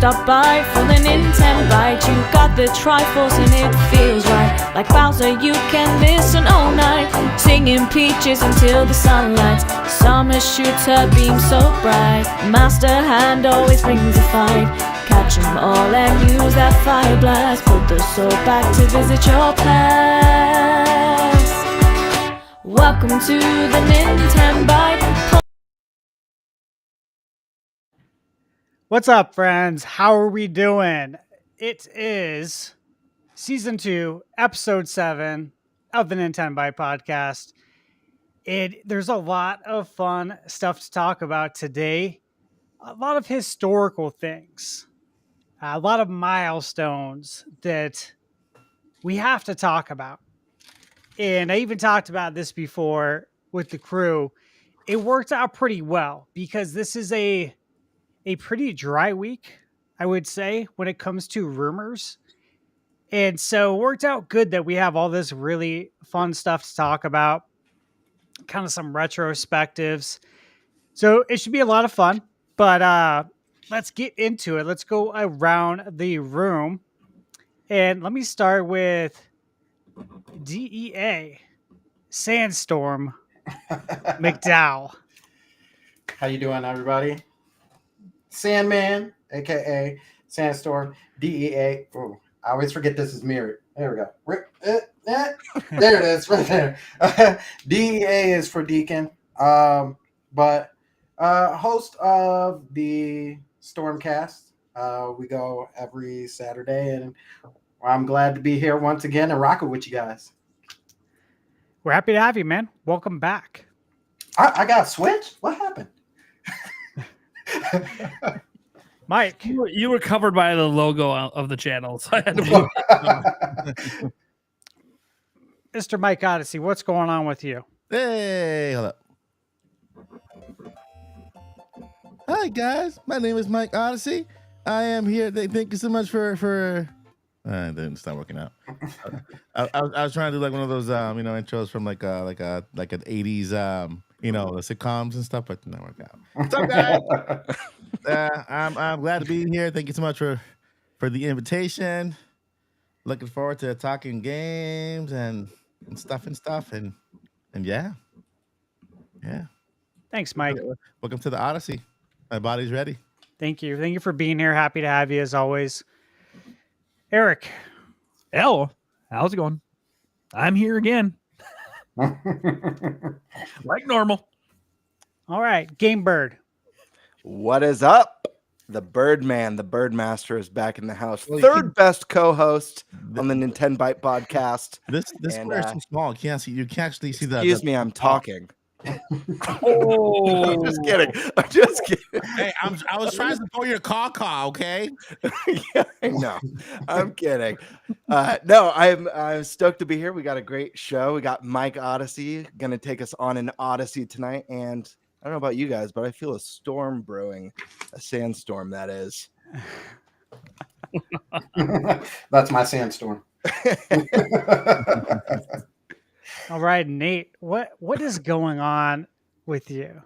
stop by for the Nintenbyte. You got the Triforce and it feels right. Like Bowser, you can listen all night, singing peaches until the sun lights. Summer shoots her beam so bright. Master Hand always brings a fight. Catch 'em all and use that fire blast. Put the soul back to visit your past. Welcome to the Nintenbyte. What's up, friends? How are we doing? It is Season 2, Episode 7 of the Nintenbyte Podcast. There's a lot of fun stuff to talk about today. A lot of historical things. A lot of milestones that we have to talk about. And I even talked about this before with the crew. It worked out pretty well because this is a pretty dry week, I would say, when it comes to rumors. And so it worked out good that we have all this really fun stuff to talk about, kind of some retrospectives. So it should be a lot of fun, but let's get into it. Let's go around the room. And let me start with DEA, Sandstorm McDowell. How you doing, everybody? Sandman, aka Sandstorm, DEA. Oh, I always forget this is mirrored. There we go. There it is, right there. DEA is for Deacon, but host of the Stormcast. We go every Saturday, and I'm glad to be here once again and rocking with you guys. We're happy to have you, man. Welcome back. I got switched. What happened? Mike, you were covered by the logo of the channel, so I had to Mr. Mike Odyssey, what's going on with you? Hey, hold up. Hi, guys. My name is Mike Odyssey. I am here. Thank you so much for. It's not working out. I was trying to do like one of those intros from like an 80s the sitcoms and stuff, but it didn't work out. What's up, guys? I'm glad to be here. Thank you so much for the invitation. Looking forward to talking games and stuff and yeah. Thanks, Mike. Welcome to the Odyssey. My body's ready. Thank you for being here. Happy to have you as always. Eric. Hello. How's it going? I'm here again. Like normal. All right. Game Bird. What is up? The Birdman, the Birdmaster is back in the house. Third best co-host on the Nintenbyte Podcast. This square is too small. You can't actually see that. Excuse me, I'm talking. Oh, I'm just kidding. I'm just kidding. Hey, I was trying to support your caw, okay? Yeah, no, I'm kidding. No, I'm stoked to be here. We got a great show. We got Mike Odyssey going to take us on an Odyssey tonight, and I don't know about you guys, but I feel a storm brewing, a sandstorm, that is. That's my sandstorm. All right, Nate. What is going on with you?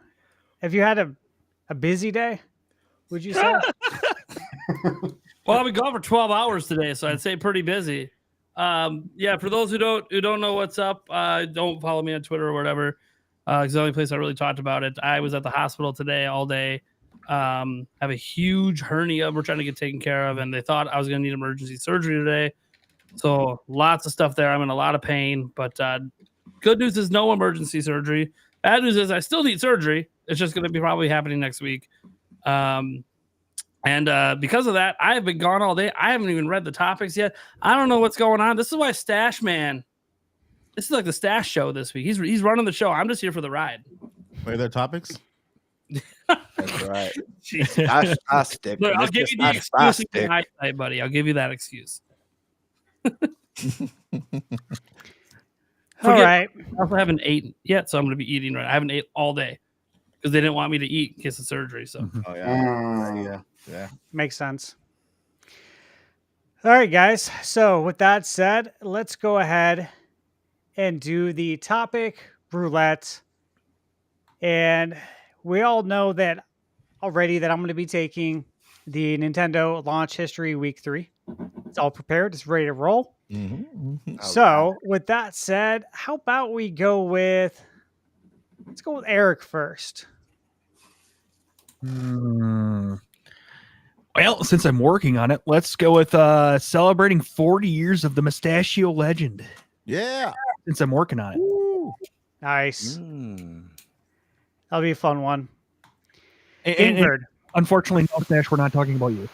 Have you had a busy day? Would you say? well, I've been gone for 12 hours today, so I'd say pretty busy. Yeah, for those who don't know what's up, don't follow me on Twitter or whatever. It's the only place I really talked about it. I was at the hospital today all day. Have a huge hernia we're trying to get taken care of, and they thought I was going to need emergency surgery today. So lots of stuff there. I'm in a lot of pain, but good news is no emergency surgery. Bad news is I still need surgery. It's just going to be probably happening next week. And because of that, I have been gone all day. I haven't even read the topics yet. I don't know what's going on. This is why Stash Man. This is like the Stash show this week. He's running the show. I'm just here for the ride. Wait, are there topics? That's right. I stick. Look, I'll give you the excuse in hindsight, buddy. I'll give you that excuse. All right. I also haven't eaten yet, so I'm going to be eating right. I haven't ate all day because they didn't want me to eat in case of surgery. So, Oh yeah. Makes sense. All right, guys. So with that said, let's go ahead and do the topic roulette. And we all know that already that I'm going to be taking the Nintendo launch history week 3. It's all prepared. It's ready to roll. So, with that said, how about we go with, let's go with Eric first. Well, since I'm working on it, let's go with celebrating 40 years of the Mustachio Legend. Yeah. Since I'm working on it. Nice. That'll be a fun one. And Ingrid. unfortunately, no, Mustache, we're not talking about you.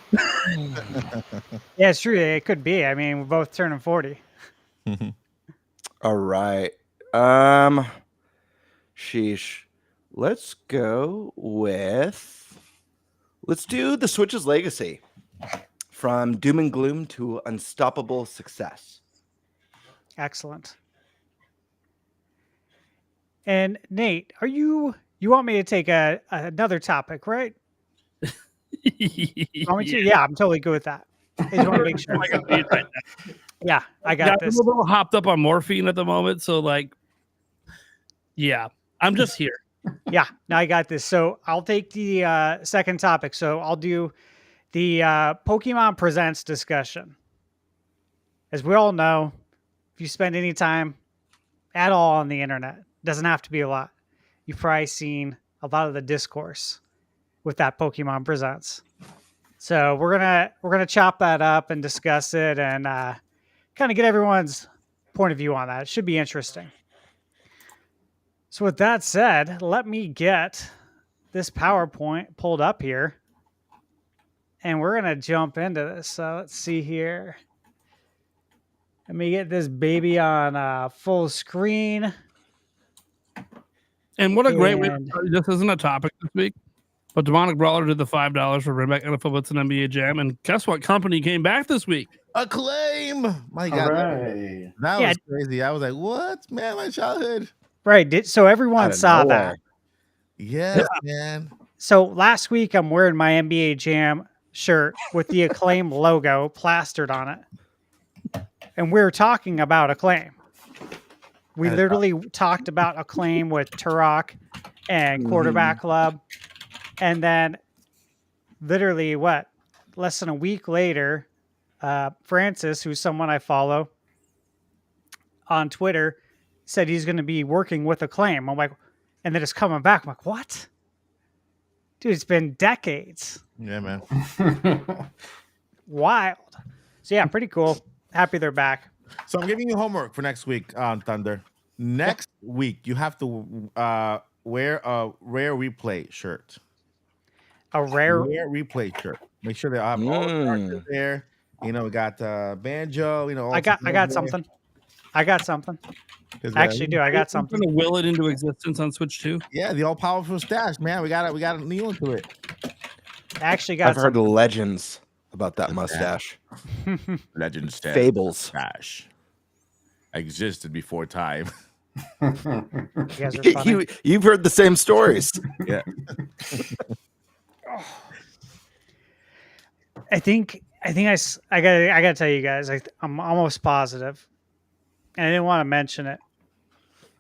Yeah, it's true. It could be. I mean, we're both turning 40. All right. Sheesh. Let's go with. Let's do the Switch's legacy. From doom and gloom to unstoppable success. Excellent. And Nate, you want me to take another topic, right? Want me to? Yeah, I'm totally good with that. I just want to make sure. Yeah, I got this. I'm a little hopped up on morphine at the moment, so yeah, I'm just here. Yeah, now I got this. So I'll take the second topic. So I'll do the Pokemon Presents discussion. As we all know, if you spend any time at all on the internet, doesn't have to be a lot, you've probably seen a lot of the discourse with that Pokemon Presents. So we're gonna chop that up and discuss it and kind of get everyone's point of view on that. It should be interesting. So with that said, let me get this PowerPoint pulled up here. And we're going to jump into this. So let's see here. Let me get this baby on full screen. And what a great way. This isn't a topic this week, but Demonic Brawler did the $5 for Rimback NFL Blitz and NBA Jam. And guess what company came back this week? Acclaim. My God. Hooray. That was crazy. I was like, what? Man, my childhood. Right. So everyone saw that. Yeah, man. So last week I'm wearing my NBA Jam shirt with the Acclaim logo plastered on it. And we were talking about Acclaim. We literally talked about Acclaim with Turok and Quarterback Club. And then literally less than a week later, Francis, who's someone I follow on Twitter, said he's going to be working with Acclaim. I'm like, and then it's coming back. I'm like, what? Dude, it's been decades. Yeah, man. Wild. So yeah, pretty cool. Happy they're back. So I'm giving you homework for next week on Thunder. Next week, you have to wear a Rare Replay shirt. A rare replay shirt. Make sure they have all the characters there. You know, we got Banjo. You know, I got something. I got something. I actually do. I got something. I'm gonna will it into existence on Switch 2. Yeah, the all-powerful stash, man. We got to kneel into it. I actually got. I've heard legends about that mustache. Legend stash. Fables. Stash existed before time. You guys are funny. You've heard the same stories. Yeah. I gotta tell you guys. I'm almost positive, and I didn't want to mention it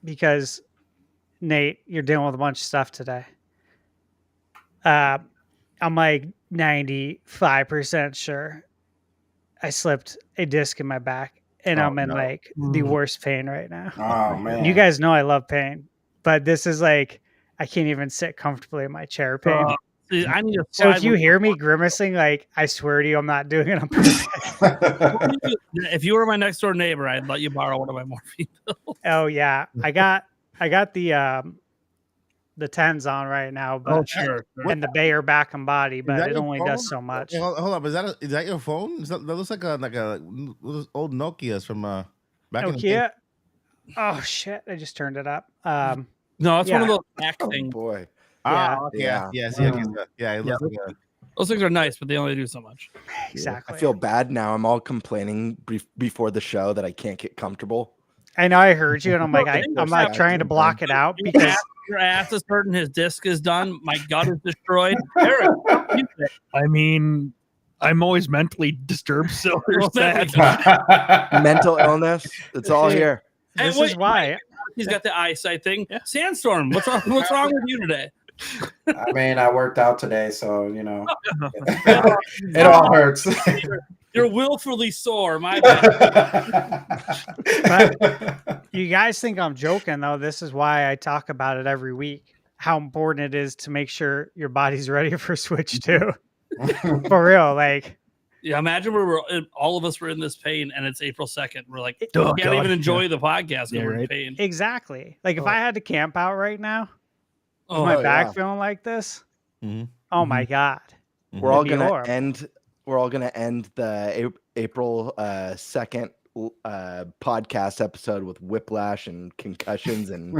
because Nate, you're dealing with a bunch of stuff today. I'm like 95% sure I slipped a disc in my back, and I'm in like the worst pain right now. Oh man! You guys know I love pain, but this is like I can't even sit comfortably in my chair. Pain. I need to. So if you hear me grimacing, like I swear to you, I'm not doing it on purpose. If you were my next door neighbor, I'd let you borrow one of my morphine pills. Oh yeah, I got the 10s on right now, but sure. and the Bayer back and body, but it only does so much. Hey, hold up, is that your phone? That looks like a old Nokia's from back in the day. Nokia. Oh shit! I just turned it up. No, it's one of those back Oh things. boy. Yeah. Okay. Yeah. Yes. Yeah. It looks like Those things are nice, but they only do so much. Exactly. I feel bad now. I'm all complaining before the show that I can't get comfortable. I know I heard you, and I'm like, I'm like trying to block it out because Your ass is hurting. His disc is done. My gut is destroyed. Eric, I mean, I'm always mentally disturbed, so there's that. Mental illness. It's all here. this is why. he's got the eyesight thing. Sandstorm. What's wrong with you today? I mean, I worked out today, so you know, it all hurts. You're willfully sore. My bad. You guys think I'm joking, though. This is why I talk about it every week. How important it is to make sure your body's ready for Switch 2. For real, like. Yeah, imagine all of us were in this pain, and it's April 2nd. We're like, Oh, can't God. even enjoy the podcast. Yeah, We're in right. pain. Exactly. Like if I had to camp out right now, Oh, my Oh, back yeah. feeling like this. Mhm. Oh my God. We're all It'd be gonna horrible. end. We're all gonna end the April 2nd podcast episode with whiplash and concussions and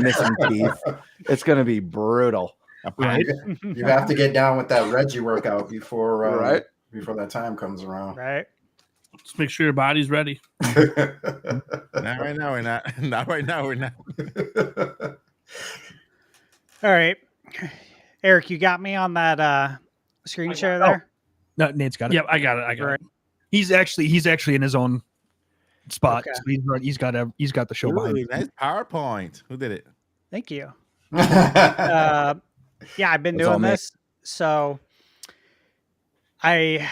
missing teeth. It's gonna be brutal. Right. You have to get down with that Reggie workout before Right. before that time comes around. Right. just make sure your body's ready. Not right now. We're not. Not right now. We're not. All right. Eric, you got me on that screen share there? No, Nate's got it. Yep, I got it. Right. He's actually in his own spot. Okay. So he's got the show behind Ooh, him. nice PowerPoint. Who did it? Thank you. Yeah, I've been That's all doing me. this. So I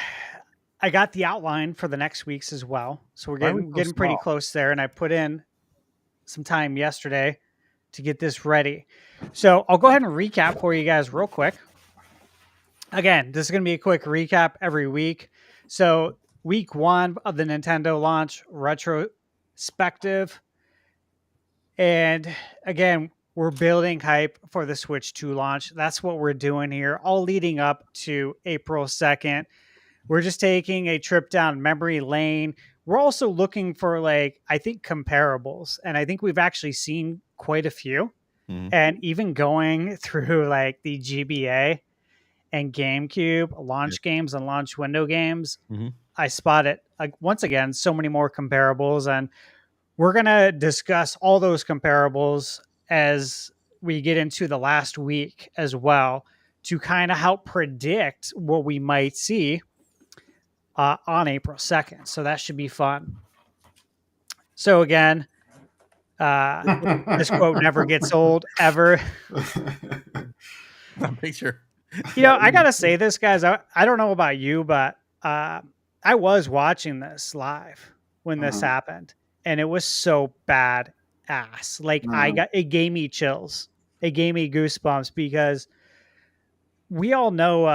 got the outline for the next week's as well. So we're Why are we getting so pretty small? close there. And I put in some time yesterday to get this ready. So I'll go ahead and recap for you guys real quick. Again, this is going to be a quick recap every week. So week 1 of the Nintendo launch retrospective. And again, we're building hype for the Switch 2 launch. That's what we're doing here, all leading up to April 2nd. We're just taking a trip down memory lane. We're also looking for, like, I think comparables. And I think we've actually seen quite a few. Mhm. And even going through like the GBA and GameCube launch games and launch window games, Mhm. I spotted, like, once again, so many more comparables. And we're going to discuss all those comparables as we get into the last week as well to kind of help predict what we might see on April 2nd. So that should be fun. So again, this quote never gets old ever. Make sure. You know, I got to say this, guys. I don't know about you, but I was watching this live when this happened, and it was so bad ass. Like, it gave me chills. It gave me goosebumps because we all know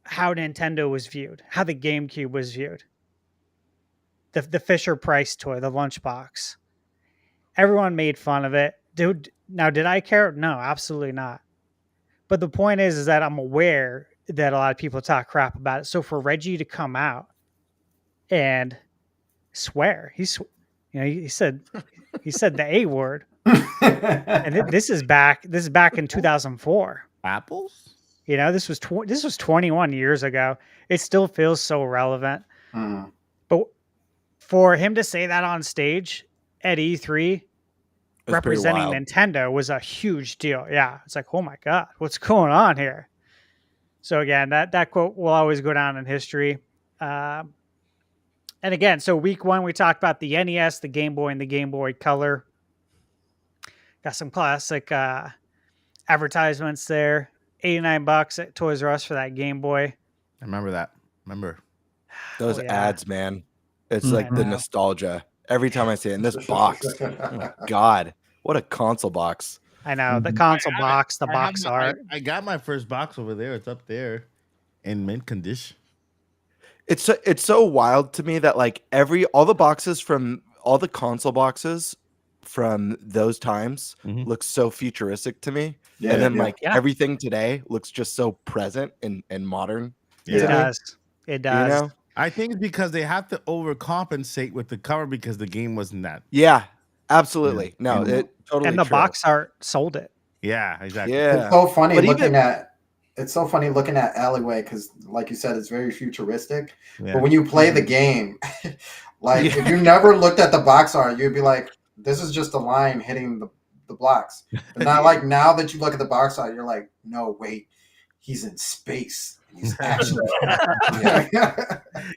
how Nintendo was viewed, how the GameCube was viewed. The Fisher-Price toy, the lunchbox. Everyone made fun of it. Dude, now, did I care? No, absolutely not. But the point is that I'm aware that a lot of people talk crap about it. So for Reggie to come out and swear, he said the A word. And this is back in 2004. Apples? You know, this was 21 years ago. It still feels so relevant. But for him to say that on stage at E3, representing Nintendo, was a huge deal. Yeah, it's like, oh my God, what's going on here? So again, that quote will always go down in history. And again, so week 1, we talked about the NES, the Game Boy, and the Game Boy Color. Got some classic advertisements there. $89 at Toys R Us for that Game Boy. I remember that. Those Oh, yeah. ads, man. It's like the know. nostalgia. Every time I see it in this box. Oh my God. What a console box. I know, the console box, the box art. I got my first box over there. It's up there in mint condition. It's so wild to me that like all the boxes from all the console boxes from those times look so futuristic to me. Yeah, and then yeah. like everything today looks just so present and modern. It Yeah. does. It does. You know? I think it's because they have to overcompensate with the cover because the game wasn't that. Yeah, absolutely. No, Yeah. it totally And the true. box art sold it. Yeah, exactly. Yeah. It's so funny But looking even- at. It's so funny looking at Alleyway because, like you said, it's very futuristic. Yeah. But when you play the game, like if you never looked at the box art, you'd be like, "This is just a line hitting the blocks." But not like now that you look at the box art, you're like, "No, wait, he's in space. He's actually."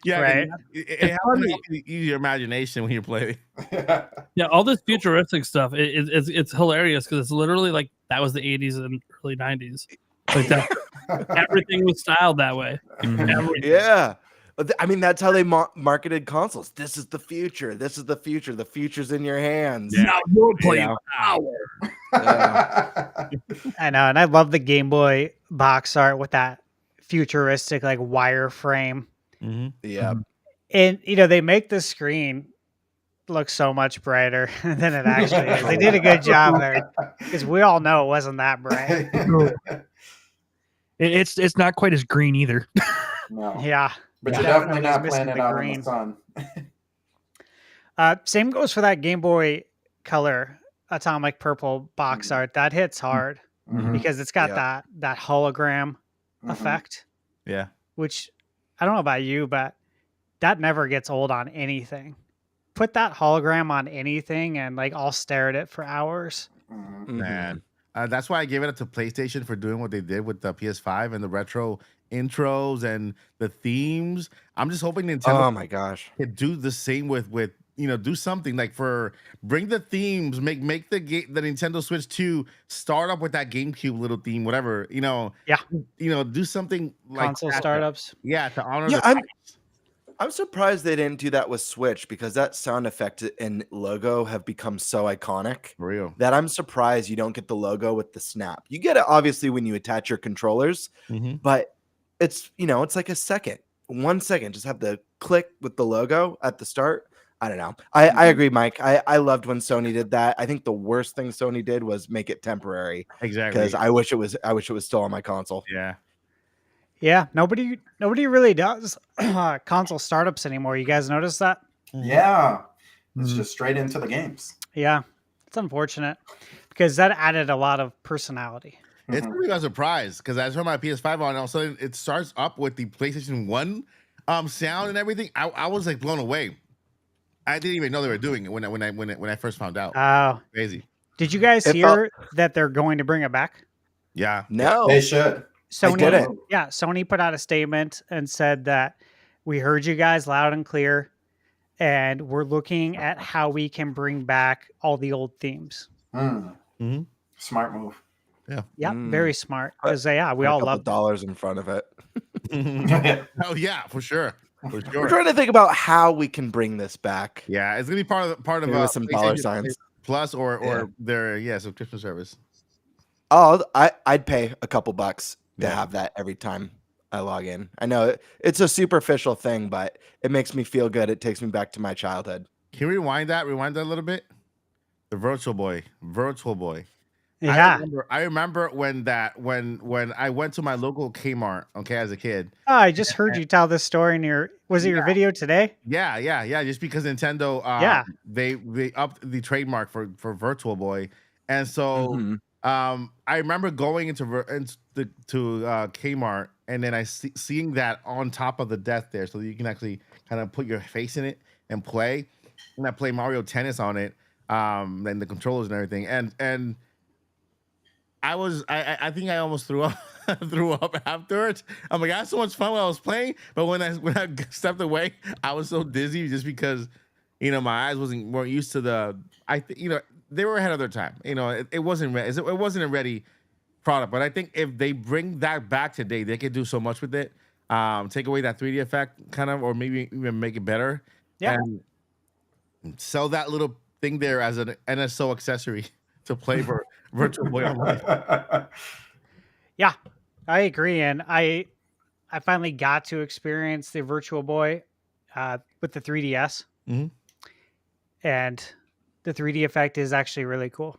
Yeah, Right. it helps you use your imagination when you're playing. Yeah, all this futuristic stuff, it's hilarious because it's literally like that was the 80s and early 90s. Like that, everything was styled that way. Everything. Yeah. I mean, that's how they marketed consoles. This is the future. This is the future. The future's in your hands. Now you're playing know. power. I know, and I love the Game Boy box art with that futuristic like wireframe. Yeah. And they make the screen look so much brighter than it actually is. They did a good job there because we all know it wasn't that bright. It's not quite as green either. No. Yeah. But Yeah. you're definitely Definitely not missing playing it the out green. in the sun. Same goes for that Game Boy Color Atomic Purple box art. That hits hard because it's got that hologram effect, Yeah. which I don't know about you, but that never gets old on anything. Put that hologram on anything and like I'll stare at it for hours. Man. That's why I gave it up to PlayStation for doing what they did with the PS5 and the retro intros and the themes. I'm just hoping Nintendo Oh my gosh. could do the same with do something like bring the themes, make the Nintendo Switch 2 start up with that GameCube little theme, whatever, do something like Console that. startups. Yeah, to honor Yeah, I'm surprised they didn't do that with Switch because that sound effect and logo have become so iconic for real. that I'm surprised you don't get the logo with the snap. You get it obviously when you attach your controllers, but it's it's like a second, 1 second. Just have the click with the logo at the start. I don't know. I agree, Mike. I loved when Sony did that. I think the worst thing Sony did was make it temporary. Exactly. Because I wish it was still on my console. Yeah. Yeah, nobody really does console startups anymore. You guys notice that? Yeah. It's just straight into the games. Yeah, it's unfortunate because that added a lot of personality. It's really a surprise because I turned my PS5 on and all of a sudden it starts up with the PlayStation 1 sound and everything. I was like blown away. I didn't even know they were doing it when I first found out. Oh, Crazy. did you guys hear that they're going to bring it back? Yeah. No. They should. Sony put out a statement and said that we heard you guys loud and clear, and we're looking at how we can bring back all the old themes. Smart move. Yeah, very smart. Because we all love dollars in front of it. Oh yeah, for sure. For sure. We're trying to think about how we can bring this back. Yeah, it's gonna be part of Maybe with some dollar signs Plus or their subscription service. Oh, I'd pay a couple bucks to have that every time I log in. I know it's a superficial thing, but it makes me feel good. It takes me back to my childhood. Can you rewind that a little bit? The Virtual Boy. Yeah. I remember when I went to my local Kmart, as a kid. Oh, I just heard you tell this story in your video today? Yeah. Just because Nintendo, they upped the trademark for Virtual Boy, and so I remember going into Kmart, and then I seeing that on top of the desk there, so that you can actually kind of put your face in it and play. And I play Mario Tennis on it, and the controllers and everything, and I think I almost threw up afterwards. I'm like, I had so much fun when I was playing, but when I stepped away, I was so dizzy just because, my eyes weren't used to they were ahead of their time. It wasn't a ready product, but I think if they bring that back today, they could do so much with it. Take away that 3D effect kind of, or maybe even make it better. Yeah. And sell that little thing there as an NSO accessory to play for Virtual Boy Online. Yeah, I agree, and I finally got to experience the Virtual Boy with the 3DS, and the 3D effect is actually really cool.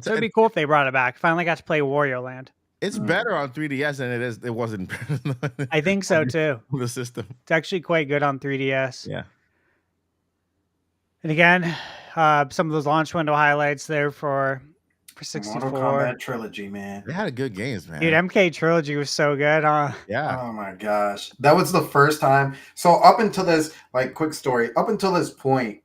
So it'd be cool if they brought it back. Finally got to play Wario Land. It's better on 3DS than it wasn't. I think so too. The system. It's actually quite good on 3DS. Yeah. And again, some of those launch window highlights there for 64. Mortal Kombat Trilogy, man. They had good games, man. Dude, MK Trilogy was so good, huh? Yeah. Oh my gosh. That was the first time. So up until this, quick story, up until this point,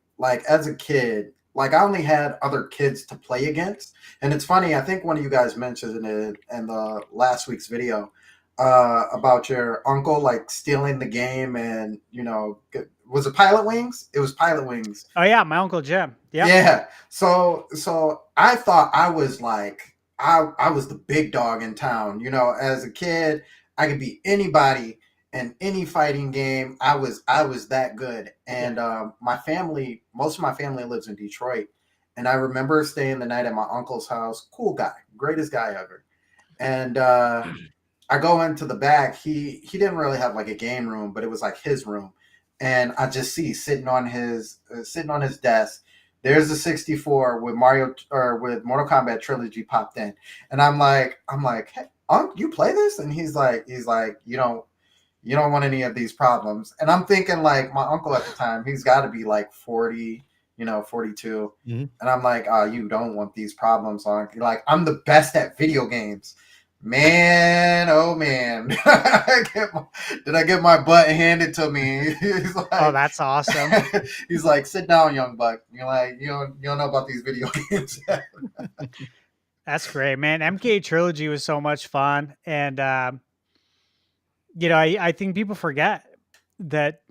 as a kid, I only had other kids to play against. And it's funny, I think one of you guys mentioned it in the last week's video about your uncle, stealing the game and, was it Pilot Wings? It was Pilot Wings. Oh yeah, my Uncle Jim. Yep. Yeah. So I thought I was I was the big dog in town. You know, as a kid, I could beat anybody in any fighting game. I was that good. And my family, most of my family lives in Detroit. And I remember staying the night at my uncle's house. Cool guy, greatest guy ever. And I go into the back. He didn't really have like a game room, but it was like his room. And I just see sitting on his desk. There's a 64 with Mario or with Mortal Kombat trilogy popped in, and I'm like, hey, Unc, you play this? And he's like, you don't want any of these problems. And I'm thinking like my uncle at the time, he's got to be like 40, 42, Mhm. and I'm like, oh, you don't want these problems, Unc. Like I'm the best at video games. Man, oh man, did I get my butt handed to me? He's like, Oh, that's awesome. he's like, sit down, young buck. You're like, you don't know about these video games. That's great, man. MK Trilogy was so much fun. And, I think people forget that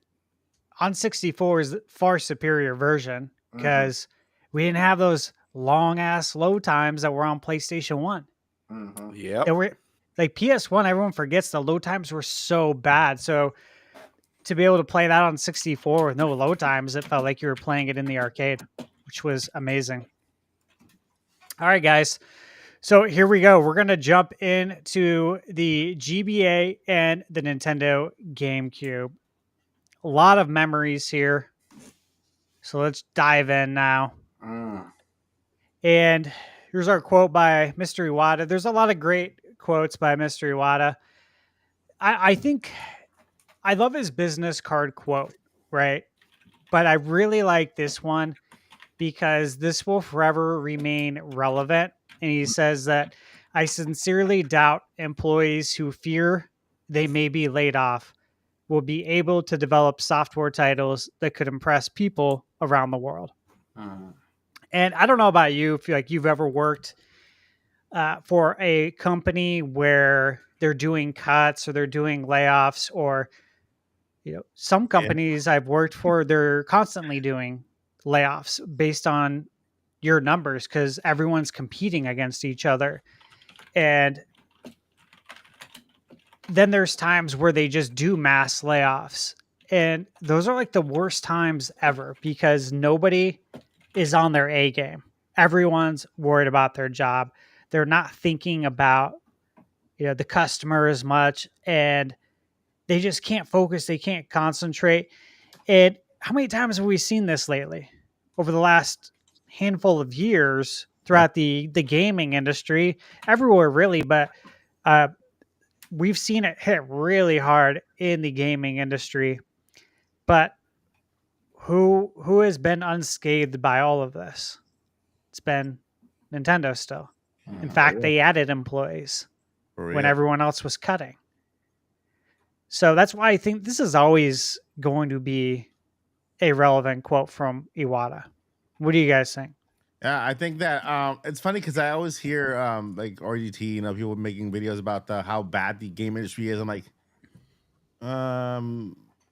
on 64 is the far superior version because we didn't have those long ass load times that were on PlayStation 1. Yep. They were like PS1, everyone forgets the load times were so bad. So to be able to play that on 64 with no load times, it felt like you were playing it in the arcade, which was amazing. All right, guys. So here we go. We're going to jump into the GBA and the Nintendo GameCube. A lot of memories here. So let's dive in now. And here's our quote by Mr. Iwata. There's a lot of great quotes by Mr. Iwata. I think I love his business card quote, right? But I really like this one because this will forever remain relevant. And he says that I sincerely doubt employees who fear they may be laid off will be able to develop software titles that could impress people around the world. And I don't know about you, if you've ever worked for a company where they're doing cuts or they're doing layoffs, or some companies I've worked for, they're constantly doing layoffs based on your numbers because everyone's competing against each other. And then there's times where they just do mass layoffs. And those are like the worst times ever because nobody is on their A game. Everyone's worried about their job. They're not thinking about the customer as much, and they just can't focus. They can't concentrate. And how many times have we seen this lately over the last handful of years throughout the gaming industry, everywhere really, but we've seen it hit really hard in the gaming industry. But who has been unscathed by all of this? It's been Nintendo still. In fact, they added employees when everyone else was cutting. So that's why I think this is always going to be a relevant quote from Iwata. What do you guys think? Yeah, I think that it's funny because I always hear like RGT, people making videos about how bad the game industry is. I'm like, I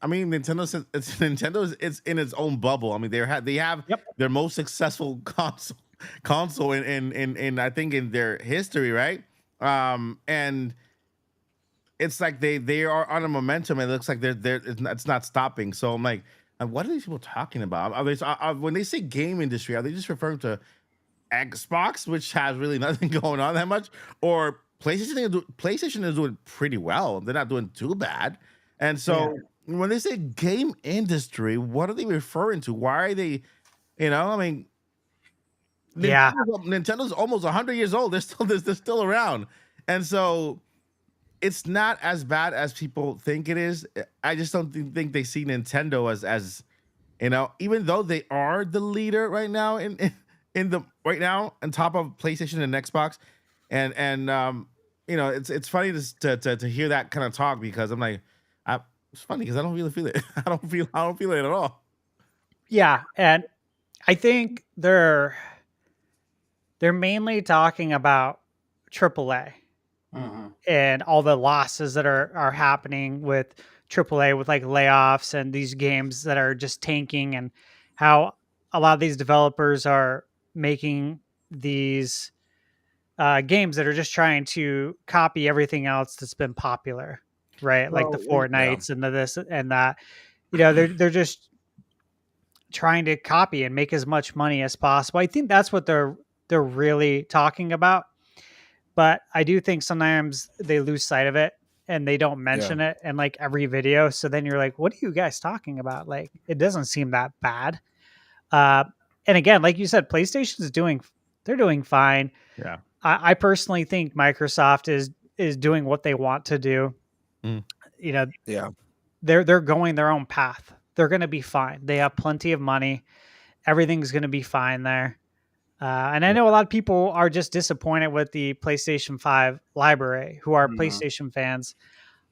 mean, Nintendo's it's in its own bubble. I mean, they have their most successful console in I think in their history, right? And it's like they are on a momentum. It looks like it's not stopping. So I'm like, what are these people talking about? Are they, when they say game industry, are they just referring to Xbox, which has really nothing going on that much, or PlayStation is doing pretty well? They're not doing too bad. And so when they say game industry, what are they referring to? Why are they, I mean, Nintendo's almost 100 years old. They're still around. And so it's not as bad as people think it is. I just don't think they see Nintendo as even though they are the leader right now on top of PlayStation and Xbox, and it's funny to hear that kind of talk because I'm like, it's funny because I don't really feel it. I don't feel it at all. Yeah, and I think they're mainly talking about AAA. And all the losses that are happening with AAA, with like layoffs and these games that are just tanking, and how a lot of these developers are making these games that are just trying to copy everything else that's been popular, right? Like the Fortnites and the this and that. They're just trying to copy and make as much money as possible. I think that's what they're really talking about. But I do think sometimes they lose sight of it and they don't mention it in like every video. So then you're like, what are you guys talking about? Like, it doesn't seem that bad. And again, like you said, PlayStation's they're doing fine. Yeah. I personally think Microsoft is doing what they want to do. Mm. They're going their own path. They're going to be fine. They have plenty of money. Everything's going to be fine there. And I know a lot of people are just disappointed with the PlayStation 5 library who are PlayStation fans.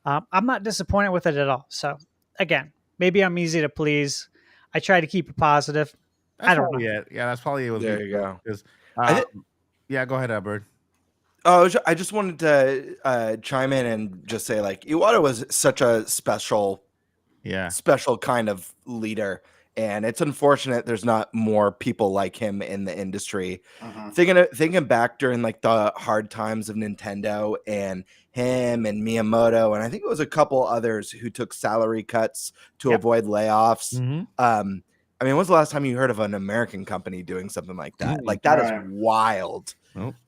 I'm not disappointed with it at all. So again, maybe I'm easy to please. I try to keep it positive. I don't know. Yeah, that's probably it. There you go. Yeah, go ahead, Albert. Oh, I just wanted to chime in and just say, like, Iwata was such a special kind of leader, and it's unfortunate there's not more people like him in the industry. Thinking back during like the hard times of Nintendo, and him and Miyamoto, and I think it was a couple others who took salary cuts to avoid layoffs. I mean, when's the last time you heard of an American company doing something like that? Like, that is wild.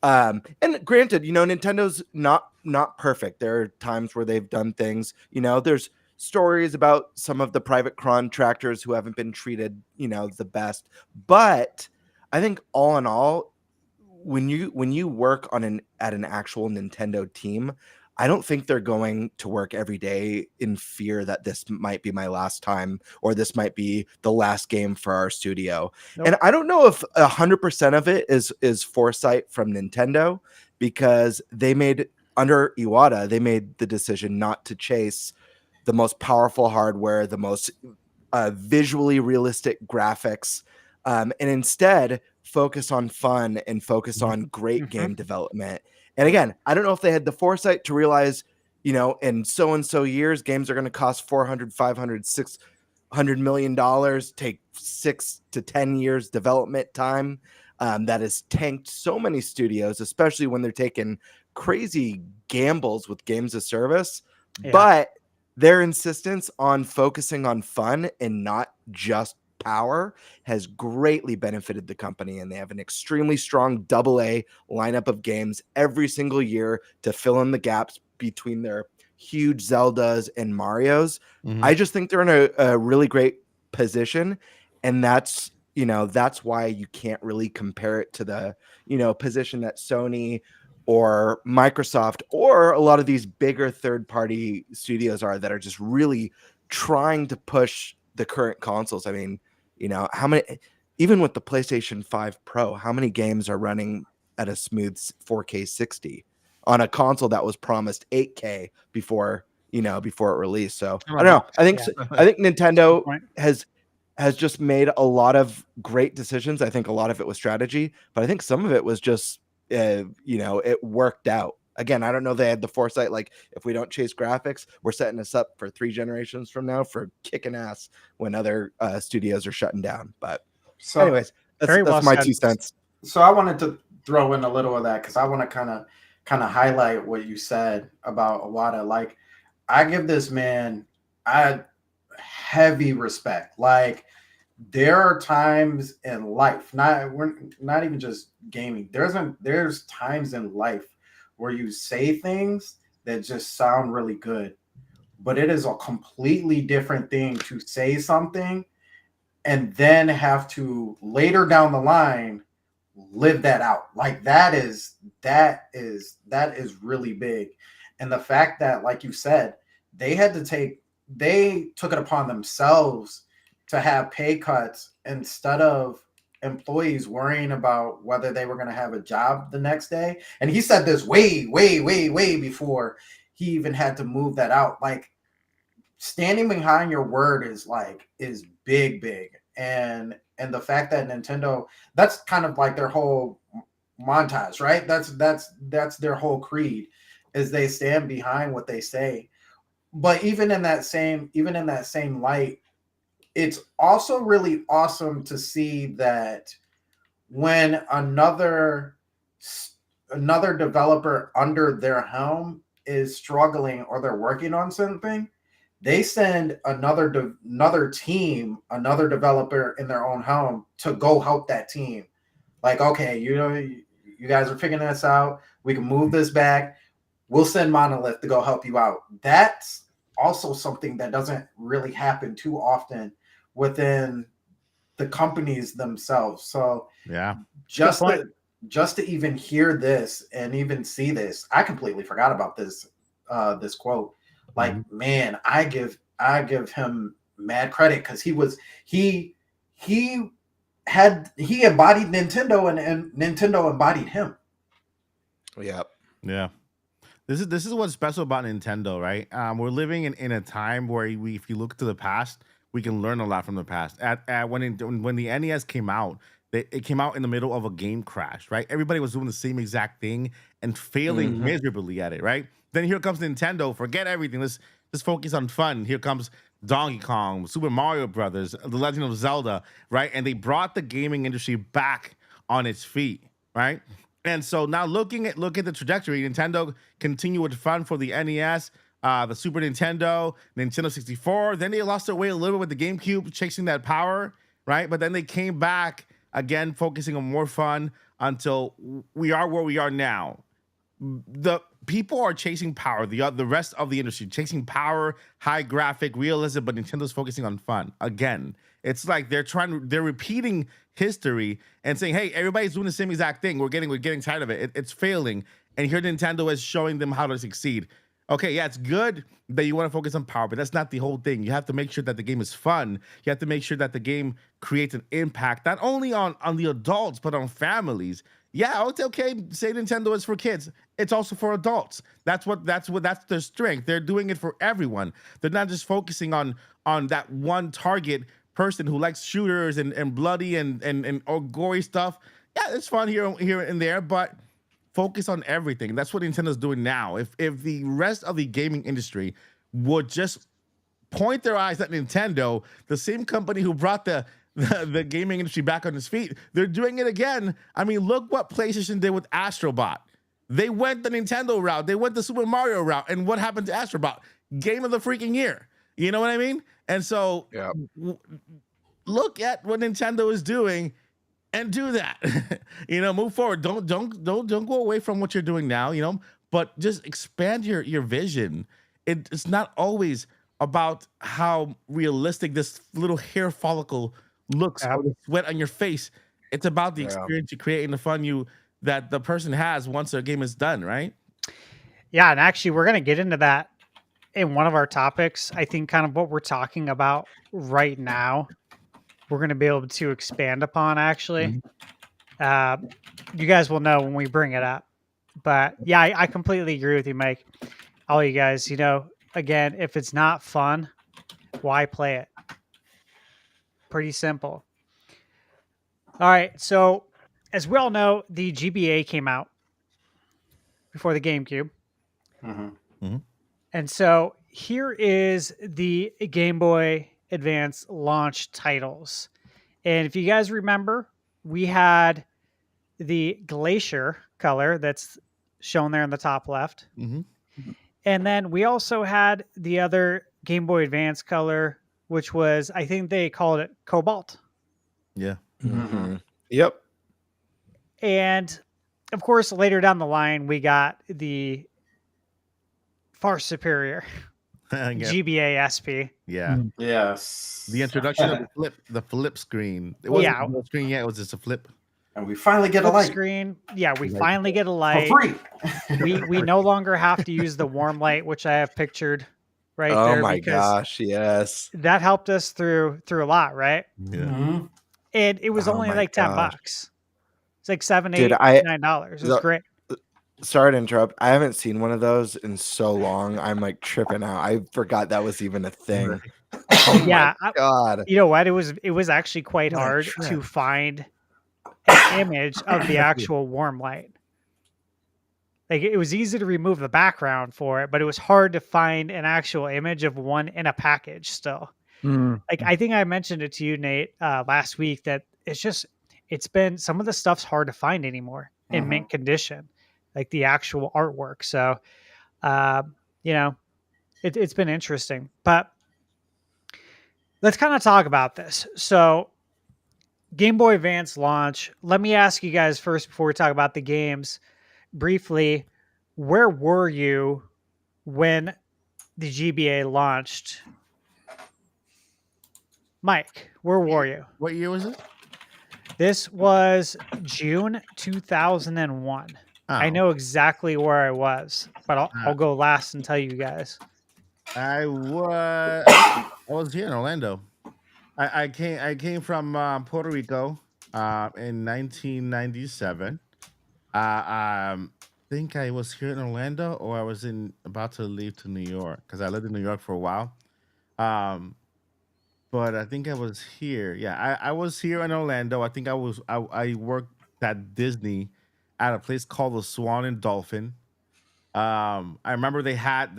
And granted, Nintendo's not perfect. There are times where they've done things, there's stories about some of the private contractors who haven't been treated, the best. But I think all in all, when you work at an actual Nintendo team, I don't think they're going to work every day in fear that this might be my last time or this might be the last game for our studio. And I don't know if 100% of it is foresight from Nintendo, because under Iwata, they made the decision not to chase the most powerful hardware, the most visually realistic graphics, and instead focus on fun and focus on great game development. And again, I don't know if they had the foresight to realize, in so and so years, games are going to cost $400, $500, $600 million, take 6 to 10 years development time. That has tanked so many studios, especially when they're taking crazy gambles with games of service. But their insistence on focusing on fun and not just power has greatly benefited the company, and they have an extremely strong AA lineup of games every single year to fill in the gaps between their huge Zeldas and Marios. I just think they're in a really great position, and that's why you can't really compare it to the position that Sony or Microsoft or a lot of these bigger third-party studios are, that are just really trying to push the current consoles. I mean, how many, even with the PlayStation 5 Pro, how many games are running at a smooth 4K 60 on a console that was promised 8K before it released? So I don't know. I think Nintendo has just made a lot of great decisions. I think a lot of it was strategy, but I think some of it was just, it worked out. Again, I don't know if they had the foresight, like, if we don't chase graphics, we're setting us up for 3 generations from now for kicking ass when other studios are shutting down. But anyways, that's my 2 cents. So I wanted to throw in a little of that, because I want to kind of highlight what you said about Iwata. Like, I give this man heavy respect. Like, there are times in life, we're not even just gaming. There's times in life where you say things that just sound really good, but it is a completely different thing to say something and then have to later down the line live that out. Like, that is really big. And the fact that, like you said, they took it upon themselves to have pay cuts instead of employees worrying about whether they were going to have a job the next day. And he said this way before he even had to move that out. Like, standing behind your word is big. And the fact that Nintendo, that's kind of like their whole montage, right? That's their whole creed, is they stand behind what they say. But even in that same light, it's also really awesome to see that when another another developer under their helm is struggling or they're working on something, they send another team, another developer in their own helm to go help that team. Like, okay, you guys are figuring this out. We can move this back. We'll send Monolith to go help you out. That's also something that doesn't really happen too often within the companies themselves. So Yeah. just to even hear this and even see this, I completely forgot about this quote. Like, man, I give him mad credit because he embodied Nintendo and Nintendo embodied him. Yep. Yeah. This is what's special about Nintendo, right? We're living in a time where if you look to the past, we can learn a lot from the past. When the NES came out, it came out in the middle of a game crash, right? Everybody was doing the same exact thing and failing miserably at it, right? Then here comes Nintendo. Forget everything. Let's focus on fun. Here comes Donkey Kong, Super Mario Brothers, The Legend of Zelda, right? And they brought the gaming industry back on its feet, right? And so now look at the trajectory. Nintendo continued with fun for the NES, the Super Nintendo, Nintendo 64. Then they lost their way a little bit with the GameCube, chasing that power, right? But then they came back again, focusing on more fun until we are where we are now. The people are chasing power. The rest of the industry chasing power, high graphic, realism, but Nintendo's focusing on fun again. It's like they're repeating history and saying, "Hey, everybody's doing the same exact thing. We're getting tired of it. It's failing." And here Nintendo is showing them how to succeed. Okay, yeah, it's good that you want to focus on power, but that's not the whole thing. You have to make sure that the game is fun. You have to make sure that the game creates an impact not only on the adults but on families. Yeah, it's okay. Say Nintendo is for kids. It's also for adults. That's their strength. They're doing it for everyone. They're not just focusing on that one target person who likes shooters and bloody and or gory stuff. Yeah, it's fun here and there, but focus on everything. That's what Nintendo's doing now. If the rest of the gaming industry would just point their eyes at Nintendo, the same company who brought the gaming industry back on its feet, they're doing it again. I mean, look what PlayStation did with Astrobot. They went the Nintendo route. They went the Super Mario route. And what happened to Astrobot? Game of the freaking year. You know what I mean? And so look at what Nintendo is doing and do that. Move forward. Don't go away from what you're doing now, but just expand your vision. It's not always about how realistic this little hair follicle looks or the sweat on your face. It's about the experience you create and the fun that the person has once their game is done, right? Yeah, and actually we're going to get into that in one of our topics. I think kind of what we're talking about right now, we're going to be able to expand upon actually. You guys will know when we bring it up. But yeah, I completely agree with you, Mike. All you guys, again, if it's not fun, why play it? Pretty simple. All right, so as we all know, the GBA came out before the GameCube. And so here is the Game Boy Advance launch titles. And if you guys remember, we had the Glacier color that's shown there in the top left. And then we also had the other Game Boy Advance color, which was, I think they called it Cobalt. Yeah. Yep. And of course, later down the line, we got the far superior GBA SP. Yeah. Yes. The introduction of the flip screen. It wasn't a flip screen yet. It was just a flip. And we finally get a light screen. Yeah, we finally get a light for free. we no longer have to use the warm light, which I have pictured right there. Oh my gosh, yes. That helped us through a lot, right? Yeah. And it was only like $10. It's like $7, Dude, $8, $9. It was great. Sorry to interrupt. I haven't seen one of those in so long. I'm like tripping out. I forgot that was even a thing. Oh yeah, my God. You know what? It was actually quite hard to find an image of the actual warm light. Like it was easy to remove the background for it, but it was hard to find an actual image of one in a package still. Like I think I mentioned it to you, Nate, last week that it's been some of the stuff's hard to find anymore in mint condition. like the actual artwork. So, you know, it's been interesting. But let's kind of talk about this. So, Game Boy Advance launch. Let me ask you guys first before we talk about the games briefly. Where were you when the GBA launched? Mike, where were you? What year was it? This was June 2001. I Oh. know exactly where I was, but I'll go last and tell you guys. I was here in Orlando. I came from Puerto Rico in 1997. Think I was here in Orlando, or I was about to leave to New York because I lived in New York for a while. But I think I was here. Yeah, I was here in Orlando. I think I worked at Disney at a place called the Swan and Dolphin. I remember they had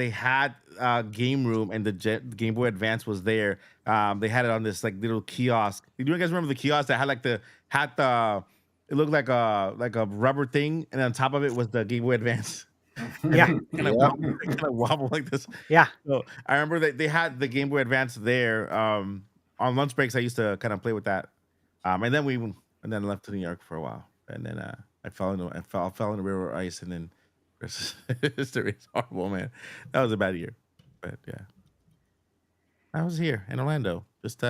game room, and the Game Boy Advance was there. They had it on this like little kiosk. Do you guys remember the kiosk that had the it looked like a rubber thing, and on top of it was the Game Boy Advance. Yeah. kind of wobble like this. Yeah. So I remember that they had the Game Boy Advance there. On lunch breaks, I used to kind of play with that. And then left to New York for a while, and then I fell in the river ice, and then history is horrible, man. That was a bad year, but yeah, I was here in Orlando, just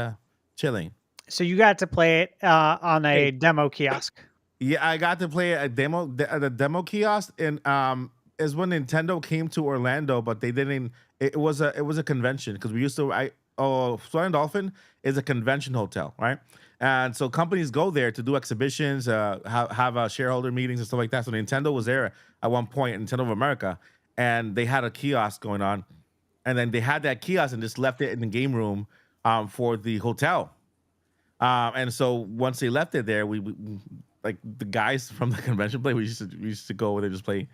chilling. So you got to play it on a demo kiosk. Yeah, I got to play the demo kiosk, and is when Nintendo came to Orlando, but they didn't. It was a convention because we used to. Swan and Dolphin is a convention hotel, right? And so companies go there to do exhibitions, have shareholder meetings and stuff like that. So Nintendo was there at one point, Nintendo of America, and they had a kiosk going on, and then they had that kiosk and just left it in the game room for the hotel. And so once they left it there, we like the guys from the convention play. We used to go over there just play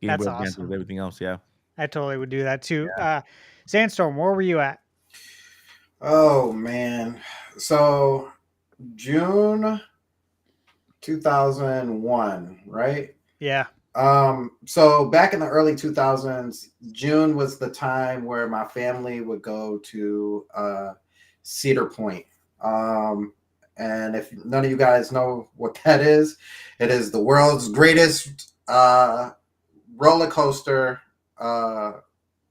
Game That's Boy Advance awesome. with everything else. Yeah. I totally would do that too. Sandstorm, where were you at? Oh man. So June 2001, right? Yeah. So back in the early 2000s, June was the time where my family would go to Cedar Point. And if none of you guys know what that is, it is the world's greatest roller coaster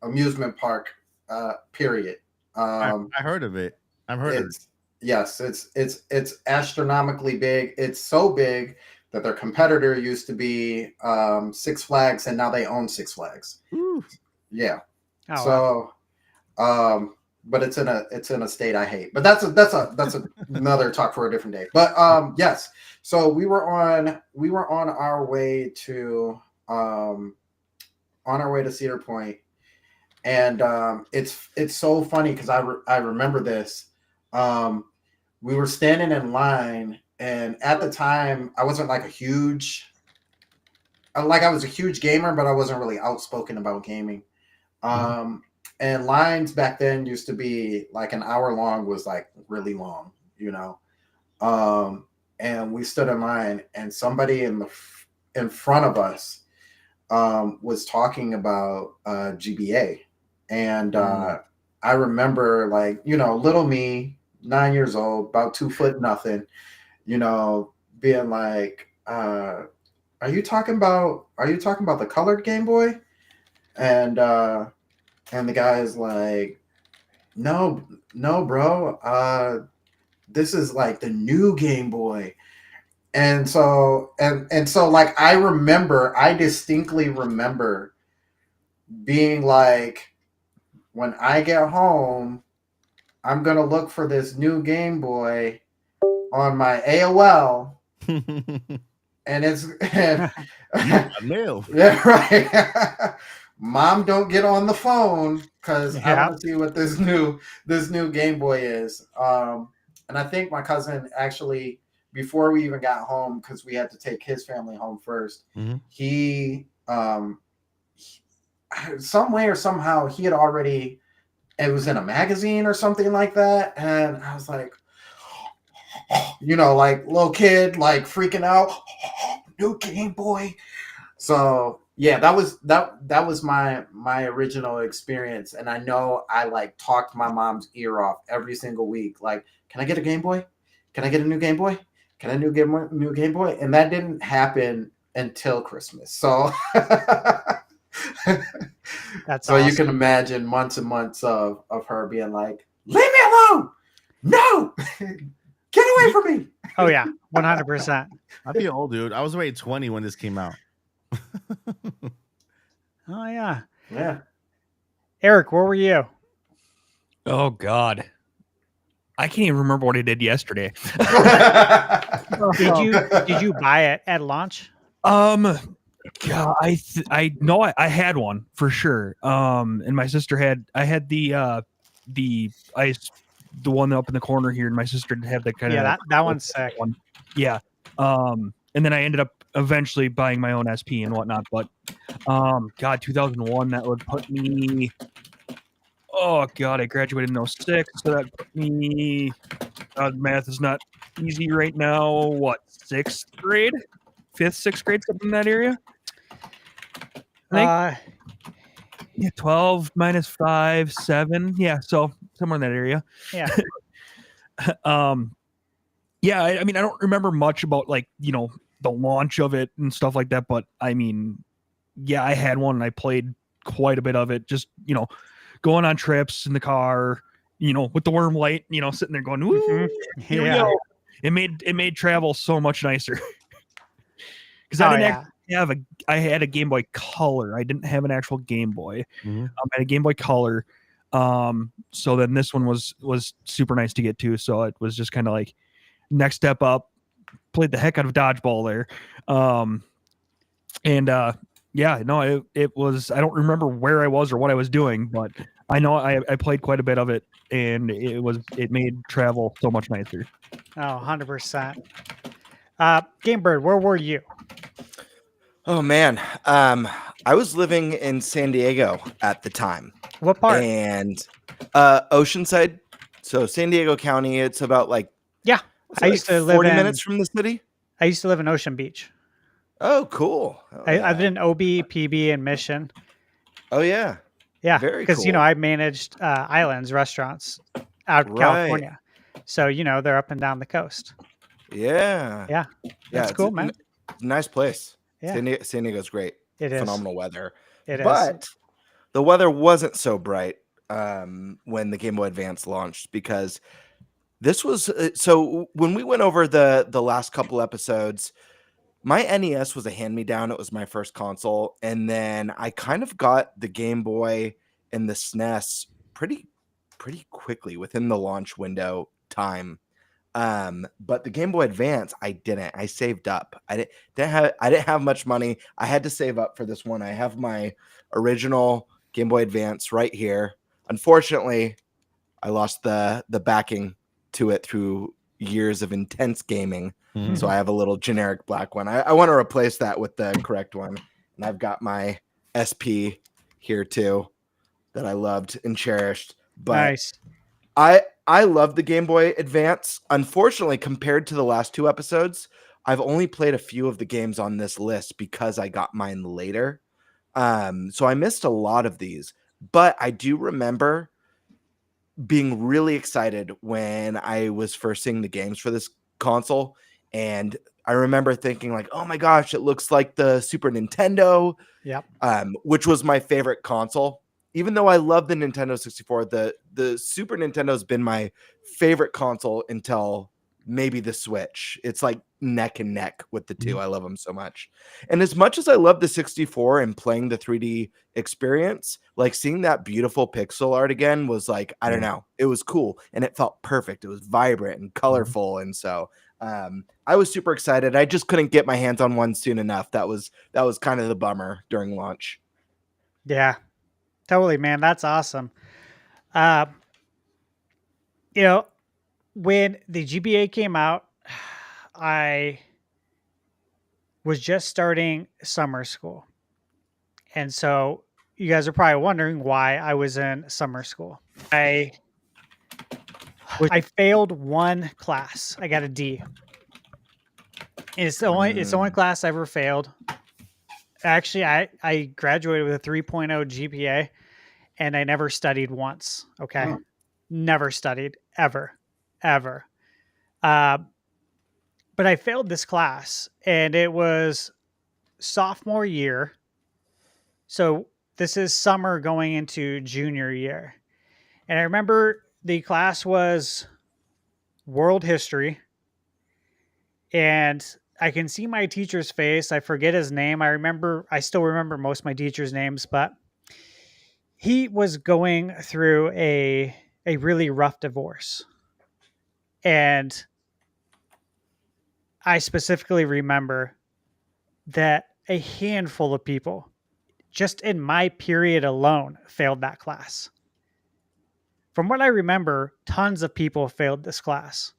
amusement park, period. I heard of it. I've heard of it. Yes, it's astronomically big. It's so big that their competitor used to be Six Flags, and now they own Six Flags. Ooh. Yeah. Oh, So, but it's in a state I hate. But that's another talk for a different day. But yes. So we were on our way to Cedar Point, and it's so funny because I remember this. We were standing in line, and at the time I wasn't like I was a huge gamer, but I wasn't really outspoken about gaming. And lines back then used to be like an hour long, was like really long, you know. And we stood in line, and somebody in front of us was talking about GBA, and I remember, like, you know, little me, 9 years old, about 2 foot nothing, you know, being like, are you talking about the colored Game Boy? And the guy is like, no, bro. This is like the new Game Boy. And so like I distinctly remember being like, when I get home, I'm going to look for this new Game Boy on my AOL. And it's Mail. Yeah, right. Mom, don't get on the phone because I want to see what this new Game Boy is. And I think my cousin actually, before we even got home, because we had to take his family home first, he some way or somehow he had already, it was in a magazine or something like that, and I was like, you know, like little kid, like freaking out, new Game Boy. So Yeah, that was my original experience, and I know I like talked my mom's ear off every single week. Like, can I get a Game Boy? Can I get a new Game Boy? Can I new Game Boy? And that didn't happen until Christmas. So, That's so you awesome. can imagine months and months of her being like, "Leave me alone! No, get away from me!" Oh yeah, 100%. I feel old, dude. I was already 20 when this came out. Oh yeah, Yeah. Eric, where were you? Oh God, I can't even remember what I did yesterday. Did you buy it at launch? God, I know I had one for sure. And my sister had the one up in the corner here, and my sister had the kind of that one's sick. one. Yeah. And then I ended up eventually buying my own SP and whatnot. But God, 2001, that would put me. Oh God, I graduated in 06, so that put me. Math is not easy right now. What, 6th grade? 5th, 6th grade, something in that area. I think. Yeah, 12 minus 5, 7. Yeah, so somewhere in that area. Yeah. Yeah, I mean, I don't remember much about like, the launch of it and stuff like that, but I mean, yeah, I had one and I played quite a bit of it. Just, going on trips in the car, with the worm light, sitting there going, "Woo, here we go." It made travel so much nicer. Because I I had a Game Boy Color. I didn't have an actual Game Boy. Mhm. I had a Game Boy Color. So then this one was super nice to get to. So it was just kind of like next step up. Played the heck out of dodgeball there. Yeah, no, it was. I don't remember where I was or what I was doing, but I know I played quite a bit of it, and it made travel so much nicer. Oh, 100%. Game Bird, where were you? Oh man, I was living in San Diego at the time. What part? And Oceanside, so San Diego County. It's about like I used to live 40 in minutes from the city. I used to live in Ocean Beach. Oh, cool. Oh, I've been in OB, PB, and Mission. Oh yeah. Yeah, Very because cool. I managed Islands restaurants out in California, so they're up and down the coast. Yeah. Yeah, that's cool, man. Nice place. Yeah, San Diego's great. it is. Phenomenal weather. It is. But the weather wasn't so bright when the Game Boy Advance launched, because this was so when we went over the last couple episodes, my NES was a hand-me-down. It was my first console, and then I kind of got the Game Boy and the SNES pretty quickly within the launch window time. But the Game Boy Advance, I didn't. I saved up. I didn't have much money. I had to save up for this one. I have my original Game Boy Advance right here. Unfortunately, I lost the backing to it through years of intense gaming. Mhm. So I have a little generic black one. I want to replace that with the correct one. And I've got my SP here too that I loved and cherished. But Nice. I love the Game Boy Advance. Unfortunately, compared to the last two episodes, I've only played a few of the games on this list because I got mine later. So I missed a lot of these. But I do remember being really excited when I was first seeing the games for this console. And I remember thinking like, oh my gosh, it looks like the Super Nintendo. Yep. Which was my favorite console. Even though I love the Nintendo 64, the Super Nintendo has been my favorite console until maybe the Switch. It's like neck and neck with the two. I love them so much. And as much as I love the 64 and playing the 3D experience, like seeing that beautiful pixel art again was like, I don't know, it was cool and it felt perfect. It was vibrant and colorful. And so I was super excited. I just couldn't get my hands on one soon enough. That was kind of the bummer during launch. Yeah, totally, man. That's awesome. When the GBA came out, I was just starting summer school. And so you guys are probably wondering why I was in summer school. I failed one class. I got a D. It's the only class I ever failed. Actually, I graduated with a 3.0 GPA, and I never studied once. Okay. Hmm. Never studied ever. Uh, but I failed this class, and it was sophomore year. So this is summer going into junior year. And I remember the class was world history. And I can see my teacher's face. I forget his name. I still remember most of my teacher's names, but he was going through a really rough divorce. And I specifically remember that a handful of people, just in my period alone, failed that class. From what I remember, tons of people failed this class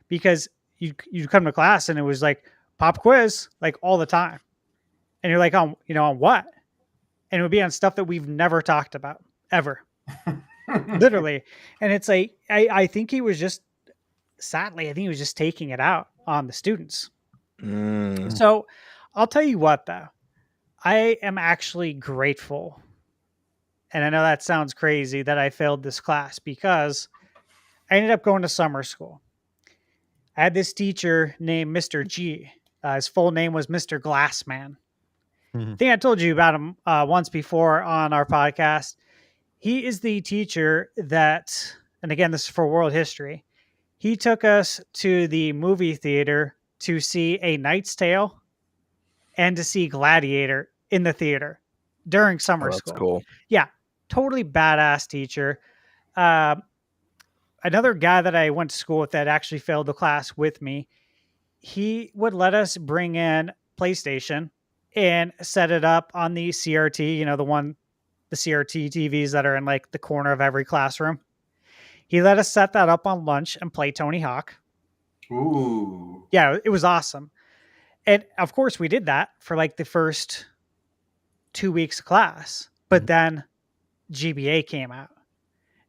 because you'd come to class and it was like pop quiz, like all the time. And you're like, on what? And it would be on stuff that we've never talked about ever. Literally. And it's like, I think he was just, sadly, I think he was just taking it out on the students. So I'll tell you what, though, I am actually grateful. And I know that sounds crazy that I failed this class because I ended up going to summer school. I had this teacher named Mr. G. His full name was Mr. Glassman. I think I told you about him once before on our podcast. He is the teacher that, and again, this is for world history. He took us to the movie theater to see A Knight's Tale and to see Gladiator in the theater during summer That's school. cool. Yeah, totally badass teacher. Another guy that I went to school with that actually failed the class with me, he would let us bring in PlayStation and set it up on the CRT, the CRT TVs that are in like the corner of every classroom. He let us set that up on lunch and play Tony Hawk. Ooh. Yeah, it was awesome. And of course we did that for like the first 2 weeks of class, but then GBA came out.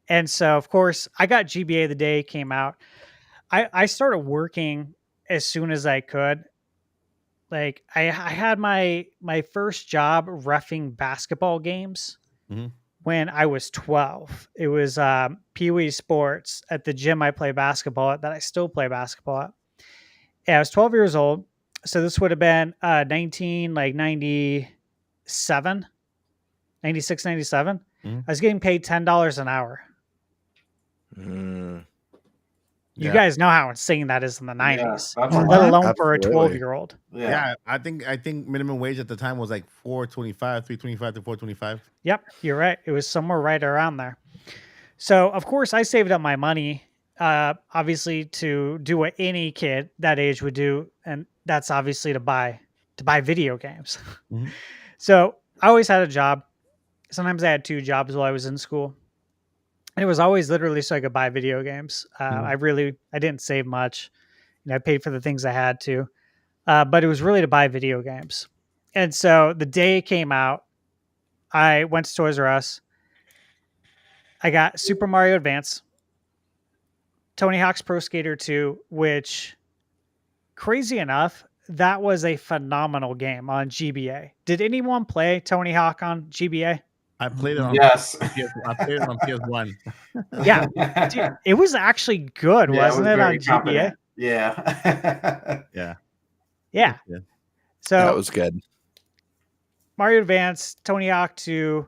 And so of course I got GBA the day it came out. I started working as soon as I could. Like I had my first job reffing basketball games when I was 12. It was Pee Wee Sports at the gym I play basketball at, that I still play basketball at. Yeah, I was 12 years old. So this would have been 96, 97. I was getting paid $10 an hour. You guys know how insane that is in the 90s, that's let alone for a Absolutely. 12-year-old. Yeah, I think minimum wage at the time was like $4.25, $3.25 to $4.25. Yep, you're right. It was somewhere right around there. So, of course, I saved up my money, obviously, to do what any kid that age would do, and that's obviously to buy video games. So, I always had a job. Sometimes I had 2 jobs while I was in school. And it was always literally so I could buy video games. I didn't save much. I paid for the things I had to, but it was really to buy video games. And so the day it came out, I went to Toys R Us. I got Super Mario Advance, Tony Hawk's Pro Skater 2, which, crazy enough, that was a phenomenal game on GBA. Did anyone play Tony Hawk on GBA? I played it on Yes. I played it on PS1. Yeah, dude, it was actually good, wasn't it, on very GBA? competent. Yeah. Yeah. So That was good. Mario Advance, Tony Hawk 2,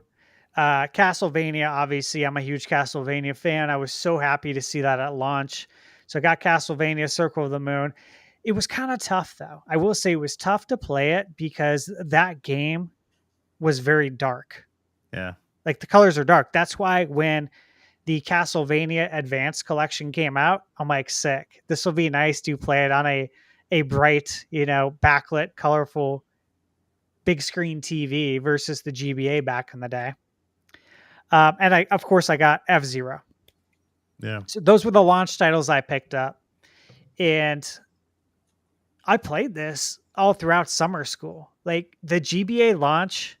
Castlevania. Obviously, I'm a huge Castlevania fan. I was so happy to see that at launch. So I got Castlevania Circle of the Moon. It was kind of tough, though. I will say it was tough to play it because that game was very dark. Yeah. Like the colors are dark. That's why when the Castlevania Advance collection came out, I'm like, sick. This will be nice to play it on a bright, backlit, colorful, big screen TV versus the GBA back in the day. And I got F-Zero. Yeah. So those were the launch titles I picked up. And I played this all throughout summer school. Like the GBA launch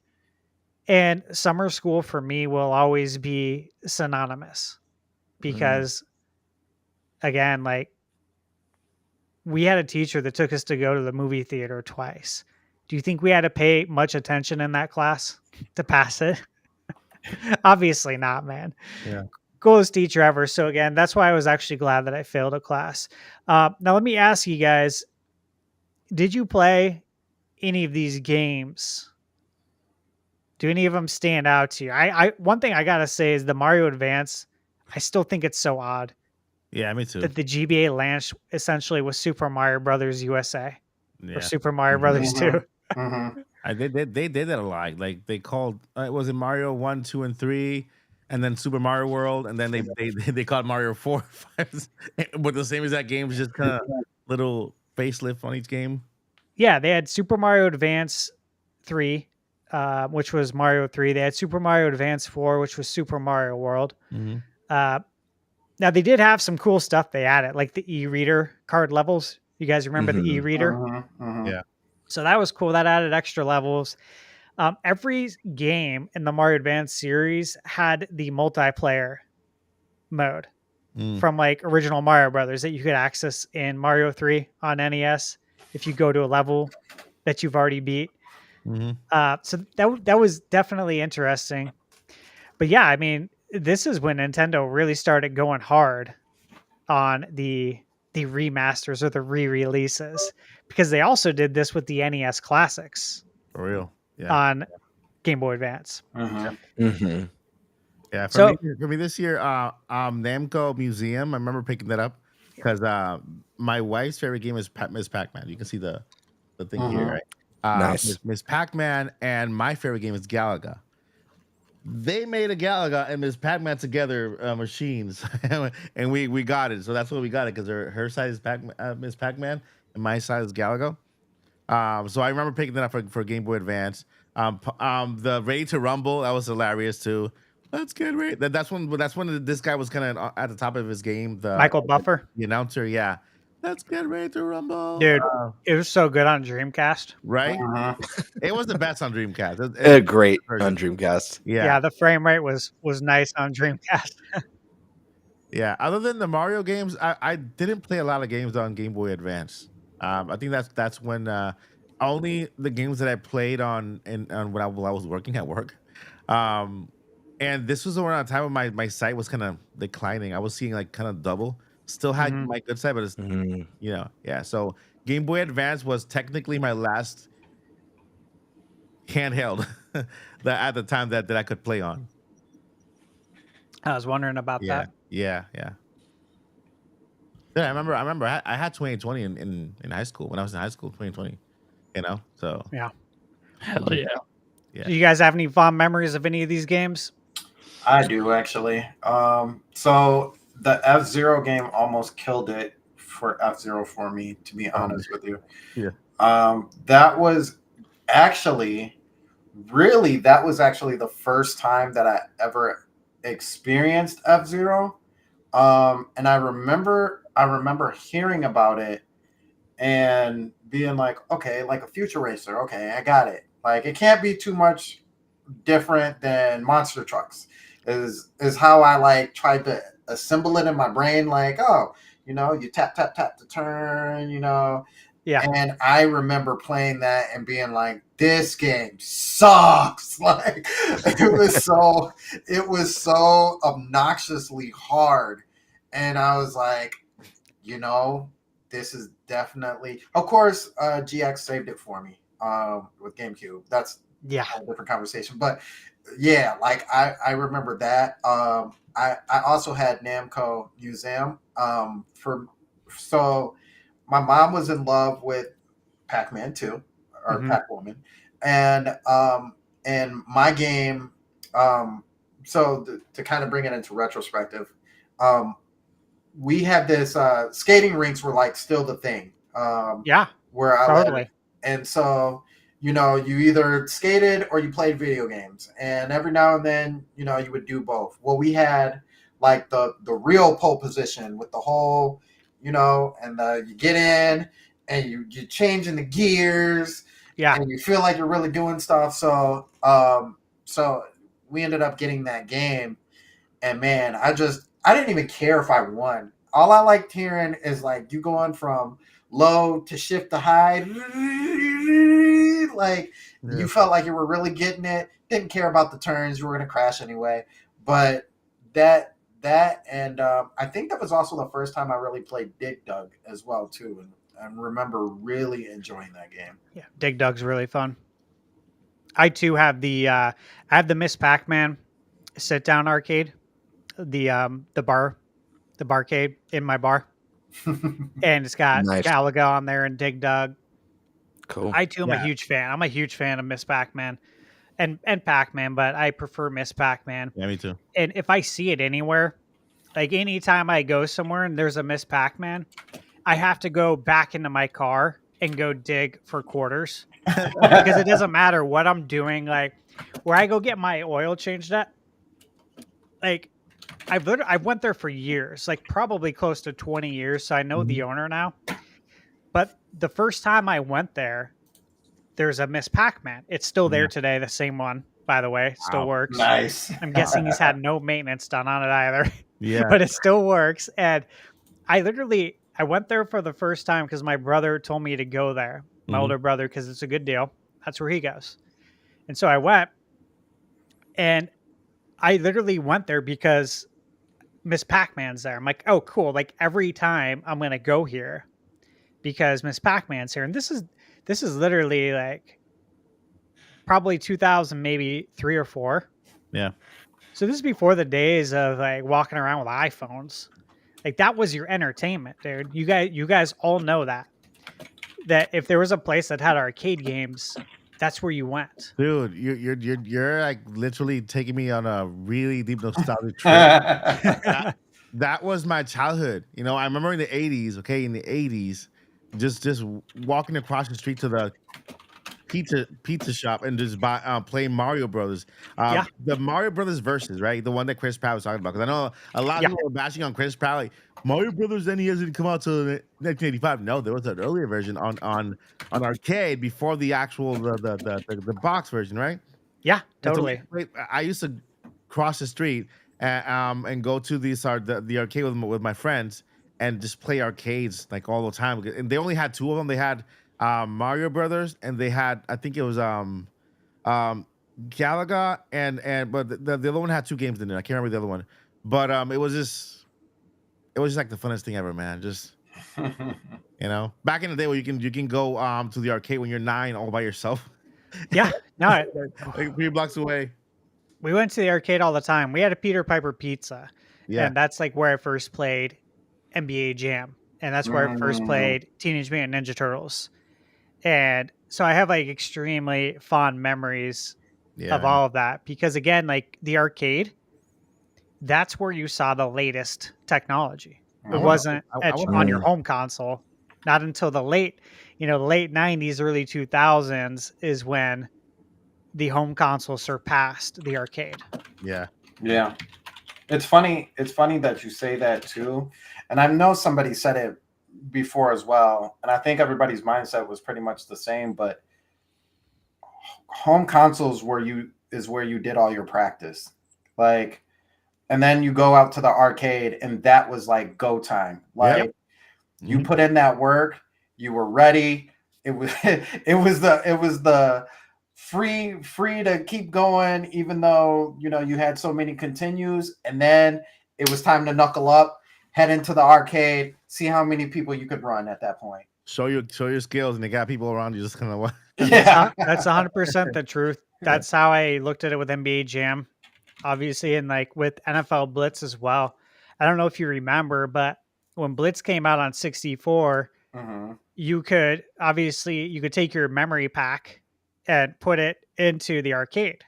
and summer school for me will always be synonymous because, again, like we had a teacher that took us to go to the movie theater twice. Do you think we had to pay much attention in that class to pass it? Obviously not, man. Yeah. Coolest teacher ever. So again, that's why I was actually glad that I failed a class. Now let me ask you guys, did you play any of these games? Do any of them stand out to you? I one thing I gotta say is the Mario Advance. I still think it's so odd Yeah, me too. that the GBA launched essentially with Super Mario Brothers USA or Yeah. Super Mario Mhm. Brothers 2. Mhm. They did that a lot. Like they called was it Mario 1, 2, and 3, and then Super Mario World, and then they called Mario 4, 5, with the same exact games, just kind of little facelift on each game. Yeah, they had Super Mario Advance 3, which was Mario 3. They had Super Mario Advance 4, which was Super Mario World. Mm-hmm. Now they did have some cool stuff they added, like the e-reader card levels. You guys remember the Mhm. e-reader? Yeah. So that was cool. That added extra levels. Every game in the Mario Advance series had the multiplayer mode Mm. from like original Mario Brothers that you could access in Mario 3 on NES if you go to a level that you've already beat. Mm-hmm. So that was definitely interesting. But yeah, I mean, this is when Nintendo really started going hard on the remasters or the re-releases, because they also did this with the NES classics For real. Yeah. on Game Boy Advance. Mhm. Mhm. Yeah. So- For me this year, Namco Museum. I remember picking that up because my wife's favorite game is Miss Pac-Man. You can see the thing here, Mhm. right? Nice. Miss Pac-Man, and my favorite game is Galaga. They made a Galaga and Miss Pac-Man together machines, and we got it. So that's what we got it, because her side is Miss Pac-Man and my side is Galaga. So I remember picking that up for Game Boy Advance. The Ready to Rumble, that was hilarious too. Let's get ready. That's when this guy was kind of at the top of his game. Michael Buffer, the announcer, yeah. Let's get ready to rumble, dude, it was so good on Dreamcast. right? Mhm. It was the best on Dreamcast. Great version. on Dreamcast. Yeah, the frame rate was nice on Dreamcast. Yeah. Other than the Mario games, I didn't play a lot of games on Game Boy Advance. I think that's when only the games that I played on when I was working at work. And this was around the time when my site was kind of declining. I was seeing like kind of double. Still had Mhm. my good side, but it's Mhm. yeah. So Game Boy Advance was technically my last handheld that at the time that I could play on. I was wondering about Yeah, that. yeah. Yeah, I remember. I had 2020 in high school when I was in high school. 2020, So Yeah. Hell yeah. Yeah. Do you guys have any fond memories of any of these games? I do actually. So the F-Zero game almost killed it for F-Zero for me, to be honest with you. Yeah. That was actually the first time that I ever experienced F-Zero. And I remember hearing about it and being like, okay, like a future racer. Okay, I got it. Like it can't be too much different than monster trucks is how I like tried to assemble it in my brain. Like, oh, you tap to turn, Yeah. And I remember playing that and being like, this game sucks. Like it was so obnoxiously hard. And I was like, this is definitely, of course, GX saved it for me with GameCube. That's Yeah. a different conversation. But yeah, like I remember that. I also had Namco Museum. So my mom was in love with Pac-Man 2 or Mhm. Pac-Woman, and my game. To kind of bring it into retrospective, we had this skating rinks were like still the thing. Yeah. Where I Totally. lived. And so you either skated or you played video games, and every now and then you would do both. Well, we had like the real pole position with the whole and you get in and you changing the gears, Yeah. and you feel like you're really doing stuff. So so we ended up getting that game, and man, I didn't even care if I won. All I liked hearing is like you going from low to shift to high. Like Yeah. you felt like you were really getting it. Didn't care about the turns. You were going to crash anyway. But that and I think that was also the first time I really played Dig Dug as well too, and I remember really enjoying that game. Yeah, Dig Dug's really fun. I too have I have the Miss Pac-Man sit down arcade, the barcade in my bar, and it's got Nice. Galaga on there and Dig Dug. Cool. I too am a Yeah. huge fan. I'm a huge fan of Miss Pac-Man and Pac-Man, but I prefer Miss Pac-Man. Yeah, me too. And if I see it anywhere, like anytime I go somewhere and there's a Miss Pac-Man, I have to go back into my car and go dig for quarters because it doesn't matter what I'm doing. Like where I go get my oil changed at, like I've went there for years, like probably close to 20 years. So I know the owner now. But the first time I went there, there's a Miss Pac-Man. It's still there today. The same one, by the way, still works. Nice. I'm guessing he's had no maintenance done on it either. Yeah. But it still works. And I went there for the first time because my brother told me to go there, my older brother, because it's a good deal. That's where he goes. And so I went, and I literally went there because Miss Pac-Man's there. I'm like, oh, cool. Like every time I'm going to go here because Miss Pac-Man's here. And this is literally like probably 2000, maybe 3 or 4. Yeah. So this is before the days of like walking around with iPhones. Like that was your entertainment, dude. You guys all know that if there was a place that had arcade games, that's where you went. Dude, you're like literally taking me on a really deep nostalgic trip. That was my childhood. You know, I remember in the 80s, okay, in the 80s, just walking across the street to the pizza shop and just playing Mario Brothers. The Mario Brothers versus, right? The one that Chris Pratt was talking about. Because I know a lot of people were bashing on Chris Pratt, like Mario Brothers NES didn't come out till 1985. No, there was an earlier version on arcade before the actual the box version, right? Yeah, totally. I used to cross the street and go to the arcade with my friends and just play arcades like all the time. And they only had 2 of them. They had Mario Brothers, and they had, I think it was Galaga but the other one had 2 games in it. I can't remember the other one, but it was just like the funnest thing ever, man. Just you know, back in the day where you can go to the arcade when you're 9 all by yourself. Yeah, no, Like 3 blocks away. we went to the arcade all the time. We had a Peter Piper pizza, and that's like where I first played NBA Jam, and that's where I first played Teenage Mutant Ninja Turtles. And so I have like extremely fond memories of all of that because, again, like the arcade, that's where you saw the latest technology. It wasn't on your home console. Not until the late 90s, early 2000s is when the home console surpassed the arcade. Yeah. Yeah. It's funny that you say that too. And I know somebody said it before as well, and I think everybody's mindset was pretty much the same, but home consoles where you did all your practice, like, and then you go out to the arcade and that was like go time. Like you put in that work, you were ready. It was the free to keep going, even though you had so many continues, and then it was time to knuckle up, head into the arcade, see how many people you could run at that point. Show your skills, and they got people around you just kind of. Yeah, that's 100% the truth. That's how I looked at it with NBA Jam, obviously, and like with NFL Blitz as well. I don't know if you remember, but when Blitz came out on 64, you could take your memory pack and put it into the arcade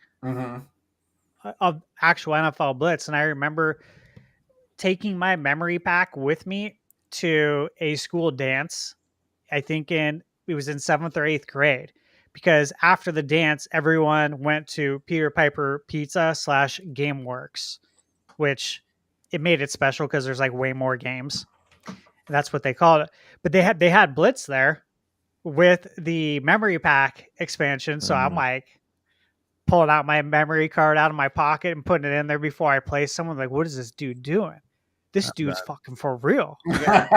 of actual NFL Blitz. And I remember taking my memory pack with me to a school dance. I think it was in 7th or 8th grade, because after the dance, everyone went to Peter Piper Pizza / GameWorks, which it made it special because there's like way more games. And that's what they called it. But they had Blitz there with the memory pack expansion. So I'm like pulling out my memory card out of my pocket and putting it in there before I play someone. Like, what is this dude doing? this dude's fucking for real. yeah,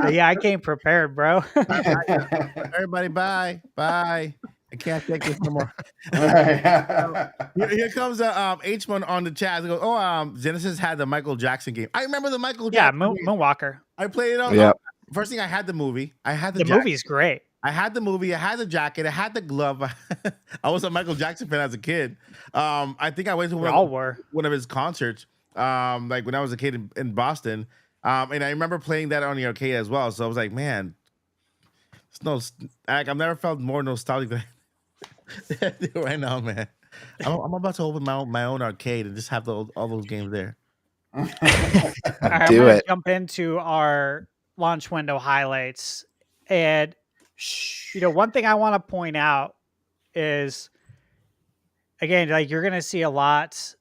Yeah, I came prepared, bro. Everybody, bye. I can't take this no more. Here comes H1 on the chat. He goes, Genesis had the Michael Jackson game. I remember the Michael Jackson game. Moonwalker. I played it on. Yeah. First thing, I had the movie. I had the The jacket. movie's great. I had the movie. I had the jacket. I had the glove. I was a Michael Jackson fan as a kid. I think I went to We all were. one of his concerts. Like when I was a kid in Boston. And I remember playing that on the arcade as well. So I was like, man, I've never felt more nostalgic than I do right now, man. I'm about to open my own arcade and just have all those games there. All right, I'm gonna jump into our launch window highlights. And one thing I want to point out is, again, like you're gonna see a lot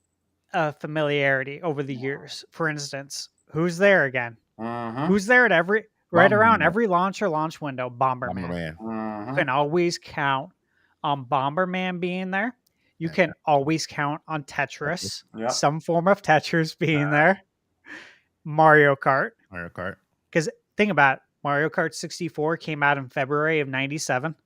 of familiarity over the years. For instance, who's there again? Who's there at around every launch window? Bomberman. You can always count on Bomberman being there. You can always count on Tetris, some form of Tetris being there. Mario Kart. Because think about it, Mario Kart 64 came out in February of 97.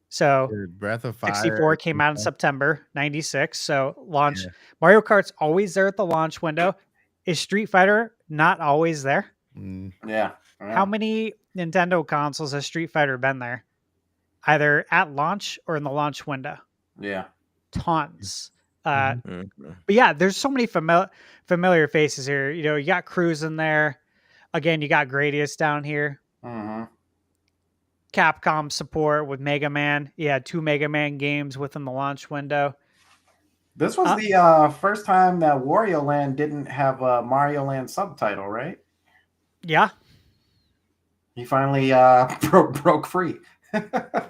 So Breath of Fire 64 came out in September 96. So launch Mario Kart's always there at the launch window. Is Street Fighter not always there? Yeah. How many Nintendo consoles has Street Fighter been there? Either at launch or in the launch window? Yeah. Tons. But yeah, there's so many familiar faces here. You got Cruz in there. Again, you got Gradius down here. Capcom support with Mega Man. Yeah, 2 Mega Man games within the launch window. This was the first time that Wario Land didn't have a Mario Land subtitle, right? Yeah. He finally broke free.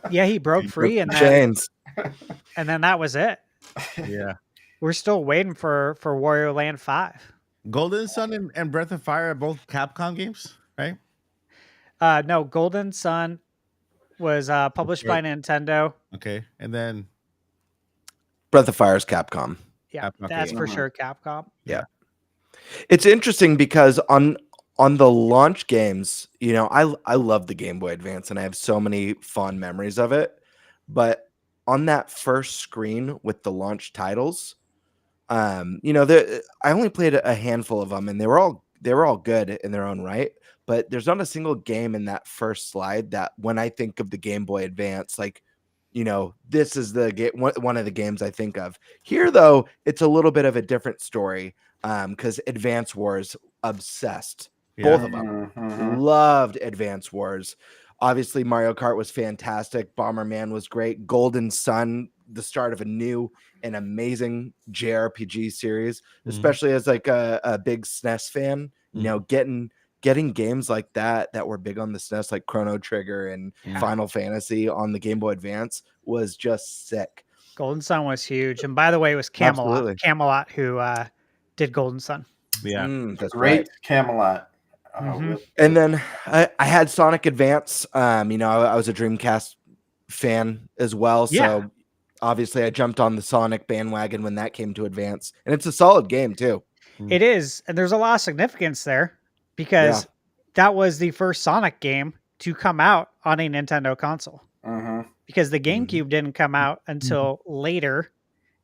Yeah, he broke free and chains. And then that was it. Yeah. We're still waiting for Wario Land 5. Golden Sun and Breath of Fire are both Capcom games, right? No, Golden Sun was published by Nintendo. Okay. And then Breath of Fire is Capcom. Yeah, that's for sure Capcom. Yeah. It's interesting because on the launch games, I love the Game Boy Advance and I have so many fond memories of it. But on that first screen with the launch titles, I only played a handful of them and they were all good in their own right. But there's not a single game in that first slide that when I think of the Game Boy Advance, like, this is one of the games I think of. Here, though, it's a little bit of a different story because Advance Wars obsessed. Both of them loved Advance Wars. Obviously, Mario Kart was fantastic. Bomberman was great. Golden Sun, the start of a new and amazing JRPG series, especially as like a big SNES fan. Getting games like that were big on the SNES, like Chrono Trigger and Final Fantasy on the Game Boy Advance was just sick. Golden Sun was huge. And by the way, it was Camelot. Absolutely. Camelot who did Golden Sun. Yeah. That's Great right. Camelot. And then I had Sonic Advance. I was a Dreamcast fan as well. So obviously I jumped on the Sonic bandwagon when that came to Advance. And it's a solid game too. It is. And there's a lot of significance there because that was the first Sonic game to come out on a Nintendo console. Because the GameCube didn't come out until later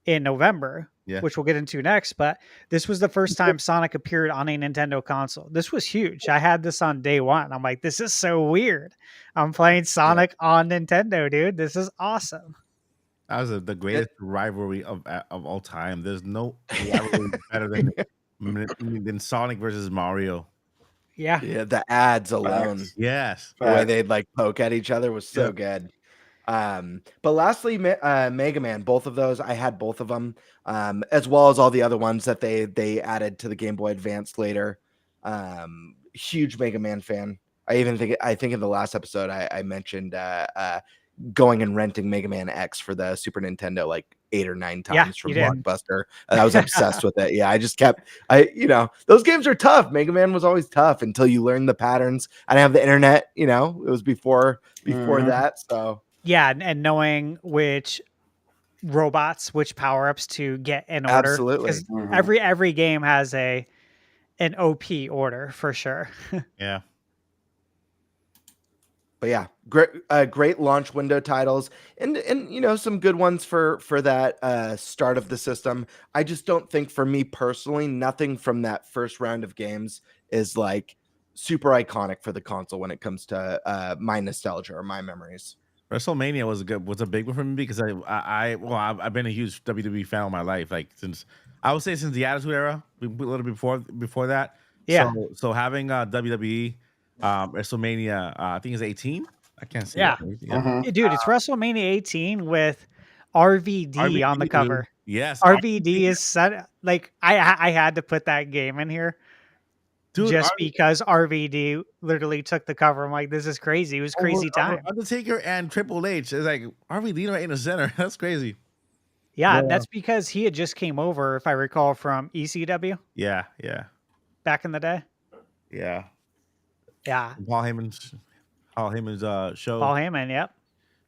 in November. Which we'll get into next, but this was the first time Sonic appeared on a Nintendo console. This was huge. I had this on day one. I'm like, this is so weird. I'm playing Sonic on Nintendo, dude. This is awesome. That was the greatest rivalry of all time. There's no rivalry better than Sonic versus Mario. Yeah. Yeah, the ads alone. Yes. The way they'd like poke at each other was so good. But lastly, Mega Man, both of those, I had both of them, as well as all the other ones that they added to the Game Boy Advance later. Huge Mega Man fan. I think in the last episode I mentioned going and renting Mega Man X for the Super Nintendo like 8 or 9 times from Blockbuster. And I was obsessed with it. Yeah, I just kept those games are tough. Mega Man was always tough until you learn the patterns. I didn't have the internet, it was before that. So yeah, and knowing which robots, which power ups to get in order. Absolutely. 'Cause Mhm. every game has an OP order for sure. Yeah. But yeah, great launch window titles, and some good ones for that start of the system. I just don't think, for me personally, nothing from that first round of games is like super iconic for the console when it comes to my nostalgia or my memories. WrestleMania was a big one for me because I've been a huge WWE fan all my life, like since the Attitude Era, a little bit before that. Yeah. So having WWE WrestleMania, I think it's 18. I can't see. Yeah. It. Mhm. Dude, it's WrestleMania 18 with RVD on the RVD, cover. dude. Yes, RVD is set, like I had to put that game in here dude. just because RVD literally took the cover. I'm like, this is crazy. It was crazy time. Undertaker and Triple H is like RVD right in the center. That's crazy. Yeah, Yeah. that's because he had just came over, if I recall, from ECW Yeah. back in the day. Yeah. Yeah, Paul Heyman's show. Paul Heyman. Yep.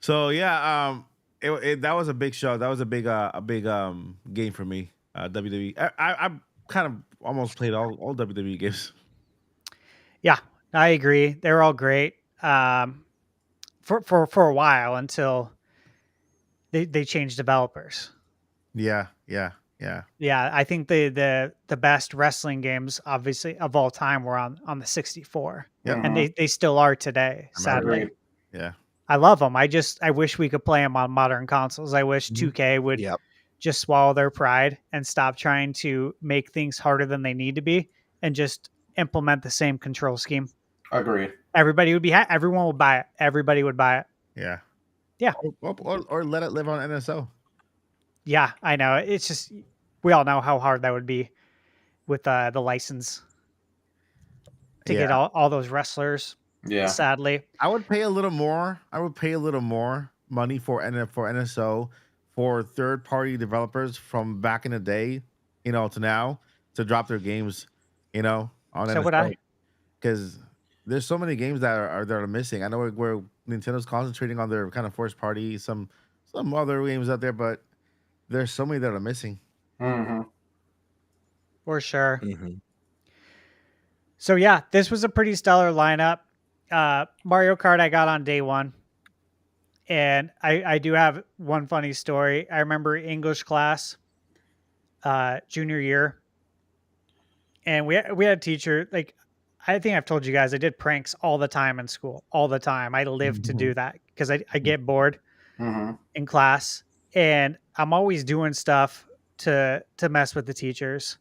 So yeah, that was a big show. That was a big game for me. WWE. I kind of almost played all WWE games. Yeah, I agree. They're all great. For a while until they changed developers. Yeah. Yeah, I think the best wrestling games, obviously, of all time were on the 64, Yep. and they still are today. Sadly, Agreed. Yeah. I love them. I wish we could play them on modern consoles. I wish 2K would Yep. just swallow their pride and stop trying to make things harder than they need to be, and just implement the same control scheme. Agreed. Everybody would be everyone would buy it. Everybody would buy it. Yeah. Yeah. Or let it live on NSO. Yeah, I know. It's just, we all know how hard that would be with the license to get all those wrestlers. Yeah. Sadly, I would pay a little more. I would pay a little more money for NSO for third-party developers from back in the day, to now, to drop their games, on so would I. because there's so many games that are missing. I know where Nintendo's concentrating on their kind of first party, some other games out there, but there's so many that are missing. Mm-hmm. For sure. Mhm. So yeah, this was a pretty stellar lineup. Mario Kart I got on day one. And I do have one funny story. I remember English class, junior year. And we had a teacher, like, I think I've told you guys, I did pranks all the time in school, all the time. I lived to do that because I get bored Mm-hmm. in class, and I'm always doing stuff to mess with the teachers.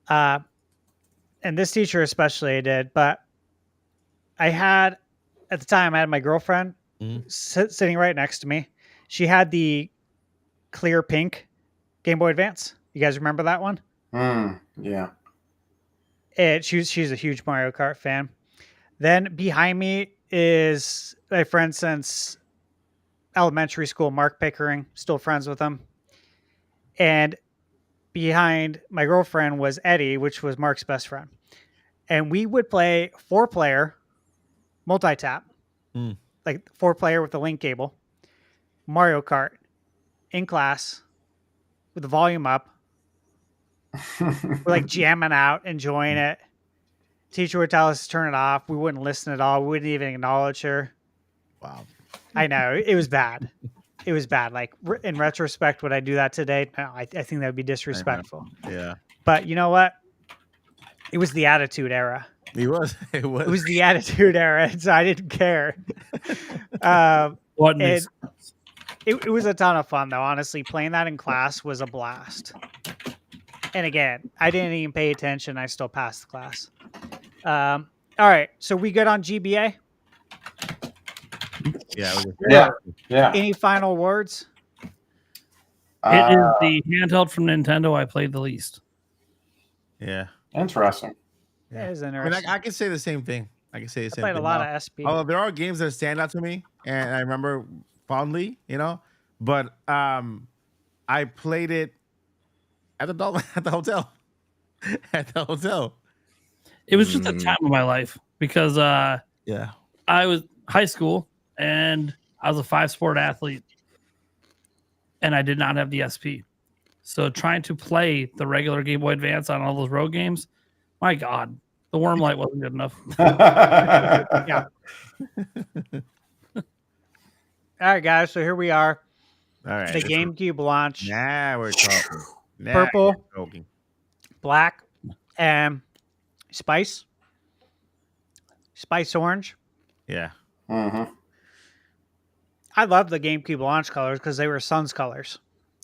And this teacher especially I did, but at the time I had my girlfriend sitting right next to me. She had the clear pink Game Boy Advance. You guys remember that one? Yeah. And she's a huge Mario Kart fan. Then behind me is my friend since elementary school, Mark Pickering, still friends with him. And behind my girlfriend was Eddie, which was Mark's best friend. And we would play 4-player multi-tap, like 4-player with the link cable, Mario Kart in class with the volume up. We're like jamming out, enjoying it. Teacher would tell us to turn it off. We wouldn't listen at all. We wouldn't even acknowledge her. Wow. I know. It was bad. It was bad. Like, in retrospect, would I do that today? No, I think that would be disrespectful. Yeah. But you know what? It was the Attitude Era. It was. It was the Attitude Era, so I didn't care. What makes It was a ton of fun, though. Honestly, playing that in class was a blast. And again, I didn't even pay attention. I still passed the class. All right, so we good on GBA? Yeah. Yeah. Any final words? It is the handheld from Nintendo I played the least. Yeah. Interesting. It is I mean, interesting. I can say the same thing. I I played a lot of SP. Although there are games that stand out to me, and I remember fondly, but I played it at the hotel. At the hotel. It was just a time of my life because Yeah. I was high school and I was a 5-sport athlete. and I did not have the SP. So trying to play the regular Game Boy Advance on all those road games, my God, the worm light wasn't good enough. Yeah. All right, guys. So here we are. All right. The GameCube launch. Now we're talking. Now Purple. we're talking. Black, and spice orange. Yeah. Mhm. I love the GameCube launch colors because they were Sun's colors.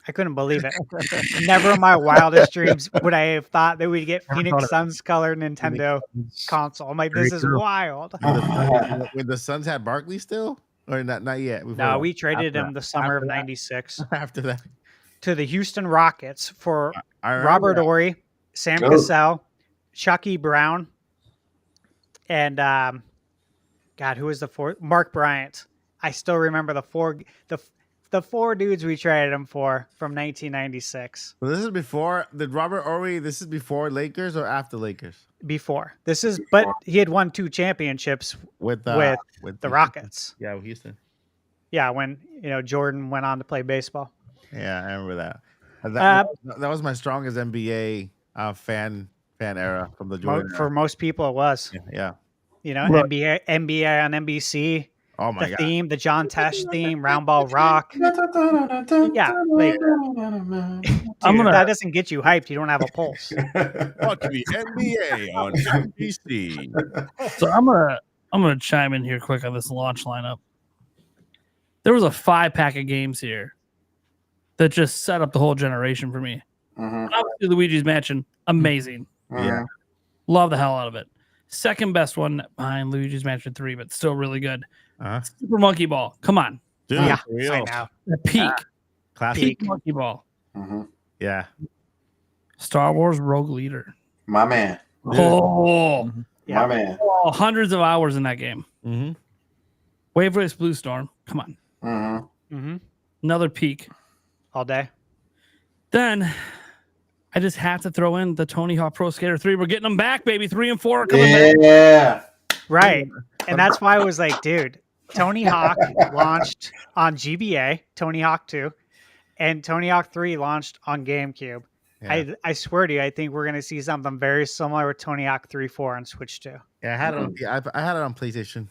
I couldn't believe it. Never in my wildest dreams would I have thought that we'd get Never thought Phoenix it. Suns colored Nintendo console. I'm like, this is Very true. wild. When the Suns had Barkley still, or not yet. Before No, that? we traded After him that. the summer of After that. '96 After that, to the Houston Rockets for I remember Robert that. Ory, Sam Go. Cassell, Chucky Brown, and God, who was the fourth? Mark Bryant. I still remember the four dudes we traded him for from 1996. So this is before Robert Ory. This is before Lakers or after Lakers Before this is, but he had won 2 championships with with the the Rockets. Yeah, with Houston. Yeah, when Jordan went on to play baseball. Yeah, I remember that. That was my strongest NBA fan era from the Jordan For most people, it was. era. Yeah. Right. NBA on NBC. Oh my The god. theme, the John Tesh theme, Round Ball Rock. Yeah, like, I'm dude, gonna- if that doesn't get you hyped, you don't have a pulse. Watch the NBA on NBC. So I'm gonna chime in here quick on this launch lineup. There was a 5-pack of games here that just set up the whole generation for me. Mhm. Obviously, Luigi's Mansion, amazing. Yeah. Love the hell out of it. Second best one behind Luigi's Mansion 3, but still really good. Super Monkey Ball. Come on. Dude, Yeah, for real. I know. The peak. Classic. Peak Monkey Ball. Mhm. Yeah. Star Wars Rogue Leader. My man. Oh, Yeah. My man. hundreds of hours in that game. Mm-hmm. Wave Race Blue Storm. Come on. Mhm. Mm-hmm. Another peak. All day. Then I just have to throw in the Tony Hawk Pro Skater 3. We're getting them back, baby. 3 and 4 are coming back. Yeah. Right. And that's why I was like, dude, Tony Hawk launched on GBA, Tony Hawk 2, and Tony Hawk 3 launched on GameCube. Yeah. I swear to you, I think we're going to see something very similar with Tony Hawk 3, 4 on Switch 2. Yeah, I had it on. I had it on PlayStation.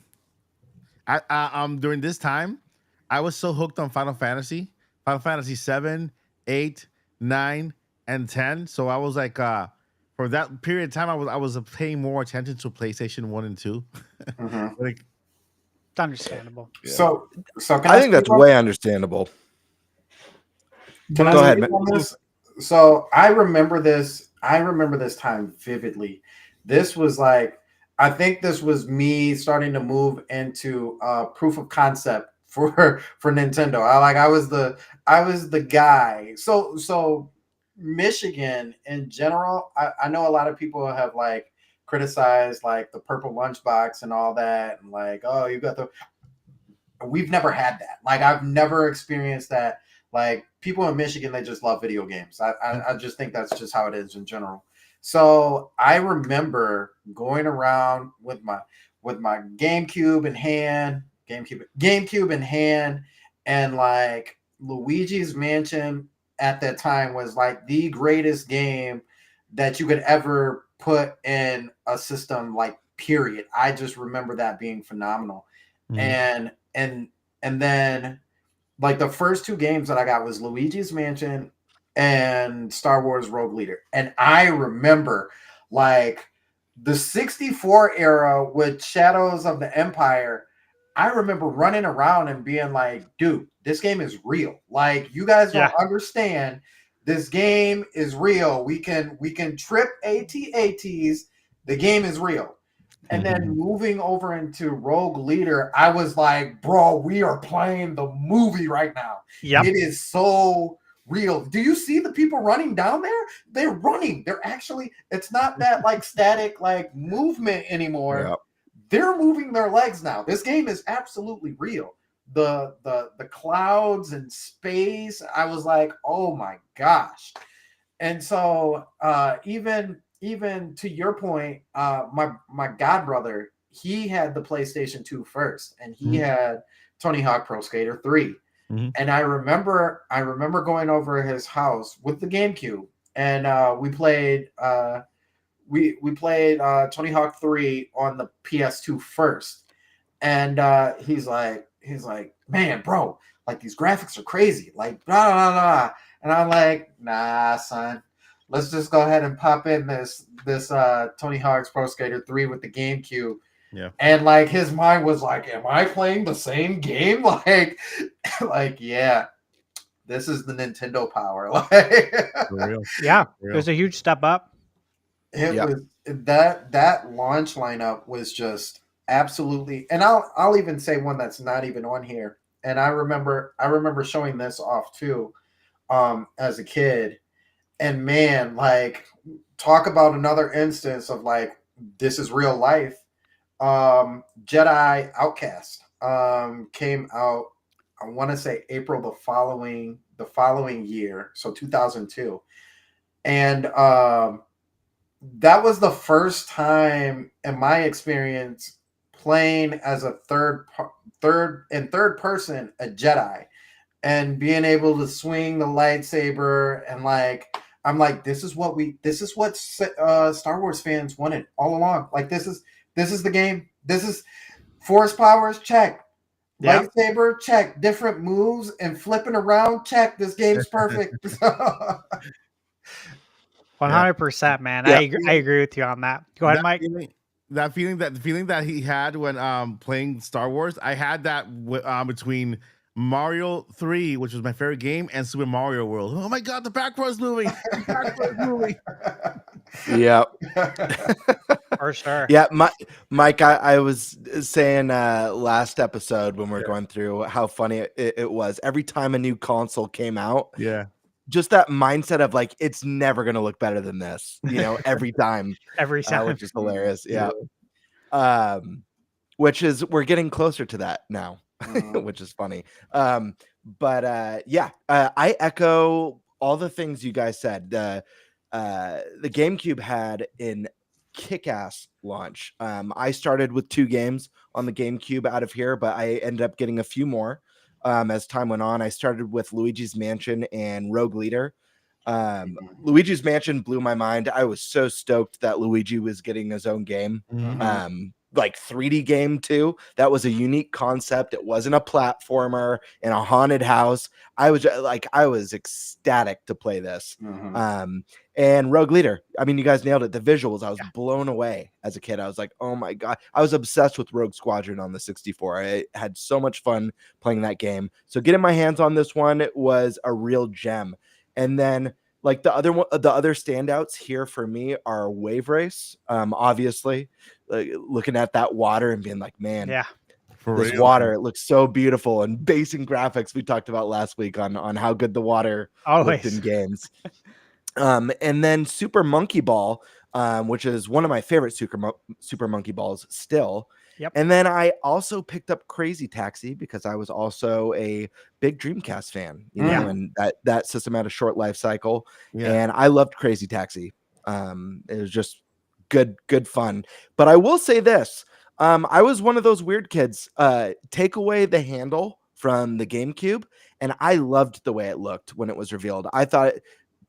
During this time, I was so hooked on Final Fantasy 7, 8, 9, and 10. So I was like, for that period of time, I was paying more attention to PlayStation 1 and 2. Mhm. Like, It's understandable. So can I think that's speak on- way understandable. Can I Go ahead, speak man. on this? So I remember this time vividly. This was like, I think this was me starting to move into proof of concept for Nintendo. I was the guy. So Michigan in general, I know a lot of people have like criticized like the purple lunchbox and all that, and like, oh, you got the. We've never had that. Like, I've never experienced that. Like, people in Michigan, they just love video games. I just think that's just how it is in general. So I remember going around with my GameCube in hand, and like Luigi's Mansion at that time was like the greatest game that you could ever put in a system, like, period. I just remember that being phenomenal. Mhm. And then like the first 2 games that I got was Luigi's Mansion and Star Wars Rogue Leader. And I remember like the 64 era with Shadows of the Empire. I remember running around and being like, dude, this game is real. Like, you guys don't understand. This game is real. We can trip AT-ATs. The game is real. And then moving over into Rogue Leader, I was like, bro, we are playing the movie right now. Yep. It is so real. Do you see the people running down there? They're running. They're actually, it's not that like static like movement anymore. Yep. They're moving their legs now. This game is absolutely real. The clouds and space, I was like, oh my gosh. And so even to your point, my god brother, he had the PlayStation 2 first, and he had Tony Hawk Pro Skater 3. Mhm. And I remember going over his house with the GameCube, and we played Tony Hawk 3 on the PS2 first. And he's like, man, bro, like these graphics are crazy, like blah blah blah. And I'm like, nah, son, let's just go ahead and pop in this Tony Hawk's Pro Skater 3 with the GameCube. Yeah. And like his mind was like, am I playing the same game? Like yeah, this is the Nintendo power. Like For real. Yeah, For it real. was a huge step up. it Yep. was that launch lineup was just absolutely, and I'll even say one that's not even on here. And I remember showing this off too, as a kid. And man, like, talk about another instance of like, this is real life. Jedi Outcast came out, I want to say April the following year, so 2002. And that was the first time in my experience playing as a third person a Jedi and being able to swing the lightsaber, and like I'm like, this is what Star Wars fans wanted all along. Like this is the game. This is force powers, check. Yeah. Lightsaber, check. Different moves and flipping around, check. This game's perfect. 100%, man. Yeah. I agree with you on that. Go ahead, Mike. The feeling that he had when playing Star Wars, I had that between Mario 3, which was my favorite game, and Super Mario World. Oh my god, the backwards moving. The backwards moving. Yeah. For sure. Yeah, Mike, I was saying last episode when we were going through how funny it was. Every time a new console came out, Yeah. just that mindset of like, it's never going to look better than this, every time. Every time. Which is hilarious. Yeah. Which is, we're getting closer to that now, which is funny. But I echo all the things you guys said. The GameCube had an kick-ass launch. I started with 2 games on the GameCube out of here, but I ended up getting a few more as time went on. I started with Luigi's Mansion and Rogue Leader. Luigi's Mansion blew my mind. I was so stoked that Luigi was getting his own game. Like 3D game too. That was a unique concept. It wasn't a platformer in a haunted house. I was ecstatic to play this. And Rogue Leader, I mean, you guys nailed it. The visuals, I was blown away as a kid. I was like, oh my god, I was obsessed with Rogue Squadron on the 64. I had so much fun playing that game. So getting my hands on this one was a real gem. And then like the other standouts here for me are Wave Race. Obviously, looking at that water and being like, man, Yeah. this water, it looks so beautiful. And basing graphics, we talked about last week on how good the water looked in games. And then Super Monkey Ball, which is one of my favorite Super Monkey Balls still. Yep. And then I also picked up Crazy Taxi because I was also a big Dreamcast fan, and that system had a short life cycle. Yeah. And I loved Crazy Taxi. It was just good fun. But I will say this, I was one of those weird kids. Take away the handle from the GameCube, and I loved the way it looked when it was revealed. I thought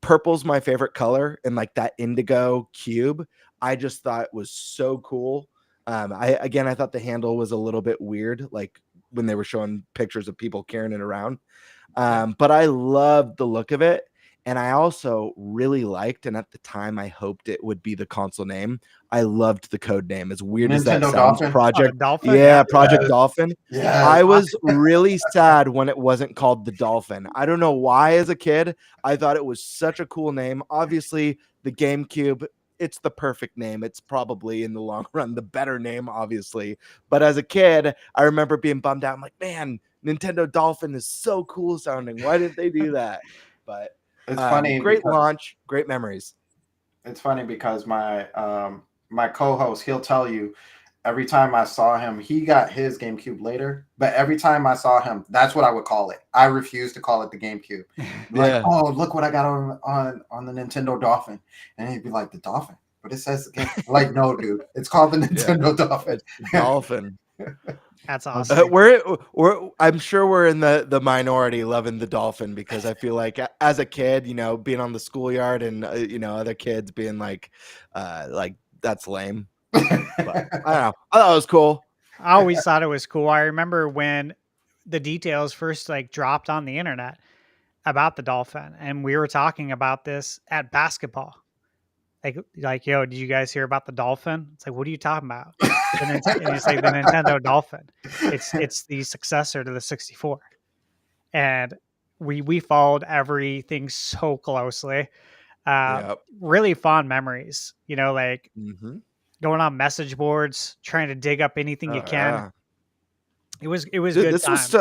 purple's my favorite color, and like that indigo cube, I just thought was so cool. I thought the handle was a little bit weird, like when they were showing pictures of people carrying it around. But I loved the look of it. And I also really liked, and at the time I hoped it would be the console name. I loved the code name. As weird as that Nintendo sounds, Dolphin? Project Dolphin. Yeah, Project Dolphin. Yeah. I was really sad when it wasn't called the Dolphin. I don't know why as a kid. I thought it was such a cool name. Obviously, the GameCube, it's the perfect name. It's probably in the long run the better name, obviously. But as a kid, I remember being bummed out. I'm like, man, Nintendo Dolphin is so cool sounding. Why didn't they do that? But It's funny. Great launch, great memories. It's funny because my my co-host, he'll tell you every time I saw him, he got his GameCube later, but every time I saw him, that's what I would call it. I refuse to call it the GameCube. Like, oh, look what I got on the Nintendo Dolphin. And he'd be like, the Dolphin? But it says the game. Like, no, dude, it's called the Nintendo Dolphin. Dolphin. That's awesome. I'm sure we're in the minority loving the dolphin, because I feel like as a kid, being on the schoolyard and other kids being like that's lame. But I don't know. I thought it was cool. I always thought it was cool. I remember when the details first like dropped on the internet about the dolphin, and we were talking about this at basketball. Like, yo, did you guys hear about the dolphin? It's like, what are you talking about? And it's like the Nintendo Dolphin. It's the successor to the 64, and we followed everything so closely. Yep. Really fond memories. Like Mm-hmm. going on message boards, trying to dig up anything you can. Yeah. It was Dude, good this times.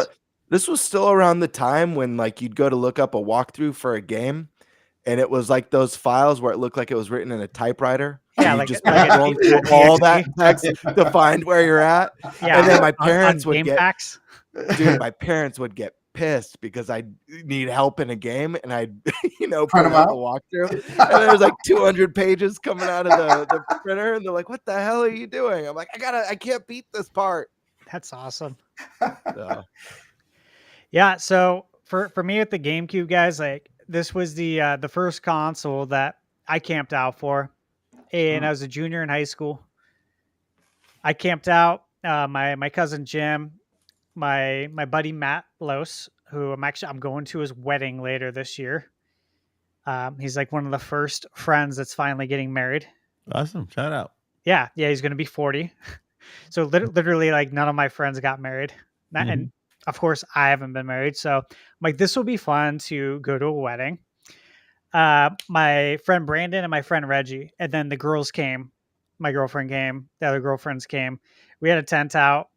this was still around the time when like you'd go to look up a walkthrough for a game, and it was like those files where it looked like it was written in a typewriter. Yeah, You like just like going through all that text to find where you're at. Yeah, And then my on parents would game get packs. dude, my parents would get pissed because I need help in a game, and I'd Print pull 'em out the out? walkthrough, and there's like 200 pages coming out of the printer, and they're like, "What the hell are you doing?" I'm like, I can't beat this part. That's awesome. So, Yeah, so for me with the GameCube, guys, like this was the first console that I camped out for, and I was a junior in high school. I camped out. My cousin Jim, my buddy Matt Los, who I'm going to his wedding later this year. He's like one of the first friends that's finally getting married. Awesome. Shout out. Yeah, he's going to be 40. So literally, like none of my friends got married, and of course I haven't been married. So I'm like, this will be fun to go to a wedding. My friend Brandon and my friend Reggie, and then the girls came. My girlfriend came. The other girlfriends came. We had a tent out.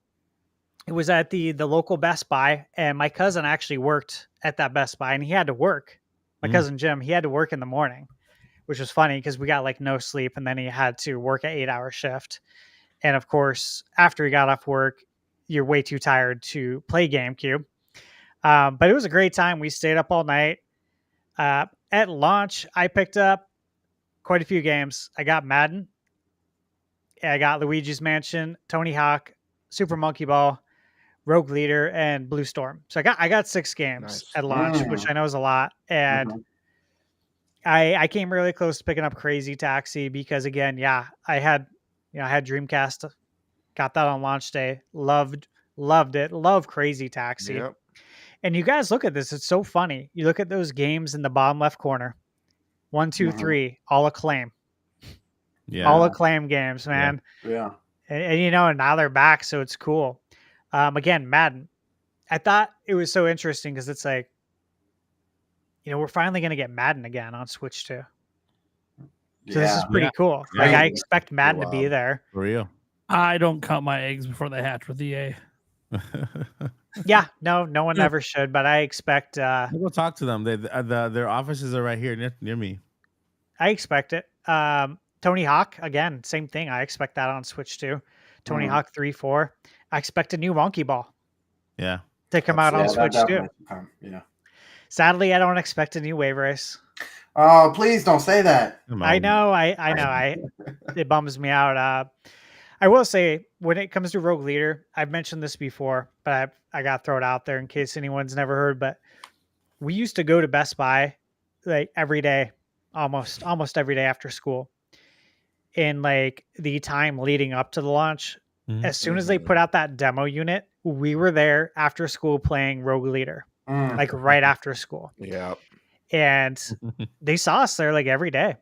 It was at the local Best Buy, and my cousin actually worked at that Best Buy, and he had to work. My cousin Jim, he had to work in the morning, which was funny because we got like no sleep, and then he had to work an 8-hour shift. And of course, after he got off work, you're way too tired to play GameCube. But it was a great time. We stayed up all night. At launch, I picked up quite a few games. I got Madden. I got Luigi's Mansion, Tony Hawk, Super Monkey Ball, Rogue Leader, and Blue Storm. So I got 6 games Nice. at launch, which I know is a lot. And I came really close to picking up Crazy Taxi because again, I had Dreamcast, got that on launch day, loved it, love Crazy Taxi. Yep. And you guys look at this, it's so funny. You look at those games in the bottom left corner, 1, 2, 3, all Acclaim. Yeah. All Acclaim games, man. Yeah. And now they're back, so it's cool. Again, Madden. I thought it was so interesting because it's like, we're finally going to get Madden again on Switch too. So this is pretty cool. Yeah. Like I expect Madden to be Wow. there. For real. I don't count my eggs before they hatch with EA. Yeah, no one ever should, but I expect I'll go talk to them. Their offices are right here near me. I expect it. Tony Hawk, again, same thing. I expect that on Switch too. Tony Hawk 3, 4. I expect a new Monkey Ball Yeah. to come out on Switch too. Yeah. Sadly, I don't expect a new Wave Race. Oh, please don't say that. I know. It bums me out. I will say, when it comes to Rogue Leader, I've mentioned this before, but I got thrown out there in case anyone's never heard. But we used to go to Best Buy like every day, almost every day after school. In like the time leading up to the launch, as soon as they put out that demo unit, we were there after school playing Rogue Leader, like right after school. Yeah. And they saw us there like every day.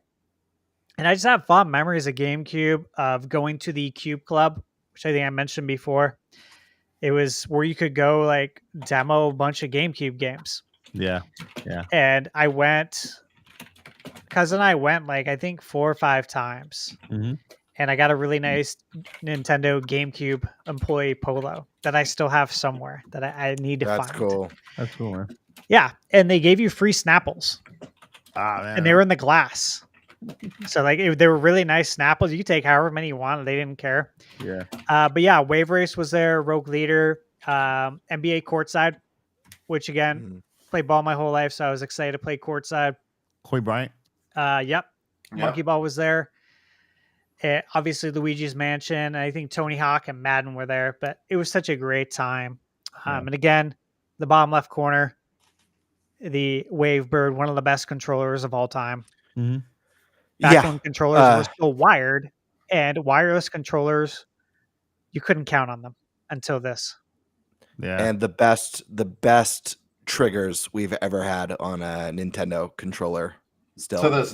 And I just have fond memories of GameCube, of going to the Cube Club, which I think I mentioned before. It was where you could go like demo a bunch of GameCube games. Yeah. And cousin and I went like, I think 4 or 5 times. And I got a really nice Nintendo GameCube employee polo that I still have somewhere that I need to find. That's cool. That's cool, man. Yeah. And they gave you free Snapples. Ah, man. And they were in the glass. So like they were really nice Snapples. You could take however many you wanted. They didn't care. Yeah. But yeah, Wave Race was there, Rogue Leader, NBA Courtside, which again, played ball my whole life. So I was excited to play Courtside. Kobe Bryant. Yep. Monkey Ball was there. Obviously, Luigi's Mansion. I think Tony Hawk and Madden were there, but it was such a great time. And again, the bottom left corner, the Wavebird, one of the best controllers of all time. Mm-hmm. Back when controllers were still wired, and wireless controllers, you couldn't count on them until this. Yeah. And the best triggers we've ever had on a Nintendo controller still. To this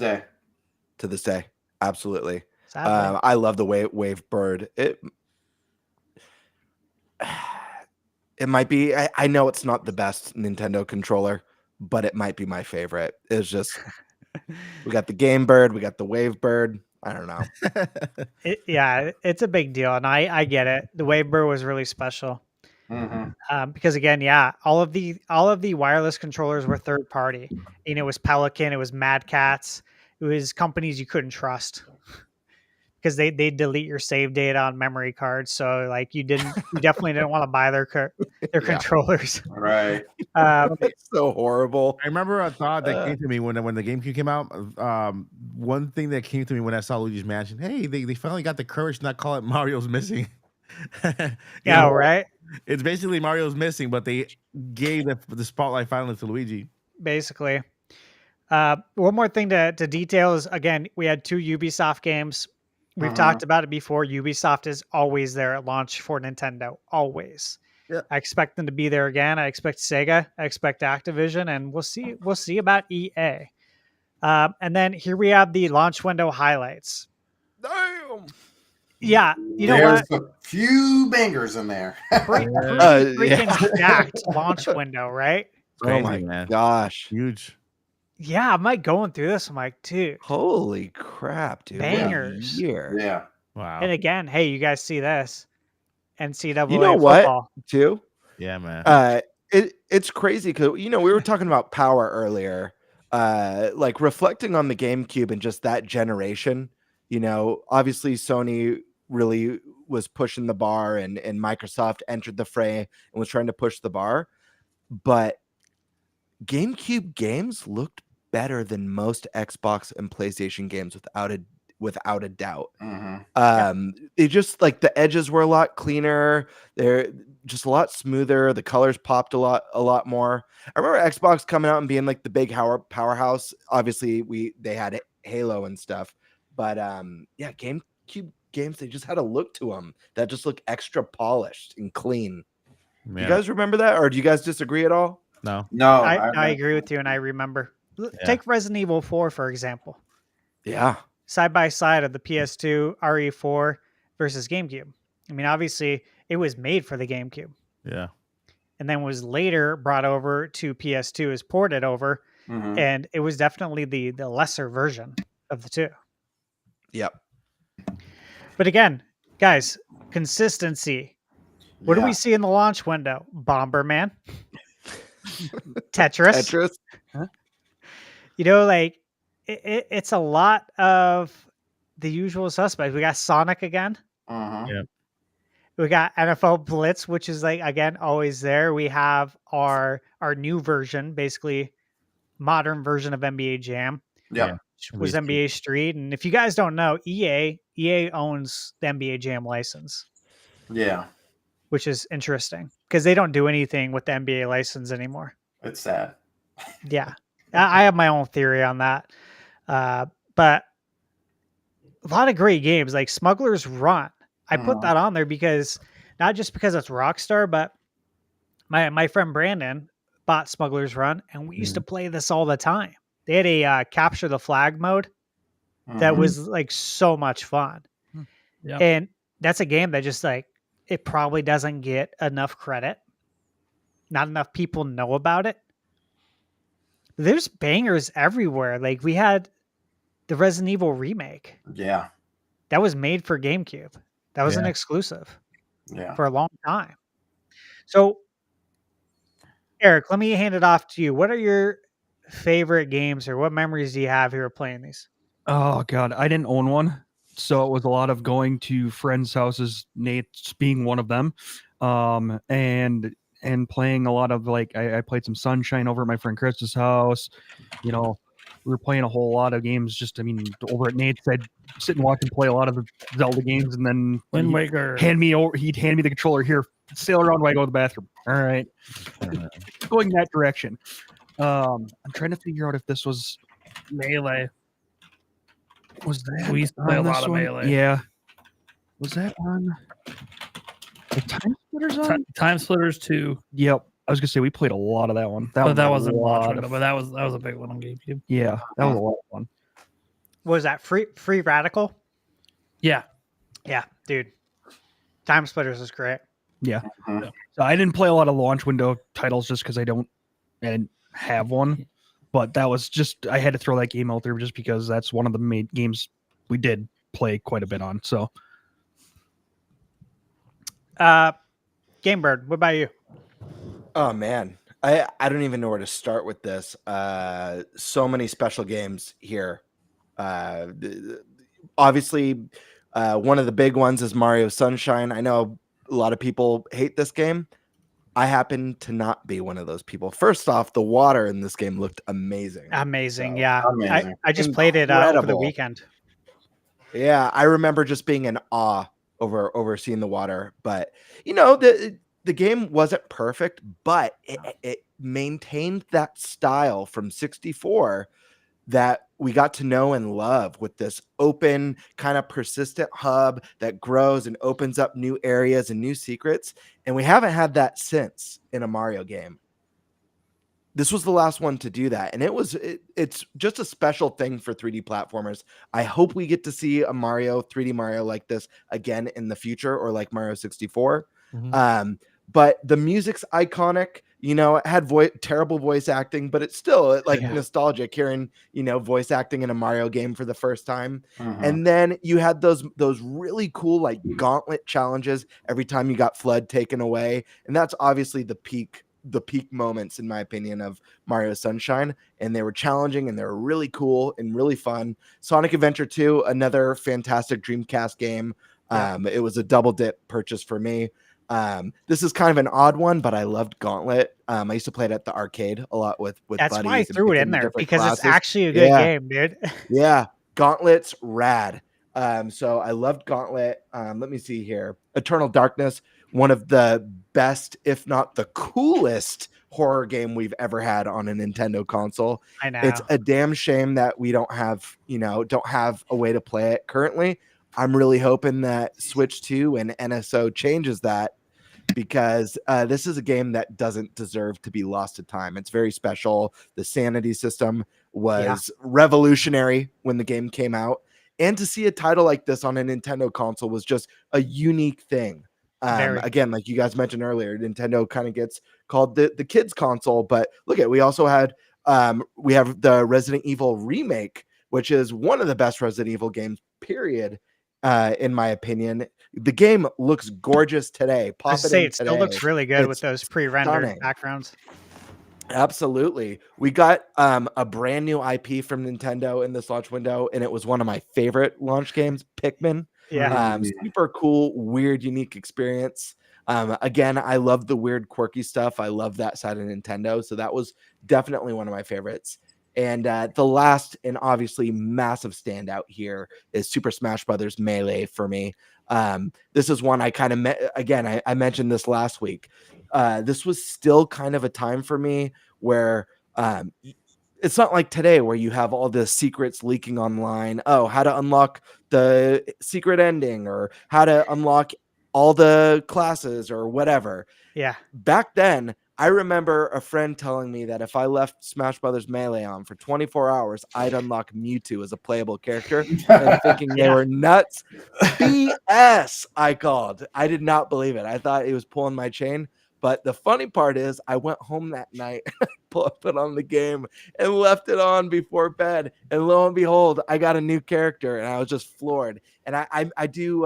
day. Absolutely. I love the Wavebird. It might be, I know it's not the best Nintendo controller, but it might be my favorite. It's just, we got the Game Bird, we got the Wavebird. I don't know. It's a big deal, and I get it. The Wavebird was really special. Mm-hmm. Because again, all of the wireless controllers were third party. It was Pelican, it was Mad Cats, it was companies you couldn't trust because they delete your save data on memory cards. So like you definitely didn't want to buy their controllers. Right. It's so horrible. I remember a thought that came to me when the GameCube came out. One thing that came to me when I saw Luigi's Mansion, hey, they finally got the courage to not call it Mario's Missing. Right. It's basically Mario's Missing, but they gave the spotlight finally to Luigi. Basically. One more thing to detail is, again, we had 2 Ubisoft games. We've talked about it before. Ubisoft is always there at launch for Nintendo. Always. Yeah. I expect them to be there again. I expect Sega. I expect Activision, and we'll see about EA. And then here we have the launch window highlights. Damn. Yeah, There's a few bangers in there. Freaking stacked launch window, right? Crazy, oh my man. gosh. Huge. Yeah, I'm like going through this. I'm like, dude, Holy crap, dude. bangers. Yeah. Wow. And again, hey, you guys see this? NCAA You know football. what, too? Yeah, man. It's crazy because we were talking about power earlier. Like reflecting on the GameCube and just that generation. Obviously Sony really was pushing the bar, and Microsoft entered the fray and was trying to push the bar. But GameCube games looked better than most Xbox and PlayStation games without a doubt. Mm-hmm. They just like the edges were a lot cleaner. They're just a lot smoother. The colors popped a lot more. I remember Xbox coming out and being like the big powerhouse. Obviously, they had Halo and stuff, but GameCube games, they just had a look to them that just looked extra polished and clean. Yeah. You guys remember that, or do you guys disagree at all? No. I agree with you, and I remember. Take Resident Evil 4, for example. Yeah. Side by side of the PS2 RE4 versus GameCube. I mean, obviously, it was made for the GameCube. Yeah. And then was later brought over to PS2, is ported over, and it was definitely the lesser version of the two. Yep. But again, guys, consistency. What do we see in the launch window? Bomberman. Tetris. Huh? It's a lot of the usual suspects. We got Sonic again. Yeah. We got NFL Blitz, which is again always there. We have our new version, basically modern version of NBA Jam. Yeah. Which was NBA Street. And if you guys don't know, EA owns the NBA Jam license. Yeah. Which is interesting because they don't do anything with the NBA license anymore. It's sad. Yeah. I have my own theory on that. But a lot of great games like Smuggler's Run. I put that on there because not just because it's Rockstar, but my friend Brandon bought Smuggler's Run, and we used to play this all the time. They had a capture the flag mode that was like so much fun. Yeah. And that's a game that just it probably doesn't get enough credit. Not enough people know about it. There's bangers everywhere. Like we had the Resident Evil remake. Yeah. That was made for GameCube. That was an exclusive for a long time. So, Eric, let me hand it off to you. What are your favorite games, or what memories do you have here playing these? Oh God, I didn't own one, so it was a lot of going to friends' houses, Nate's being one of them, and playing a lot of I played some Sunshine over at my friend Chris's house, we were playing a whole lot of games. Just, I mean, over at Nate's, I'd sit and watch him play a lot of the Zelda games, and then Wind Waker. he'd hand me the controller. Here, sail around while I go to the bathroom. All right, going that direction. I'm trying to figure out if this was Melee. was that We used to play a on lot this of one? Melee. Yeah, was that on the Time Splitters on? Time Splitters 2. Yep. I was gonna say we played a lot of that one. But that was wasn't a launch lot window, of, but that was a big one on GameCube. yeah, that was a lot of fun. Was that free radical? Yeah. Yeah, dude. Time Splitters is great. Yeah. Mhm. So I didn't play a lot of launch window titles just because I didn't have one. But that was just I had to throw that game out there just because that's one of the main games we did play quite a bit on. So Game Bird, what about you? Oh man, I don't even know where to start with this. So many special games here. Obviously, one of the big ones is Mario Sunshine. I know a lot of people hate this game. I happen to not be one of those people. First off, the water in this game looked amazing. Amazing, So, yeah. amazing. I just played it over the Incredible. weekend. Yeah, I remember just being in awe over seeing the water. But you know, the game wasn't perfect, but it maintained that style from 64 that we got to know and love, with this open, kind of persistent hub that grows and opens up new areas and new secrets. And we haven't had that since in a Mario game. This was the last one to do that. And it's just a special thing for 3D platformers. I hope we get to see a 3D Mario like this again in the future, or like Mario 64. But the music's iconic. You know, it had terrible voice acting, but it's still nostalgic hearing, you know, voice acting in a Mario game for the first time. Mhm. And then you had those really cool like gauntlet challenges every time you got Flood taken away. And that's obviously the peak moments, in my opinion, of Mario Sunshine. And they were challenging and they were really cool and really fun. Sonic Adventure 2, another fantastic Dreamcast game. It was a double dip purchase for me. This is kind of an odd one, but I loved Gauntlet. I used to play it at the arcade a lot with That's buddies. why I and threw it picking in the there, different because it's classes. actually a good game, dude. Yeah, Gauntlet's rad. So I loved Gauntlet. Let me see here. Eternal Darkness, one of the best, if not the coolest horror game we've ever had on a Nintendo console. I know. It's a damn shame that we don't have a way to play it currently. I'm really hoping that Switch 2 and NSO changes that, because this is a game that doesn't deserve to be lost to time. It's very special. The sanity system was revolutionary when the game came out. And to see a title like this on a Nintendo console was just a unique thing. Again, like you guys mentioned earlier, Nintendo kind of gets called the kids console. But look we also had we have the Resident Evil remake, which is one of the best Resident Evil games, period. In my opinion, the game looks gorgeous today. I say it still looks really good with those pre-rendered stunning. backgrounds. Absolutely. We got a brand new IP from Nintendo in this launch window, and it was one of my favorite launch games, Pikmin. Yeah. Super cool, weird, unique experience. Again, I love the weird, quirky stuff. I love that side of Nintendo. So that was definitely one of my favorites. And the last and obviously massive standout here is Super Smash Brothers Melee for me. This is one I kind of I mentioned this last week. This was still kind of a time for me where it's not like today where you have all the secrets leaking online. Oh, how to unlock the secret ending, or how to unlock all the classes, or whatever. Yeah. Back then, I remember a friend telling me that if I left Smash Brothers Melee on for 24 hours, I'd unlock Mewtwo as a playable character, and thinking they were nuts. BS, I called. I did not believe it. I thought he was pulling my chain. But the funny part is I went home that night, put on the game, and left it on before bed. And lo and behold, I got a new character, and I was just floored. And I do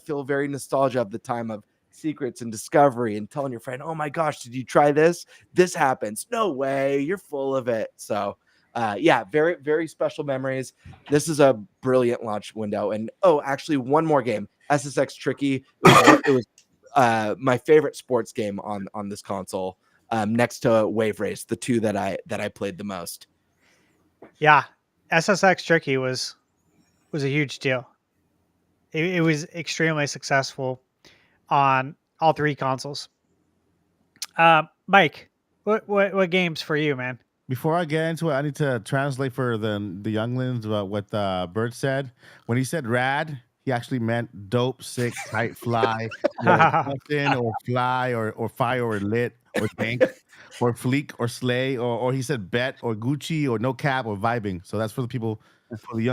feel very nostalgia of the time of secrets and discovery, and telling your friend, oh my gosh, did you try this? This happens. No way. You're full of it. So yeah, very, very special memories. This is a brilliant launch window. And actually one more game, SSX Tricky. It was my favorite sports game on this console, next to Wave Race, the two that I played the most. Yeah, SSX Tricky was a huge deal. It was extremely successful on all 3 consoles. Mike, what games for you, man? Before I get into it, I need to translate for the younglings about what Bert said. When he said rad, he actually meant dope, sick, tight, fly, or something, or fly, or fire, or lit, or dank, or fleek, or slay, or he said bet, or Gucci, or no cap, or vibing. So that's for the people, for the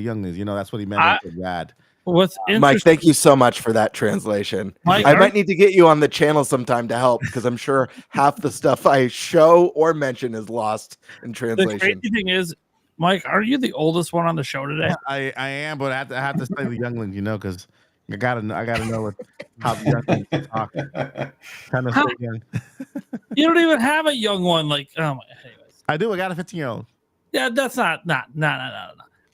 younglings. You know, that's what he meant when he said rad. What's Mike, interesting, thank you so much for that translation. Mike, I might need to get you on the channel sometime to help because I'm sure half the stuff I show or mention is lost in the translation. crazy thing is, Mike, are you the oldest one on the show today? I am, but I have to say the younglings, you know, because I gotta know what how the younglings talk. Kind of How- so young. You don't even have a young one. Like, oh my. Anyways, I do. I got a 15-year-old. yeah, that's not.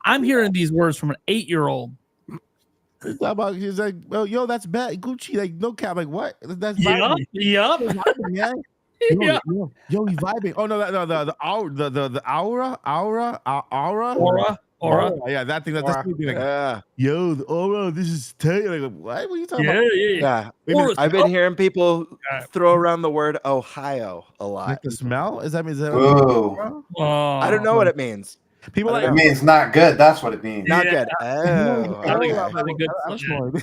I'm hearing these words from an 8-year-old. He's like, well, yo, that's bad Gucci, like no cap, like what? That's Yup, vibing. yup. That's vibing, yeah. Yeah. Yo, he's vibing. Oh no, the aura. Yeah, that thing. That's like, Yeah. yo, the aura. This is like, what are you talking Yeah, about? yeah. Yeah. Aura's- I've been hearing people Okay. throw around the word Ohio a lot. Like the smell? Is that Whoa. Oh, I don't know what it means. people I like It means not good. That's what it means. Not Yeah. good. Oh, I think okay. it's really good. I'm smart.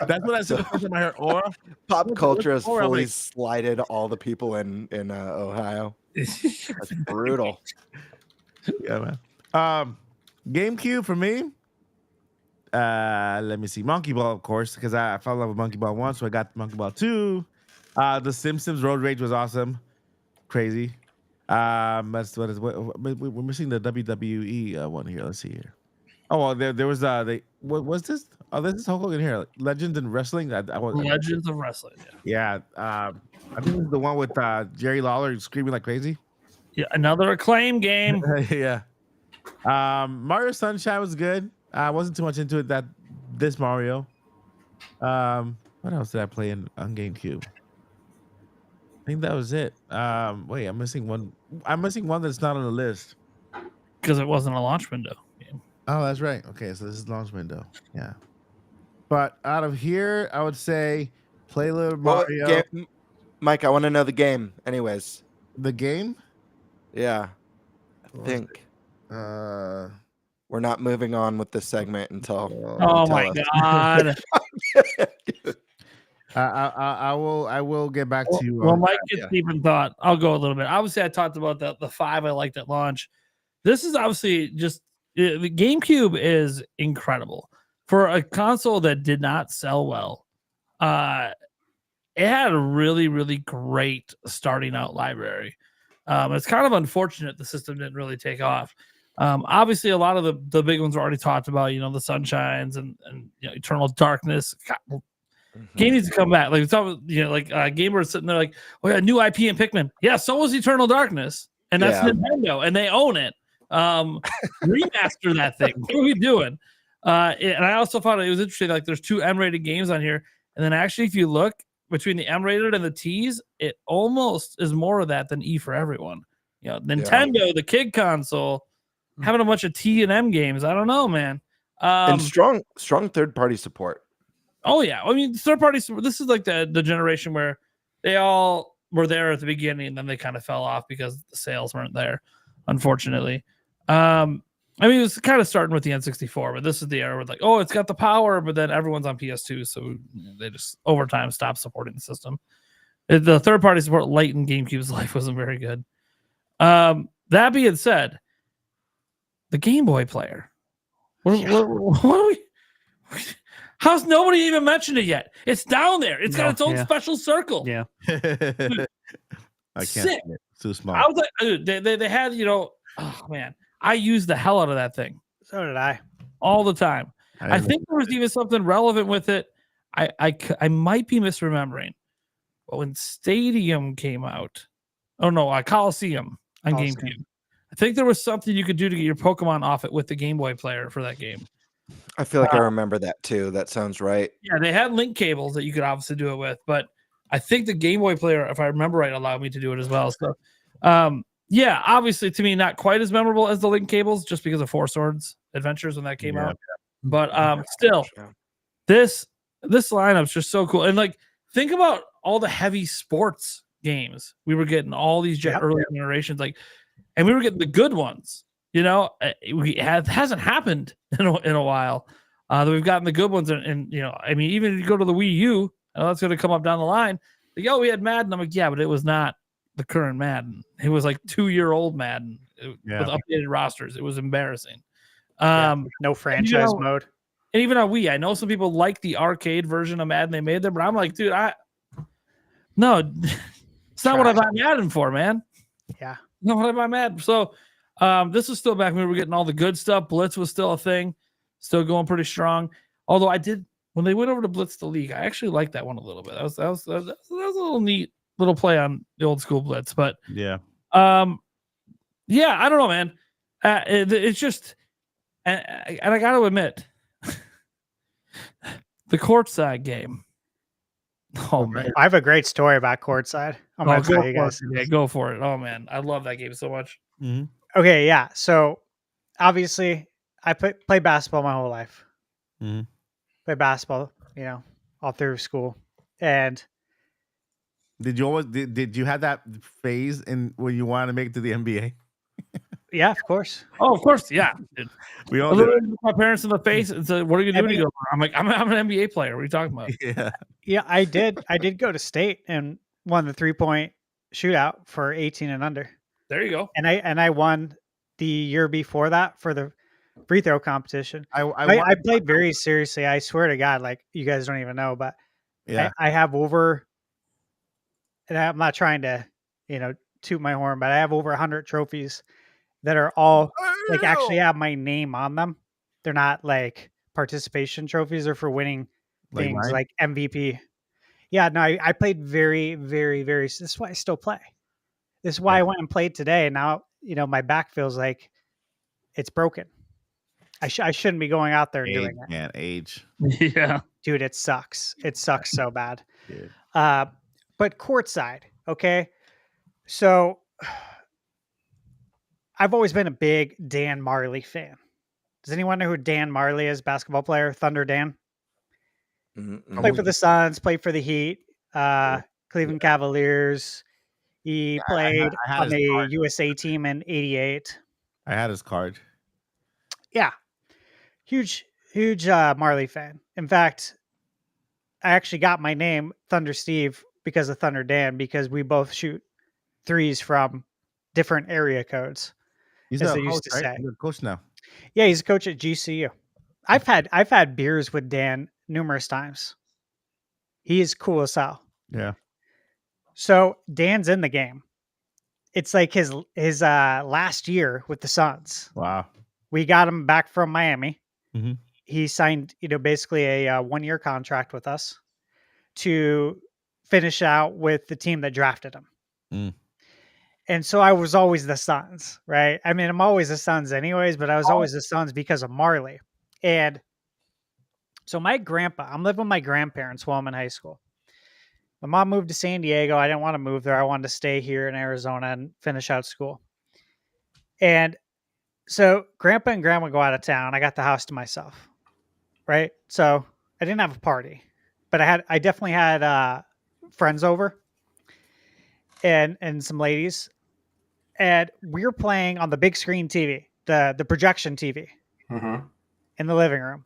That's what I said the first time I heard aura. Pop culture has Or I'm fully like- slighted all the people in Ohio. That's brutal. Yeah, man. GameCube for me. Let me see. Monkey Ball, of course, because I fell in love with Monkey Ball 1, so I got Monkey Ball 2. The Simpsons Road Rage was awesome. Crazy. That's what is what we're missing the WWE one here. Let's see here. Oh well, there was what was this? Oh, this is Hulk Hogan here. Legends in Wrestling. Legends of Wrestling. Yeah. Yeah. I think this is the one with Jerry Lawler screaming like crazy. Yeah, another Acclaim game. Yeah. Mario Sunshine was good. I wasn't too much into it this Mario. What else did I play on GameCube? I think that was it. Wait, I'm missing one. I'm missing one that's not on the list. Because it wasn't a launch window game. Oh, that's right. Okay, so this is launch window. Yeah. But out of here, I would say play a little Well, Mario. Mike, I want to know the game. Anyways, The game? yeah. I think we're not moving on with this segment until. Oh tell my us. God. I will get back to you. Well, on Mike that. gets deep in thought. I'll go a little bit. Obviously, I talked about the 5 I liked at launch. This is obviously just the GameCube is incredible for a console that did not sell well. It had a really, really great starting out library. It's kind of unfortunate the system didn't really take off. Obviously, a lot of the big ones were already talked about. You know, the Sunshines and Eternal Darkness. God, game needs to come back. Like it's all, Gamer's sitting there like, oh yeah, new IP in Pikmin. Yeah, so was Eternal Darkness, and that's Yeah. Nintendo, and they own it. Remaster that thing. What are we doing? And I also found it was interesting. Like, there's 2 M-rated games on here, and then actually, if you look between the M-rated and the T's, it almost is more of that than E for everyone. You know, Nintendo, the kid console, having a bunch of T and M games. I don't know, man. And strong third-party support. Oh yeah, I mean, third party. This is like the generation where they all were there at the beginning, and then they kind of fell off because the sales weren't there, unfortunately. I mean, it was kind of starting with the N64, but this is the era where like, oh, it's got the power, but then everyone's on PS2, so they just over time stopped supporting the system. The third party support late in GameCube's life wasn't very good. That being said, the Game Boy player. What are we? How's nobody even mentioned it yet? It's down there. It's got its own special circle. Yeah. I can't. Sick. see it. It's too small. I was like, dude, they had, oh man, I used the hell out of that thing So did I. all the time. I think there was even something relevant with it. I might be misremembering, but when Stadium came out, Coliseum on Coliseum. GameCube, I think there was something you could do to get your Pokemon off it with the Game Boy player for that game. I feel like I remember that too. That sounds right. Yeah, they had link cables that you could obviously do it with, but I think the Game Boy player, if I remember right, allowed me to do it as well. So Yeah, obviously to me not quite as memorable as the Link Cables, just because of Four Swords Adventures when that came out. But still, Yeah. this lineup's just so cool. And like, think about all the heavy sports games we were getting, all these early generations, like, and we were getting the good ones. You know, it hasn't happened in a while. That we've gotten the good ones, and you know, I mean, even if you go to the Wii U, I know that's going to come up down the line. Like, we had Madden. I'm like, yeah, but it was not the current Madden. It was like 2-year-old Madden with updated rosters. It was embarrassing. No franchise mode. And even on Wii, I know some people like the arcade version of Madden they made there, but I'm like, dude, no, it's not what I buy Madden for, man. Yeah. Not what I buy Madden. So this was still back when we were getting all the good stuff. Blitz was still a thing, still going pretty strong. Although when they went over to Blitz the League, I actually liked that one a little bit. That was a little neat little play on the old school Blitz. But yeah, I don't know, man. It's just, and I got to admit, the courtside game. Oh man, I have a great story about courtside. I'm gonna tell you guys. Yeah, go for it. Oh man, I love that game so much. Mm-hmm. Okay, yeah. So obviously, I played basketball my whole life. Mm-hmm. Played basketball, all through school. And did you have that phase when you wanted to make it to the NBA? Yeah, of course. Oh, of course, yeah. We all did. My parents in the face and said, "What are you doing?" To go? I'm like, I'm an NBA player. What are you talking about? Yeah. I did go to state and won the 3-point shootout for 18 and under. There you go. And I won the year before that for the free throw competition. I played very seriously. I swear to God, like you guys don't even know, but I have over, and I'm not trying to, toot my horn, but I have over 100 trophies that are all like actually have my name on them. They're not like participation trophies or for winning things like MVP. Yeah, no, I played very, very, very. This is why I still play. This is why I went and played today. And now, my back feels like it's broken. I shouldn't be going out there doing it. Man, age. Yeah. Dude, it sucks. It sucks so bad. But courtside, okay? So I've always been a big Dan Marley fan. Does anyone know who Dan Marley is, basketball player? Thunder Dan? Mm-hmm. Played for the Suns, played for the Heat, Cleveland Cavaliers. He played on the USA team in '88. I had his card. Yeah. Huge Marley fan. In fact, I actually got my name, Thunder Steve, because of Thunder Dan, because we both shoot threes from different area codes. He's as they used to say. He's a coach now. Yeah, he's a coach at GCU. I've had beers with Dan numerous times. He is cool as hell. Yeah. So Dan's in the game. It's like his last year with the Suns. Wow. We got him back from Miami. Mm-hmm. He signed, basically a 1-year contract with us to finish out with the team that drafted him. Mm. And so I was always the Suns, right? I mean, I'm always the Suns anyways, but I was always the Suns because of Marley. And so I'm living with my grandparents while I'm in high school. My mom moved to San Diego. I didn't want to move there. I wanted to stay here in Arizona and finish out school. And so grandpa and grandma go out of town. I got the house to myself, right? So I didn't have a party, but I definitely had friends over and some ladies. And we were playing on the big screen TV, the projection TV in the living room.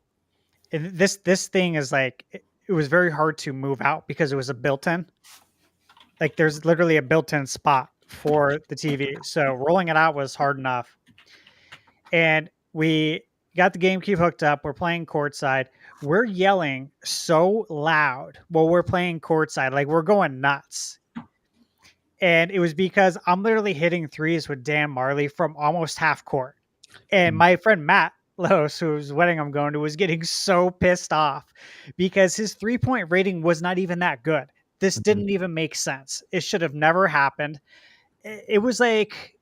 And this thing is like, it was very hard to move out because it was a built-in. Like there's literally a built-in spot for the TV. So rolling it out was hard enough. And we got the GameCube hooked up. We're playing courtside. We're yelling so loud while we're playing courtside. Like we're going nuts. And it was because I'm literally hitting threes with Dan Marley from almost half court. And my friend Matt Los, whose wedding I'm going to, was getting so pissed off because his 3-point rating was not even that good. This didn't even make sense. It should have never happened. It was like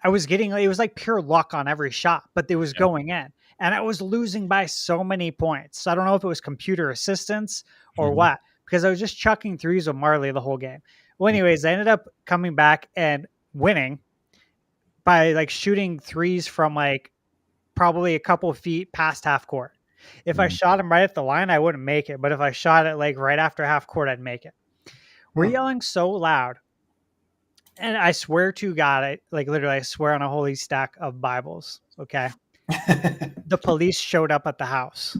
it was like pure luck on every shot, but it was going in. And I was losing by so many points. I don't know if it was computer assistance or what, because I was just chucking threes with Marley the whole game. Well, anyways, I ended up coming back and winning by like shooting threes from like probably a couple of feet past half court. If I shot him right at the line, I wouldn't make it. But if I shot it like right after half court, I'd make it. We're yelling so loud. And I swear to God, I swear on a holy stack of Bibles. Okay. The police showed up at the house.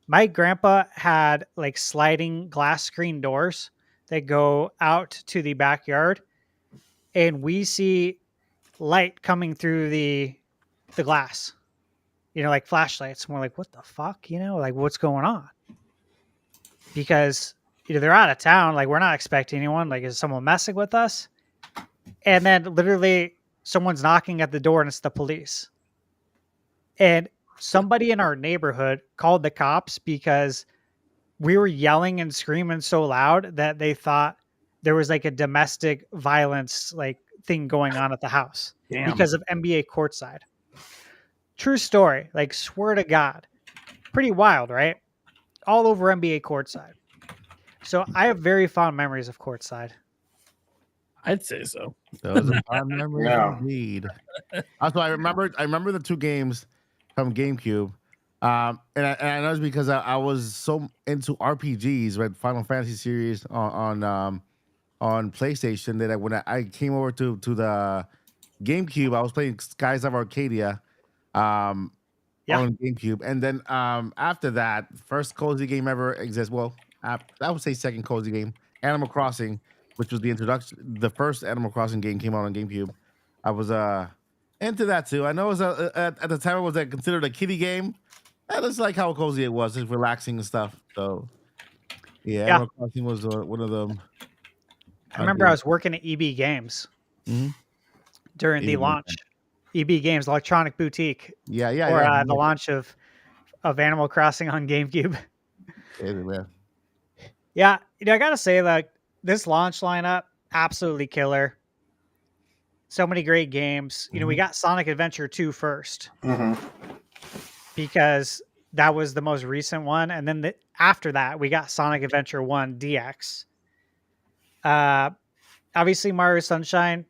My grandpa had like sliding glass screen doors that go out to the backyard. And we see light coming through the glass, like flashlights. And we're like, what the fuck? Like what's going on? Because they're out of town. Like we're not expecting anyone. Like, is someone messing with us? And then literally someone's knocking at the door and it's the police. And somebody in our neighborhood called the cops because we were yelling and screaming so loud that they thought there was like a domestic violence like thing going on at the house because of NBA courtside. True story. Like, swear to God. Pretty wild, right? All over NBA courtside. So I have very fond memories of courtside. I'd say so. Those are fond memories indeed. Also, I remember the 2 games from GameCube. And I know it's because I was so into RPGs, right? Final Fantasy series on PlayStation that when I came over to the GameCube, I was playing Skies of Arcadia on GameCube. And then after that, first cozy game ever exists. Well, I would say second cozy game, Animal Crossing, which was the first Animal Crossing game came out on GameCube. I was into that too. I know it was at the time it was considered a kiddie game. I just like how cozy it was, just relaxing and stuff. So yeah. Animal Crossing was one of them. I remember I was working at EB Games during the launch. EB Games, Electronic Boutique. Yeah. The launch of Animal Crossing on GameCube. Yeah, I gotta say, like, this launch lineup, absolutely killer. So many great games. We got Sonic Adventure 2 first because that was the most recent one, and then after that, we got Sonic Adventure 1 DX. Obviously, Mario Sunshine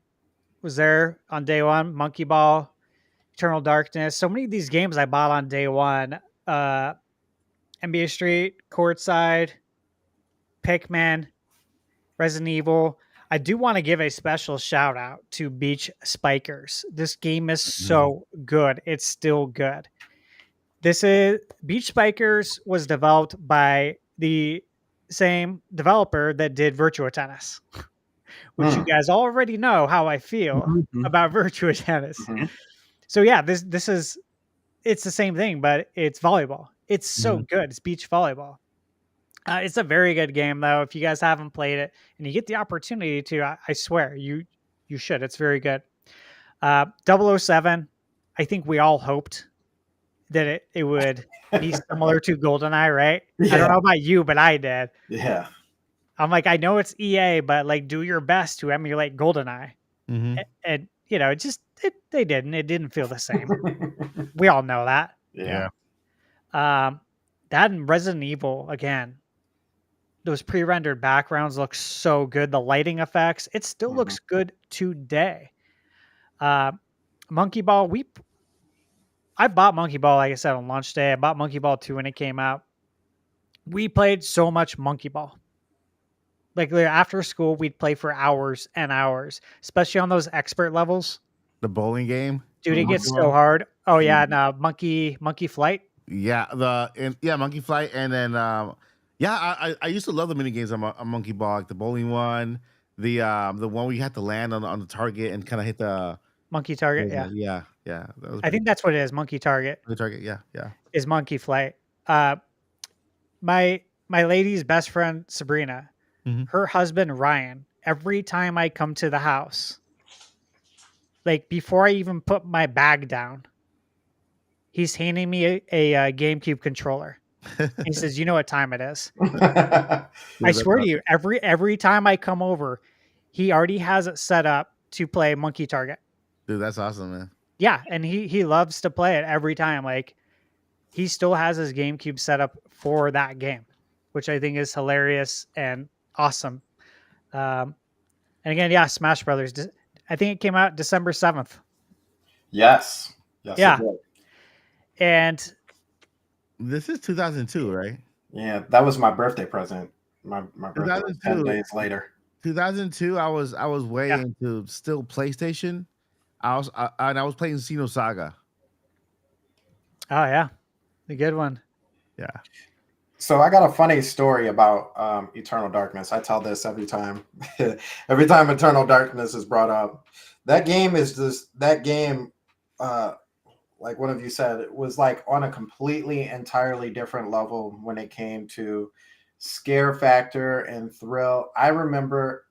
was there on day one. Monkey Ball, Eternal Darkness. So many of these games I bought on day one. NBA Street, Courtside, Pikmin, Resident Evil. I do want to give a special shout out to Beach Spikers. This game is so good. It's still good. Beach Spikers was developed by the same developer that did Virtua Tennis, which you guys already know how I feel about Virtua Tennis. So yeah, it's the same thing, but it's volleyball. It's so good. It's beach volleyball. It's a very good game, though. If you guys haven't played it and you get the opportunity to, I swear you should. It's very good. 007, I think we all hoped that it would be similar to GoldenEye, right? Yeah. I don't know about you, but I did. Yeah. I'm like, I know it's EA, but like, do your best to emulate GoldenEye. And they didn't. It didn't feel the same. We all know that. Yeah. That and Resident Evil again. Those pre-rendered backgrounds look so good. The lighting effects, it still looks good today. Monkey Ball, I bought Monkey Ball, like I said, on launch day. I bought Monkey Ball 2 when it came out. We played so much Monkey Ball. Like after school, we'd play for hours and hours, especially on those expert levels. The bowling game, dude, it gets so hard. Oh yeah, no, Monkey Flight. Yeah, Monkey Flight, and then I used to love the mini games on Monkey Ball, like the bowling one, the one where you had to land on the target and kind of hit the monkey target. Yeah. I think that's what it is. Monkey target. The target. Yeah. Is Monkey Flight. My lady's best friend Sabrina, her husband Ryan. Every time I come to the house, like before I even put my bag down, he's handing me a GameCube controller. He says, "You know what time it is." I swear to you, every time I come over, he already has it set up to play Monkey Target. Dude, that's awesome, man. Yeah, and he loves to play it every time. Like, he still has his GameCube set up for that game, which I think is hilarious and awesome. And again, yeah, Smash Brothers. I think it came out December 7th. Yes. Yes. Yeah. It did. And This is 2002, right? Yeah, that was my birthday present. My birthday was 10 2002. days later. 2002. I was way Yeah. into still PlayStation. I was playing Xenosaga. oh yeah, the good one. Yeah. So I got a funny story about Eternal Darkness. I tell this every time. Every time Eternal Darkness is brought up. That game, like one of you said, it was like on a completely entirely different level when it came to scare factor and thrill. I remember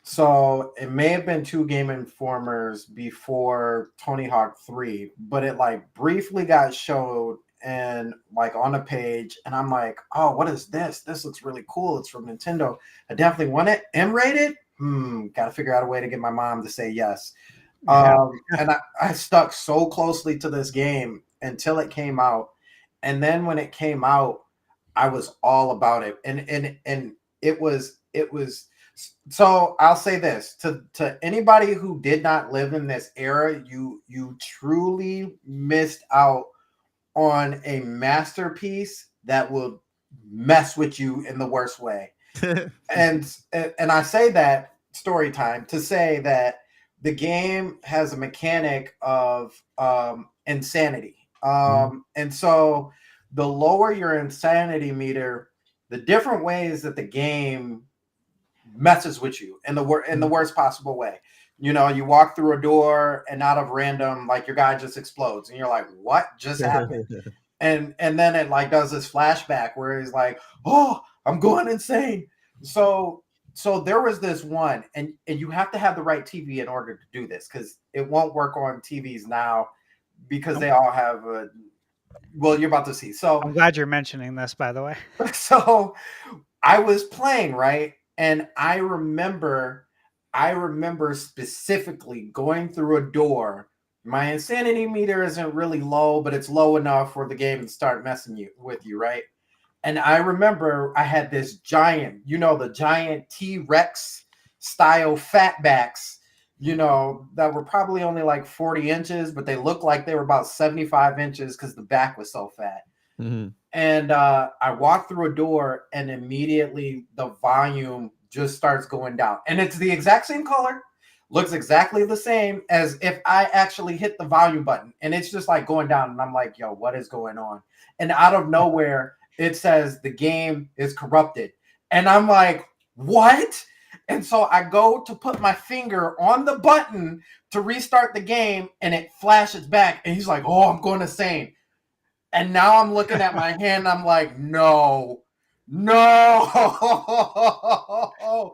so it may have been two Game Informers before Tony Hawk 3, but it like briefly got showed and like on a page, and I'm like, oh, what is this? This looks really cool. It's from Nintendo. I definitely want it. M-rated? Gotta figure out a way to get my mom to say yes. And I stuck so closely to this game until it came out. And then when it came out, I was all about it. And it was so I'll say this to anybody who did not live in this era, you truly missed out on a masterpiece that will mess with you in the worst way. and I say that story time to say that the game has a mechanic of insanity. And so the lower your insanity meter, the different ways that the game messes with you in the worst possible way. You know, you walk through a door and out of random, like your guy just explodes and you're like, what just happened? and then it like does this flashback where he's like, oh, I'm going insane. So there was this one, and you have to have the right TV in order to do this, because it won't work on TVs now because they all have a, well, you're about to see. So I'm glad you're mentioning this, by the way. So I was playing, right? And I remember specifically going through a door. My insanity meter isn't really low, but it's low enough for the game to start messing with you, right? And I remember I had this giant, the giant T-Rex style fatbacks, that were probably only like 40 inches, but they looked like they were about 75 inches because the back was so fat. Mm-hmm. And I walked through a door and immediately the volume just starts going down. And it's the exact same color, looks exactly the same as if I actually hit the volume button. And it's just like going down. And I'm like, yo, what is going on? And out of nowhere, it says the game is corrupted. And I'm like, what? And so I go to put my finger on the button to restart the game, and it flashes back. And he's like, oh, I'm going insane. And now I'm looking at my hand. I'm like, no.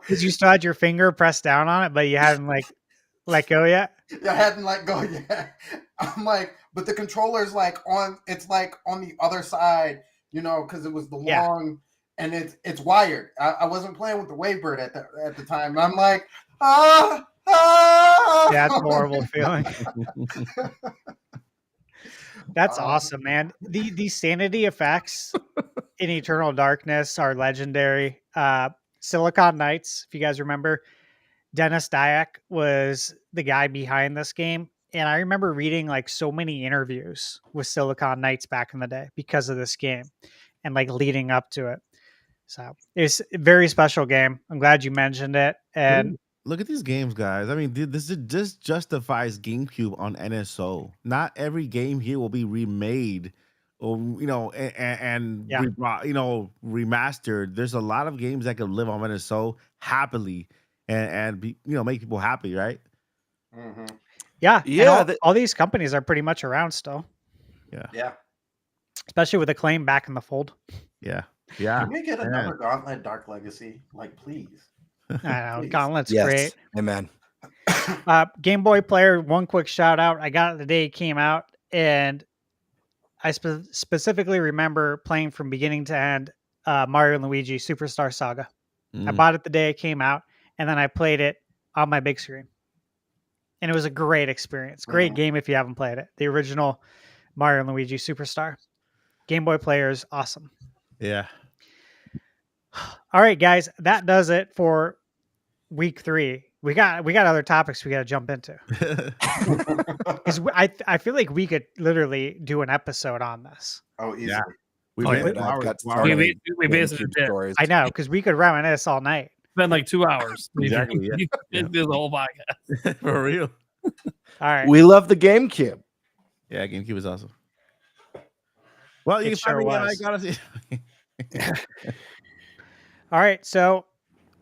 Because you still had your finger pressed down on it, but you hadn't like let go yet? I hadn't let go yet. I'm like, but the controller's like it's like on the other side, because it was the long, and it's wired. I wasn't playing with the Wavebird at the time. I'm like, ah. Yeah, that's a horrible feeling. That's awesome, man. The sanity effects in Eternal Darkness are legendary. Silicon Knights, if you guys remember, Dennis Dyack was the guy behind this game. And I remember reading like so many interviews with Silicon Knights back in the day because of this game and like leading up to it. So it's a very special game. I'm glad you mentioned it. And look at these games, guys. I mean, this justifies GameCube on NSO. Not every game here will be remade or remastered. There's a lot of games that can live on NSO happily and be, make people happy, right? Mm-hmm. Yeah. All these companies are pretty much around still. Yeah. Especially with Acclaim back in the fold. Yeah. Can we get another Gauntlet Dark Legacy? Like, please. I know. Gauntlet's great. Amen. Game Boy Player, one quick shout out. I got it the day it came out, and I specifically remember playing from beginning to end Mario and Luigi Superstar Saga. I bought it the day it came out, and then I played it on my big screen. And it was a great experience. Great game if you haven't played it. The original Mario and Luigi Superstar. Game Boy Player is awesome. Yeah. All right, guys. That does it for week 3 we got other topics we got to jump into because I feel like we could literally do an episode on this. Oh, easy. Yeah. We Oh, yeah. made I've got wow. so We- many we basically GameCube did. stories. I know because we could reminisce all night. Spend like 2 hours. Exactly, yeah. Yeah. Do the whole podcast. For real. All right. We love the GameCube. Yeah, GameCube is awesome. Well, you It can sure find me was. honestly. All right, so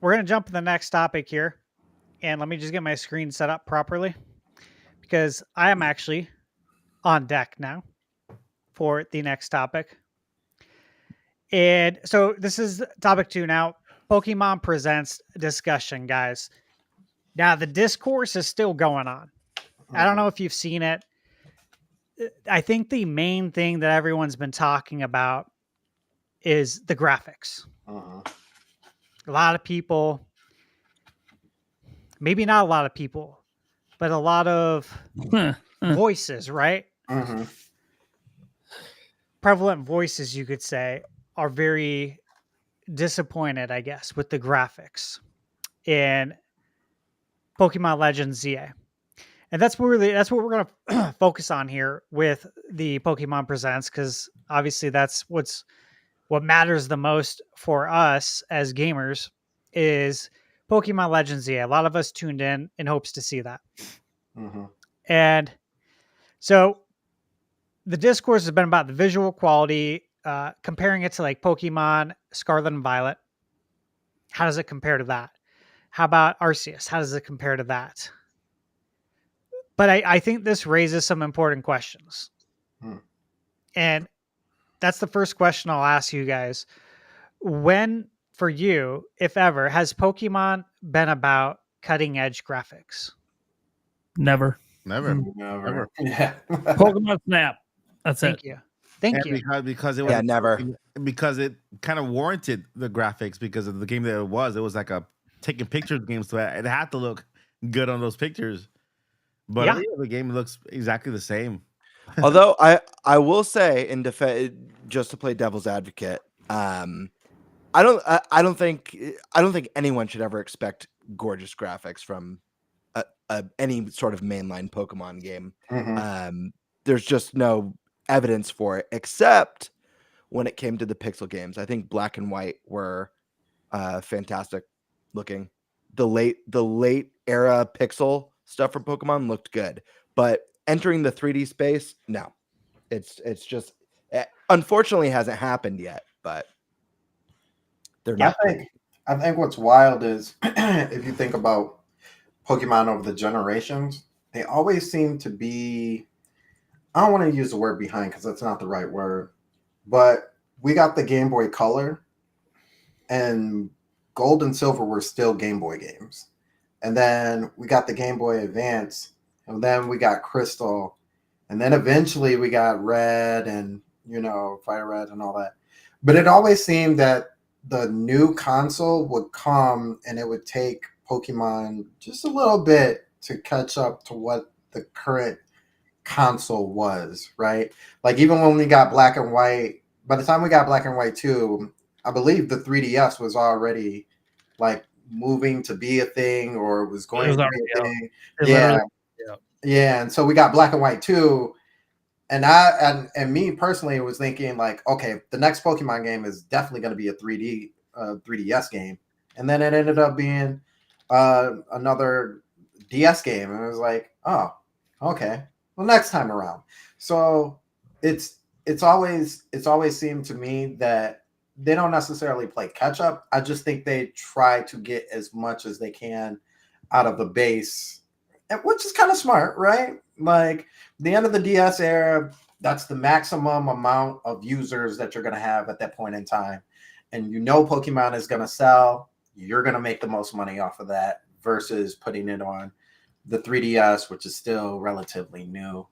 we're going to jump to the next topic here. And let me just get my screen set up properly because I am actually on deck now for the next topic. And so this is topic 2 now. Pokemon Presents discussion, guys. Now, the discourse is still going on. I don't know if you've seen it. I think the main thing that everyone's been talking about is the graphics. Uh-huh. A lot of people, maybe not a lot of people, but a lot of voices, right? Mm-hmm. Prevalent voices, you could say, are very disappointed, I guess, with the graphics in Pokemon Legends ZA. And that's what we're going to focus on here with the Pokemon Presents, because obviously that's what matters the most for us as gamers is Pokemon Legends ZA. A lot of us tuned in hopes to see that. Mm-hmm. And so the discourse has been about the visual quality, comparing it to like Pokemon Scarlet and Violet. How does it compare to that? How about Arceus? How does it compare to that? But I think this raises some important questions. And that's the first question I'll ask you guys. When, for you, if ever, has Pokemon been about cutting edge graphics? Never. Never. Never. Yeah. Pokemon Snap. That's Thank it. you. Thank And you. because it was never. because it kind of warranted the graphics because of the game that it was. It was like a taking pictures game, so it had to look good on those pictures. But Yeah. the game looks exactly the same. Although I will say in defense, just to play devil's advocate, I don't think anyone should ever expect gorgeous graphics from any sort of mainline Pokemon game. Mm-hmm. There's just no evidence for it, except when it came to the pixel games. I think Black and White were fantastic looking. The late era pixel stuff from Pokemon looked good, but entering the 3D space, no. It's just unfortunately hasn't happened yet, but they're not. I think what's wild is if you think about Pokemon over the generations, they always seem to be, I don't want to use the word behind because that's not the right word, but we got the Game Boy Color and Gold and Silver were still Game Boy games. And then we got the Game Boy Advance, and then we got Crystal, and then eventually we got Red and, Fire Red and all that. But it always seemed that the new console would come and it would take Pokemon just a little bit to catch up to what the current console was, right? Like even when we got Black and White, by the time we got Black and White 2, I believe the 3DS was already like moving to be a thing, or it was going to be a thing. Yeah. And so we got Black and White 2, and and me personally was thinking like, okay, the next Pokemon game is definitely going to be a 3DS game, and then it ended up being another DS game, and it was like, oh, okay, well, next time around. So it's always seemed to me that they don't necessarily play catch up. I just think they try to get as much as they can out of the base, which is kind of smart, right? Like the end of the DS era, that's the maximum amount of users that you're going to have at that point in time. And Pokemon is going to sell. You're going to make the most money off of that versus putting it on the 3DS, which is still relatively new,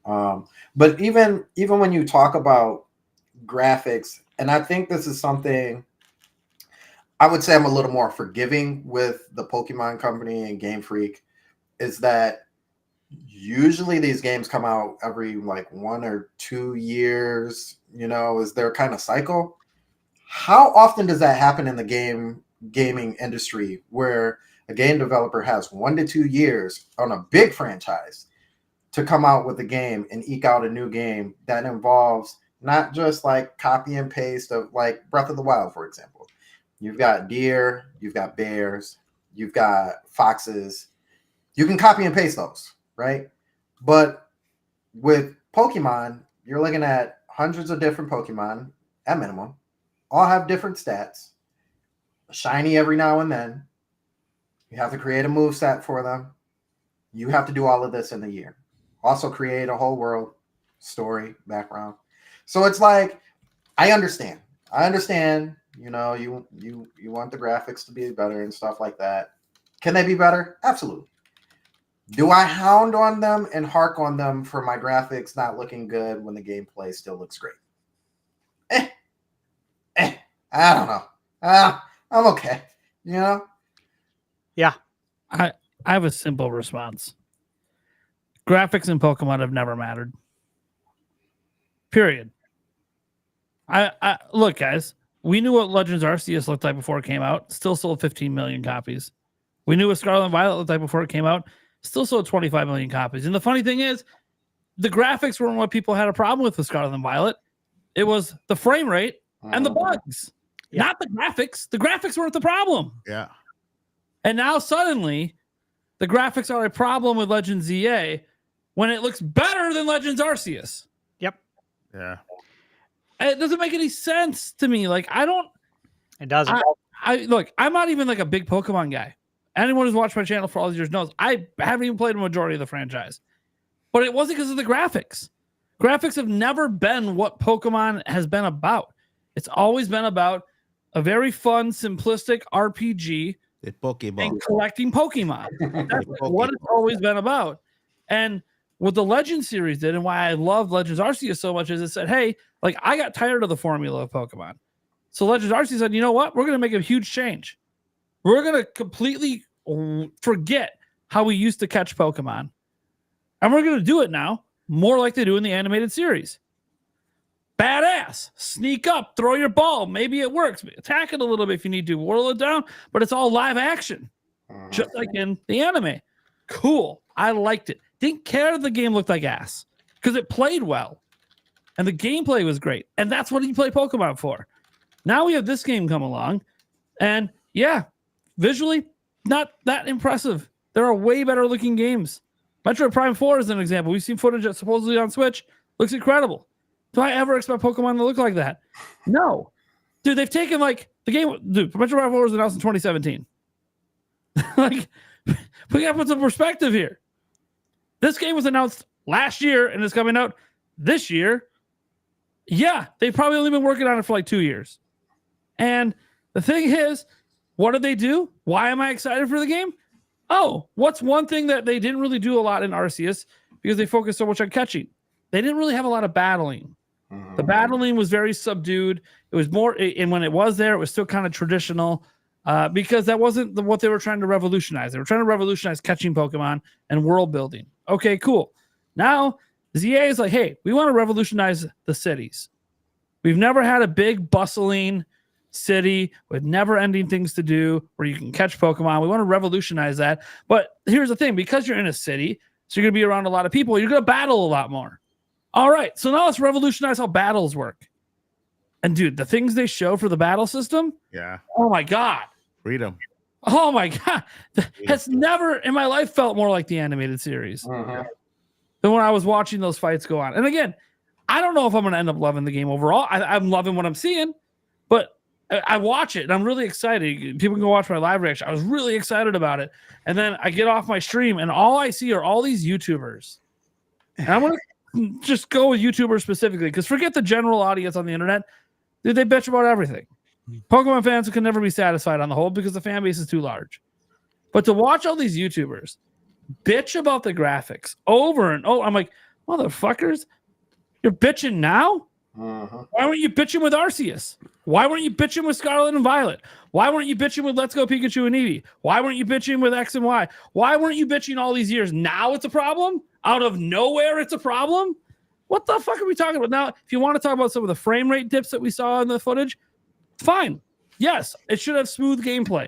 But even when you talk about graphics, and I think this is something I would say I'm a little more forgiving with the Pokemon Company and Game Freak, is that usually these games come out every like 1 or 2 years, is their kind of cycle. How often does that happen in the gaming industry where a game developer has 1 to 2 years on a big franchise to come out with a game and eke out a new game that involves not just like copy and paste of like Breath of the Wild, for example. You've got deer, you've got bears, you've got foxes. You can copy and paste those, right? But with Pokemon, you're looking at hundreds of different Pokemon at minimum. All have different stats. Shiny every now and then. You have to create a move set for them. You have to do all of this in a year. Also create a whole world, story, background. So it's like, I understand. You know, you want the graphics to be better and stuff like that. Can they be better? Absolutely. Do I hound on them and hark on them for my graphics not looking good when the gameplay still looks great? I don't know. I'm okay. You know? Yeah. I have a simple response. Graphics in Pokemon have never mattered. Period. I look, guys. We knew what Legends Arceus looked like before it came out. Still sold 15 million copies. We knew what Scarlet and Violet looked like before it came out. Still sold 25 million copies. And the funny thing is, the graphics weren't what people had a problem with Scarlet and Violet. It was the frame rate and the bugs, not the graphics. The graphics weren't the problem. Yeah. And now suddenly, the graphics are a problem with Legends ZA when it looks better than Legends Arceus. Yep. Yeah. It doesn't make any sense to me. Like, I don't. It doesn't. Look, I'm not even like a big Pokemon guy. Anyone who's watched my channel for all these years knows I haven't even played a majority of the franchise. But it wasn't because of the graphics. Graphics have never been what Pokemon has been about. It's always been about a very fun, simplistic RPG It's Pokemon. and collecting Pokemon. That's what it's always been about. And what the Legends series did, and why I love Legends Arceus so much, is it said, hey, like, I got tired of the formula of Pokemon. So Legends Arceus said, you know what? We're going to make a huge change. We're going to completely forget how we used to catch Pokemon. And we're going to do it now more like they do in the animated series. Badass. Sneak up. Throw your ball. Maybe it works. Attack it a little bit if you need to. Whirl it down. But it's all live action. Just like in the anime. Cool. I liked it. Didn't care if the game looked like ass. Because it played well. And the gameplay was great. And that's what you play Pokemon for. Now we have this game come along. And yeah, visually, not that impressive. There are way better looking games. Metroid Prime 4 is an example. We've seen footage that's supposedly on Switch. Looks incredible. Do I ever expect Pokemon to look like that? No. Dude, they've taken like the game. Dude, Metroid Prime 4 was announced in 2017. Like, we got to put some perspective here. This game was announced last year and is coming out this year. Yeah, they've probably only been working on it for like 2 years. And the thing is, what did they do? Why am I excited for the game? Oh, what's one thing that they didn't really do a lot in Arceus because they focused so much on catching? They didn't really have a lot of battling. The battling was very subdued. It was more, and when it was there, it was still kind of traditional because that wasn't what they were trying to revolutionize. They were trying to revolutionize catching Pokemon and world building. Okay, cool. Now, ZA is like, hey, we want to revolutionize the cities. We've never had a big, bustling city with never-ending things to do where you can catch Pokemon. We want to revolutionize that. But here's the thing. Because you're in a city, so you're going to be around a lot of people, you're going to battle a lot more. All right, so now let's revolutionize how battles work. And dude, the things they show for the battle system, Yeah. oh my God. Freedom. Oh my God. Has never in my life felt more like the animated series than when I was watching those fights go on. And again, I don't know if I'm going to end up loving the game overall. I'm loving what I'm seeing, but I watch it and I'm really excited. People can go watch my live reaction. I was really excited about it. And then I get off my stream and all I see are all these YouTubers. And I'm going to just go with YouTubers specifically because forget the general audience on the internet. Dude, they bitch about everything. Pokemon fans can never be satisfied on the whole because the fan base is too large. But to watch all these YouTubers bitch about the graphics over and over, I'm like, motherfuckers, you're bitching now? Why weren't you bitching with Arceus? Why weren't you bitching with Scarlet and Violet? Why weren't you bitching with Let's Go Pikachu and Eevee? Why weren't you bitching with X and Y? Why weren't you bitching all these years? Now it's a problem? Out of nowhere, it's a problem? What the fuck are we talking about? Now, if you want to talk about some of the frame rate dips that we saw in the footage, fine. Yes, it should have smooth gameplay.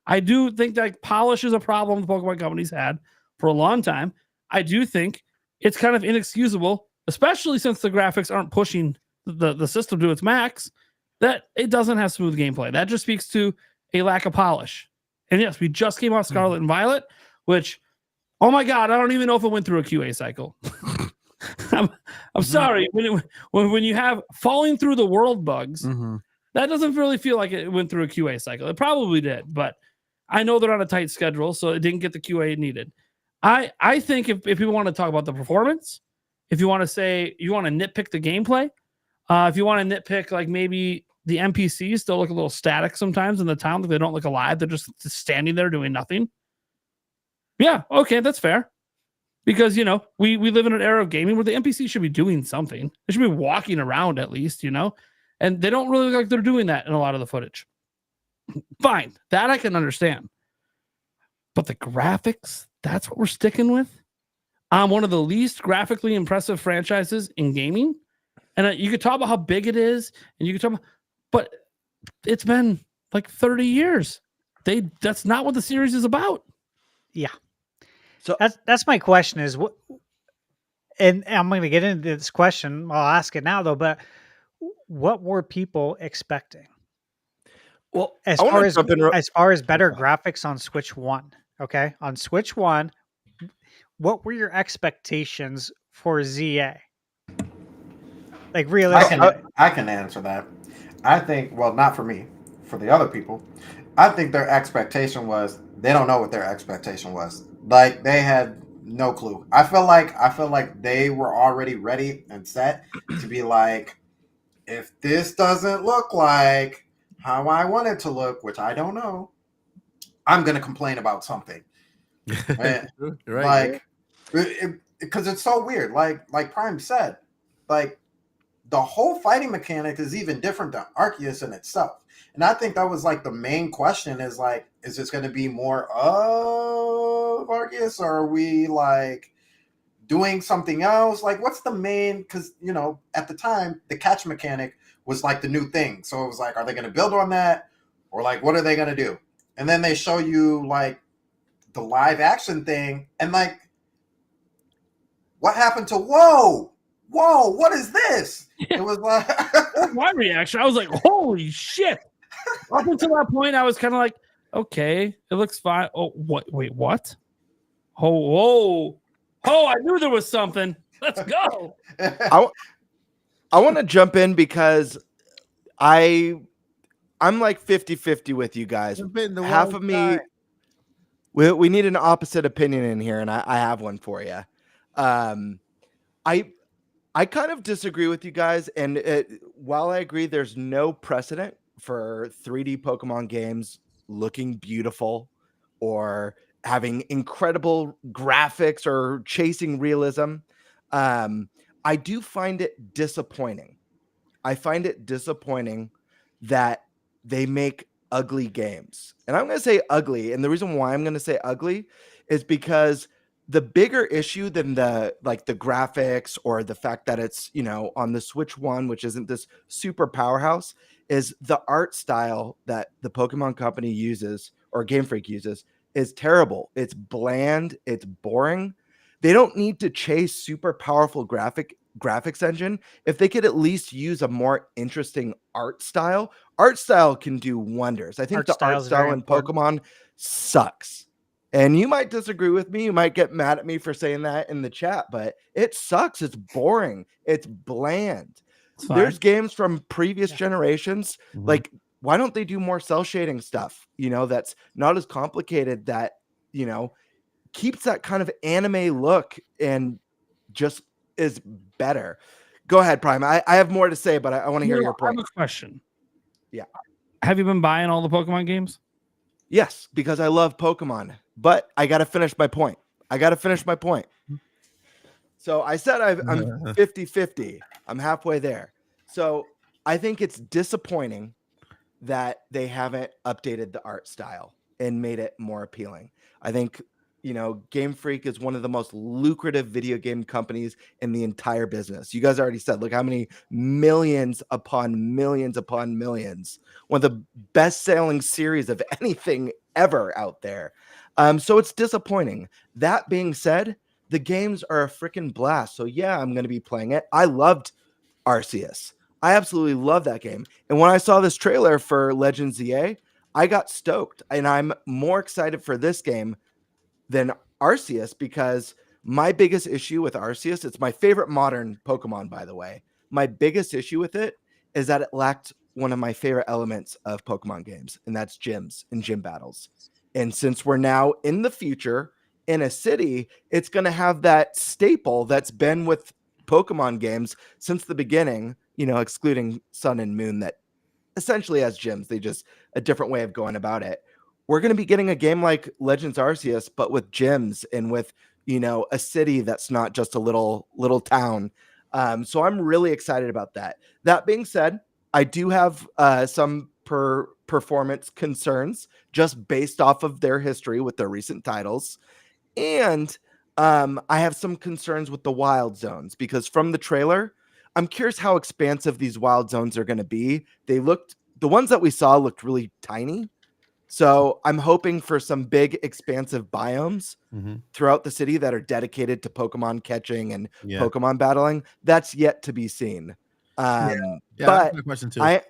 I do think that polish is a problem the Pokemon company's had for a long time. I do think it's kind of inexcusable, especially since the graphics aren't pushing the system to its max, that it doesn't have smooth gameplay. That just speaks to a lack of polish. And yes, we just came off Scarlet and Violet, which, oh my God, I don't even know if it went through a QA cycle. I'm sorry. When you have falling through the world bugs, that doesn't really feel like it went through a QA cycle. It probably did, but I know they're on a tight schedule, so it didn't get the QA it needed. I think if people want to talk about the performance, if you want to say you want to nitpick the gameplay, if you want to nitpick like maybe the NPCs still look a little static sometimes in the town, like they don't look alive, they're just standing there doing nothing. Yeah, okay, that's fair. Because, you know, we live in an era of gaming where the NPC should be doing something. They should be walking around at least, you know? And they don't really look like they're doing that in a lot of the footage. Fine, that I can understand. But the graphics, that's what we're sticking with? On one of the least graphically impressive franchises in gaming? And you could talk about how big it is, and you could talk about, but it's been like 30 years. That's not what the series is about. Yeah. So That's my question is what, and I'm going to get into this question. I'll ask it now though, but what were people expecting? well, As I wanna far as jump in real- as far as better graphics on Switch 1, okay? On Switch 1, what were your expectations for ZA? Like realistically, I can answer that. I think, well, not for me, for the other people. I think their expectation was they don't know what their expectation was. Like they had no clue. I feel like they were already ready and set to be like, if this doesn't look like how I want it to look, which I don't know, I'm gonna complain about something. And, Right. because it's so weird. Like Prime said, like the whole fighting mechanic is even different than Arceus in itself. And I think that was like the main question is like, is this going to be more of Arceus or are we like doing something else? Like, what's the main? Because, you know, at the time, the catch mechanic was like the new thing. So it was like, are they going to build on that? Or like, what are they going to do? And then they show you like the live action thing and like, what happened to whoa, what is this? It was like My reaction, I was like, holy shit. Up until that point, I was kind of like, okay, it looks fine. Oh, what? Wait, what? Oh, whoa. Oh, I knew there was something. Let's go. I want to jump in because I'm like 50-50 with you guys. Jump in the Half one of me, time. we need an opposite opinion in here, and I have one for you. I kind of disagree with you guys, and while I agree there's no precedent for 3D Pokemon games looking beautiful or having incredible graphics or chasing realism, I do find it disappointing. I find it disappointing that they make ugly games. And I'm going to say ugly, and the reason why I'm going to say ugly is because the bigger issue than the graphics or the fact that it's, you know, on the Switch 1, which isn't this super powerhouse, is the art style that the Pokemon company uses or Game Freak uses is terrible. It's bland, it's boring. They don't need to chase super powerful graphics engine. If they could at least use a more interesting art style can do wonders. I think the art style in Pokemon sucks. And you might disagree with me. You might get mad at me for saying that in the chat, but it sucks. It's boring. It's bland. There's games from previous generations. Like, why don't they do more cell shading stuff? You know, that's not as complicated, that, you know, keeps that kind of anime look and just is better. Go ahead, Prime. I have more to say, but I want to hear your point. I have a question. Yeah. Have you been buying all the Pokemon games? Yes, because I love Pokemon, but I got to finish my point. So I said I'm 50-50. I'm halfway there. So I think it's disappointing that they haven't updated the art style and made it more appealing. I think Game Freak is one of the most lucrative video game companies in the entire business. You guys already said, look how many millions upon millions upon millions. One of the best-selling series of anything ever out there. So it's disappointing. That being said, the games are a freaking blast. So yeah, I'm going to be playing it. I loved Arceus. I absolutely love that game. And when I saw this trailer for Legends ZA, I got stoked. And I'm more excited for this game than Arceus, because my biggest issue with Arceus, it's my favorite modern Pokemon, by the way. My biggest issue with it is that it lacked one of my favorite elements of Pokemon games, and that's gyms and gym battles. And since we're now in the future in a city, it's going to have that staple that's been with Pokemon games since the beginning, excluding Sun and Moon, that essentially has gyms. They just a different way of going about it. We're going to be getting a game like Legends Arceus, but with gyms and with, a city that's not just a little town. So I'm really excited about that. That being said, I do have some performance concerns just based off of their history with their recent titles. And I have some concerns with the wild zones, because from the trailer, I'm curious how expansive these wild zones are going to be. The ones that we saw looked really tiny. So I'm hoping for some big expansive biomes throughout the city that are dedicated to Pokemon catching and Pokemon battling. That's yet to be seen. But that's my question too.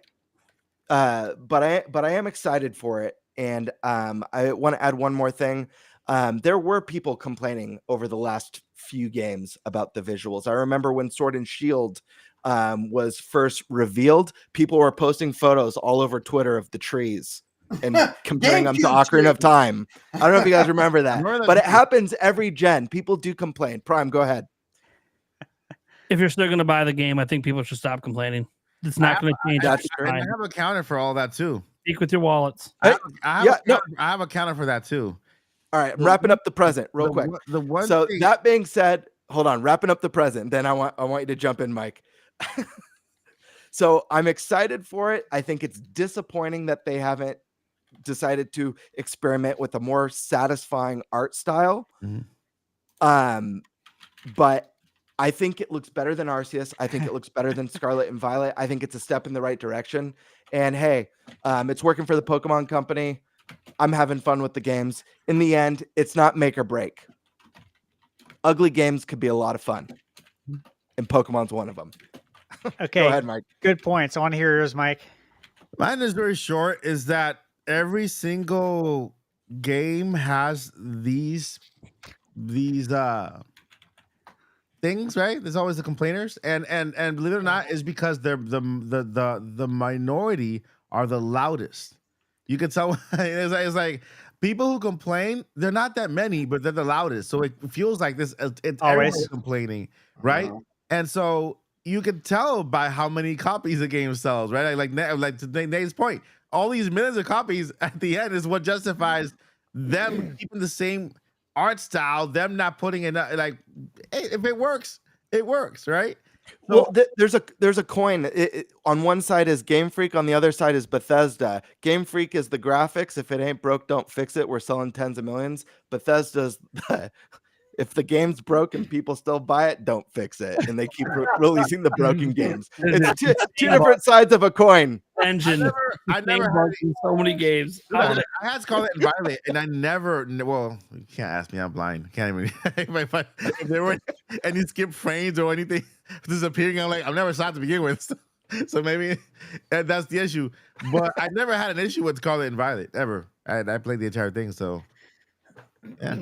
But I am excited for it. And I want to add one more thing. There were people complaining over the last few games about the visuals. I remember when Sword and Shield was first revealed, people were posting photos all over Twitter of the trees and comparing them to Ocarina of Time. I don't know if you guys remember that, but it happens every gen. People do complain. Prime, go ahead. If you're still going to buy the game, I think people should stop complaining. It's not going to change. I have a counter for all that too. Speak with your wallets. I have a counter for that too. All right, I'm wrapping up the present real quick. That being said, hold on, wrapping up the present. Then I want you to jump in, Mike. So I'm excited for it. I think it's disappointing that they haven't decided to experiment with a more satisfying art style. But I think it looks better than Arceus. I think it looks better than Scarlet and Violet. I think it's a step in the right direction. And hey, it's working for the Pokemon company. I'm having fun with the games. In the end, it's not make or break. Ugly games could be a lot of fun. And Pokemon's one of them. Okay. Go ahead, Mike. Good points. I want to hear yours, Mike. Mine is very short, is that every single game has these things, right? There's always the complainers, and believe it or not, is because they're the minority are the loudest. You can tell it's like people who complain, they're not that many, but they're the loudest. So it feels like this. It's always complaining, right? And so you can tell by how many copies the game sells, right? Like to Nate's point, all these millions of copies at the end is what justifies them keeping the same art style, them not putting in like, hey, if it works, right? So, well, there's a coin. On one side is Game Freak, on the other side is Bethesda. Game Freak is the graphics. If it ain't broke, don't fix it. We're selling tens of millions. Bethesda's if the game's broken, people still buy it, don't fix it. And they keep releasing the broken games. It's two different sides of a coin. Engine. I never heard so many games. I had Scarlet and Violet, and I never. Well, you can't ask me. I'm blind. Can't even. If there were any skip frames or anything disappearing, I'm like, I've never saw it to begin with. So maybe that's the issue. But I never had an issue with Scarlet and Violet ever. I played the entire thing. So yeah.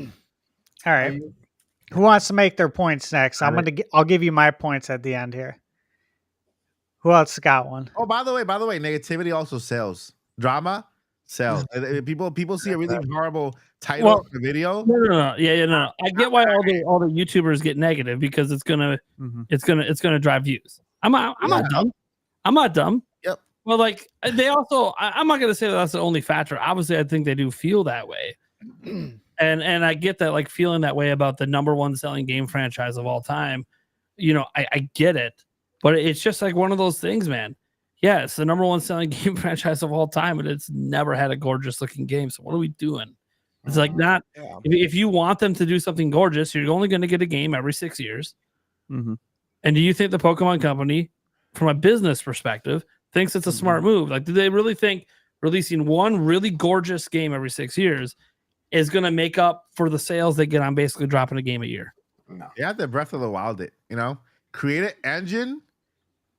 All right. Who wants to make their points next? I'll give you my points at the end here. Who else got one? Oh, by the way, negativity also sells. Drama sells. People see a really horrible title of the video. No. Yeah. I get why all the YouTubers get negative, because it's gonna drive views. I'm not dumb. I'm not dumb. Yep. Well, like they also, I'm not gonna say that's the only factor. Obviously, I think they do feel that way. And I get that, like, feeling that way about the number one selling game franchise of all time. I get it, but it's just like one of those things, man. Yeah, it's the number one selling game franchise of all time, and it's never had a gorgeous looking game. So what are we doing? It's like not Yeah. if you want them to do something gorgeous, you're only going to get a game every 6 years. Mm-hmm. And do you think the Pokemon Company, from a business perspective, thinks it's a smart move? Like, do they really think releasing one really gorgeous game every 6 years is going to make up for the sales they get on basically dropping a game a year? No. You have to Breath of the Wild it, create an engine,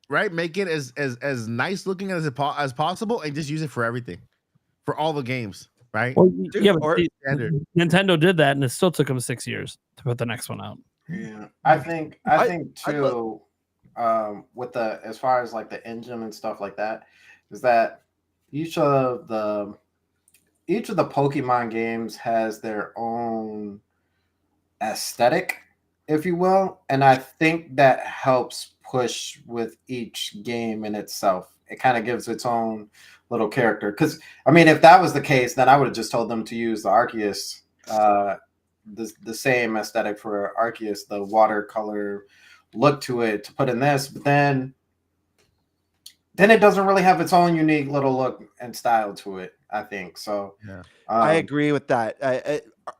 right? Make it as nice looking as possible, and just use it for everything, for all the games, right? Well, Dude, yeah, but or- Standard. Nintendo did that, and it still took them 6 years to put the next one out. Yeah, I think too, with the as far as like the engine and stuff like that, is that each of the Pokemon games has their own aesthetic, if you will, and I think that helps push with each game in itself. It kind of gives its own little character. Because I mean, if that was the case, then I would have just told them to use the Arceus. The same aesthetic for Arceus, the watercolor look to it to put in this, but then it doesn't really have its own unique little look and style to it, I think. So Yeah. I agree with that.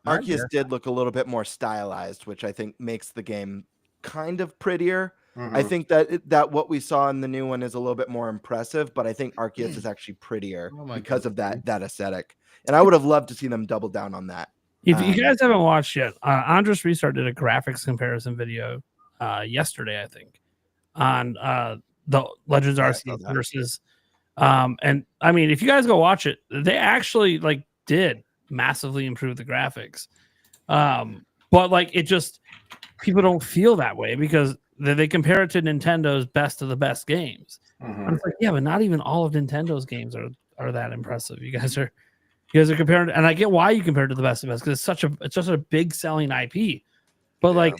Arceus did look a little bit more stylized, which I think makes the game kind of prettier. I think that what we saw in the new one is a little bit more impressive, but I think Arceus is actually prettier because of that aesthetic. And I would have loved to see them double down on that. If you guys haven't watched yet, Andres Restart did a graphics comparison video yesterday, I think, on the Legends Arceus versus. And I mean, if you guys go watch it, they actually like did massively improve the graphics. But like it just people don't feel that way because they compare it to Nintendo's best of the best games. And it's like, yeah, but not even all of Nintendo's games are that impressive. You guys are comparing, and I get why you compare it to the best of best because it's just a big selling IP. But like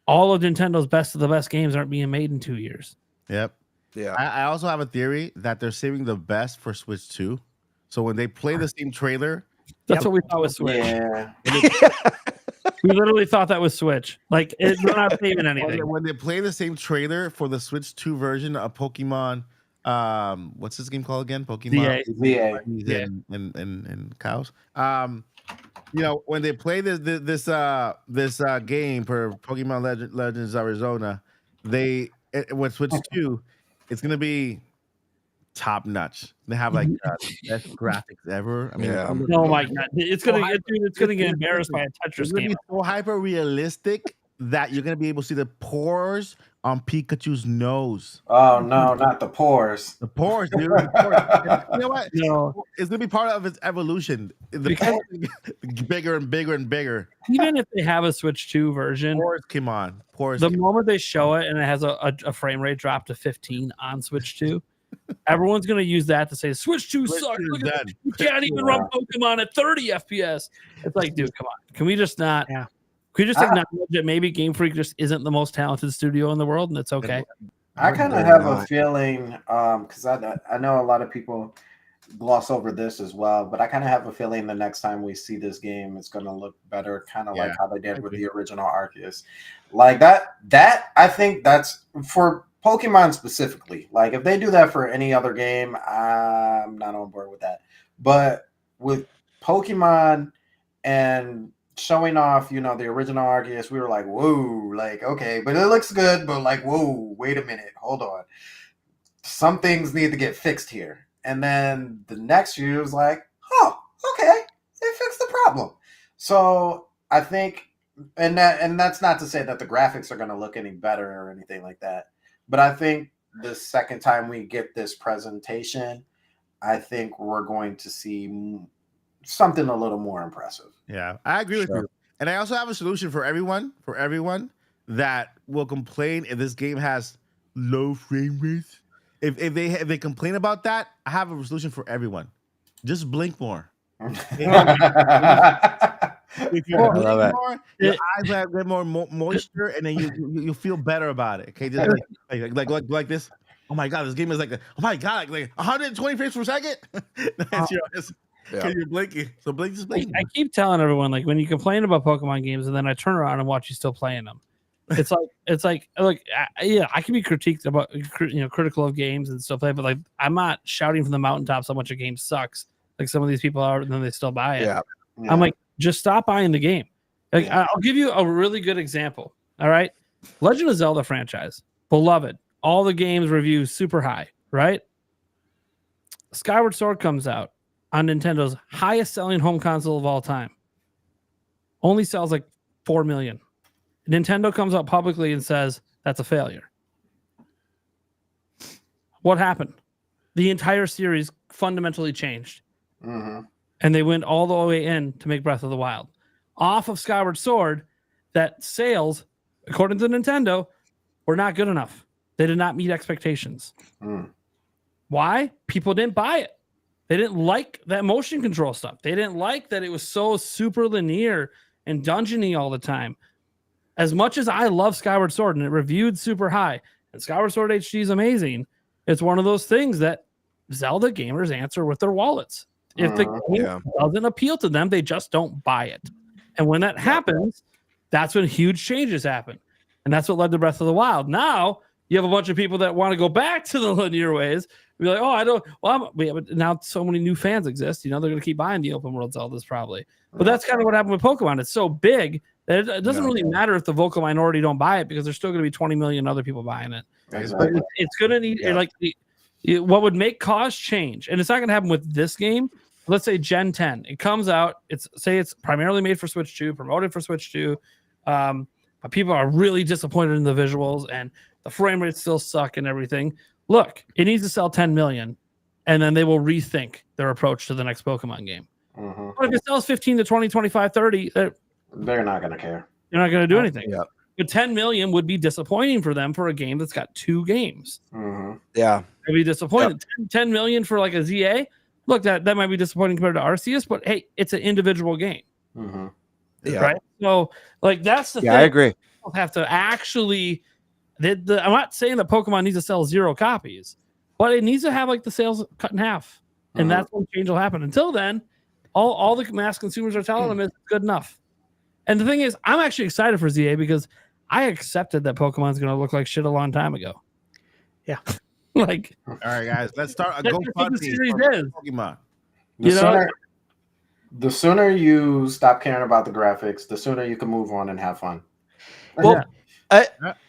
all of Nintendo's best of the best games aren't being made in 2 years. Yep. Yeah. I also have a theory that they're saving the best for Switch 2. So when they play the same trailer, That's what we thought was Switch. Yeah. We literally thought that was Switch. Like we're not saving anything. when they play the same trailer for the Switch 2 version of Pokemon, what's this game called again? Pokemon VA. and cows. When they play this game for Pokemon Legends Arizona, with Switch 2, it's gonna be top notch. They have like best graphics ever. I mean, Oh my god, it's gonna get embarrassed by a Tetris it's gonna game. be so hyper realistic that you're gonna be able to see the pores on Pikachu's nose. Oh no, not the pores. The pores, dude. The pores. You know what? No. It's gonna be part of its evolution. The pores get bigger and bigger and bigger. Even if they have a Switch 2 version, Pores came on. Pores. the moment they show it and it has a frame rate drop to 15 on Switch 2, everyone's gonna use that to say Switch 2 Switch sucks. 2 is Look at dead. that. You can't even run Pokemon at 30 FPS. It's like, dude, come on. Can we just not? Yeah. Can we just acknowledge that maybe Game Freak just isn't the most talented studio in the world, and it's okay? I kind of have a feeling, because I know a lot of people gloss over this as well, but I kind of have a feeling the next time we see this game, it's going to look better, kind of like how they did with the original Arceus. Like that I think that's for Pokemon specifically. Like if they do that for any other game, I'm not on board with that. But with Pokemon and showing off, the original Arceus, we were like, whoa, like, okay, but it looks good, but like, whoa, wait a minute, hold on. Some things need to get fixed here. And then the next year was like, oh, okay, they fixed the problem. So I think, and that's not to say that the graphics are going to look any better or anything like that. But I think the second time we get this presentation, I think we're going to see something a little more impressive. Yeah, I agree with you. And I also have a solution for everyone that will complain if this game has low frame rates. If they complain about that, I have a solution for everyone. Just blink more. If you blink more, your eyes will get more moisture, and then you feel better about it. Okay, just like this. Oh my god, this game is like 120 frames per second. That's yours. Because you're blinking. So just blink. I keep telling everyone, like, when you complain about Pokemon games and then I turn around and watch you still playing them, it's like, look, I can be critiqued about, critical of games and stuff like that, but like, I'm not shouting from the mountaintops how much a game sucks like some of these people are, and then they still buy it. Yeah. I'm like, just stop buying the game. Like, Yeah. I'll give you a really good example. All right. Legend of Zelda franchise, beloved. All the games reviews super high, right? Skyward Sword comes out on Nintendo's highest selling home console of all time. Only sells like 4 million. Nintendo comes out publicly and says that's a failure. What happened? The entire series fundamentally changed. Mm-hmm. And they went all the way in to make Breath of the Wild. Off of Skyward Sword, that sales, according to Nintendo, were not good enough. They did not meet expectations. Mm. Why? People didn't buy it. They didn't like that motion control stuff. They didn't like that it was so super linear and dungeony all the time. As much as I love Skyward Sword and it reviewed super high, and Skyward Sword HD is amazing, it's one of those things that Zelda gamers answer with their wallets. If the game doesn't appeal to them, they just don't buy it. And when that happens, that's when huge changes happen. And that's what led to Breath of the Wild. Now, you have a bunch of people that want to go back to the linear ways. Be like, oh, I don't. Well, but now so many new fans exist. They're going to keep buying the open world Zeldas probably. But that's kind of what happened with Pokemon. It's so big that it doesn't really matter if the vocal minority don't buy it because there's still going to be 20 million other people buying it. Exactly. But it's going to need what would make cause change, and it's not going to happen with this game. Let's say Gen 10. It comes out. It's primarily made for Switch 2, promoted for Switch 2. But people are really disappointed in the visuals and the frame rates still suck and everything. Look, it needs to sell 10 million, and then they will rethink their approach to the next Pokemon game. Mm-hmm. But if it sells 15 to 20, 25, 30, They're not going to care. they're not going to do anything. Yeah. But 10 million would be disappointing for them for a game that's got 2 games. Mm-hmm. Yeah. They'd be disappointed. 10 million for like a ZA. Look, that might be disappointing compared to Arceus, but hey, it's an individual game. Mm-hmm. Yeah. Right? So, like, that's the thing. I agree. People have to actually. I'm not saying that Pokemon needs to sell 0 copies, but it needs to have like the sales cut in half, and that's when change will happen. Until then, all the mass consumers are telling them is good enough. And the thing is, I'm actually excited for ZA because I accepted that Pokemon's going to look like shit a long time ago. Yeah. Like, All right, guys, let's start a that's what the GoFundMe series for is. Pokemon. The sooner you stop caring about the graphics, the sooner you can move on and have fun. Well, I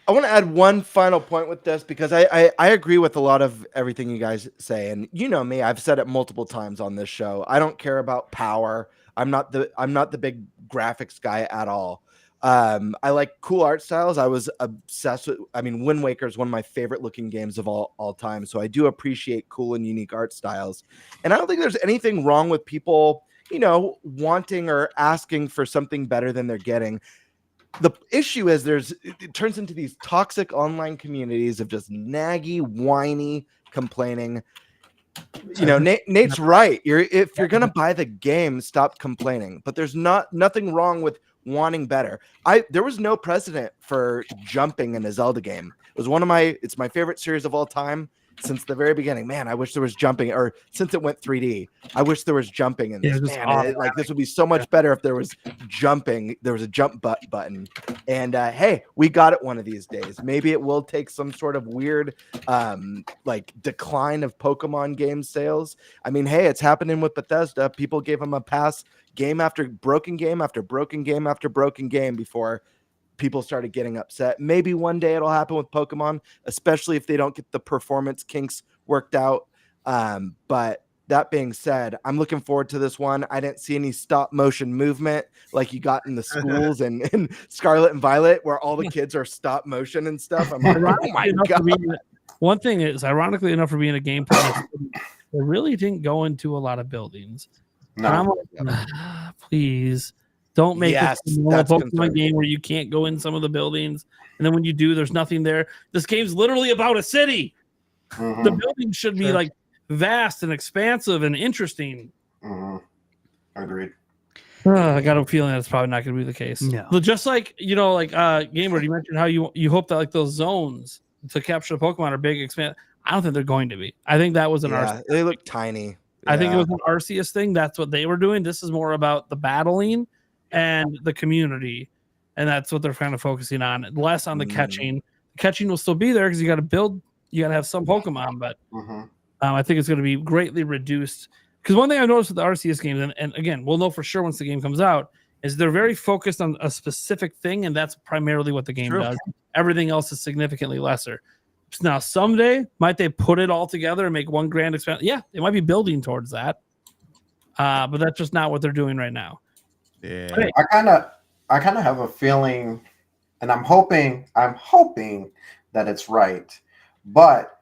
want to add one final point with this because I agree with a lot of everything you guys say, and you know me, I've said it multiple times on this show. I don't care about power. I'm not the big graphics guy at all. I like cool art styles. I was obsessed with. I mean, Wind Waker is one of my favorite looking games of all time. So I do appreciate cool and unique art styles, and I don't think there's anything wrong with people, wanting or asking for something better than they're getting. The issue is it turns into these toxic online communities of just naggy, whiny, complaining. Nate's right. If you're gonna buy the game, stop complaining. But there's nothing wrong with wanting better. There was no precedent for jumping in a Zelda game. It was it's my favorite series of all time since the very beginning. Man, I wish there was jumping, or since it went 3D, I wish there was jumping in this. This would be so much better if there was jumping. There was a jump button. And hey, we got it one of these days. Maybe it will take some sort of weird decline of Pokemon game sales. I mean, hey, it's happening with Bethesda. People gave them a pass game after broken game after broken game after broken game before people started getting upset. Maybe one day it'll happen with Pokemon, especially if they don't get the performance kinks worked out. But that being said, I'm looking forward to this one. I didn't see any stop motion movement like you got in the schools and Scarlet and Violet, where all the kids are stop motion and stuff. I'm like, oh my God. One thing is, ironically enough, for being a gameplay, they really didn't go into a lot of buildings. No. And I'm like, please don't make this a Pokemon game where you can't go in some of the buildings, and then when you do, there's nothing there. This game's literally about a city. Mm-hmm. The buildings should be like vast and expansive and interesting. Mm-hmm. Agreed. I got a feeling that's probably not going to be the case. No. But just like Gamer, you mentioned how you hope that like those zones to capture the Pokemon are big, expand. I don't think they're going to be. I think that was an Arceus. They look tiny. I think it was an Arceus thing. That's what they were doing. This is more about the battling and the community, and that's what they're kind of focusing on. Less on the catching. The catching will still be there because you got to build. You got to have some Pokemon, but I think it's going to be greatly reduced because one thing I've noticed with the Arceus games, and again, we'll know for sure once the game comes out, is they're very focused on a specific thing, and that's primarily what the game does. Everything else is significantly lesser. Now, someday, might they put it all together and make one grand expansion? Yeah, they might be building towards that, but that's just not what they're doing right now. Yeah. Hey, I kind of have a feeling, and I'm hoping that it's right. But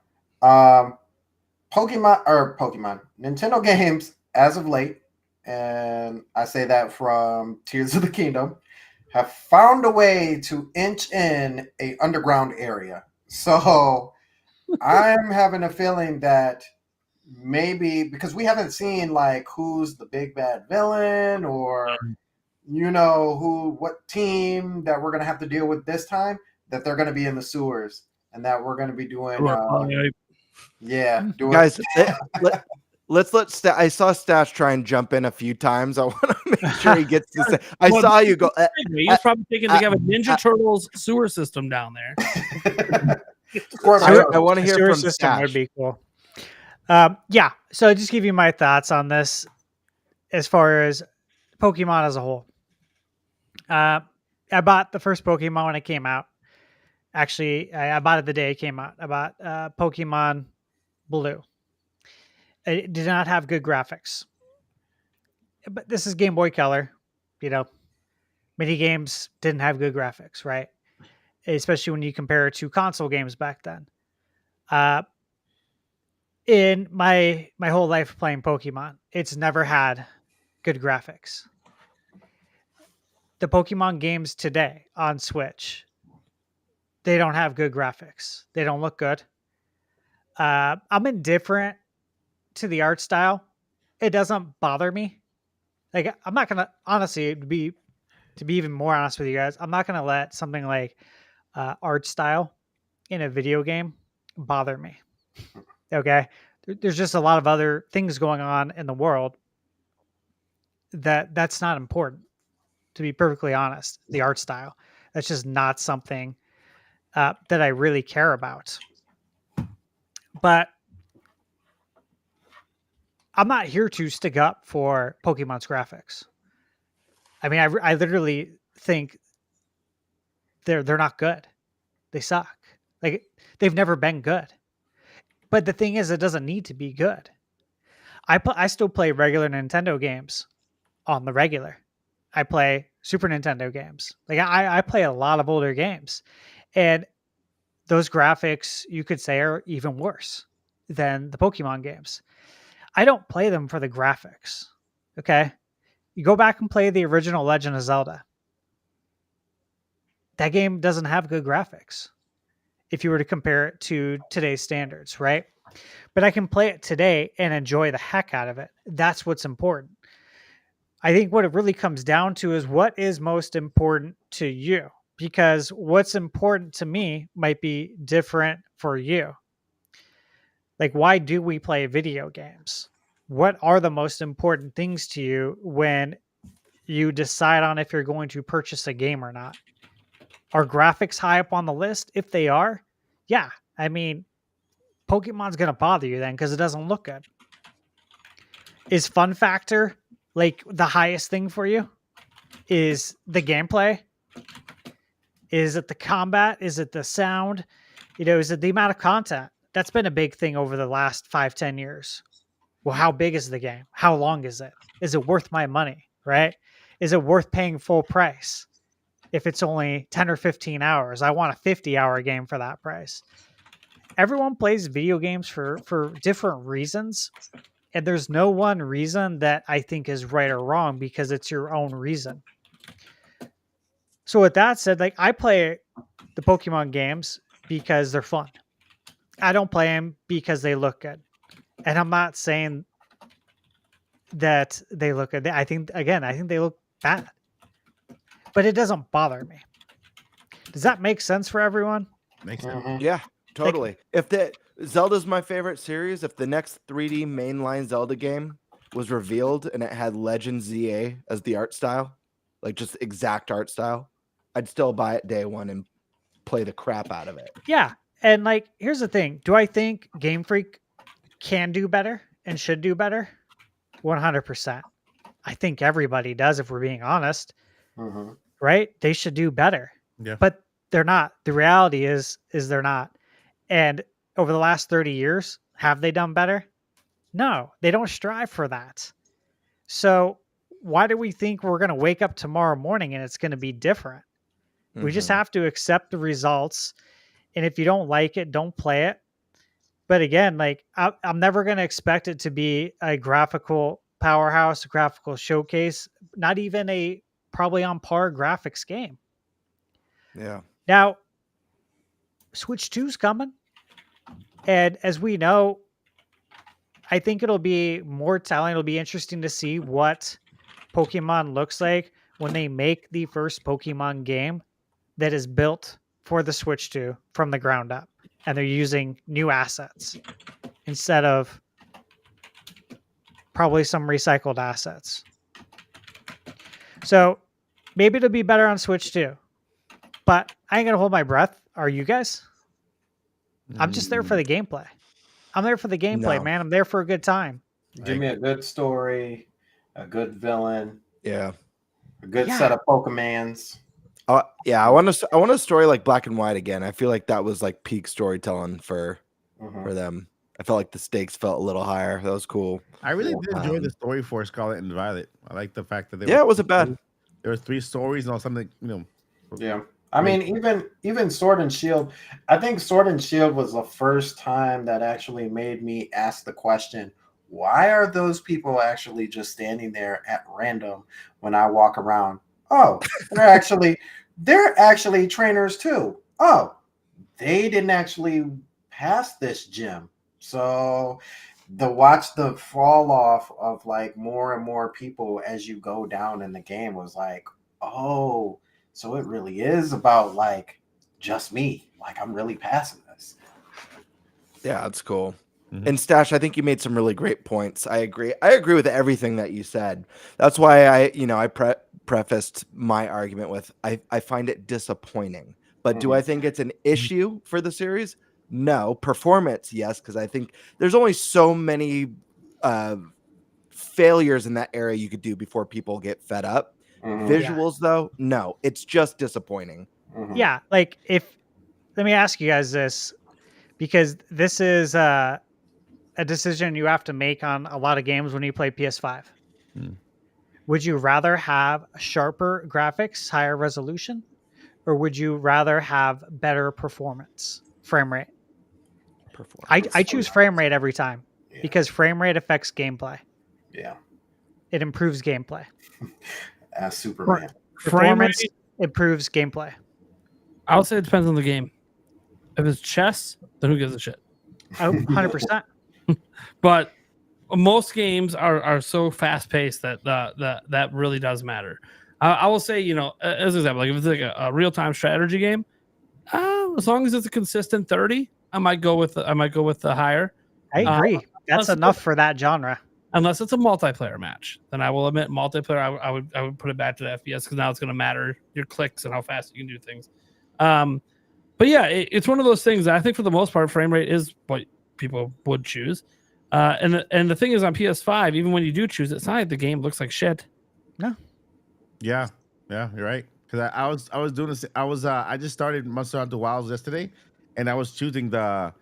Nintendo games as of late, and I say that from Tears of the Kingdom, have found a way to inch in a underground area. So I'm having a feeling that maybe because we haven't seen like who's the big bad villain or what team that we're gonna have to deal with this time, that they're gonna be in the sewers and that we're gonna be doing Guys, I saw Stash try and jump in a few times. I want to make sure he gets to say. I saw you go. He's probably thinking they have a Ninja Turtles sewer system down there. I want to hear sewer from system Stash. would be cool. Yeah, so I just give you my thoughts on this as far as Pokemon as a whole. I bought the first Pokemon when it came out. Actually, I bought it the day it came out. I bought Pokemon Blue. It did not have good graphics. But this is Game Boy Color. Mini games didn't have good graphics, right? Especially when you compare it to console games back then. In my whole life playing Pokemon, it's never had good graphics. The Pokemon games today on Switch, they don't have good graphics. They don't look good. I'm indifferent to the art style. It doesn't bother me. Like, I'm not gonna, honestly, to be even more honest with you guys, I'm not gonna let something like art style in a video game bother me. Okay, there's just a lot of other things going on in the world that's not important. To be perfectly honest, the art style, that's just not something that I really care about. But I'm not here to stick up for Pokemon's graphics. I mean, I literally think they're not good. They suck. Like, they've never been good. But the thing is, it doesn't need to be good. I still play regular Nintendo games on the regular. I play Super Nintendo games. Like, I play a lot of older games, and those graphics, you could say, are even worse than the Pokemon games. I don't play them for the graphics. Okay, you go back and play the original Legend of Zelda. That game doesn't have good graphics if you were to compare it to today's standards, right? But I can play it today and enjoy the heck out of it. That's what's important. I think what it really comes down to is what is most important to you, because what's important to me might be different for you. Like, why do we play video games? What are the most important things to you when you decide on if you're going to purchase a game or not? Are graphics high up on the list? If they are, yeah. I mean, Pokemon's going to bother you then because it doesn't look good. Is fun factor like the highest thing for you? Is the gameplay? Is it the combat? Is it the sound? Is it the amount of content? That's been a big thing over the last 5-10 years. Well, how big is the game? How long is it? Is it worth my money, right? Is it worth paying full price? If it's only 10 or 15 hours, I want a 50-hour game for that price. Everyone plays video games for different reasons. And there's no one reason that I think is right or wrong because it's your own reason. So with that said, like, I play the Pokemon games because they're fun. I don't play them because they look good. And I'm not saying that they look good. I think they look bad. But it doesn't bother me. Does that make sense for everyone? Makes sense. Mhm. Yeah, totally. If Zelda's my favorite series, if the next 3D mainline Zelda game was revealed and it had Legend ZA as the art style, like just exact art style, I'd still buy it day one and play the crap out of it. Yeah. And like, here's the thing. Do I think Game Freak can do better and should do better? 100%. I think everybody does, if we're being honest, Mhm. right? They should do better. Yeah. But they're not. The reality is they're not. And over the last 30 years, have they done better? No, they don't strive for that. So why do we think we're going to wake up tomorrow morning and it's going to be different? We just Mhm. have to accept the results. And if you don't like it, don't play it. But again, like I'm never going to expect it to be a graphical powerhouse, a graphical showcase, not even a probably on par graphics game. Yeah. Now, Switch 2's coming. And as we know, I think it'll be more telling. It'll be interesting to see what Pokemon looks like when they make the first Pokemon game that is built for the Switch 2 from the ground up. And they're using new assets instead of probably some recycled assets. So maybe it'll be better on Switch 2. But I ain't going to hold my breath. Are you guys? I'm just there for the gameplay. I'm there for the gameplay, No. man. I'm there for a good time. Give me a good story, a good villain, Yeah. a good Yeah. set of Pokemans. Yeah, I want a story like Black and White again. I feel like that was like peak storytelling for Mhm. them. I felt like the stakes felt a little higher. That was cool. I really did enjoy Um, the story for Scarlet and Violet. I like the fact that Yeah, it wasn't bad. There were 3 stories and all something, Yeah. I mean, even Sword and Shield, I think Sword and Shield was the first time that actually made me ask the question, why are those people actually just standing there at random when I walk around? Oh, they're actually trainers too. Oh, they didn't actually pass this gym. So watch the fall off of like more and more people as you go down in the game was like, oh, so it really is about like just me. Like I'm really passing this. Yeah, that's cool. Mhm. And Stash, I think you made some really great points. I agree with everything that you said. That's why I prefaced my argument with I find it disappointing. But do I think it's an issue for the series? No. Performance, yes, because I think there's only so many failures in that area you could do before people get fed up. Mhm. Visuals, though, no. It's just disappointing. Mhm. Yeah, like let me ask you guys this, because this is a decision you have to make on a lot of games when you play PS5. Hmm. Would you rather have sharper graphics, higher resolution, or would you rather have better performance, frame rate? I choose frame rate every time Yeah. because frame rate affects gameplay. Yeah. It improves gameplay. As Superman. Frame rate, Performance improves gameplay. I would say it depends on the game. If it's chess, then who gives a shit? Oh, 100%. But most games are so fast paced that really does matter. I will say, as an example, like if it's like a real time strategy game, as long as it's a consistent 30, I might go with the higher. I agree. That's let's- enough for that genre. Unless it's a multiplayer match, then I will admit multiplayer. I would put it back to the FPS because now it's going to matter your clicks and how fast you can do things. But yeah, it's one of those things that I think for the most part, frame rate is what people would choose. And the thing is, on PS5, even when you do choose it, it's not like the game looks like shit. Yeah, you're right. Because I was doing this. I just started Monster Hunter Wilds yesterday, and I was choosing how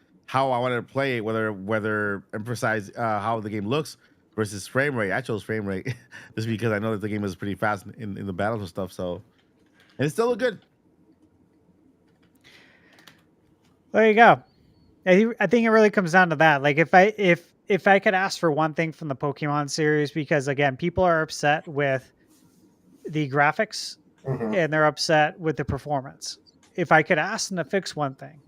I wanted to play it, whether emphasize how the game looks versus frame rate. I chose frame rate just because I know that the game is pretty fast in the battles and stuff. So, and it still look good. There you go. I think it really comes down to that. Like if I could ask for one thing from the Pokemon series, because again, people are upset with the graphics Mhm. and they're upset with the performance. If I could ask them to fix one thing,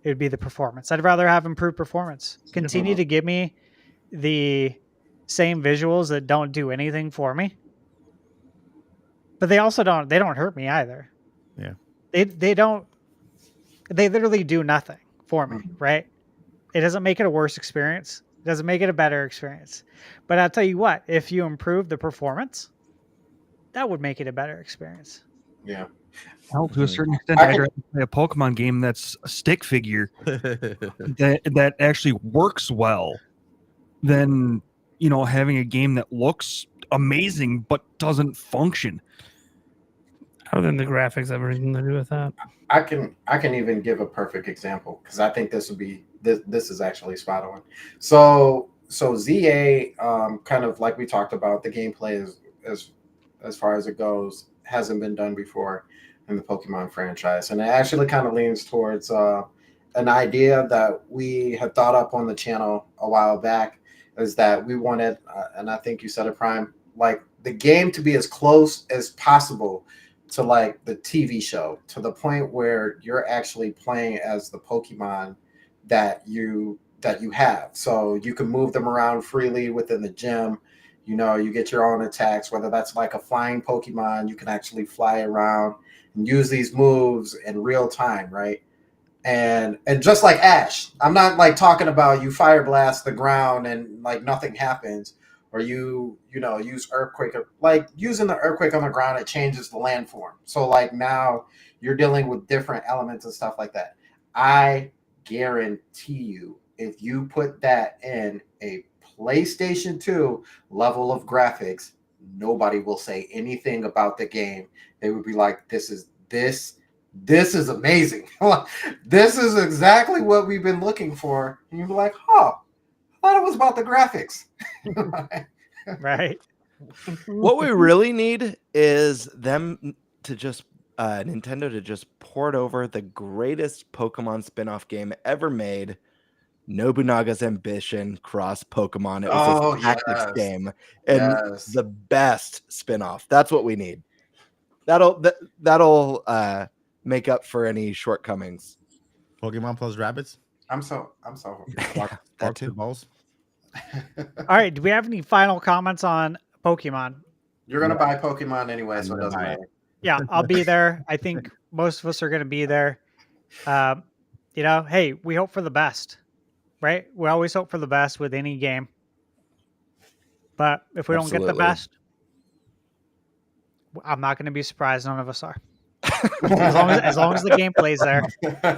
it would be the performance. I'd rather have improved performance. Continue to give me the same visuals that don't do anything for me. But they also don't hurt me either. Yeah. They literally do nothing for me, right? It doesn't make it a worse experience. It doesn't make it a better experience. But I'll tell you what, if you improve the performance, that would make it a better experience. Yeah. Well, to a certain extent, I'd rather play a Pokemon game that's a stick figure that actually works well than having a game that looks amazing but doesn't function. Other than the graphics, everything to do with that. I can even give a perfect example because I think this is actually spot on. So ZA, kind of like we talked about, the gameplay is as far as it goes hasn't been done before in the Pokemon franchise, and it actually kind of leans towards an idea that we had thought up on the channel a while back, is that we wanted, and I think you said it, Prime, like the game to be as close as possible to like the TV show, to the point where you're actually playing as the Pokemon that you have. So you can move them around freely within the gym. You get your own attacks, whether that's like a flying Pokemon, you can actually fly around and use these moves in real time, right? And just like Ash, I'm not like talking about you fire blast the ground and like nothing happens, or you use earthquake, like using the earthquake on the ground, it changes the landform. So like now you're dealing with different elements and stuff like that. I guarantee you, if you put that in a PlayStation 2 level of graphics, nobody will say anything about the game. They would be like, this is amazing. This is exactly what we've been looking for. And you'd be like, I thought it was about the graphics. Right. What we really need is them to just Nintendo to just port over the greatest Pokemon spin-off game ever made, Nobunaga's Ambition cross Pokemon. It was a tactics game and the best spin-off. That's what we need. That'll make up for any shortcomings. Pokemon plus rabbits. I'm so That too. Balls. All right. Do we have any final comments on Pokemon? You're gonna buy Pokemon anyway, so it doesn't matter. Yeah, I'll be there. I think most of us are going to be there. Hey, we hope for the best, right? We always hope for the best with any game. But if we don't get the best, I'm not going to be surprised. None of us are. as long as the gameplay's there,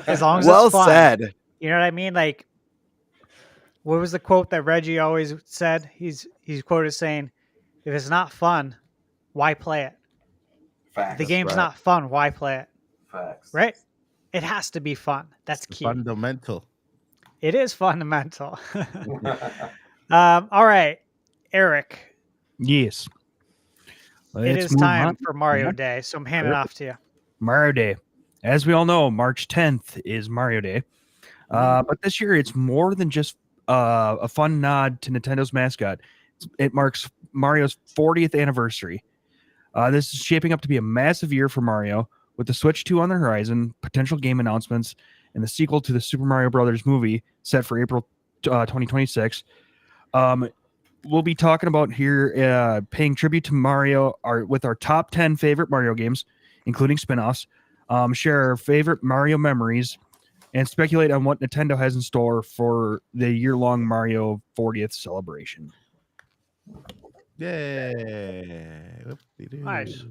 as long as it's fun. Said. You know what I mean? Like, what was the quote that Reggie always said? He's quoted saying, "If it's not fun, why play it? Facts, the game's not fun. Why play it? Facts. Right? It has to be fun. That's key. Fundamental. It is fundamental. All right, Eric. Yes. It is time for Mario Day, so I'm handing it off to you. Mario Day. As we all know, March 10th is Mario Day. But this year, it's more than just a fun nod to Nintendo's mascot. It marks Mario's 40th anniversary. This is shaping up to be a massive year for Mario, with the Switch 2 on the horizon, potential game announcements, and the sequel to the Super Mario Brothers movie set for April 2026. We'll be talking about here paying tribute to Mario with our top 10 favorite Mario games, including spin-offs, share our favorite Mario memories, and speculate on what Nintendo has in store for the year-long Mario 40th celebration. Yay. Nice.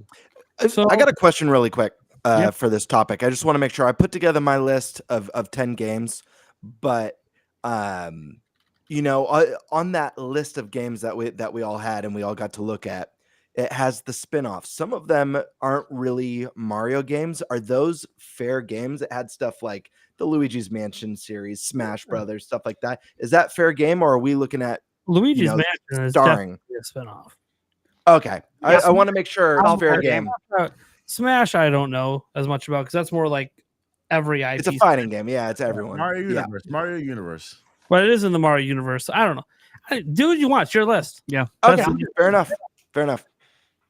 So I got a question really quick for this topic. I just want to make sure I put together my list of 10 games, but on that list of games that we all had and we all got to look at, it has the spin-offs. Some of them aren't really Mario games. Are those fair games? It had stuff like the Luigi's Mansion series, Smash Brothers, stuff like that. Is that fair game, or are we looking at Luigi's Mansion is starring definitely a spinoff? Okay, I want to make sure it's fair game. Smash, I don't know as much about because that's more like every IP. It's a fighting game. Yeah, it's everyone. Mario Universe. But it is in the Mario universe. I don't know. Do what you want. It's your list. Yeah. Okay. Fair enough.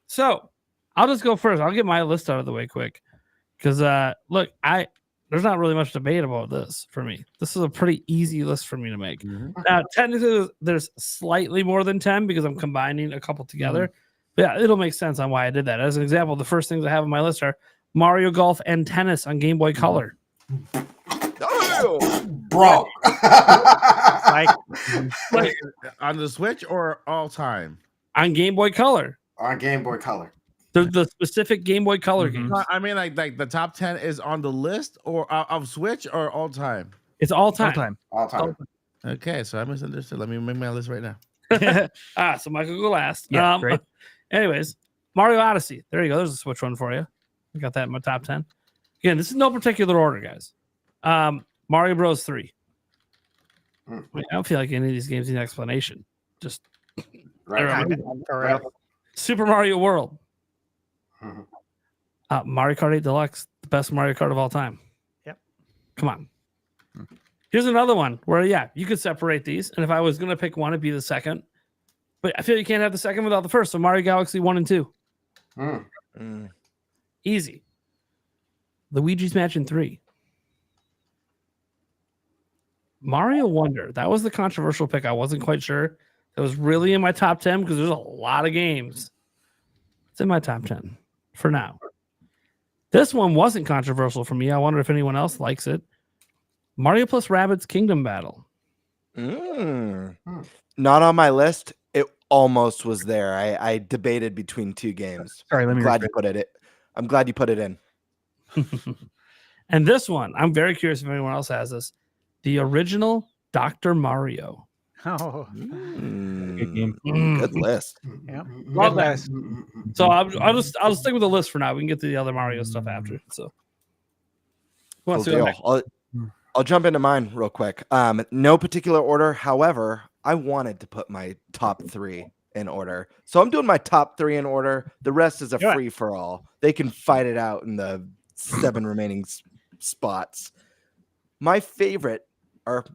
So I'll just go first. I'll get my list out of the way quick. Because look, there's not really much debate about this for me. This is a pretty easy list for me to make. Mm-hmm. Now, technically, there's slightly more than 10 because I'm combining a couple together. Mm-hmm. But yeah, it'll make sense on why I did that. As an example, the first things I have on my list are Mario Golf and Tennis on Game Boy Color. Oh, bro. like on the Switch or all time? On Game Boy Color. On Game Boy Color. The specific Game Boy Color games. I mean, like the top 10 is on the list or of Switch or all time? It's all time. All time. Okay, so I misunderstood. Let me make my list right now. So Michael go last. Yeah, great. Anyways, Mario Odyssey. There you go. There's a Switch one for you. I got that in my top 10. Again, this is no particular order, guys. Mario Bros. 3. I don't feel like any of these games need an explanation. Just Right. Correct. Super Mario World. Mhm. Mario Kart 8 Deluxe, the best Mario Kart of all time. Yep. Come on. Here's another one where, you could separate these. And if I was going to pick one, it'd be the second. But I feel you can't have the second without the first. So Mario Galaxy 1 and 2. Easy. Luigi's Mansion 3. Mario Wonder. That was the controversial pick. I wasn't quite sure. It was really in my top 10 because there's a lot of games. It's in my top 10 for now. This one wasn't controversial for me. I wonder if anyone else likes it. Mario plus Rabbids Kingdom Battle. Not on my list. It almost was there. I debated between two games. Sorry, let me. I'm glad you put it in. And this one, I'm very curious if anyone else has this. The original Dr. Mario. Oh, Good game. Good list. yeah. Love Good that. list. So I'll stick with the list for now. We can get to the other Mario stuff after. So who wants to go next? I'll jump into mine real quick. No particular order. However, I wanted to put my top 3 in order. So I'm doing my top 3 in order. The rest is a Do it. free for all. They can fight it out in the 7 remaining spots. My favorite,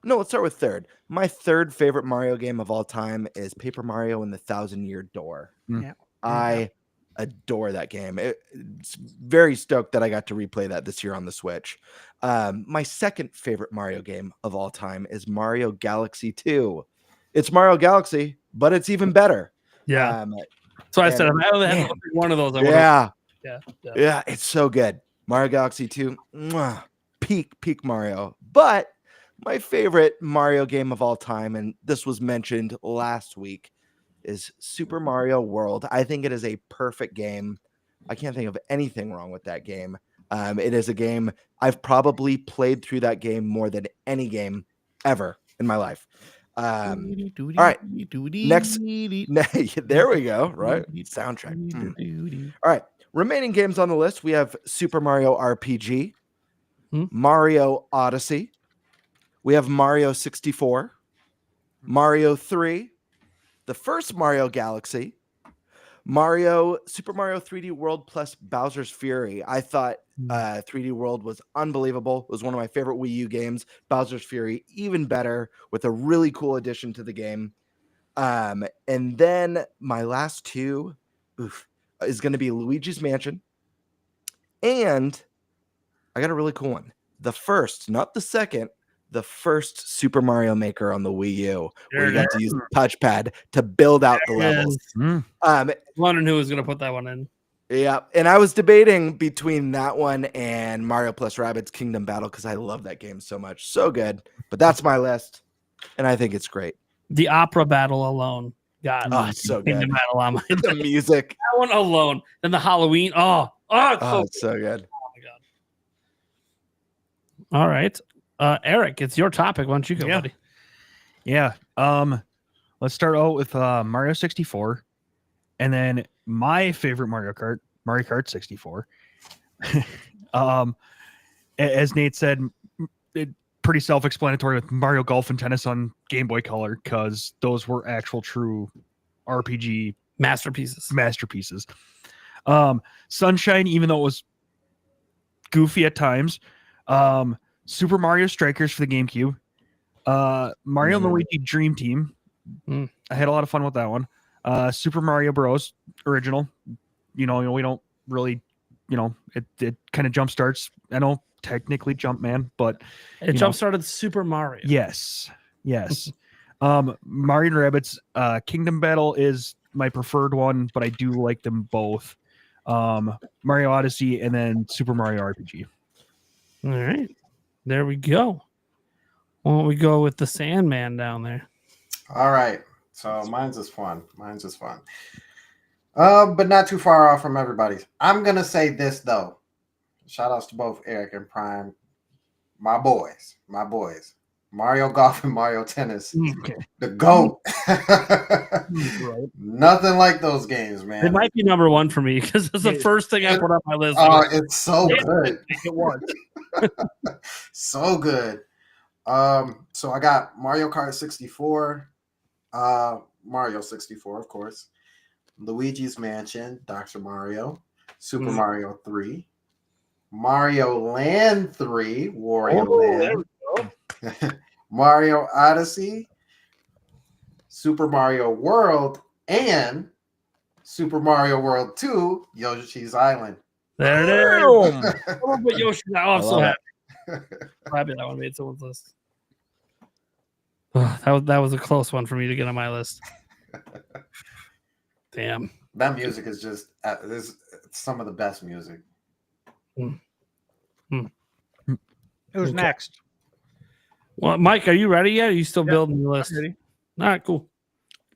let's start with third. My third favorite Mario game of all time is Paper Mario and the Thousand-Year Door. Yeah. I adore that game. It's very stoked that I got to replay that this year on the Switch. My second favorite Mario game of all time is Mario Galaxy 2. It's Mario Galaxy, but it's even better. Yeah. So I said, if I only had to pick one of those, I would yeah, it's so good. Mario Galaxy 2, peak Mario. But my favorite Mario game of all time, and this was mentioned last week, is Super Mario World. I think it is a perfect game. I can't think of anything wrong with that game. It is a game I've probably played through that game more than any game ever in my life. All right, next. There we go. Right, soundtrack. All right, remaining games on the list. We have Super Mario RPG, Mario Odyssey. We have Mario 64, Mario 3, the first Mario Galaxy, Super Mario 3D World plus Bowser's Fury. I thought 3D World was unbelievable. It was one of my favorite Wii U games. Bowser's Fury, even better, with a really cool addition to the game. And then my last two is going to be Luigi's Mansion. And I got a really cool one. The first, not the second, the first Super Mario Maker on the Wii U, where you got to use the touchpad to build out the levels. Wondering who was going to put that one in. Yeah, and I was debating between that one and Mario plus Rabbids Kingdom Battle because I love that game so much. So good. But that's my list, and I think it's great. The opera battle alone. God, it's so good. Kingdom Battle on my The music. That one alone. Then the Halloween. It's so good. Oh, my God. All right. Eric, it's your topic. Why don't you go, buddy? Yeah. Let's start out with Mario 64, and then my favorite Mario Kart 64. As Nate said, pretty self-explanatory with Mario Golf and Tennis on Game Boy Color, because those were actual true RPG masterpieces. Sunshine, even though it was goofy at times. Super Mario Strikers for the GameCube. Mario and Luigi Dream Team. I had a lot of fun with that one. Super Mario Bros. Original. We don't really, it kind of jump starts. I know technically Jumpman, but it jump started Super Mario. Yes. Mario and Rabbids Kingdom Battle is my preferred one, but I do like them both. Mario Odyssey and then Super Mario RPG. All right. There we go. Why don't we go with the Sandman down there? All right. So mine's is fun. But not too far off from everybody's. I'm going to say this, though. Shout outs to both Eric and Prime. My boys. Mario Golf and Mario Tennis. Okay. The GOAT. Right. Nothing like those games, man. It might be number one for me because it's the first thing I put on my list. It's so good. It was. So good. So I got Mario Kart 64, Mario 64, of course, Luigi's Mansion, Dr. Mario, Super Mario 3, Mario Land 3, Wario Land, Mario Odyssey, Super Mario World, and Super Mario World 2, Yoshi's Island. There it is. But Yoshi, I'm so happy. Happy that one made someone's list. That was a close one for me to get on my list. Damn. That music is just this some of the best music. Who's next? Well, Mike, are you ready yet? Are you still building your list? Ready. All right, cool.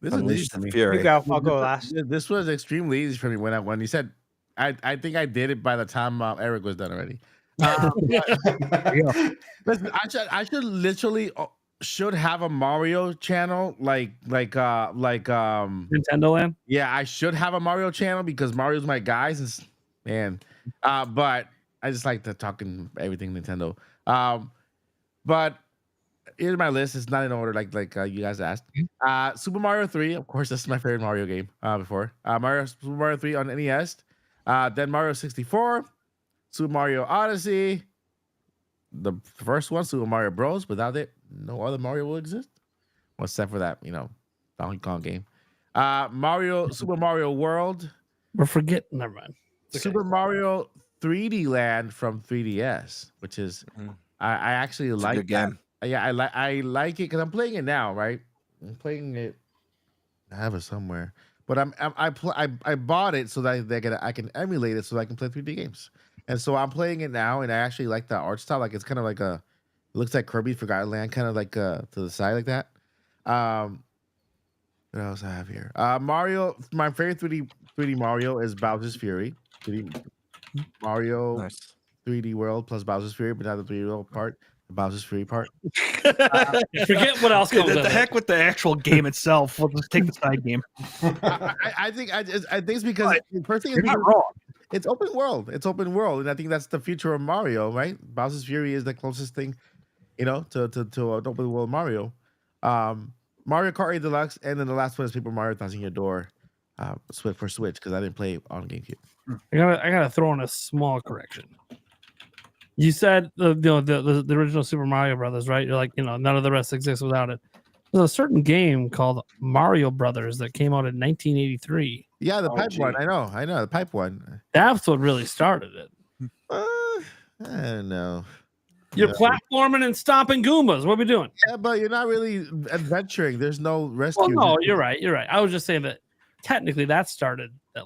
This is Unleash easy for the me. fury. You go. I'll go last. This was extremely easy for me when you said. I think I did it by the time Eric was done already. Listen, I should literally should have a Mario channel like Nintendo Land. yeah, I should have a Mario channel because Mario's my guys. But I just like to talking everything Nintendo. But here's my list. It's not in order like you guys asked. Super Mario 3, of course, this is my favorite Mario game. Before Super Mario 3 on NES. Then Mario 64, Super Mario Odyssey, the first one, Super Mario Bros. Without it, no other Mario will exist. Well, except for that, Donkey Kong game. Super Mario World. We're forgetting. Never mind. Okay. Super Mario 3D Land from 3DS, which is I actually It's a like good game. Yeah, I like it because I'm playing it now, right? I'm playing it. I have it somewhere, but I bought it so that I can emulate it so that I can play 3D games. And so I'm playing it now, and I actually like the art style. Like it's kind of like it looks like Kirby Forgotten Land, kind of like to the side like that. What else I have here? Mario. My favorite 3D Mario is Bowser's Fury. 3D Mario Nice. 3D World plus Bowser's Fury, but not the 3D World part. The Bowser's Fury part. Forget what else comes The with it. heck with the actual game itself. We'll just take the side game. I think it's because the first thing is You're not because wrong. it's open world. It's open world, and I think that's the future of Mario, right? Bowser's Fury is the closest thing, to an open world Mario. Mario Kart 8 Deluxe, and then the last one is Paper Mario Thousand Year Door, for Switch because I didn't play it on GameCube. I gotta throw in a small correction. You said the original Super Mario Brothers, right? You're like, none of the rest exists without it. There's a certain game called Mario Brothers that came out in 1983. Yeah, the pipe gee. one. I know the pipe one. That's what really started it. I don't know. You're Yeah. platforming and stomping Goombas. What are we doing? Yeah, but you're not really adventuring. There's no rescue. Well, no, you're right. You're right. I was just saying that technically that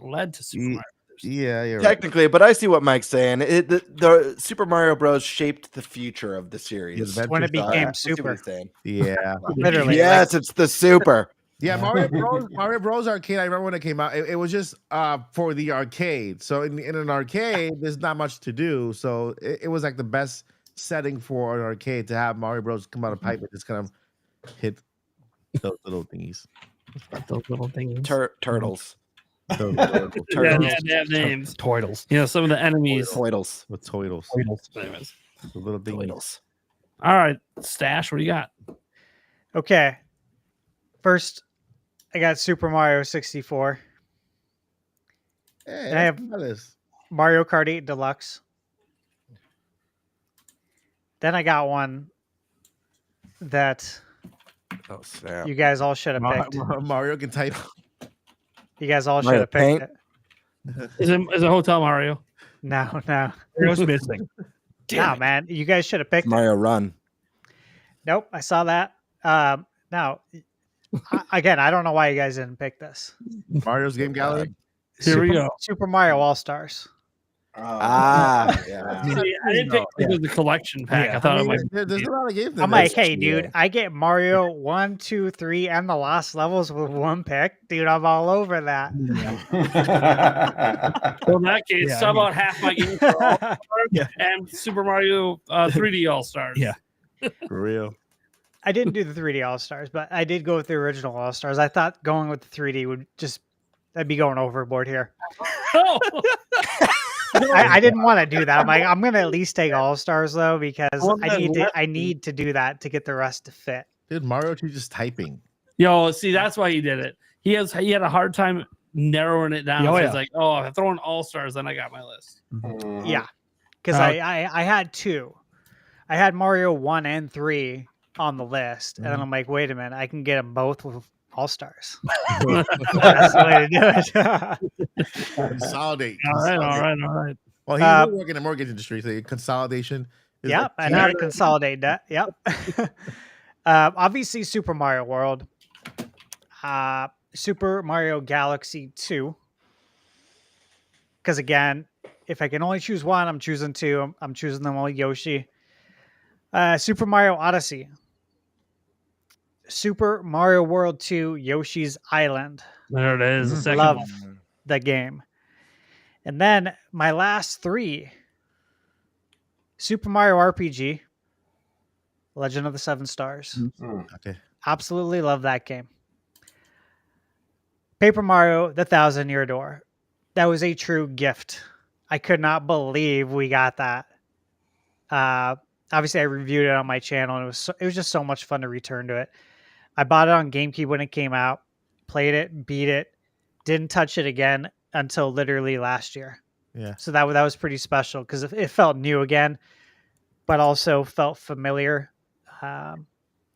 led to Super Mario Brothers. Yeah, you're right. Technically, but I see what Mike's saying. The Super Mario Bros. Shaped the future of the series. The When it adventure became I see what Super. he's saying. Yeah. Literally. Yes, it's the Super. Yeah, Mario Bros. Arcade. I remember when it came out. It was just for the arcade. So in an arcade, there's not much to do. So it was like the best setting for an arcade to have Mario Bros. Come out of pipe and just kind of hit those little thingies. Those little things. Turtles. Those Yeah, they have names. Toidles. Some of the enemies. Toidles. with toidles. Anyways. The little thingies. Toidles. All right, Stash, what do you got? Okay. First, I got Super Mario 64, Hey, And I have- that's my list. Mario Kart 8 Deluxe. Then I got one that Oh snap! you guys all should have picked. Mario can type. You guys all should Mario have picked Paint? it. Is it Hotel Mario? No. Mario's missing. No, man. You guys should have picked it. Mario Run. Nope, I saw that. Now, again, I don't know why you guys didn't pick this. Mario's Game Gallery. Here we go. Super Mario All Stars. Yeah. See, I didn't pick it was the collection pack. Yeah. I thought I it mean, might. there's a lot of games. in I'm there. like, hey, Yeah. dude, I get Mario 1, 2, 3, and the Lost Levels with one pick. Dude, I'm all over that. Well, in that case, Yeah, how I mean- about half my games for All Yeah. and Super Mario 3D All Stars? Yeah. For real. I didn't do the 3D All Stars, but I did go with the original All Stars. I thought going with the 3D would I'd be going overboard here. Oh, I didn't want to do that. I'm like, I'm gonna at least take All Stars though, because Well, I need to do that to get the rest to fit. Dude, Mario, she's just typing. yo, see, that's why he did it. He had a hard time narrowing it down. Oh, So yeah. he's like, oh, if I throw in all stars, then I got my list. Mhm. Yeah, because I had two. I had Mario 1 and 3 on the list, and then I'm like, wait a minute, I can get them both with All Stars. That's the way to do it. Consolidate. All right. Well, he working in the mortgage industry, so consolidation. Is Yep, like I know how to consolidate that. Yep. Obviously, Super Mario World, Super Mario Galaxy 2. Because again, if I can only choose one, I'm choosing two. I'm choosing them all Yoshi. Super Mario Odyssey. Super Mario World 2 Yoshi's Island. There it is. The second Love one. the game. And then my last three. Super Mario RPG. Legend of the Seven Stars. Okay. Absolutely love that game. Paper Mario, The 1,000-Year Door. That was a true gift. I could not believe we got that. Obviously, I reviewed it on my channel, and it was just so much fun to return to it. I bought it on GameCube when it came out, played it, beat it, didn't touch it again until literally last year. Yeah. So that was pretty special because it felt new again, but also felt familiar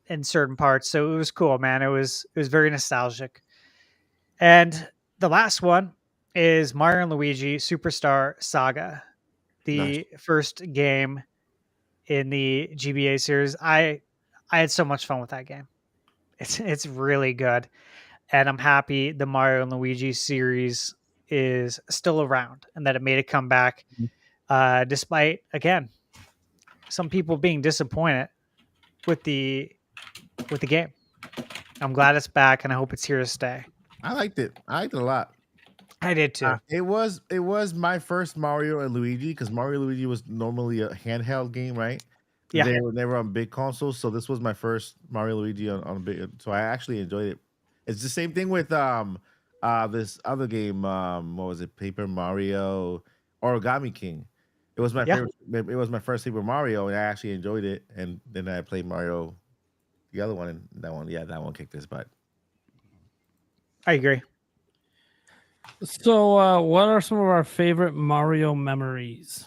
in certain parts. So it was cool, man. It was very nostalgic. And the last one is Mario and Luigi Superstar Saga, the first game in the GBA series. I had so much fun with that game. It's really good, and I'm happy the Mario and Luigi series is still around and that it made a comeback, despite again some people being disappointed with the game. I'm glad it's back, and I hope it's here to stay. I liked it. I liked it a lot. I did too. It was my first Mario and Luigi because Mario and Luigi was normally a handheld game, right? Yeah. They were never on big consoles, so this was my first Mario and Luigi on big. So I actually enjoyed it. It's the same thing with this other game. What was it? Paper Mario Origami King. It was my favorite. It was my first Paper Mario, and I actually enjoyed it. And then I played Mario, the other one, and that one kicked his butt. I agree. So, what are some of our favorite Mario memories?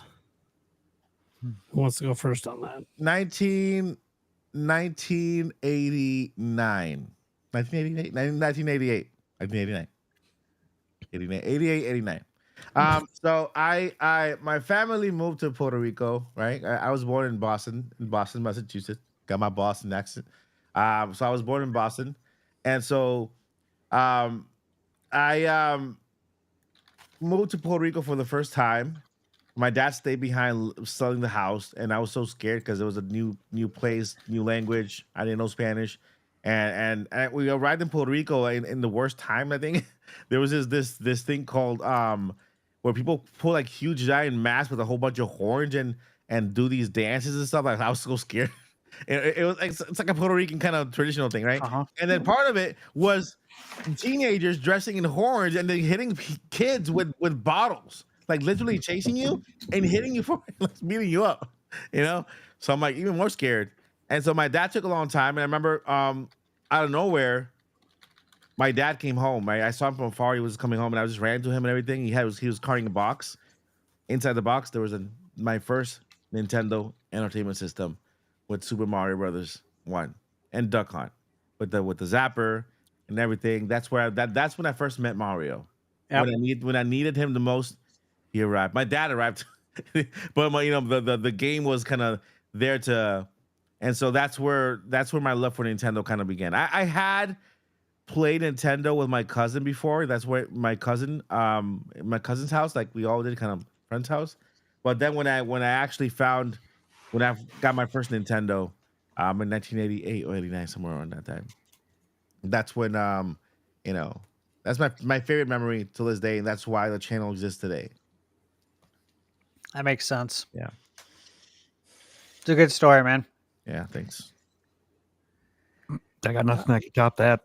Who wants to go first on that? 1989. 1988. 1988. 89. So my family moved to Puerto Rico, right? I was born in Boston, Massachusetts. Got my Boston accent. So I was born in Boston. And so I moved to Puerto Rico for the first time. My dad stayed behind selling the house, and I was so scared because it was a new place, new language. I didn't know Spanish, and we arrived in Puerto Rico in the worst time. I think there was this thing called where people pull like huge giant masks with a whole bunch of horns and do these dances and stuff. Like I was so scared. It was like, it's like a Puerto Rican kind of traditional thing, right? Uh-huh. And then part of it was teenagers dressing in horns and then hitting kids with bottles, like literally chasing you and hitting you for like, beating you up, you know? So I'm like even more scared. And so my dad took a long time. And I remember out of nowhere, my dad came home, right? I saw him from afar. He was coming home and I just ran to him and everything. He was carrying a box. Inside the box, there was my first Nintendo Entertainment System with Super Mario Brothers 1 and Duck Hunt with the zapper and everything. That's when I first met Mario. Yep. When I needed him the most, he arrived. My dad arrived, but the game was kind of there to, and so that's where my love for Nintendo kind of began. I had played Nintendo with my cousin before. That's where my cousin's house, like we all did, kind of friend's house. But then when I got my first Nintendo in 1988 or 89, somewhere around that time. That's when that's my favorite memory to this day, and that's why the channel exists today. That makes sense. Yeah. It's a good story, man. Yeah, thanks. I got nothing that can top that.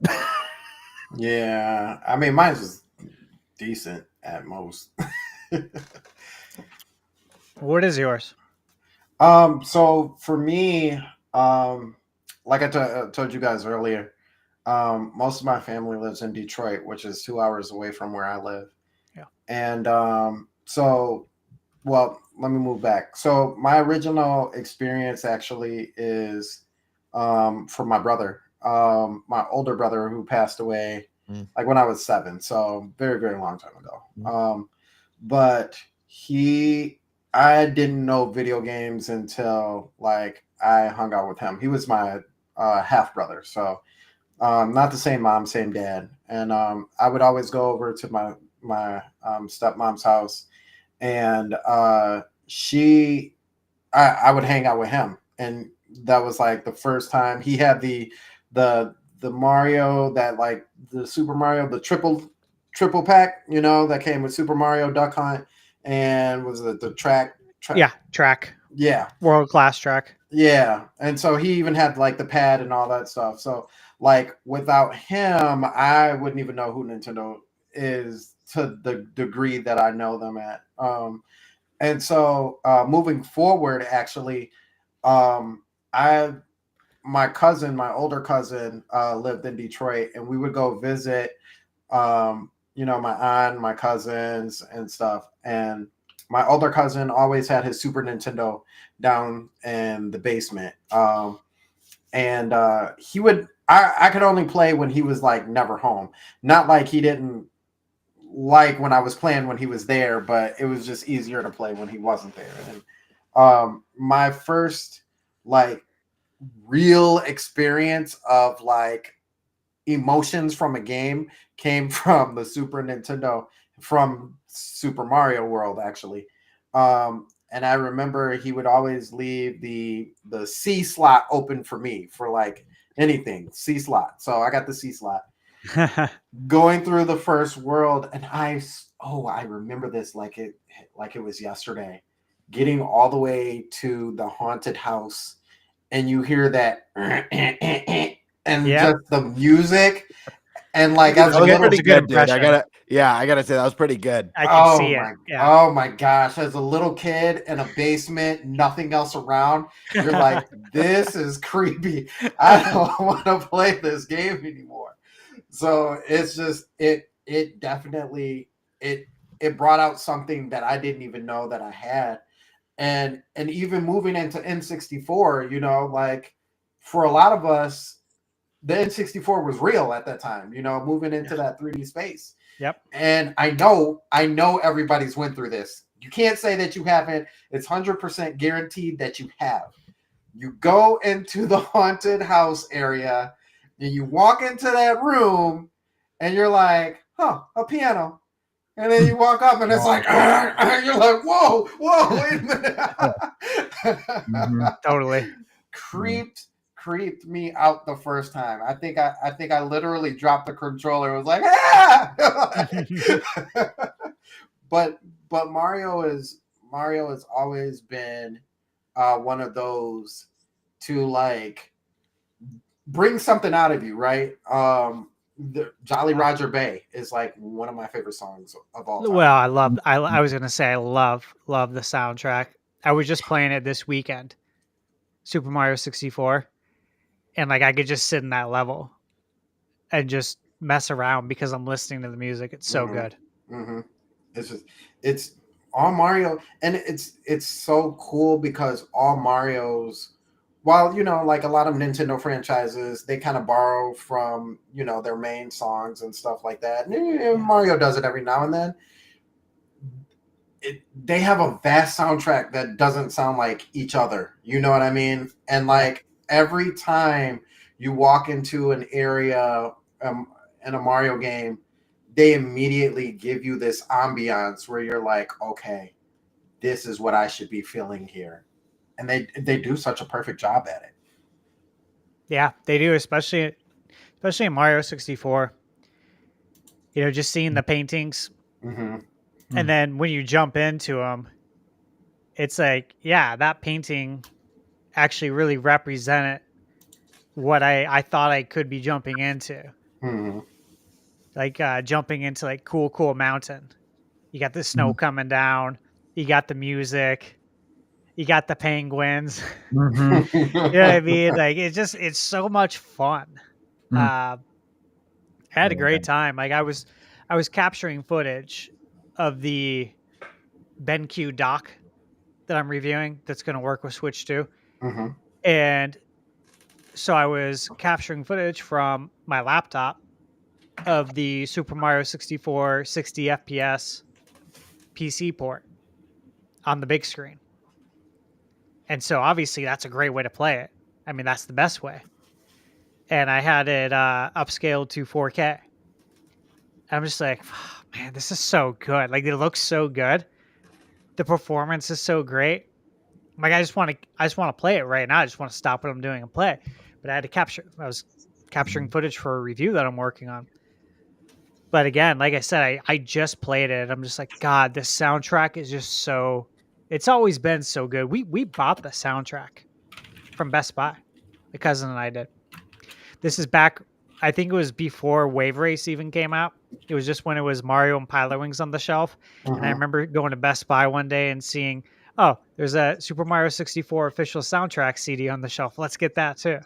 Yeah, I mean, mine's was decent at most. What is yours? So for me, like I told you guys earlier, most of my family lives in Detroit, which is 2 hours away from where I live. Yeah. And so, well, let me move back. So my original experience actually is from my brother, my older brother who passed away like when I was 7. So very, very long time ago. But I didn't know video games until like I hung out with him. He was my half brother. So not the same mom, same dad. And I would always go over to my stepmom's house, and I would hang out with him, and that was like the first time he had the Mario, that like the Super Mario, the triple pack, that came with Super Mario Duck Hunt, and was it the track? Yeah, track. Yeah, World class track. yeah. And so he even had like the pad and all that stuff. So like without him, I wouldn't even know who Nintendo is to the degree that I know them at. And so moving forward, actually, my older cousin lived in Detroit, and we would go visit, my aunt, my cousins and stuff. And my older cousin always had his Super Nintendo down in the basement. And he would, I could only play when he was like never home. Not like he didn't like when I was playing when he was there, but it was just easier to play when he wasn't there. And my first like real experience of like emotions from a game came from the Super Nintendo, from Super Mario World, actually. And I remember he would always leave the C slot open for me for like anything, C slot. So I got the C slot. Going through the first world, and I remember this like it was yesterday. Getting all the way to the haunted house, and you hear that and just the music, and like That was pretty good, dude. impression. I gotta say that was pretty good. I can see it. Yeah. Oh my gosh! As a little kid in a basement, nothing else around, you're like, this is creepy. I don't want to play this game anymore. So it's just it definitely it brought out something that I didn't even know that I had. And even moving into N64, like for a lot of us, the N64 was real at that time, moving into that 3D space. Yep. And I know everybody's went through this. You can't say that you haven't. It's 100% guaranteed that you have. You go into the haunted house area, and you walk into that room, and you're like, a piano. And then you walk up, and it's like, you're like, whoa, wait a minute. Totally. Creeped me out the first time. I think I literally dropped the controller. It was like, ah! But Mario has always been one of those to like bring something out of you, right? The Jolly Roger Bay is like one of my favorite songs of all time. Well, I was gonna say I love the soundtrack. I was just playing it this weekend, Super Mario 64, and like I could just sit in that level and just mess around because I'm listening to the music. It's so good. Mm-hmm. It's all Mario, and it's so cool because all Mario's, while like a lot of Nintendo franchises, they kind of borrow from their main songs and stuff like that. And Mario does it every now and then. They have a vast soundtrack that doesn't sound like each other. You know what I mean? And like every time you walk into an area in a Mario game, they immediately give you this ambiance where you're like, okay, this is what I should be feeling here. And they do such a perfect job at it. Yeah, they do, especially in Mario 64. Just seeing the paintings. Mm-hmm. And then when you jump into them, it's like, yeah, that painting actually really represented what I thought I could be jumping into. Mhm. Like jumping into like cool mountain. You got the snow coming down. You got the music. You got the penguins. Mhm. You know what I mean? Like it's so much fun. Mm. I had a great time. Like I was capturing footage of the BenQ dock that I'm reviewing that's going to work with Switch 2. Mhm. And so I was capturing footage from my laptop of the Super Mario 64 60 FPS PC port on the big screen. And so obviously that's a great way to play it. I mean, that's the best way. And I had it upscaled to 4K. I'm just like, oh, man, this is so good. Like it looks so good. The performance is so great. Like I just want to play it right now. I just want to stop what I'm doing and play. But I was capturing footage for a review that I'm working on. But again, like I said, I just played it. I'm just like, God, this soundtrack is just so. It's always been so good. We bought the soundtrack from Best Buy. My cousin and I did. This is back. I think it was before Wave Race even came out. It was just when it was Mario and Pilot Wings on the shelf. And I remember going to Best Buy one day and seeing, oh, there's a Super Mario 64 official soundtrack CD on the shelf. Let's get that too.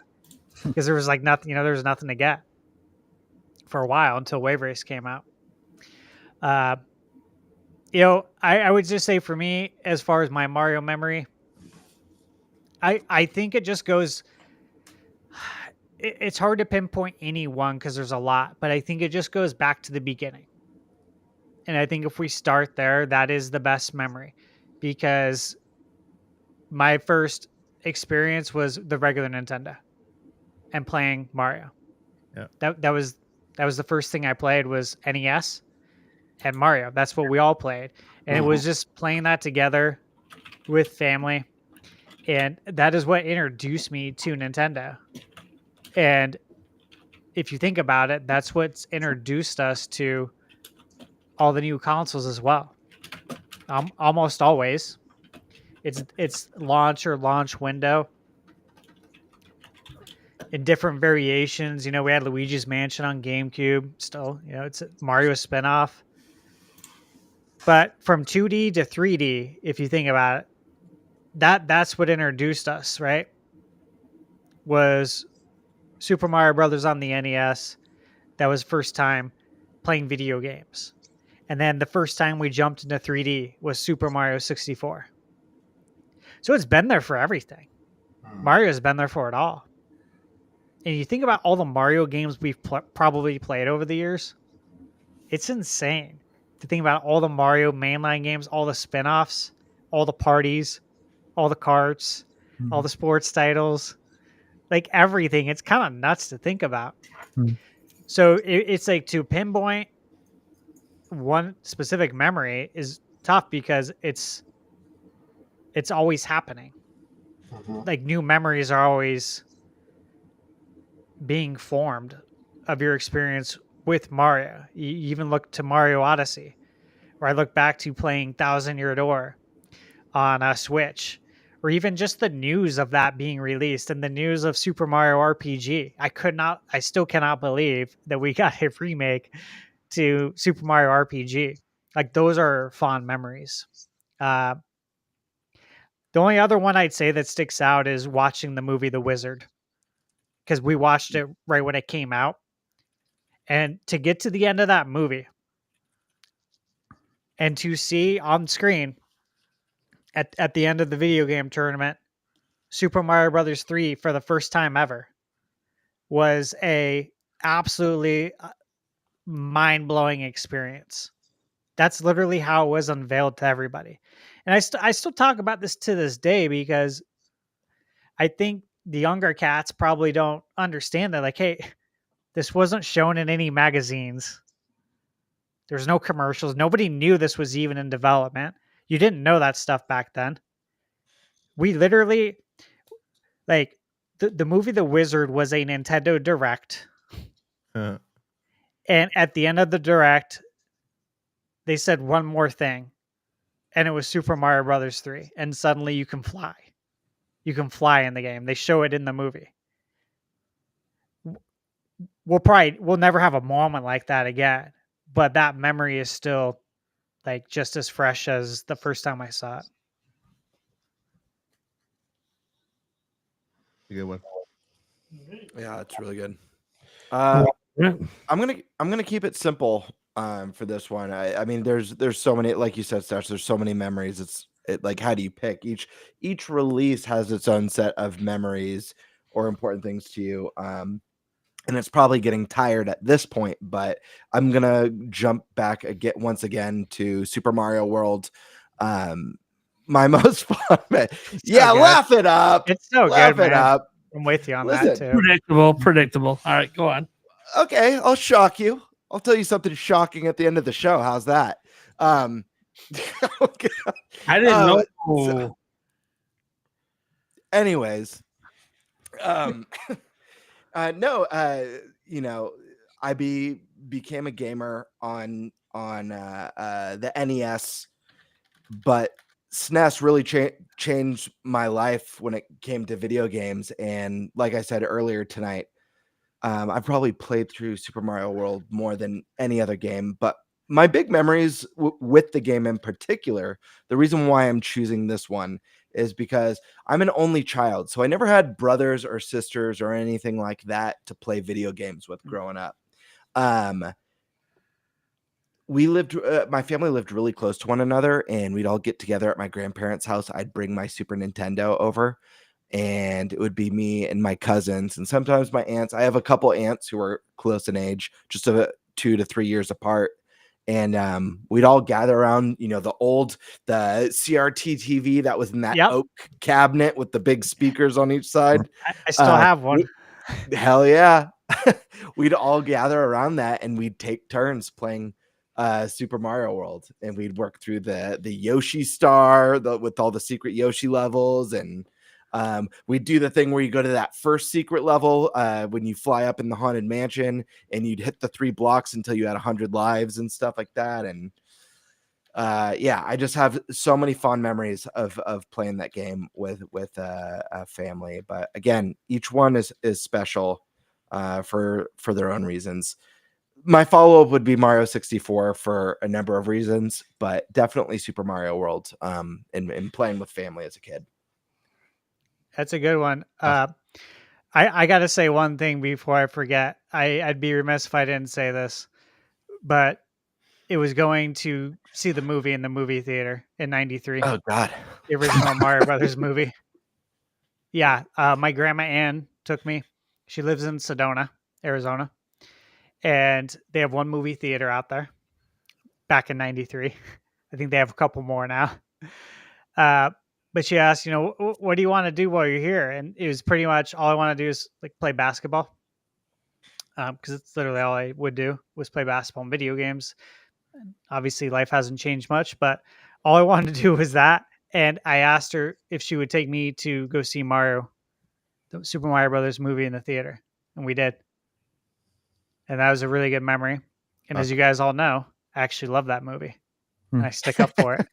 Because there was like nothing, there was nothing to get for a while until Wave Race came out. I would just say for me, as far as my Mario memory, I think it just goes. It's hard to pinpoint any one because there's a lot, but I think it just goes back to the beginning. And I think if we start there, that is the best memory, because my first experience was the regular Nintendo and playing Mario. Yeah. That was the first thing I played was NES and Mario. That's what we all played. And it was just playing that together with family. And that is what introduced me to Nintendo. And if you think about it, that's what's introduced us to all the new consoles as well. Almost always, it's launch or launch window in different variations. We had Luigi's Mansion on GameCube. Still, it's a Mario spinoff. But from 2D to 3D, if you think about it, that's what introduced us, right? Was Super Mario Brothers on the NES. That was first time playing video games. And then the first time we jumped into 3D was Super Mario 64. So it's been there for everything. Mario's been there for it all. And you think about all the Mario games we've probably played over the years, it's insane to think about all the Mario mainline games, all the spin-offs, all the parties, all the carts, all the sports titles. Like everything, it's kind of nuts to think about. So it's like to pinpoint one specific memory is tough because it's always happening. Like new memories are always being formed of your experience with Mario. You even look to Mario Odyssey, where I look back to playing Thousand Year Door on a Switch. Or even just the news of that being released and the news of Super Mario RPG. I still cannot believe that we got a remake to Super Mario RPG. Like those are fond memories. The only other one I'd say that sticks out is watching the movie The Wizard, because we watched it right when it came out. And to get to the end of that movie and to see on screen at the end of the video game tournament, Super Mario Brothers 3 for the first time ever was a absolutely mind-blowing experience. That's literally how it was unveiled to everybody. And I still talk about this to this day because I think the younger cats probably don't understand that, like, hey, this wasn't shown in any magazines. There's no commercials. Nobody knew this was even in development. You didn't know that stuff back then. We literally, like, the movie The Wizard was a Nintendo Direct. And at the end of the Direct, they said one more thing. And it was Super Mario Brothers 3. And suddenly you can fly. You can fly in the game. They show it in the movie. we'll never have a moment like that again. But that memory is still like just as fresh as the first time I saw it. A good one. Yeah, it's really good. Yeah. I'm gonna keep it simple for this one. I mean, there's so many, like you said, Stash. There's so many memories. Like, how do you pick? Each release has its own set of memories or important things to you. And it's probably getting tired at this point, but I'm gonna jump back once again to Super Mario World. My most fun. Yeah, good. laugh it up. It's so Laugh good, it man. up. I'm with you on Listen. that too. Predictable. All right, go on. Okay, I'll shock you. I'll tell you something shocking at the end of the show. How's that? Okay. I didn't know. so- anyways, no, I became a gamer on the NES, but SNES really changed my life when it came to video games. And like I said earlier tonight, I've probably played through Super Mario World more than any other game, but my big memories with the game in particular, the reason why I'm choosing this one is because I'm an only child. So I never had brothers or sisters or anything like that to play video games with growing up. My family lived really close to one another, and we'd all get together at my grandparents' house. I'd bring my Super Nintendo over, and it would be me and my cousins and sometimes my aunts. I have a couple aunts who are close in age, just 2 to 3 years apart. And we'd all gather around, the CRT TV that was in that oak cabinet with the big speakers on each side. I still have one. Hell yeah. We'd all gather around that, and we'd take turns playing Super Mario World, and we'd work through the Yoshi Star with all the secret Yoshi levels, and we'd do the thing where you go to that first secret level when you fly up in the Haunted Mansion, and you'd hit the 3 blocks until you had 100 lives and stuff like that. And I just have so many fond memories of playing that game with a family. But again, each one is special for their own reasons. My follow-up would be Mario 64 for a number of reasons, but definitely Super Mario World and playing with family as a kid. That's a good one. I got to say one thing before I forget. I'd be remiss if I didn't say this, but it was going to see the movie in the movie theater in '93. Oh, God. The original Mario Brothers movie. Yeah. My grandma Ann took me. She lives in Sedona, Arizona. And they have one movie theater out there back in '93. I think they have a couple more now. But she asked, what do you want to do while you're here? And it was pretty much all I want to do is like play basketball. Because it's literally all I would do was play basketball and video games. And obviously life hasn't changed much, but all I wanted to do was that. And I asked her if she would take me to go see Mario, the Super Mario Brothers movie in the theater. And we did. And that was a really good memory. And as you guys all know, I actually love that movie. And I stick up for it.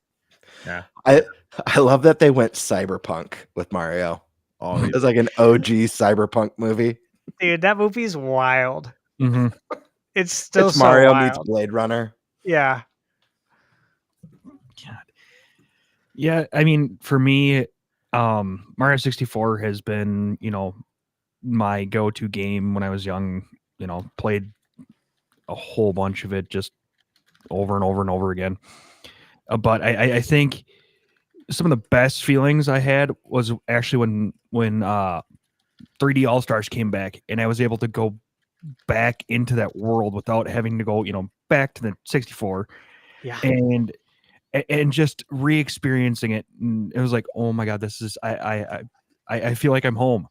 Yeah. I love that they went cyberpunk with Mario. Oh, It's like an OG cyberpunk movie. Dude, that movie's wild. Mm-hmm. It's still It's so Mario wild. meets Blade Runner. Yeah. God. Yeah, I mean, for me, Mario 64 has been, my go-to game when I was young. Played a whole bunch of it just over and over and over again. But I think some of the best feelings I had was actually when 3D All-Stars came back, and I was able to go back into that world without having to go, back to the 64. Yeah. And just re-experiencing it. And it was like, oh my God, this is I feel like I'm home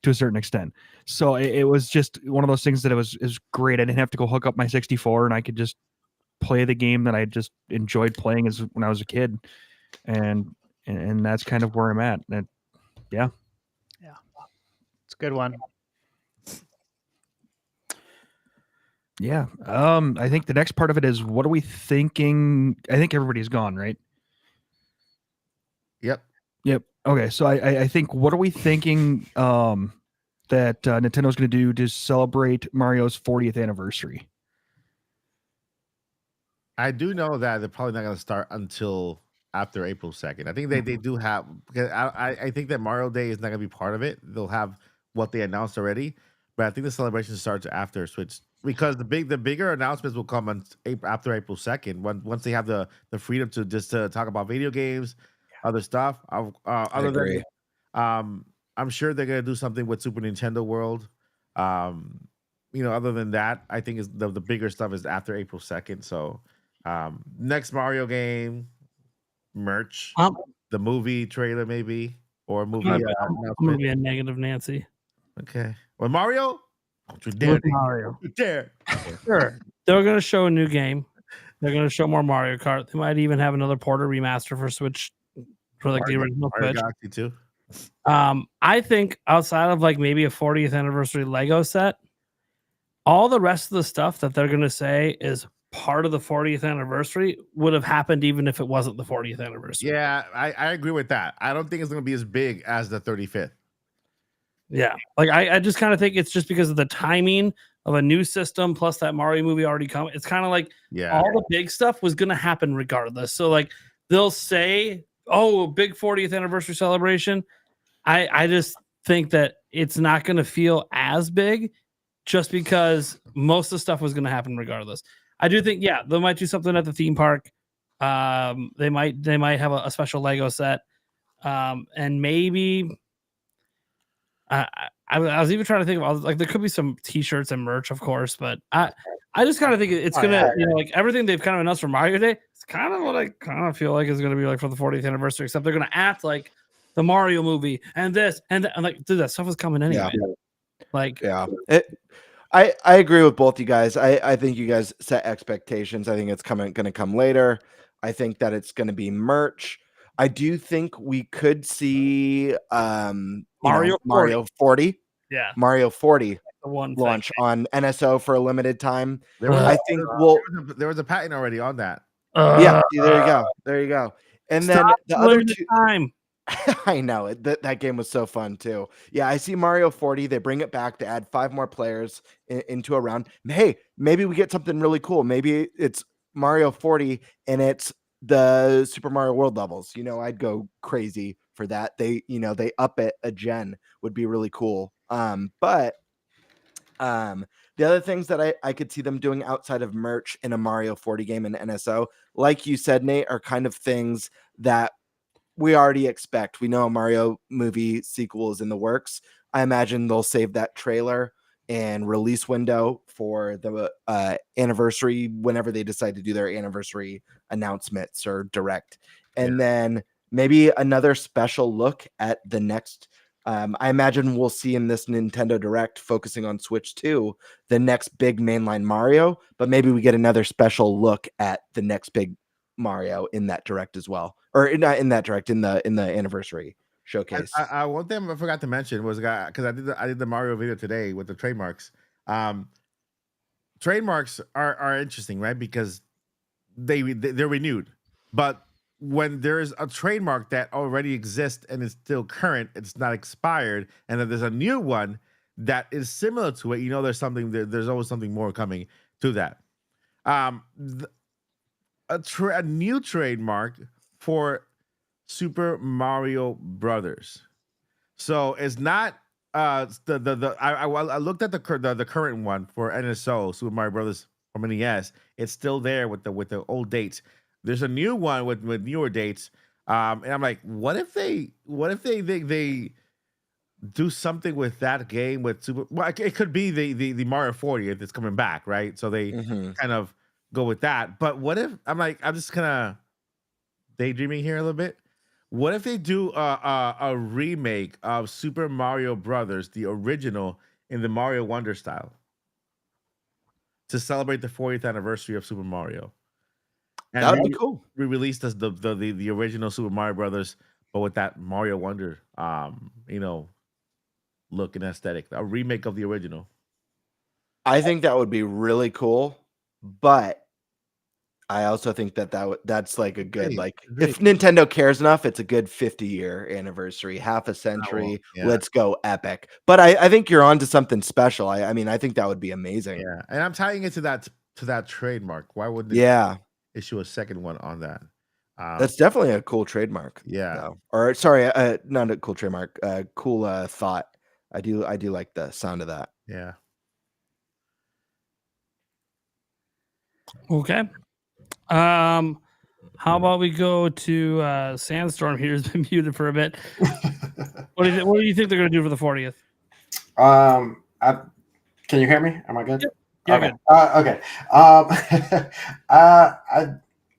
to a certain extent. So it was just one of those things that it was great. I didn't have to go hook up my 64, and I could just play the game that I just enjoyed playing as when I was a kid. And that's kind of where I'm at. And yeah. It's a good one. Yeah. I think the next part of it is, what are we thinking? I think everybody's gone, right? Yep. Yep. Okay. So I think, what are we thinking that Nintendo's going to do to celebrate Mario's 40th anniversary? I do know that they're probably not going to start until after April 2nd. I think they do have. Because I think that Mario Day is not going to be part of it. They'll have what they announced already, but I think the celebration starts after Switch because the bigger announcements will come on after April 2nd once they have the freedom to just talk about video games, other stuff. Other agree. than I'm sure they're going to do something with Super Nintendo World. Other than that, I think is the bigger stuff is after April 2nd. So next Mario game, merch, the movie trailer maybe, or movie I'm gonna announcement. be a negative Nancy. Okay. Well, Mario, don't you dare. With Mario. Don't you dare. Sure. They're gonna show a new game. They're gonna show more Mario Kart. They might even have another porter remaster for Switch for like the original Mario Switch. Galaxy 2. I think outside of like maybe a 40th anniversary Lego set, all the rest of the stuff that they're gonna say is part of the 40th anniversary would have happened even if it wasn't the 40th anniversary. Yeah, I agree with that. I don't think it's going to be as big as the 35th. Yeah. Like I just kind of think it's just because of the timing of a new system plus that Mario movie already come. It's kind of like all the big stuff was going to happen regardless. So like they'll say, oh, big 40th anniversary celebration. I just think that it's not going to feel as big just because most of the stuff was going to happen regardless. I do think, they might do something at the theme park. They might have a special Lego set. And maybe I was even trying to think of like there could be some t-shirts and merch, of course, but I just kind of think it's gonna, like everything they've kind of announced for Mario Day, it's kind of what I kind of feel like is gonna be like for the 40th anniversary, except they're gonna act like the Mario movie and this and that. I'm like, dude, that stuff is coming anyway. I agree with both you guys. I think you guys set expectations. I think it's going to come later. I think that it's going to be merch. I do think we could see Mario 40. Yeah. Mario 40 the one launch on NSO for a limited time. There was a patent already on that. There you go. And then the other two time. I know that game was so fun too. Yeah, I see Mario 40. They bring it back to add 5 more players into a round. Hey, maybe we get something really cool. Maybe it's Mario 40 and it's the Super Mario World levels. I'd go crazy for that. They up it a gen would be really cool. But the other things that I could see them doing outside of merch in a Mario 40 game in NSO, like you said, Nate, are kind of things that we already expect. We know a Mario movie sequel is in the works. I imagine they'll save that trailer and release window for the anniversary whenever they decide to do their anniversary announcements or direct. And then maybe another special look at the next. I imagine we'll see in this Nintendo Direct focusing on Switch 2, the next big mainline Mario, but maybe we get another special look at the next big Mario in that direct as well, or not in that direct, in the anniversary showcase. One thing I forgot to mention was because I did the Mario video today with the trademarks. Trademarks are interesting, right? Because they're renewed, but when there's a trademark that already exists and is still current, it's not expired, and then there's a new one that is similar to it, there's always something more coming to that. A new trademark for Super Mario Brothers. So it's not I looked at the current one for NSO Super Mario Brothers from NES. It's still there with the old dates. There's a new one with newer dates, and I'm like, what if they do something with that game with Super? Well, it could be the Mario 40 if it's coming back, right? So they kind of go with that. But what if I'm just kind of daydreaming here a little bit? What if they do a remake of Super Mario Brothers, the original, in the Mario Wonder style, to celebrate the 40th anniversary of Super Mario? And that would be cool. We released the original Super Mario Brothers, but with that Mario Wonder, look and aesthetic. A remake of the original. I think that would be really cool, but I also think that's like a good, Agreed, like, agreed. if Nintendo cares enough, it's a good 50-year anniversary, half a century. yeah. Let's go epic. But I think you're onto something special. I mean, I think that would be amazing. Yeah, and I'm tying it to that trademark. Why wouldn't it Yeah, issue a second one on that? that's definitely a cool trademark. Yeah. though. Or sorry, not a cool trademark. Cool thought. I do like the sound of that. Yeah. Okay. How about we go to Sandstorm here? Has been muted for a bit. What do you think they're going to do for the 40th? Can you hear me? Am I good? Yep. Yeah, okay. good. Okay.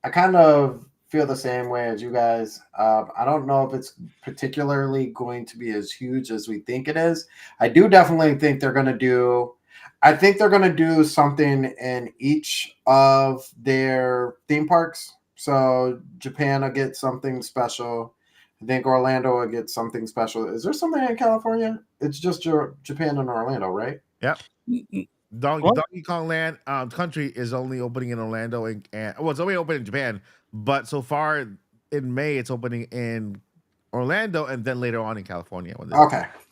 I kind of feel the same way as you guys. I don't know if it's particularly going to be as huge as we think it is. I do definitely think they're going to do. I think they're going to do something in each of their theme parks. So Japan will get something special. I think Orlando will get something special. Is there something in California? It's just Japan and Orlando, right? Yep. Donkey Kong Land Country is only opening in Orlando and it's only open in Japan, but so far in May it's opening in Orlando and then later on in California.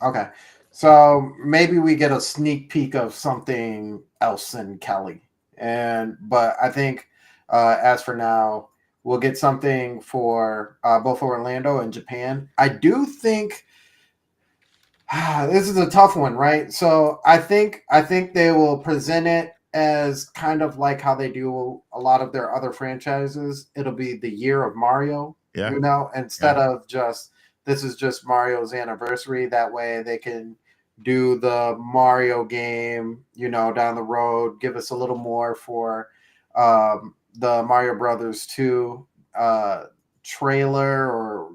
Okay. So maybe we get a sneak peek of something else in Cali, but I think as for now, we'll get something for both Orlando and Japan. I do think this is a tough one, right? So I think they will present it as kind of like how they do a lot of their other franchises. It'll be the year of Mario, instead of just this is just Mario's anniversary. That way they can do the Mario game, down the road, give us a little more for the Mario Brothers 2 trailer, or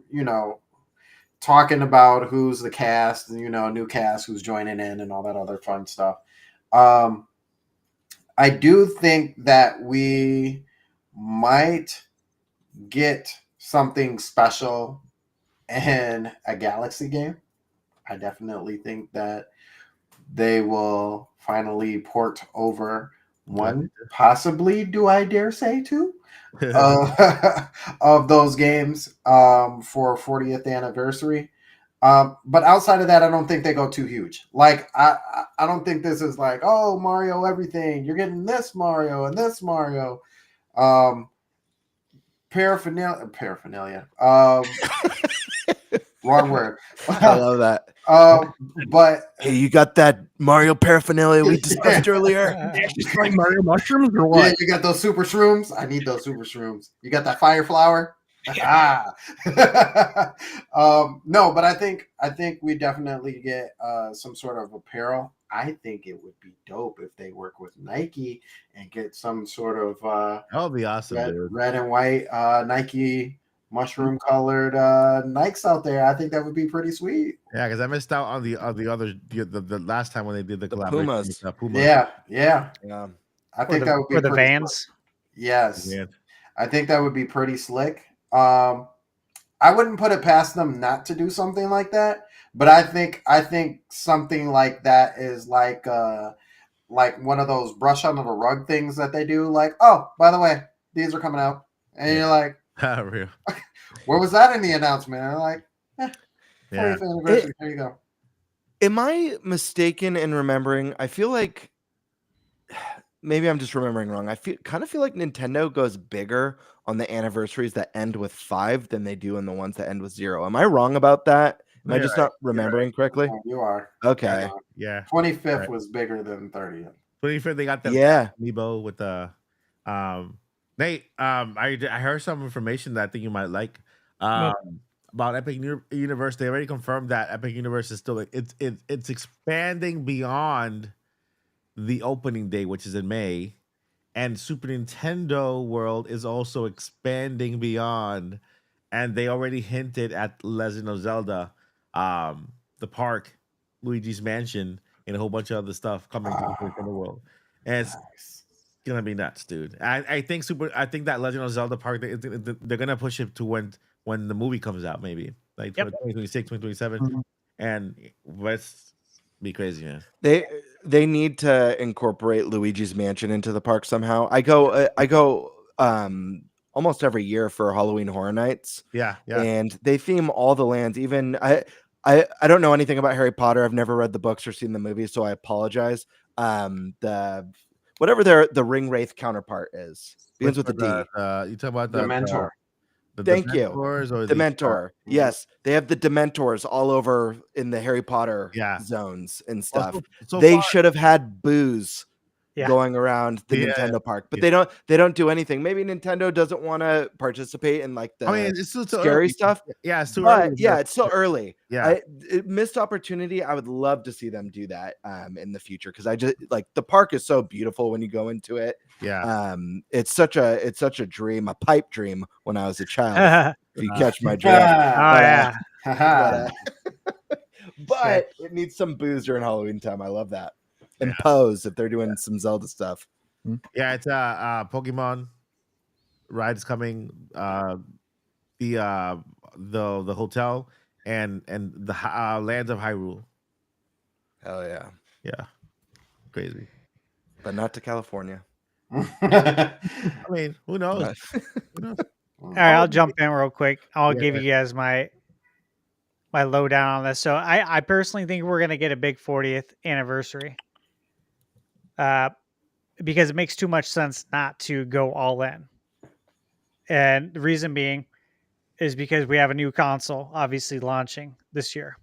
talking about who's the cast, new cast who's joining in and all that other fun stuff. I do think that we might get something special in a Galaxy game. I definitely think that they will finally port over one, possibly, do I dare say two, of those games for 40th anniversary. But outside of that, I don't think they go too huge. Like, I don't think this is like, oh, Mario everything. You're getting this Mario and this Mario. Paraphernalia. Wrong word. I love that. But hey, you got that Mario paraphernalia we discussed earlier? Just like Mario mushrooms or what? Yeah, you got those super shrooms. I need those super shrooms. You got that fire flower. No, but I think we definitely get some sort of apparel. I think it would be dope if they work with Nike and get some sort of that would be awesome, red and white Nike mushroom colored Nikes out there. I think that would be pretty sweet. Yeah, because I missed out on the last time when they did the collaboration Pumas. with Pumas. Yeah. I think that would be for the pretty Vans. slick. Yes. Yeah. I think that would be pretty slick. I wouldn't put it past them not to do something like that, but I think something like that is like one of those brush under the rug things that they do. Like, oh, by the way, these are coming out, and you're like, Real. where was that in the announcement? And I'm like, 40th anniversary. There you go. Am I mistaken in remembering? I feel like maybe I'm just remembering wrong. I kind of feel like Nintendo goes bigger on the anniversaries that end with 5 than they do in the ones that end with 0. Am I wrong about that? Am I just not remembering correctly? You are. Okay. Yeah. 25th was bigger than 30th. 25th, they got the amiibo with the Nate. I heard some information that I think you might like about Epic Universe. They already confirmed that Epic Universe is still it's expanding beyond the opening day, which is in May, and Super Nintendo World is also expanding beyond, and they already hinted at Legend of Zelda, the park, Luigi's Mansion, and a whole bunch of other stuff coming to the Nintendo World, and it's gonna be nuts, dude. I think that Legend of Zelda park, they're gonna push it to when the movie comes out, maybe like 2026, 2027, and let's be crazy, man. They need to incorporate Luigi's Mansion into the park somehow. I go almost every year for Halloween Horror Nights. Yeah. And they theme all the lands. Even I don't know anything about Harry Potter. I've never read the books or seen the movies, so I apologize. The whatever the ring wraith counterpart is begins with a D. You talk about The mentor. Thank you. Dementors or Dementor. Yes, they have the Dementors all over in the Harry Potter zones and stuff. So they far- should have had booze Yeah. going around the Nintendo park, but they don't do anything. Maybe Nintendo doesn't want to participate in like the it's still too scary early. stuff. Yeah, it's too But early. yeah, it's still early. Yeah. Missed opportunity. I would love to see them do that in the future, because I just like the park is so beautiful when you go into it. Yeah. It's such a dream, a pipe dream when I was a child. If you catch my drift. yeah. But it needs some booze during Halloween time. I love that. And Pose if they're doing some Zelda stuff. Yeah, it's Pokemon rides coming. The hotel and the lands of Hyrule. Hell yeah. Yeah, crazy. But not to California. I mean, who knows? Who knows? All right, I'll jump in real quick. I'll give you guys my lowdown on this. So I personally think we're gonna get a big 40th anniversary. Because it makes too much sense not to go all in. And the reason being is because we have a new console obviously launching this year.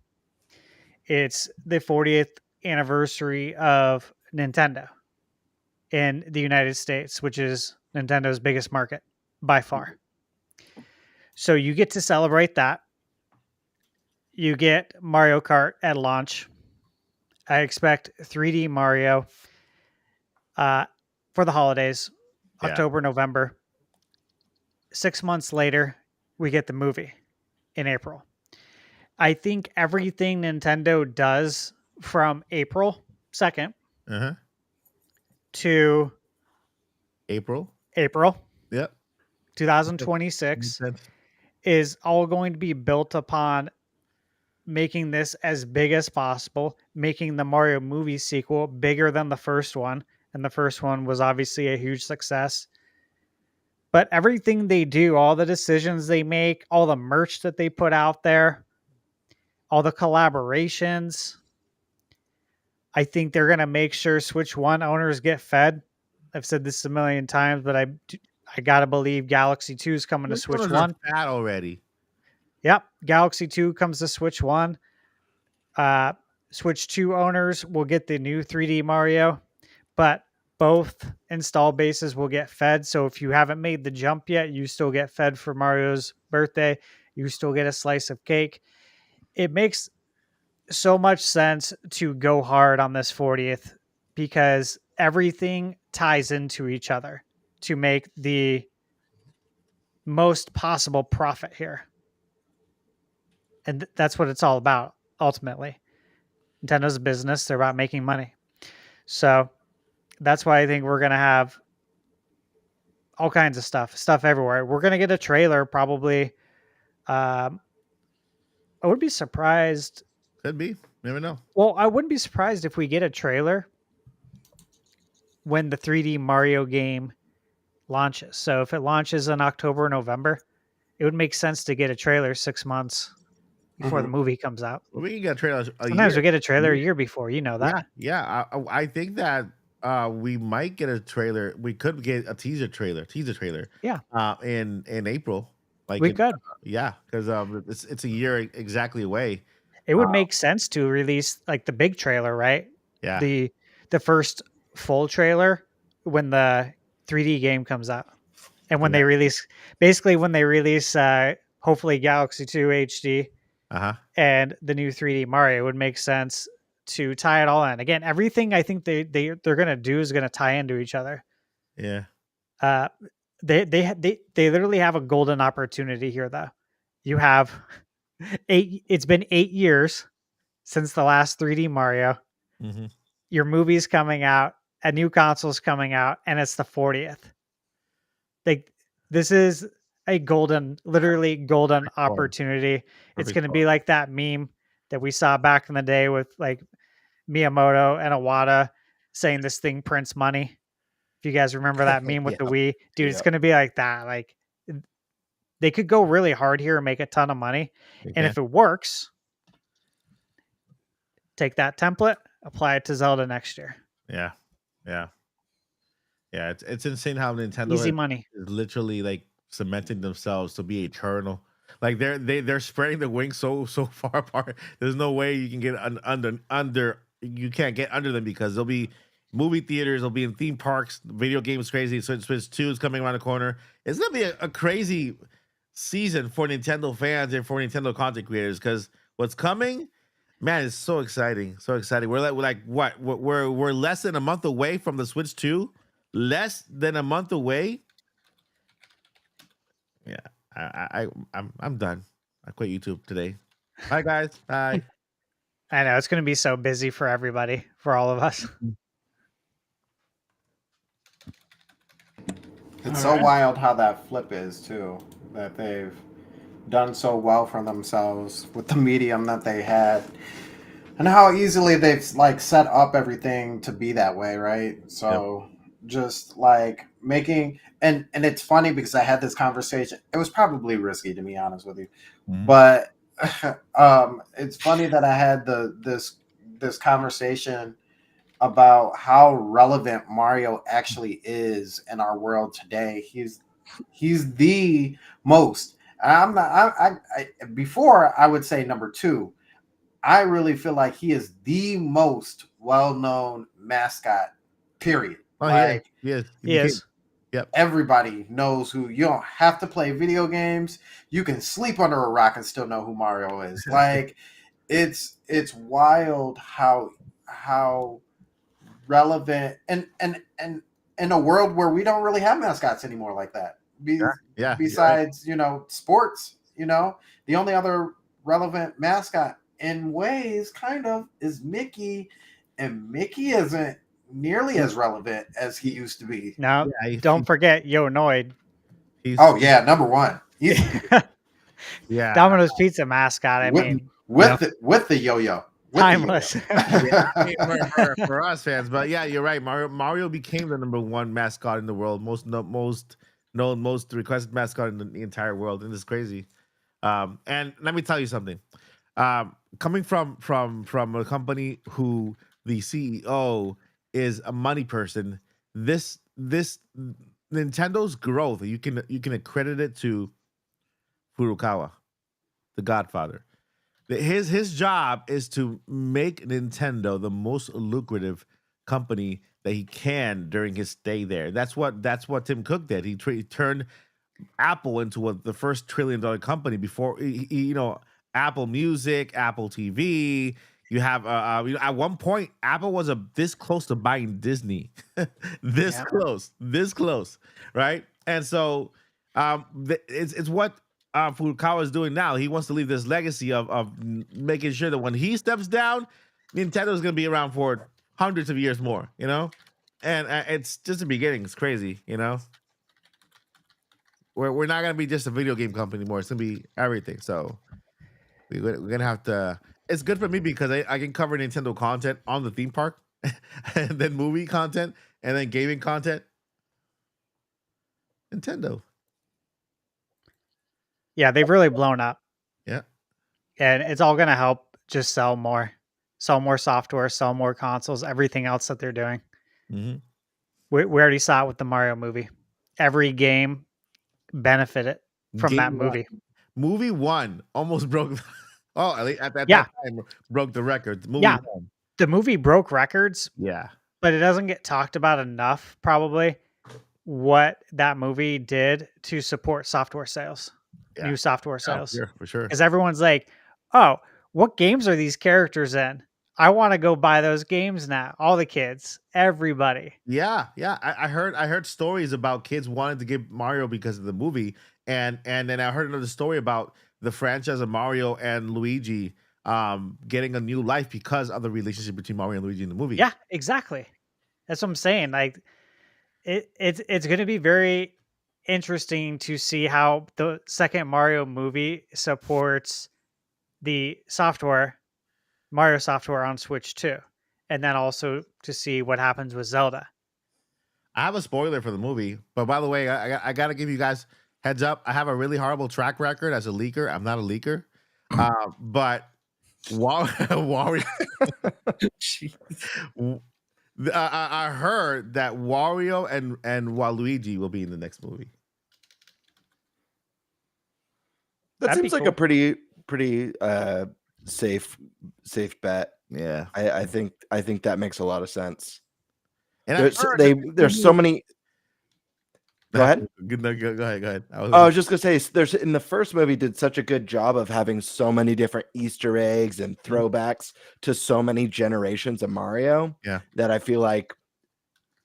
It's the 40th anniversary of Nintendo in the United States, which is Nintendo's biggest market by far. So you get to celebrate that. You get Mario Kart at launch. I expect 3D Mario for the holidays, October, November. 6 months later, we get the movie in April. I think everything Nintendo does from April 2nd to April. Yep. 2026 is all going to be built upon making this as big as possible, making the Mario movie sequel bigger than the first one. And the first one was obviously a huge success. But everything they do, all the decisions they make, all the merch that they put out there, all the collaborations, I think they're going to make sure Switch 1 owners get fed. I've said this a million times, but I got to believe Galaxy 2 is coming to Switch 1. Fat already. Yep. Galaxy 2 comes to Switch 1. Switch 2 owners will get the new 3D Mario, but both install bases will get fed. So if you haven't made the jump yet, you still get fed for Mario's birthday. You still get a slice of cake. It makes so much sense to go hard on this 40th because everything ties into each other to make the most possible profit here. And that's what it's all about, ultimately. Nintendo's a business. They're about making money. So that's why I think we're going to have all kinds of stuff everywhere. We're going to get a trailer probably. I would be surprised. Could be. Never know. Well, I wouldn't be surprised if we get a trailer when the 3D Mario game launches. So if it launches in October or November, it would make sense to get a trailer 6 months before the movie comes out. Well, we can get a trailer. Sometimes we get a trailer a year before. You know that. Yeah. I think that we might get a trailer. We could get a teaser trailer. Yeah. In April. Like we could. Yeah, because it's a year exactly away. It would make sense to release like the big trailer, right? Yeah. The first full trailer when the 3D game comes out, and when they release, hopefully Galaxy 2 HD, and the new 3D Mario, it would make sense to tie it all in. Again, everything I think they're gonna do is gonna tie into each other. Yeah. They literally have a golden opportunity here, though. You have it's been 8 years since the last 3D Mario. Mm-hmm. Your movie's coming out, a new console's coming out, and it's the 40th. This is a literally golden opportunity. It's going to be like that meme that we saw back in the day with like Miyamoto and Iwata saying this thing prints money. If you guys remember that meme with the Yep, Wii, dude, it's yep. going to be like that. Like they could go really hard here and make a ton of money. They And can. if it works, take that template, apply it to Zelda next year. Yeah, yeah, yeah. It's insane how Nintendo Easy is money. literally like cementing themselves to be eternal. Like they're spreading the wings so far apart. There's no way you can get under. You can't get under them because they'll be movie theaters. They'll be in theme parks. Video games crazy. So Switch 2 is coming around the corner. It's gonna be a crazy season for Nintendo fans and for Nintendo content creators because what's coming. Man, it's so exciting. So exciting. We're like what? We're less than a month away from the Switch 2. Less than a month away. Yeah. I'm done. I quit YouTube today. Bye guys. Bye. I know it's going to be so busy for everybody, for all of us. It's so wild how that flip is too. That they've done so well for themselves with the medium that they had, and how easily they've like set up everything to be that way, right? So just like making and it's funny because I had this conversation. It was probably risky to be honest with you, but it's funny that I had this conversation about how relevant Mario actually is in our world today. He's the most. I'm not. Before I would say number two. I really feel like he is the most well-known mascot. Period. Oh, Like he He is. Yep. everybody knows who. You don't have to play video games. You can sleep under a rock and still know who Mario is. Like it's wild how relevant and in a world where we don't really have mascots anymore like that. Yeah. Besides, sports, the only other relevant mascot in ways kind of is Mickey, and Mickey isn't nearly as relevant as he used to be. Now, Yeah, don't forget Yo Noid. Oh yeah, number one. He's Yeah. Domino's Pizza mascot. I mean, with the yo-yo. With timeless. The yo-yo. Yeah, I mean, for us fans, but yeah, you're right. Mario became the number one mascot in the world, most known, most requested mascot in the entire world, and it's crazy. And let me tell you something. Coming from a company who the CEO is a money person, this Nintendo's growth, you can accredit it to Furukawa, the Godfather. His job is to make Nintendo the most lucrative company that he can during his stay there. That's what Tim Cook did. He turned Apple into the first $1 trillion company before Apple Music, Apple TV. You have at one point Apple was this close to buying Disney, this close, right? And so it's what Furukawa is doing now. He wants to leave this legacy of making sure that when he steps down, Nintendo is going to be around for hundreds of years more, and it's just the beginning. It's crazy, We're not going to be just a video game company anymore. It's going to be everything. So we're going to have to. It's good for me because I can cover Nintendo content on the theme park, and then movie content, and then gaming content. Nintendo. Yeah, they've really blown up. Yeah. And it's all going to help just sell more software, sell more consoles, everything else that they're doing. Mm-hmm. We already saw it with the Mario movie. Every game benefited from that movie. Movie 1 almost broke. At that time, broke the record. Movie 1. The movie broke records. Yeah. But it doesn't get talked about enough, probably, what that movie did to support software sales. New software sales. Yeah, for sure. Because everyone's like, oh, what games are these characters in? I want to go buy those games now. All the kids, everybody. Yeah. I heard stories about kids wanting to get Mario because of the movie, and then I heard another story about the franchise of Mario and Luigi getting a new life because of the relationship between Mario and Luigi in the movie. Yeah, exactly. That's what I'm saying. Like, it's going to be very interesting to see how the second Mario movie supports the Mario software on Switch 2, and then also to see what happens with Zelda. I have a spoiler for the movie, but by the way, I got to give you guys heads up. I have a really horrible track record as a leaker. I'm not a leaker, but Wario. Jeez. I heard that Wario and Waluigi will be in the next movie. That That'd seems be like cool. a pretty safe bet. Yeah, I think that makes a lot of sense. and There's so many. Go ahead. No, go ahead. I was just gonna say, there's in the first movie did such a good job of having so many different Easter eggs and throwbacks to so many generations of Mario. Yeah. That I feel like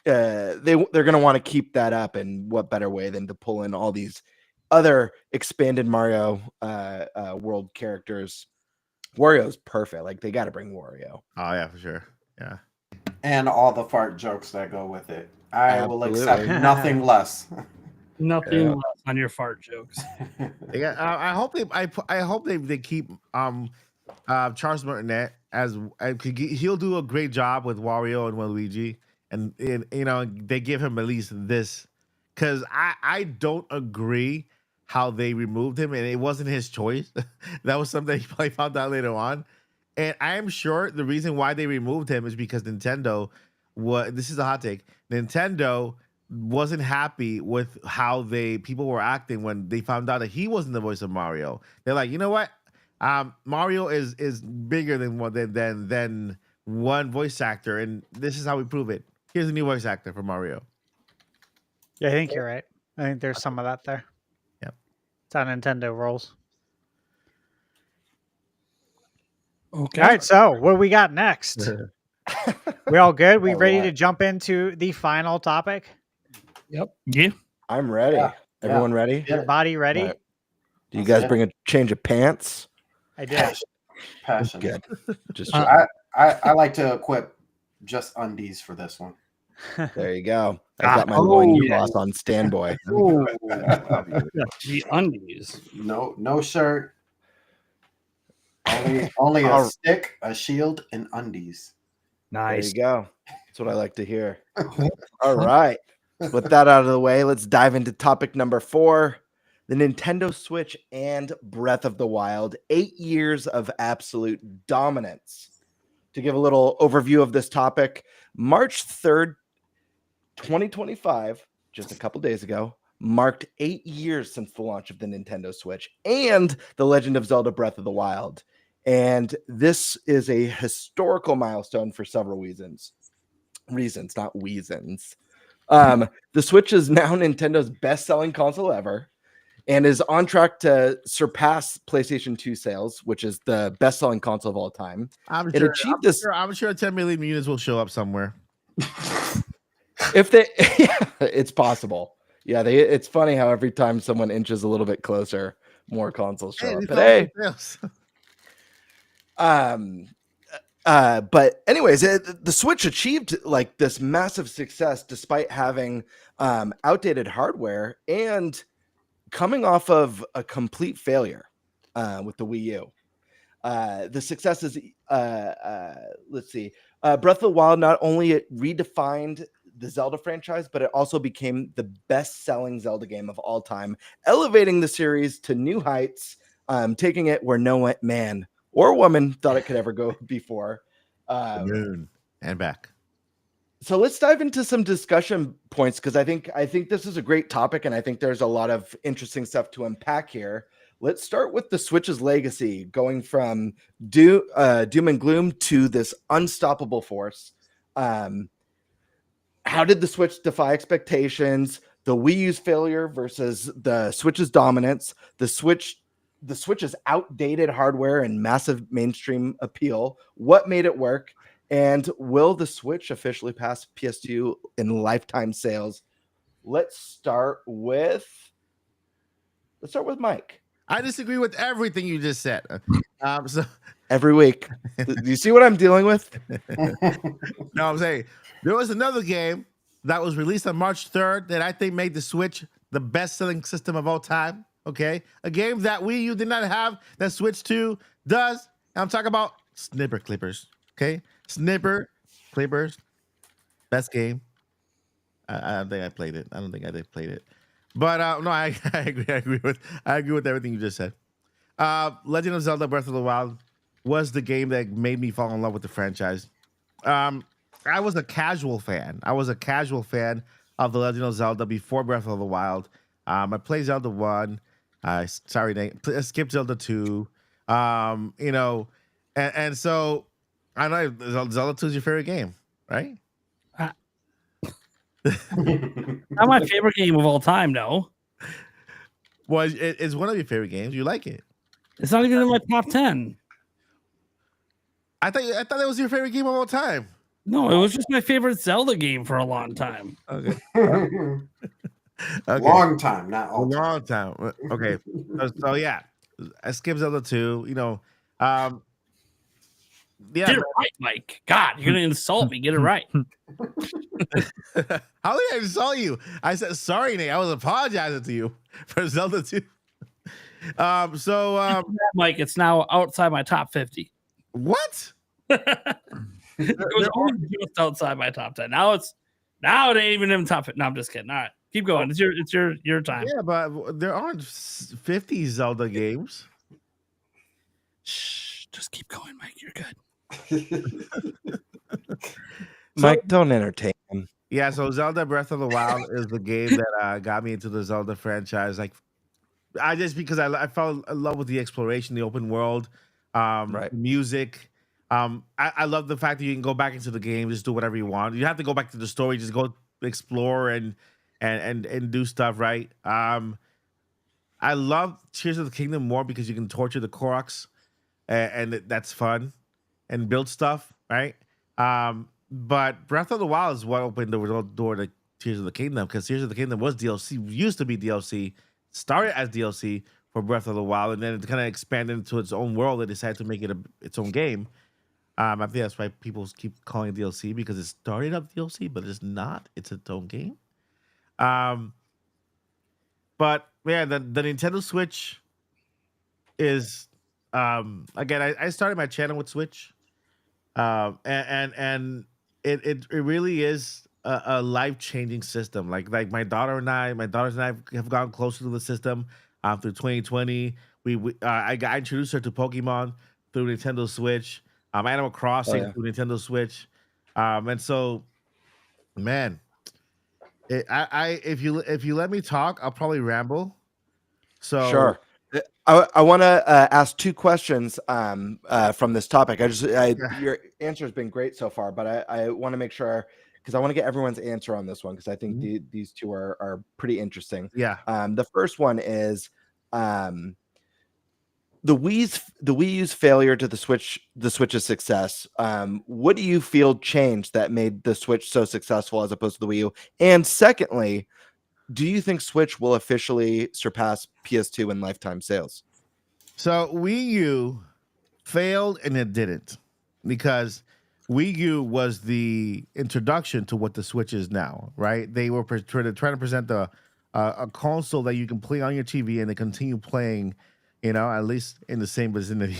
they're gonna want to keep that up, and what better way than to pull in all these other expanded Mario world characters. Wario's perfect. Like they got to bring Wario. Oh yeah, for sure. Yeah. And all the fart jokes that go with it. I will Absolutely. accept nothing less. Nothing less on your fart jokes. Yeah. I hope they keep Charles Martinet as he'll do a great job with Wario and Waluigi, and you know they give him at least this, because I don't agree how they removed him, and it wasn't his choice. That was something he probably found out later on. And I am sure the reason why they removed him is because Nintendo this is a hot take. Nintendo wasn't happy with how people were acting when they found out that he wasn't the voice of Mario. They're like, you know what? Mario is bigger than one voice actor, and this is how we prove it. Here's a new voice actor for Mario. Yeah, I think you're right. I think there's some of that there. Yep. It's how Nintendo rolls. Okay. All right, so what do we got next? We all good? We All ready right. to jump into the final topic? Yep. Yeah. I'm ready. Yeah. Everyone ready? Yeah. Body ready? All right. Do you Let's guys get bring a change of pants? I did. Passion. Good. Just I like to equip just undies for this one. there you go. I've got my loincloth on standby. The undies. No shirt. Only a All- stick, a shield, and undies. There Nice. you go. That's what I like to hear. All right. With that out of the way, let's dive into topic number 4. The Nintendo Switch and Breath of the Wild, 8 years of absolute dominance. To give a little overview of this topic, March 3rd, 2025, just a couple days ago, marked 8 years since the launch of the Nintendo Switch and The Legend of Zelda Breath of the Wild. And this is a historical milestone for several reasons, not wheezins. The Switch is now Nintendo's best-selling console ever, and is on track to surpass PlayStation 2 sales, which is the best-selling console of all time. I'm sure 10 million units will show up somewhere. If they, it's possible. Yeah, it's funny how every time someone inches a little bit closer, more consoles show up. But hey, but anyways, the Switch achieved like this massive success despite having outdated hardware and coming off of a complete failure with the Wii U. The success is, let's see, Breath of the Wild not only it redefined the Zelda franchise, but it also became the best-selling Zelda game of all time, elevating the series to new heights, taking it where no man or woman thought it could ever go before. Moon and back. So let's dive into some discussion points, because I think this is a great topic, and I think there's a lot of interesting stuff to unpack here. Let's start with the Switch's legacy, going from doom and gloom to this unstoppable force. How did the Switch defy expectations? The Wii U's failure versus the Switch's dominance. The Switch's outdated hardware and massive mainstream appeal. What made it work? And will the Switch officially pass PS2 in lifetime sales? Let's start with Mike. I disagree with everything you just said. So Every week. Do you see what I'm dealing with? no, I'm saying there was another game that was released on March 3rd that I think made the Switch the best-selling system of all time. Okay, a game that Wii U did not have that Switch 2 does. And I'm talking about Snipper Clippers. Okay, Snipper Clippers, best game I don't think I played it. I don't think I did played it. But no, I agree. I agree with everything you just said. Legend of Zelda: Breath of the Wild was the game that made me fall in love with the franchise. I was a casual fan. I was a casual fan of the Legend of Zelda before Breath of the Wild. I played Zelda 1. Sorry, Nate. I skipped Zelda 2. You know, and so I know Zelda 2 is your favorite game, right? Not my favorite game of all time, no. Well, it's one of your favorite games. You like it. It's not even in my top 10. I thought it was your favorite game of all time. No, it was just my favorite Zelda game for a long time. Okay. Okay. Long time, not A all time. long time. Okay. So yeah, I skipped Zelda 2. You know, yeah. Get it right, Mike. God, you're gonna insult me. Get it right. How did I insult you? I said sorry, Nate. I was apologizing to you for Zelda 2. Mike, it's now outside my top 50. What? It was always just outside my top 10. Now it ain't even in the top 50. No, I'm just kidding. All right, keep going. It's your time. Yeah, but there aren't 50 Zelda games. Shh, just keep going, Mike. You're good. Mike, don't entertain him. Yeah, so Zelda Breath of the Wild is the game that got me into the Zelda franchise. Like, because I fell in love with the exploration, the open world, Right. music. I love the fact that you can go back into the game, just do whatever you want. You have to go back to the story, just go explore and do stuff, right? I love Tears of the Kingdom more because you can torture the Koroks, and that's fun, and build stuff, right? But Breath of the Wild is what opened the door to Tears of the Kingdom, because Tears of the Kingdom was DLC, used to be DLC, started as DLC for Breath of the Wild, and then it kind of expanded into its own world. They decided to make it its own game. I think that's why people keep calling it DLC, because it started up DLC, but it's not. It's its own game. But yeah, the Nintendo Switch is again. I started my channel with Switch, and it really is a life changing system. Like my daughters and I have gone closer to the system through 2020. I got introduced her to Pokemon through Nintendo Switch. Animal Crossing through Nintendo Switch, and so, man, if you let me talk, I'll probably ramble. So Sure. I want to ask two questions from this topic. Your answer has been great so far, but I want to make sure, because I want to get everyone's answer on this one, because I think these two are pretty interesting. Yeah. The first one is the Wii U's failure to the Switch's success. What do you feel changed that made the Switch so successful as opposed to the Wii U? And secondly, do you think Switch will officially surpass PS2 in lifetime sales? So Wii U failed and it didn't, because Wii U was the introduction to what the Switch is now, right? They were trying to present a console that you can play on your TV and they continue playing, at least in the same vicinity,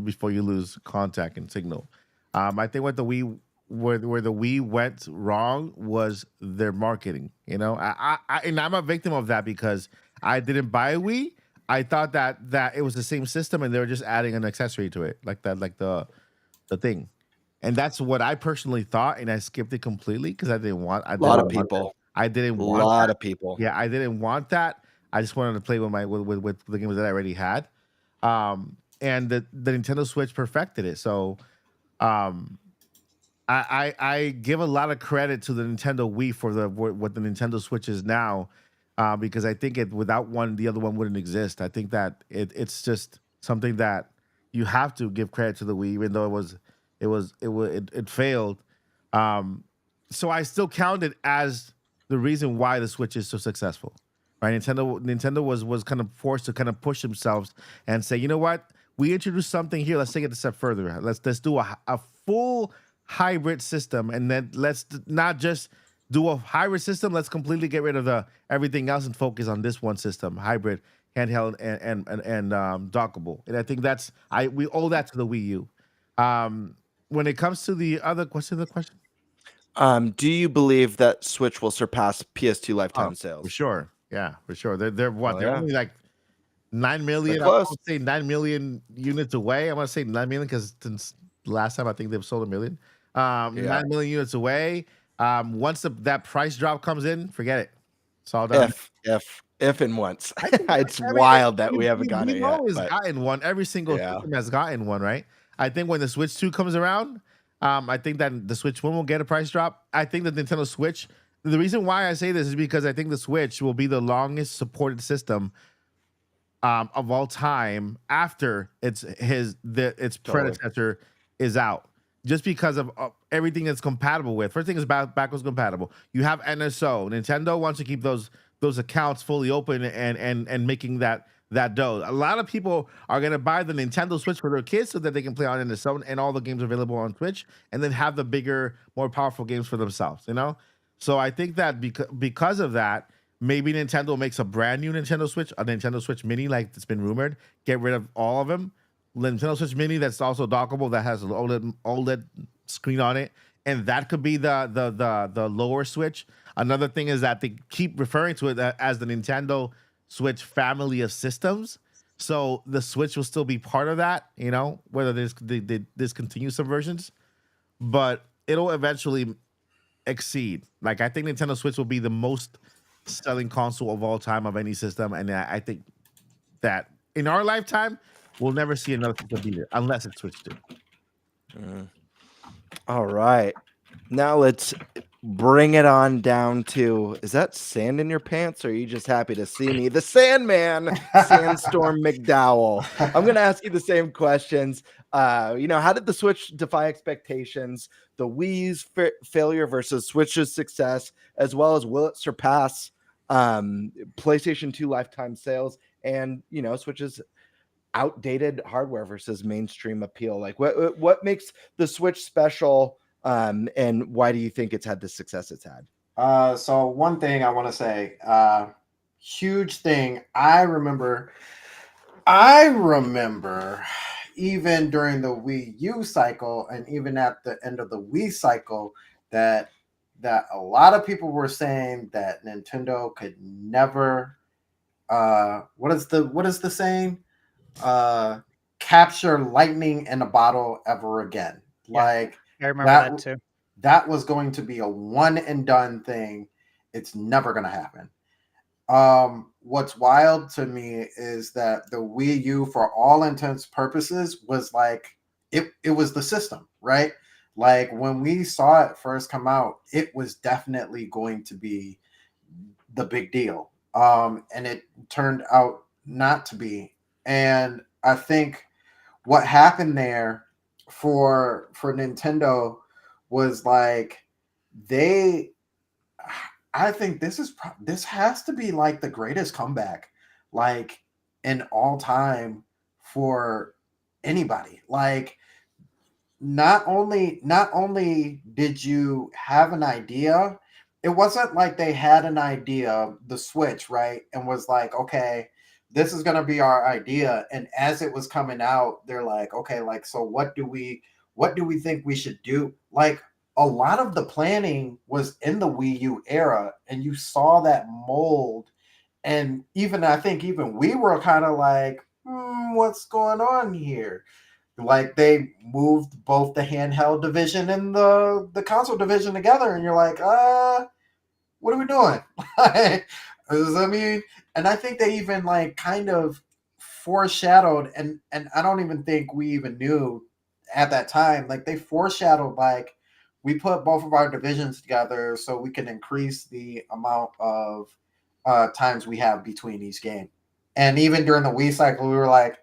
before you lose contact and signal. I think what the Wii where the Wii went wrong was their marketing. And I'm a victim of that, because I didn't buy a Wii. I thought that it was the same system and they were just adding an accessory to it, like the thing. And that's what I personally thought, and I skipped it completely because I didn't want. A lot of people. I didn't want. A lot of people. Yeah, I didn't want that. I just wanted to play with the games that I already had, and the Nintendo Switch perfected it. So, I give a lot of credit to the Nintendo Wii for what the Nintendo Switch is now, because I think without one, the other one wouldn't exist. I think that it's just something that you have to give credit to the Wii, even though it failed. So I still count it as the reason why the Switch is so successful, right? Nintendo was kind of forced to kind of push themselves and say, you know what, we introduced something here. Let's take it a step further. Let's do a full hybrid system, and then let's not just do a hybrid system. Let's completely get rid of everything else and focus on this one system: hybrid, handheld, and dockable. And I think we owe that to the Wii U. When it comes to the other question, Do you believe that Switch will surpass PS2 lifetime For sales? sure. Yeah, for sure. They're what? Oh, They're yeah. only like 9 million. They're I close. want to say 9 million units away. I want to say 9 million because since last time I think they've sold a million. 9 million units away. Once that price drop comes in, forget it. It's all done. If and once. I think, It's I mean, wild that we haven't gotten it we've yet. always But gotten one. Every single Yeah. system has gotten one, right? I think when the Switch 2 comes around, I think that the Switch 1 will get a price drop. I think the Nintendo Switch. The reason why I say this is because I think the Switch will be the longest supported system of all time after its predecessor is out, just because of everything it's compatible with. First thing is backwards compatible. You have NSO. Nintendo wants to keep those accounts fully open and making that dough. A lot of people are gonna buy the Nintendo Switch for their kids so that they can play on NSO and all the games available on Twitch, and then have the bigger, more powerful games for themselves. So I think that because of that, maybe Nintendo makes a brand new Nintendo Switch, a Nintendo Switch Mini, like it's been rumored. Get rid of all of them. Nintendo Switch Mini that's also dockable, that has an OLED screen on it, and that could be the lower Switch. Another thing is that they keep referring to it as the Nintendo Switch family of systems. So the Switch will still be part of that, whether they discontinue some versions, but it'll eventually exceed. Like, I think Nintendo Switch will be the most selling console of all time of any system, and I think that in our lifetime we'll never see another system beat it unless it's Switch 2. All right, now let's bring it on down to, is that sand in your pants, or are you just happy to see me? The Sandman, Sandstorm McDowell. I'm gonna ask you the same questions. How did the Switch defy expectations? The Wii's failure versus Switch's success, as well as will it surpass PlayStation 2 lifetime sales, and Switch's outdated hardware versus mainstream appeal? Like, what makes the Switch special, and why do you think it's had the success it's had? So one thing I want to say, huge thing. I remember even during the Wii U cycle, and even at the end of the Wii cycle, that a lot of people were saying that Nintendo could never, what is the saying? Capture lightning in a bottle ever again. Yeah, like I remember that too. That was going to be a one and done thing. It's never going to happen. What's wild to me is that the Wii U, for all intents and purposes, was like it was the system, right? Like, when we saw it first come out, it was definitely going to be the big deal. And it turned out not to be. And I think what happened there for Nintendo was like I think this has to be like the greatest comeback, like, in all time for anybody. Like, not only did you have an idea, it wasn't like they had an idea, the Switch, right, and was like, okay, this is gonna be our idea. And as it was coming out, they're like, okay, like, so what do we think we should do? Like, a lot of the planning was in the Wii U era, and you saw that mold. And I think we were kind of like, what's going on here? Like, they moved both the handheld division and the console division together, and you're like, what are we doing? I mean, and I think they even like kind of foreshadowed, and I don't even think we even knew at that time. Like, they foreshadowed, like, we put both of our divisions together so we can increase the amount of times we have between each game. And even during the Wii cycle, we were like,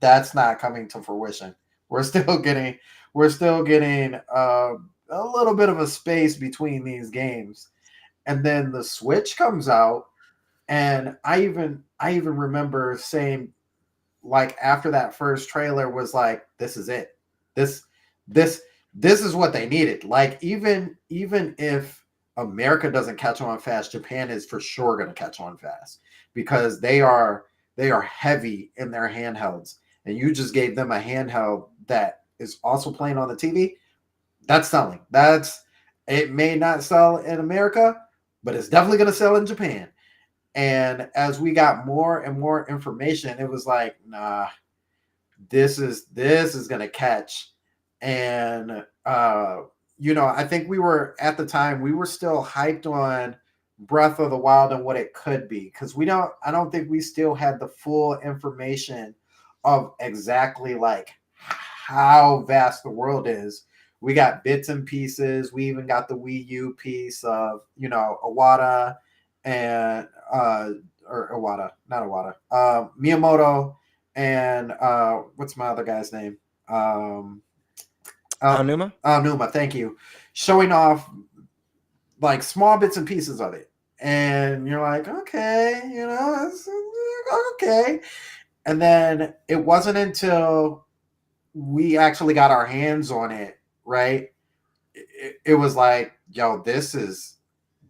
that's not coming to fruition. We're still getting a little bit of a space between these games. And then the Switch comes out, and I even remember saying, like, after that first trailer was like, this is it. This is what they needed. Like, even if America doesn't catch on fast, Japan is for sure going to catch on fast, because they are heavy in their handhelds, and you just gave them a handheld that is also playing on the TV. That's selling. It may not sell in America, but it's definitely going to sell in Japan. And as we got more and more information, it was like, nah, this is going to catch. And I think we were at the time we were still hyped on Breath of the Wild and what it could be, because I don't think we still had the full information of exactly like how vast the world is. We got bits and pieces. We even got the Wii U piece of Iwata and or Iwata, not Iwata, Miyamoto, and what's my other guy's name? Aonuma? Aonuma, thank you. Showing off like small bits and pieces of it. And you're like, okay, it's okay. And then it wasn't until we actually got our hands on it, right? It was like, yo, this is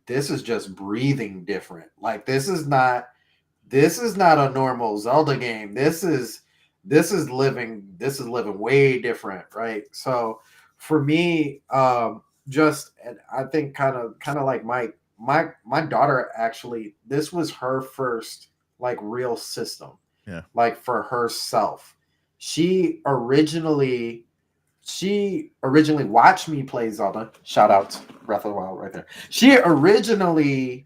just breathing different. Like this is not a normal Zelda game. This is living way different, right? So for me, just I think kind of like my daughter, actually, this was her first like real system. Yeah. Like for herself. She originally watched me play Zelda. Shout out to Breath of the Wild right there. She originally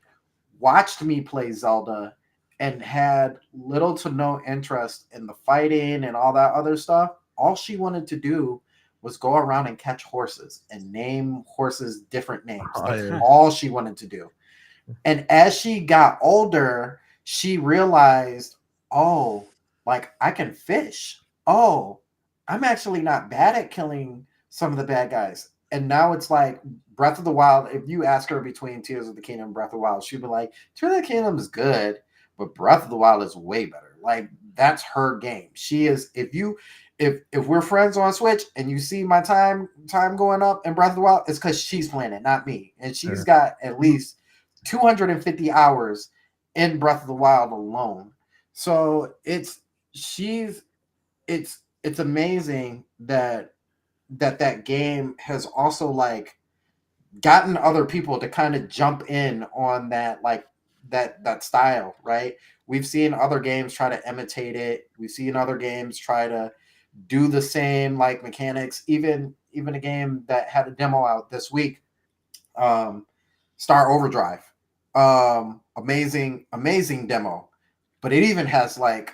watched me play Zelda and had little to no interest in the fighting and all that other stuff. All she wanted to do was go around and catch horses and name horses different names. That's all she wanted to do. And as she got older, she realized, oh, like I can fish. Oh, I'm actually not bad at killing some of the bad guys. And now it's like Breath of the Wild. If you ask her between Tears of the Kingdom and Breath of the Wild, she'd be like, Tears of the Kingdom is good, but Breath of the Wild is way better. Like that's her game. She is. If we're friends on Switch and you see my time going up in Breath of the Wild, it's because she's playing it, not me. And she's got at least 250 hours in Breath of the Wild alone. So it's amazing that game has also like gotten other people to kind of jump in on that, like that style, right? We've seen other games try to imitate it. We've seen other games try to do the same like mechanics. Even a game that had a demo out this week, Star Overdrive, amazing demo, but it even has like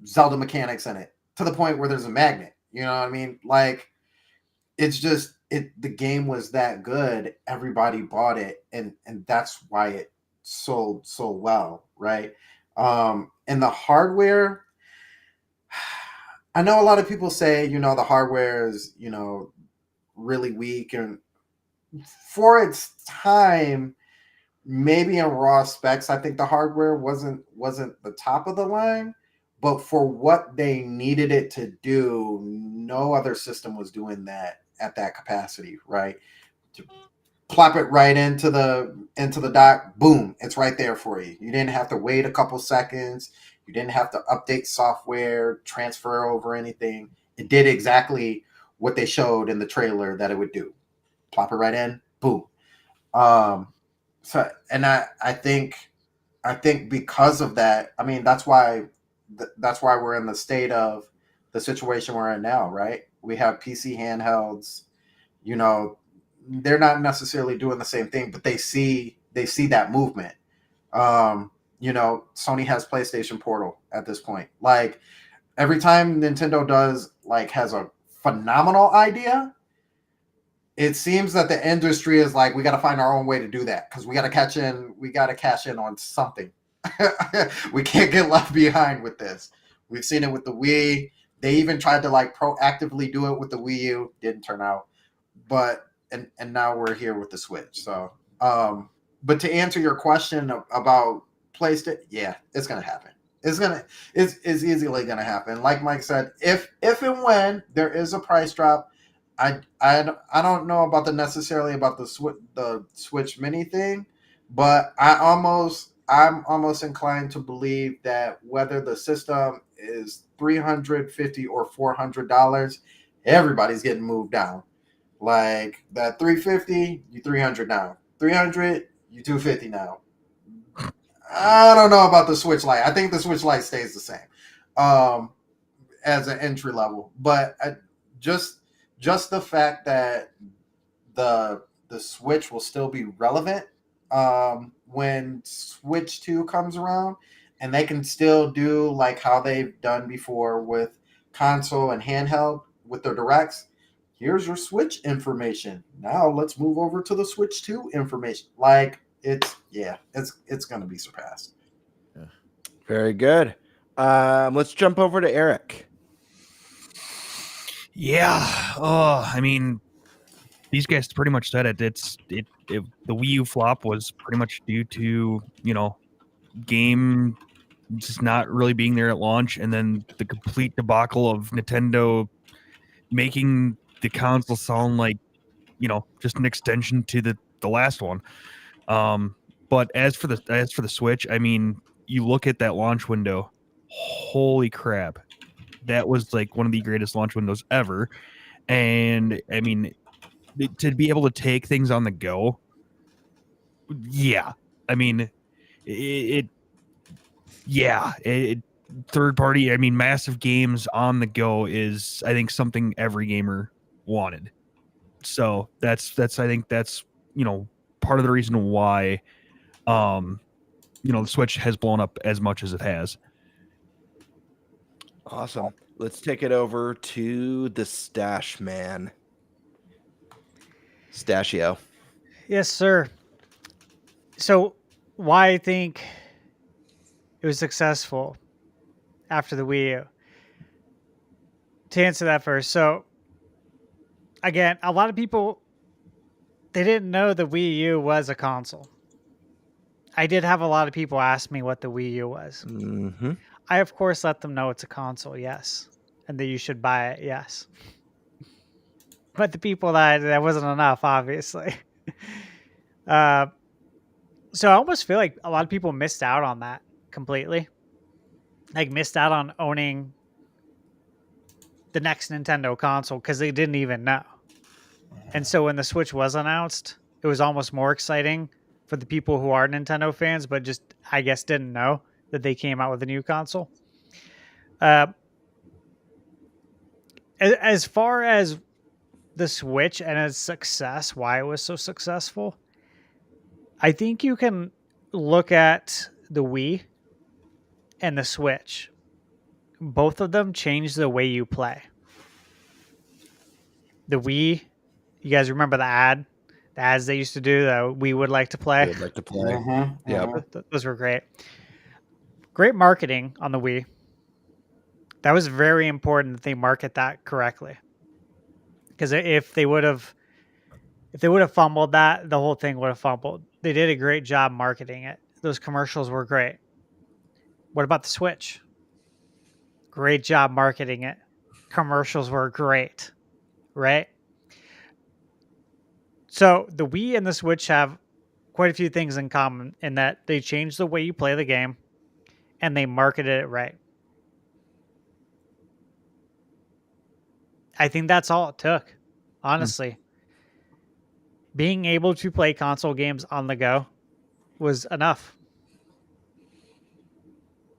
Zelda mechanics in it to the point where there's a magnet. You know what I mean? Like it's just the game was that good. Everybody bought it, and that's why it sold so well, right? And the hardware, I know a lot of people say, the hardware is, really weak, and for its time, maybe in raw specs, I think the hardware wasn't the top of the line, but for what they needed it to do, no other system was doing that at that capacity, right? To plop it right into the dock, boom, it's right there for you. You didn't have to wait a couple seconds. You didn't have to update software, transfer over anything. It did exactly what they showed in the trailer that it would do. Plop it right in, boom. So, and I think because of that, I mean, that's why we're in the state of the situation we're in now, right? We have PC handhelds, they're not necessarily doing the same thing, but they see that movement. Sony has PlayStation Portal at this point. Like every time Nintendo has a phenomenal idea, it seems that the industry is like, we got to find our own way to do that because we got to cash in on something. We can't get left behind with this. We've seen it with the Wii. They even tried to like proactively do it with the Wii U. Didn't turn out. But and now we're here with the Switch. So, but to answer your question about PlayStation, yeah, it's gonna happen. It's easily gonna happen. Like Mike said, if and when there is a price drop, I don't know about the Switch Mini thing, but I'm almost inclined to believe that whether the system is $350 or $400, everybody's getting moved down. Like that 350, you 300 now. 300, you 250 now. I don't know about the Switch Lite. I think the Switch Lite stays the same as an entry level, but just the fact that the Switch will still be relevant when Switch 2 comes around, and they can still do like how they've done before with console and handheld with their directs. Here's your Switch information. Now let's move over to the Switch 2 information. Like it's going to be surpassed. Very good. Let's jump over to Eric. Yeah. Oh, I mean, these guys pretty much said it. The Wii U flop was pretty much due to, game just not really being there at launch, and then the complete debacle of Nintendo making the console sound like, just an extension to the last one. But as for the Switch, I mean, you look at that launch window, holy crap. That was like one of the greatest launch windows ever. And I mean, to be able to take things on the go, yeah. I mean, third party, I mean, massive games on the go is, I think, something every gamer wanted. So that's I think that's, part of the reason why, the Switch has blown up as much as it has. Awesome. Let's take it over to the Stash Man. Stashio. Yes, sir. So why I think it was successful after the Wii U. To answer that first, so again, a lot of people, they didn't know the Wii U was a console. I did have a lot of people ask me what the Wii U was. Mm-hmm. I, of course, let them know it's a console, yes. And that you should buy it, yes. But the people that wasn't enough, obviously. So I almost feel like a lot of people missed out on that completely. Like, missed out on owning the next Nintendo console because they didn't even know. And so when the Switch was announced, it was almost more exciting for the people who are Nintendo fans, but just, I guess, didn't know that they came out with a new console. As far as the Switch and its success, why it was so successful, I think you can look at the Wii and the Switch. Both of them changed the way you play. The Wii, you guys remember the ads they used to do that we would like to play? Would like to play. Mm-hmm. Yeah. Those were great. Great marketing on the Wii. That was very important that they market that correctly. Because if they would have fumbled that, the whole thing would have fumbled. They did a great job marketing it. Those commercials were great. What about the Switch? Great job marketing it. Commercials were great, right? So the Wii and the Switch have quite a few things in common in that they changed the way you play the game and they marketed it right. I think that's all it took, honestly. Being able to play console games on the go was enough.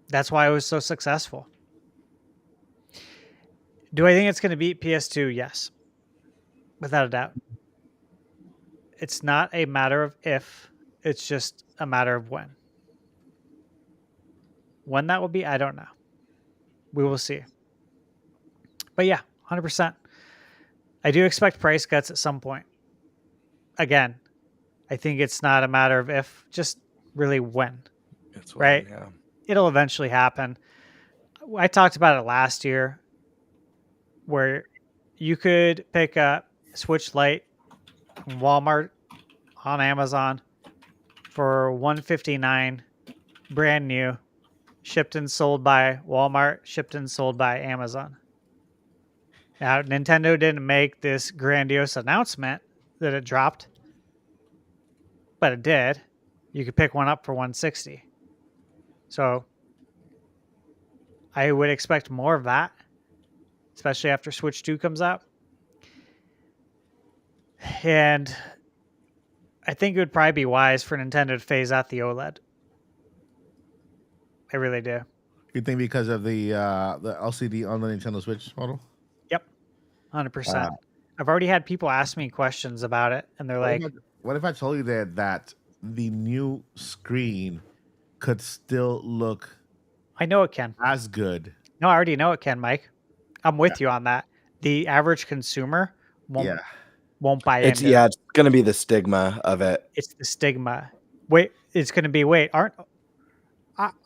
That's why it was so successful. Do I think it's going to beat PS2? Yes. Without a doubt. It's not a matter of if, it's just a matter of when. When that will be, I don't know. We will see. But yeah, 100%. I do expect price cuts at some point. Again, I think it's not a matter of if, just really when. That's right? Yeah. It'll eventually happen. I talked about it last year where you could pick up Switch Lite from Walmart on Amazon for $159 brand new, shipped and sold by Walmart, shipped and sold by Amazon. Now, Nintendo didn't make this grandiose announcement that it dropped, but it did. You could pick one up for $160. So I would expect more of that, especially after Switch 2 comes out. And I think it would probably be wise for Nintendo to phase out the OLED. I really do. You think because of the LCD on the Nintendo Switch model? Yep, 100%. I've already had people ask me questions about it, and they're like, what if I told you that the new screen could still look I know it can. as good? No, I already know it can, Mike. I'm with you on that. The average consumer won't buy It's into it. it's gonna be the stigma of it. It's the stigma. It's going to be,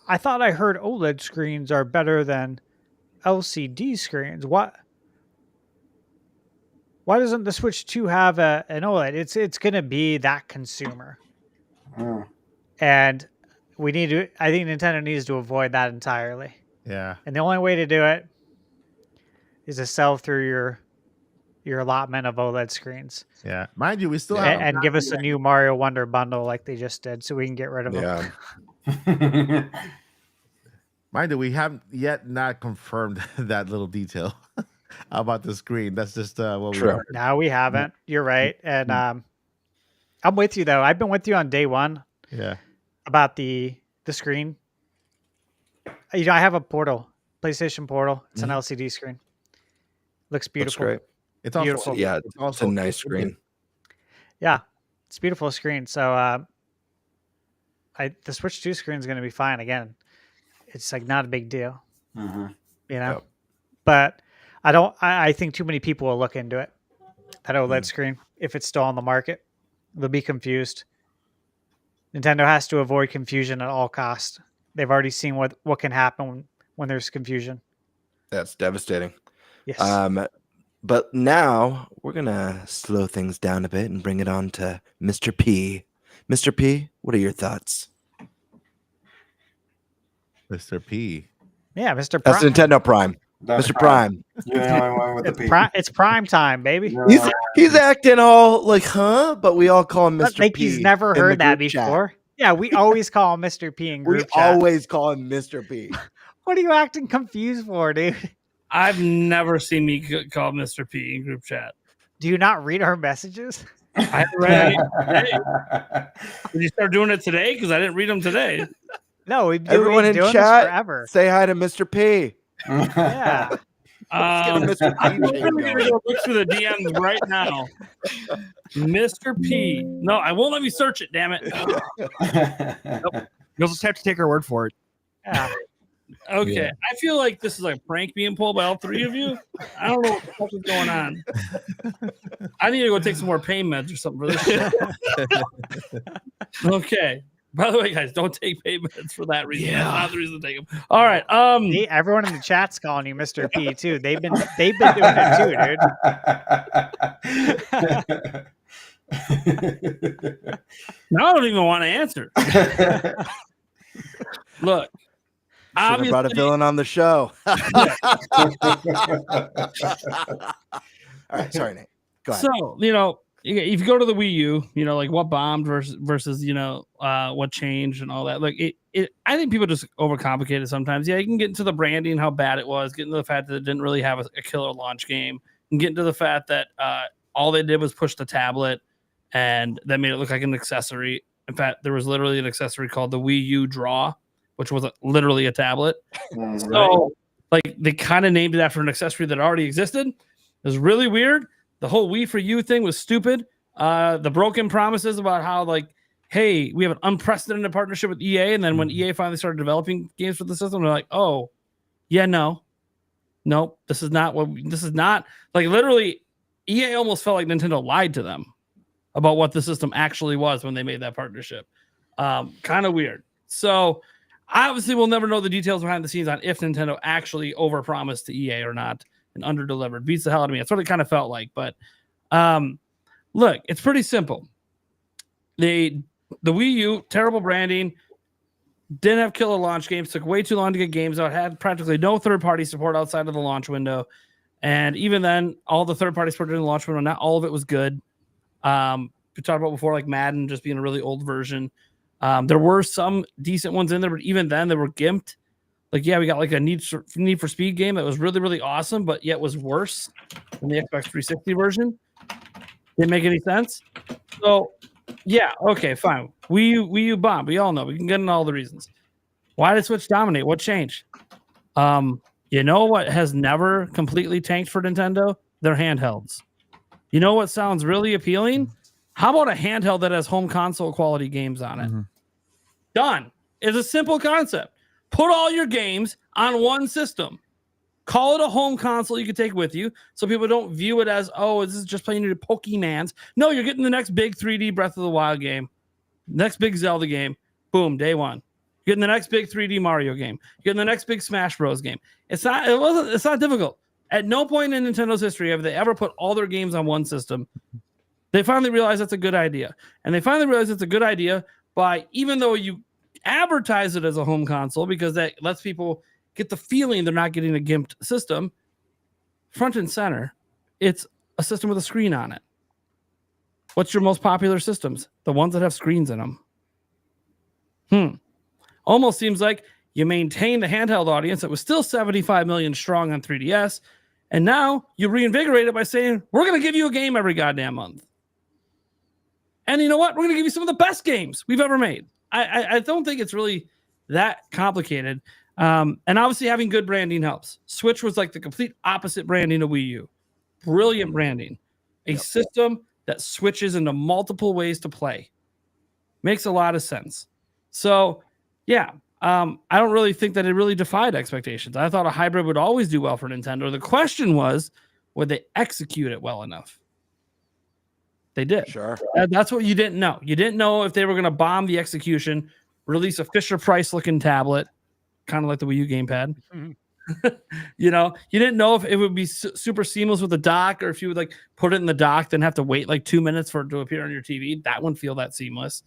I thought I heard OLED screens are better than LCD screens. Why doesn't the Switch 2 have an OLED? It's going to be that consumer. And I think Nintendo needs to avoid that entirely. Yeah. And the only way to do it is to sell through your allotment of OLED screens. Yeah. Mind you, we still have And give us a new Mario Wonder bundle like they just did so we can get rid of them. Yeah. Mind you, we haven't yet not confirmed that little detail about the screen. That's just what we True. heard. No, we haven't. You're right. And I'm with you though. I've been with you on day one Yeah. about the screen. You know, I have a PlayStation Portal. It's an LCD screen. Looks Looks beautiful. great. It's also Beautiful. Yeah, it's it's also a nice screen. Yeah, it's a beautiful screen. So the Switch 2 screen is going to be fine. Again, it's like not a big deal, you know. Yep. But I think too many people will look into it. That OLED screen, if it's still on the market, they'll be confused. Nintendo has to avoid confusion at all costs. They've already seen what can happen when there's confusion. That's devastating. Yes. But now we're gonna slow things down a bit and bring it on to Mr. P. Mr. P, what are your thoughts? Mr. P. Yeah, Mr. That's Prime. Nintendo Prime. That's Mr. Prime. You're the only one with the P. It's prime time, baby. You're the only He's acting all like, huh? But we all call him I Mr. think P. he's never in the heard that group chat. before. Yeah, we always call him Mr. P in We group chat. always call him Mr. P. What are you acting confused for, dude? I've never seen me call Mr. P in group chat. Do you not read our messages? I haven't read any today. Did you start doing it today? Because I didn't read them today. No, we've Everyone been in doing chat, this forever. say hi to Mr. P. Yeah. Let's get a Mr. P I'm chain gonna going. go look through the DMs right now. Mr. P. No, I won't let me search it. Damn it. You'll just have to take our word for it. Yeah. Okay, Yeah. I feel like this is like a prank being pulled by all three of you. I don't know what the fuck is going on. I need to go take some more pain meds or something for this shit. Okay. By the way, guys, don't take pain meds for that reason. Yeah. That's not the reason to take them. All right. See, everyone in the chat's calling you Mr. P too. They've been doing it too, dude. Now I don't even want to answer. Look. Should have brought a Obviously, villain on the show. All right, sorry, Nate. Go ahead. so, if you go to the Wii U, like what bombed versus what changed and all that. Like I think people just overcomplicate it sometimes. Yeah, you can get into the branding, how bad it was, get into the fact that it didn't really have a killer launch game, and get into the fact that all they did was push the tablet, and that made it look like an accessory. In fact, there was literally an accessory called the Wii U Draw, which was literally a tablet. So, like, they kind of named it after an accessory that already existed. It was really weird. The whole Wii for You thing was stupid. The broken promises about how, like, hey, we have an unprecedented partnership with EA. And then when EA finally started developing games for the system, they're like, oh, yeah, nope, this is not like, literally, EA almost felt like Nintendo lied to them about what the system actually was when they made that partnership. Kind of weird. So, obviously, we'll never know the details behind the scenes on if Nintendo actually overpromised to EA or not and underdelivered. Beats the hell out of me. That's what it kind of felt like. But look, it's pretty simple. The Wii U, terrible branding, didn't have killer launch games, took way too long to get games out, had practically no third-party support outside of the launch window. And even then, all the third-party support in the launch window, not all of it was good. We talked about before, like Madden just being a really old version. There were some decent ones in there, but even then they were gimped. Like, yeah, we got like a Need for Speed game that was really, really awesome, but yet was worse than the Xbox 360 version. Didn't make any sense. So, yeah, okay, fine. Wii U bomb. We all know. We can get into all the reasons. Why did Switch dominate? What changed? You know what has never completely tanked for Nintendo? Their handhelds. You know what sounds really appealing? How about a handheld that has home console quality games on it? Done. It's a simple concept. Put all your games on one system. Call it a home console you can take with you so people don't view it as, oh, this is just playing your Pokemans. No, you're getting the next big 3D Breath of the Wild game, next big Zelda game. Boom, day one. You're getting the next big 3D Mario game. You're getting the next big Smash Bros game. It's not difficult. At no point in Nintendo's history have they ever put all their games on one system. They finally realized that's a good idea. And they finally realized it's a good idea by, even though you advertise it as a home console, because that lets people get the feeling they're not getting a gimped system, front and center, it's a system with a screen on it. What's your most popular systems? The ones that have screens in them. Almost seems like you maintain the handheld audience that was still 75 million strong on 3DS, and now you reinvigorate it by saying, we're going to give you a game every goddamn month. And you know what? We're going to give you some of the best games we've ever made. I don't think it's really that complicated. And obviously having good branding helps. Switch was like the complete opposite branding of Wii U. Brilliant branding. A system that switches into multiple ways to play. Makes a lot of sense. So, yeah, I don't really think that it really defied expectations. I thought a hybrid would always do well for Nintendo. The question was, would they execute it well enough? They did. Sure. That's what you didn't know. You didn't know if they were going to bomb the execution, release a Fisher-Price looking tablet, kind of like the Wii U gamepad. You know, you didn't know if it would be super seamless with the dock, or if you would like put it in the dock, then have to wait like 2 minutes for it to appear on your TV. That wouldn't feel that seamless.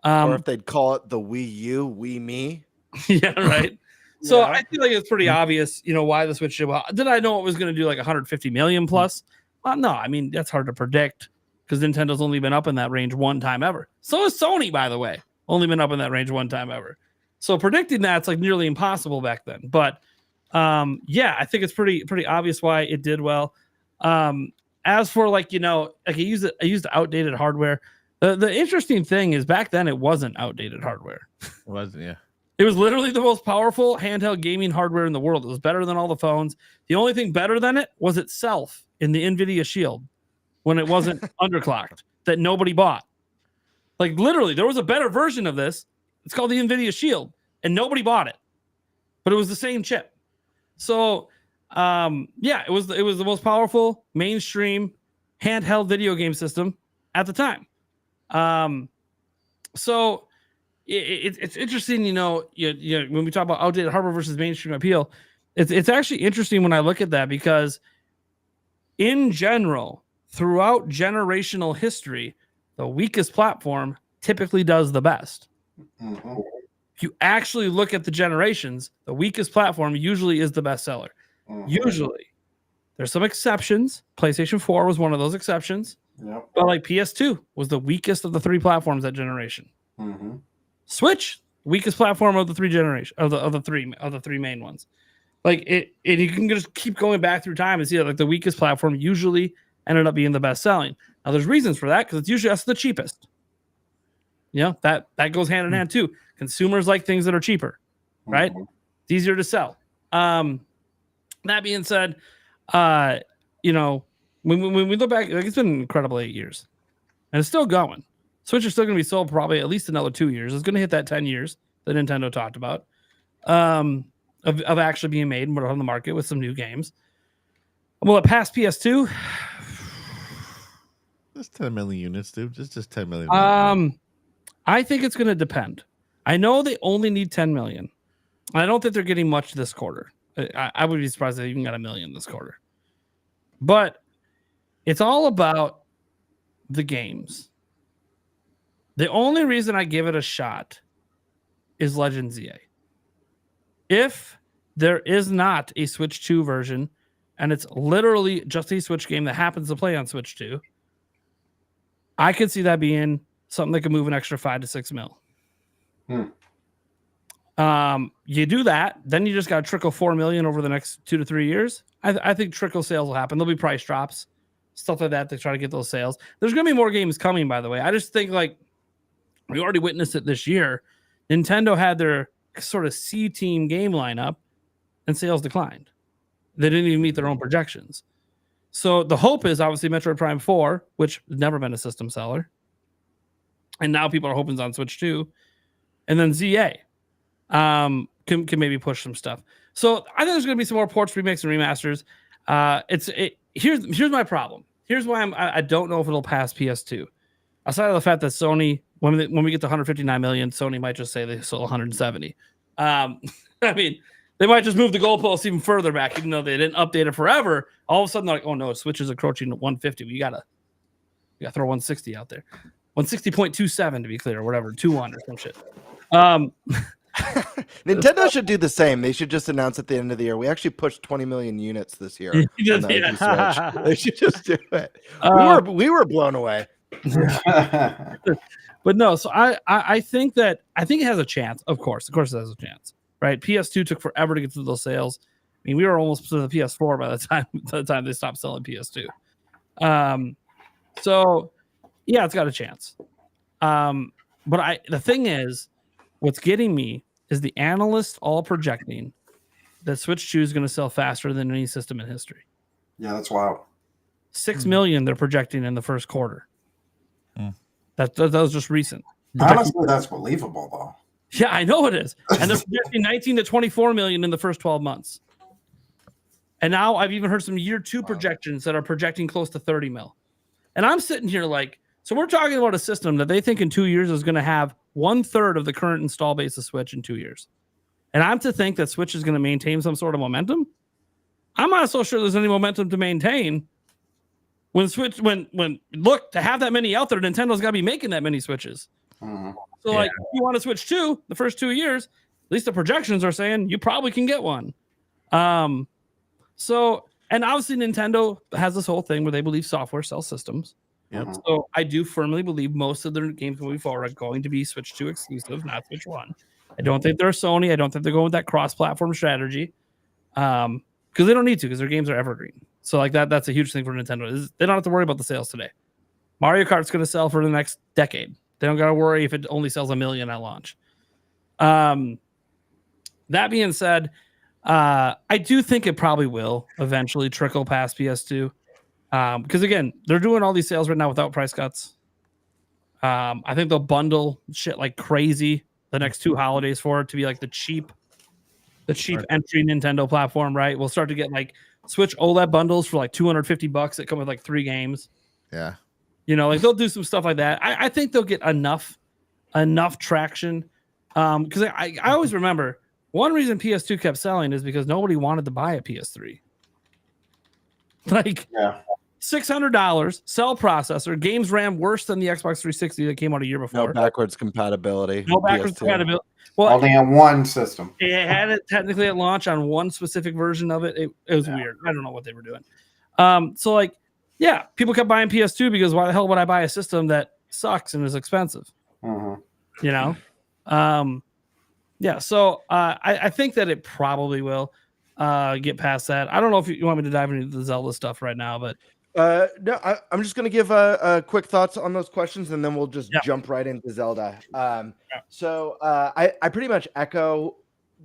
Or if they'd call it the Wii U, Wii Me. Yeah, right. So I feel like it's pretty obvious, you know, why the Switch did well. Did I know it was going to do like 150 million plus? Well, no, I mean, that's hard to predict because Nintendo's only been up in that range one time ever. So is Sony, by the way. Only been up in that range one time ever. So predicting that's like nearly impossible back then. But yeah, I think it's pretty obvious why it did well. As for like, you know, like I used outdated hardware. The interesting thing is back then it wasn't outdated hardware. It wasn't, yeah. It was literally the most powerful handheld gaming hardware in the world. It was better than all the phones. The only thing better than it was itself in the NVIDIA Shield when it wasn't underclocked that nobody bought. Like literally, there was a better version of this. It's called the NVIDIA Shield, and nobody bought it. But it was the same chip. So, yeah, it was the most powerful mainstream handheld video game system at the time. So it's interesting, you know, when we talk about outdated hardware versus mainstream appeal, it's actually interesting when I look at that because in general, throughout generational history, the weakest platform typically does the best. Mm-hmm. If you actually look at the generations, the weakest platform usually is the best seller. Mm-hmm. Usually. There's some exceptions. PlayStation 4 was one of those exceptions. Yep. But like PS2 was the weakest of the three platforms that generation. Mm-hmm. Switch, weakest platform of the three generation of the three main ones. Like it you can just keep going back through time and see that like the weakest platform usually ended up being the best selling. Now there's reasons for that because it's usually us the cheapest. You know, that goes hand in hand too. Consumers like things that are cheaper, right? Mm-hmm. It's easier to sell. That being said, you know, when we look back, like it's been an incredible 8 years, and it's still going. Switch is still going to be sold probably at least another 2 years. It's going to hit that 10 years that Nintendo talked about of actually being made and put on the market with some new games. Will it pass PS2? Just 10 million units, dude. Just 10 million. I think it's going to depend. I know they only need 10 million. I don't think they're getting much this quarter. I would be surprised if they even got 1 million this quarter. But it's all about the games. The only reason I give it a shot is Legends EA. If there is not a Switch 2 version, and it's literally just a Switch game that happens to play on Switch 2, I could see that being something that could move an extra 5 to 6 mil. You do that, then you just got to trickle 4 million over the next 2 to 3 years. I think trickle sales will happen. There'll be price drops. stuff like that to try to get those sales. There's going to be more games coming, by the way. I just think like we already witnessed it this year. Nintendo had their sort of C team game lineup and sales declined. They didn't even meet their own projections. So the hope is obviously Metroid Prime 4, which has never been a system seller. And now people are hoping it's on Switch too. And then ZA can maybe push some stuff. So I think there's going to be some more ports, remakes, and remasters. Here's my problem. Here's why I don't know if it'll pass PS2. Aside of the fact that Sony, when we get to 159 million, Sony might just say they sold 170. I mean, they might just move the goalposts even further back, even though they didn't update it forever. All of a sudden, they're like, oh no, Switch is approaching 150. We gotta throw 160 out there. 160.27 to be clear, or whatever, 2.1 or some shit. Nintendo should do the same. They should just announce at the end of the year. We actually pushed 20 million units this year. Yeah. Switch. They should just do it. We were blown away. But no, so I think it has a chance. Of course it has a chance, right? PS2 took forever to get through those sales. I mean, we were almost to the PS4 by the time they stopped selling PS2. So yeah, it's got a chance. But the thing is, what's getting me is the analysts all projecting that Switch 2 is going to sell faster than any system in history. Yeah, that's wild. 6 million they're projecting in the first quarter. That was just recent. Honestly, that's believable, though. Yeah, I know it is. And they're projecting 19 to 24 million in the first 12 months. And now I've even heard some year 2 projections that are projecting close to 30 mil. And I'm sitting here like, so we're talking about a system that they think in 2 years is going to have 1/3 of the current install base of Switch in 2 years. And I'm to think that Switch is going to maintain some sort of momentum. I'm not so sure there's any momentum to maintain when look, to have that many out there, Nintendo's got to be making that many Switches. So like, if you want to Switch 2 the first 2 years, at least the projections are saying you probably can get one. So, and obviously Nintendo has this whole thing where they believe software sells systems. Yep. So I do firmly believe most of their games moving forward are going to be Switch 2 exclusive, not Switch 1. I don't think they're Sony. I don't think they're going with that cross-platform strategy. Because they don't need to, because their games are evergreen. So like that's a huge thing for Nintendo. They don't have to worry about the sales today. Mario Kart's going to sell for the next decade. They don't got to worry if it only sells 1 million at launch. That being said, I do think it probably will eventually trickle past PS2. Because again, they're doing all these sales right now without price cuts. I think they'll bundle shit like crazy the next 2 holidays for it to be like the cheap entry Nintendo platform, right? We'll start to get like Switch OLED bundles for like $250 that come with like 3 games. Yeah. You know, like they'll do some stuff like that. I think they'll get enough traction. Because I always remember one reason PS2 kept selling is because nobody wanted to buy a PS3. Like, $600, cell processor, games ran worse than the Xbox 360 that came out a year before. No backwards compatibility. No backwards compatibility. Well, only on one system. It had it technically at launch on one specific version of it. It was weird. I don't know what they were doing. So like, yeah, people kept buying PS2 because why the hell would I buy a system that sucks and is expensive? You know? Yeah, so I think that it probably will get past that. I don't know if you want me to dive into the Zelda stuff right now, but no, I'm just going to give a quick thoughts on those questions, and then we'll just jump right into Zelda. So I pretty much echo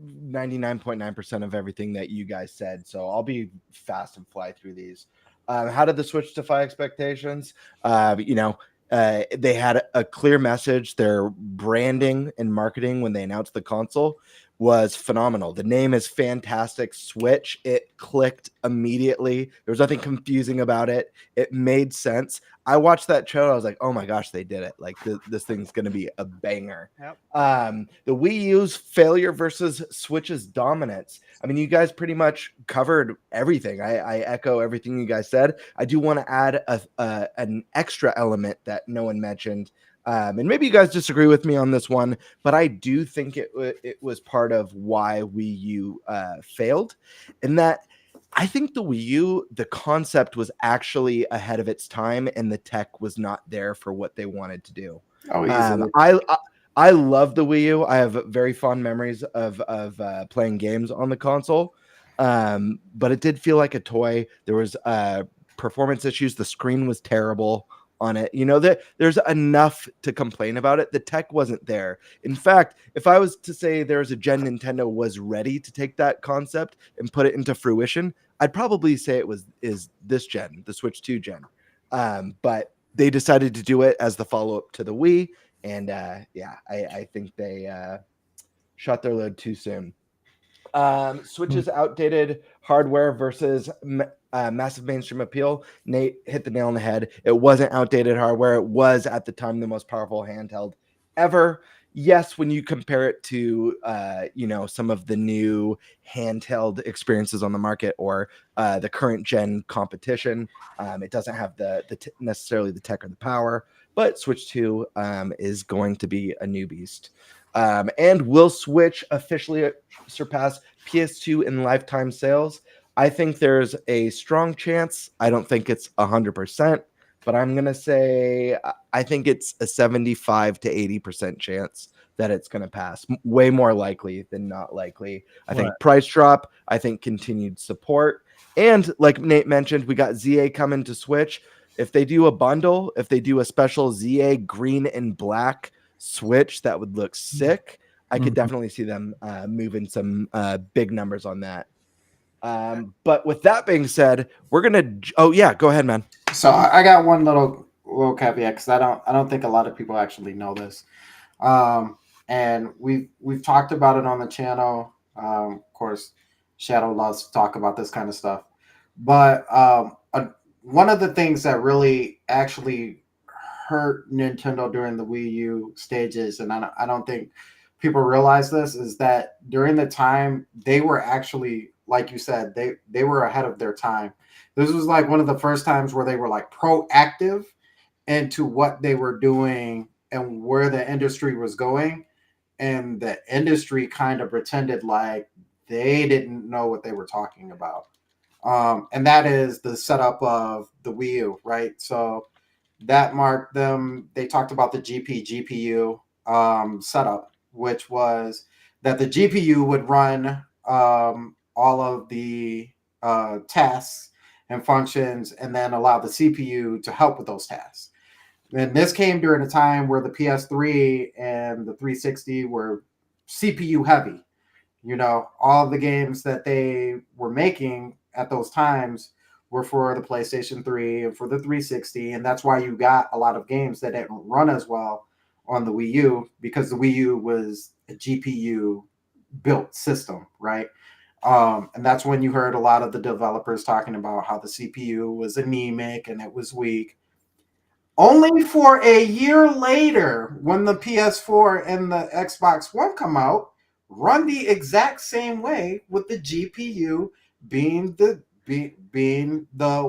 99.9% of everything that you guys said, so I'll be fast and fly through these. How did the Switch defy expectations? They had a clear message. Their branding and marketing when they announced the console was phenomenal. The name is fantastic. Switch. It clicked immediately. There was nothing confusing about it. It made sense. I watched that trailer. I was like, oh my gosh, they did it. Like this thing's going to be a banger. Yep. The Wii U's failure versus Switch's dominance. I mean, you guys pretty much covered everything. I echo everything you guys said. I do want to add an extra element that no one mentioned. And maybe you guys disagree with me on this one, but I do think it was part of why Wii U failed. In that I think the Wii U, the concept was actually ahead of its time and the tech was not there for what they wanted to do. I love the Wii U. I have very fond memories of playing games on the console, but it did feel like a toy. There was performance issues. The screen was terrible on it. You know, that there's enough to complain about it. The tech wasn't there. In fact, if I was to say there's a gen Nintendo was ready to take that concept and put it into fruition, I'd probably say is this gen, the Switch 2 gen. But they decided to do it as the follow-up to the Wii, and I think they shot their load too soon. Switch's outdated hardware versus massive mainstream appeal. Nate hit the nail on the head. It wasn't outdated hardware. It was at the time the most powerful handheld ever. Yes, when you compare it to some of the new handheld experiences on the market or the current gen competition, it doesn't have necessarily the tech or the power. But Switch 2 is going to be a new beast. And will Switch officially surpass PS2 in lifetime sales? I think there's a strong chance. I don't think it's 100%, but I'm going to say I think it's a 75 to 80% chance that it's going to pass. Way more likely than not likely. I think price drop. I think continued support. And like Nate mentioned, we got ZA coming to Switch. If they do a bundle, if they do a special ZA green and black Switch, that would look sick. I could definitely see them moving some big numbers on that. But with that being said, we're gonna. Oh yeah, go ahead, man. So I got one little caveat because I don't think a lot of people actually know this. And we've talked about it on the channel. Of course, Shadow loves to talk about this kind of stuff. But one of the things that really actually hurt Nintendo during the Wii U stages, and I don't think people realize this, is that during the time they were actually, like you said, they were ahead of their time. This was like one of the first times where they were like proactive into what they were doing and where the industry was going. And the industry kind of pretended like they didn't know what they were talking about. And that is the setup of the Wii U, right? So that marked them. They talked about the GPU setup, which was that the GPU would run all of the tasks and functions and then allow the CPU to help with those tasks. And this came during a time where the PS3 and the 360 were CPU heavy. You know, all the games that they were making at those times were for the PlayStation 3 and for the 360. And that's why you got a lot of games that didn't run as well on the Wii U, because the Wii U was a GPU built system, right? And that's when you heard a lot of the developers talking about how the CPU was anemic and it was weak. Only for a year later, when the PS4 and the Xbox One come out, run the exact same way with the GPU being the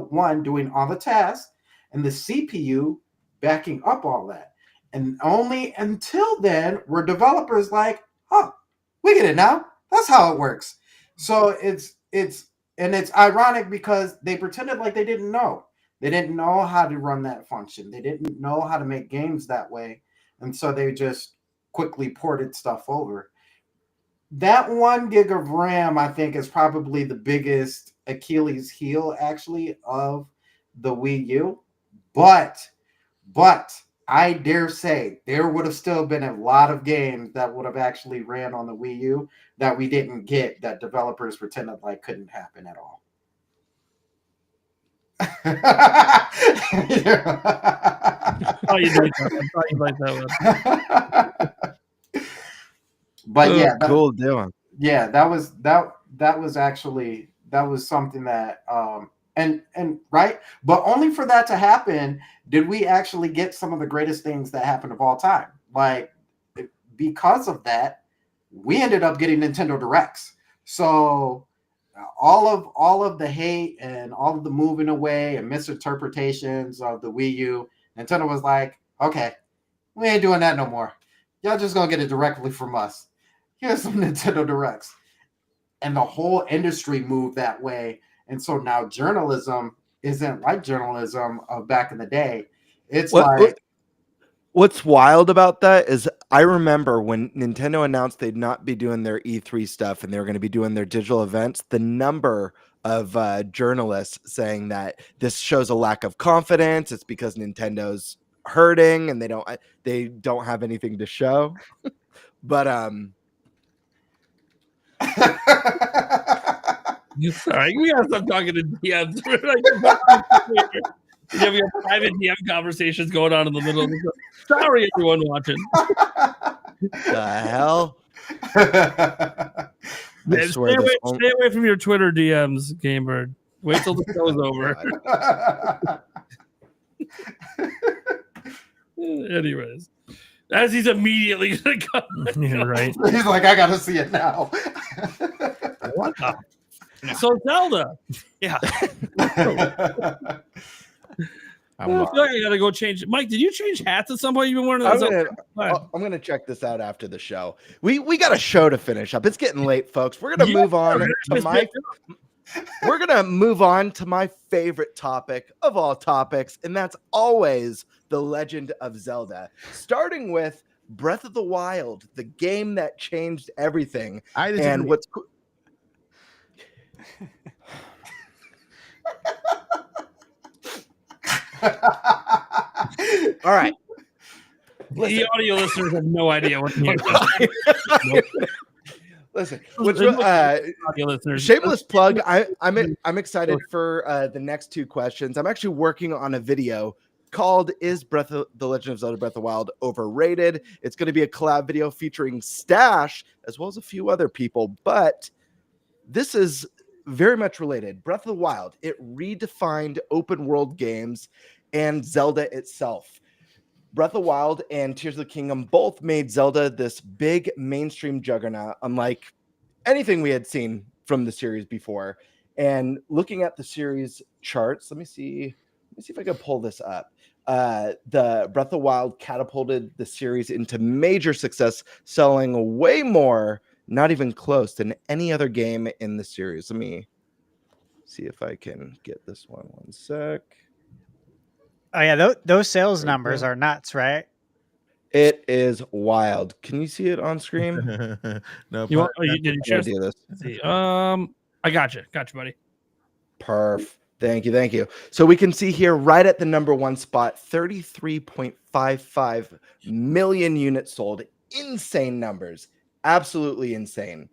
one doing all the tasks and the CPU backing up all that. And only until then were developers like, oh, we get it now. That's how it works. So it's ironic because they pretended like they didn't know. They didn't know how to run that function. They didn't know how to make games that way. And so they just quickly ported stuff over. That 1 gig of RAM, I think, is probably the biggest Achilles heel, actually, of the Wii U. But I dare say there would have still been a lot of games that would have actually ran on the Wii U that we didn't get, that developers pretended like couldn't happen at all. Oh, you like that one. But yeah, cool doing. Yeah, that was actually something that and right, but only for that to happen did we actually get some of the greatest things that happened of all time. Like, because of that, we ended up getting Nintendo Directs. So all of the hate and all of the moving away and misinterpretations of the Wii U, Nintendo was like, okay, we ain't doing that no more. Y'all just gonna get it directly from us. Here's some Nintendo Directs. And the whole industry moved that way. And so now journalism isn't like journalism of back in the day. It's what's wild about that is I remember when Nintendo announced they'd not be doing their E3 stuff and they were going to be doing their digital events, the number journalists saying that this shows a lack of confidence. It's because Nintendo's hurting and they don't have anything to show. But You sorry, we gotta stop talking to DMs. We have your private DM conversations going on in the middle of the show. Sorry, everyone watching. the hell? I Man, swear stay, this away, won't- stay away from your Twitter DMs, Gamebird. Wait till the show's over. Anyways, as he's immediately gonna come. Yeah, right. He's like, I gotta see it now. What the? So Zelda. Yeah. I feel like I gotta go change. Mike, did you change hats at some point? You've been wearing I'm those. gonna check this out after the show. We got a show to finish up. It's getting late, folks. We're gonna move on to my favorite topic of all topics, and that's always the Legend of Zelda. Starting with Breath of the Wild, the game that changed everything. And what's all right. The audio listeners have no idea what the Listen, audio listeners. shameless plug. I'm excited for the next two questions. I'm actually working on a video called "Is The Legend of Zelda: Breath of the Wild overrated?" It's going to be a collab video featuring Stash as well as a few other people, but this is very much related. Breath of the Wild, it redefined open world games and Zelda itself. Breath of the Wild and Tears of the Kingdom both made Zelda this big mainstream juggernaut, unlike anything we had seen from the series before. And looking at the series charts, let me see if I can pull this up. The Breath of the Wild catapulted the series into major success, selling way more, not even close, than any other game in the series. Let me see if I can get this one. One sec. Oh yeah, those sales numbers are nuts, right? It is wild. Can you see it on screen? No, You want, did you share? Do this. Let's see. I got you, buddy. Perf. Thank you. So we can see here right at the number one spot, 33.55 million units sold. Insane numbers. Absolutely insane.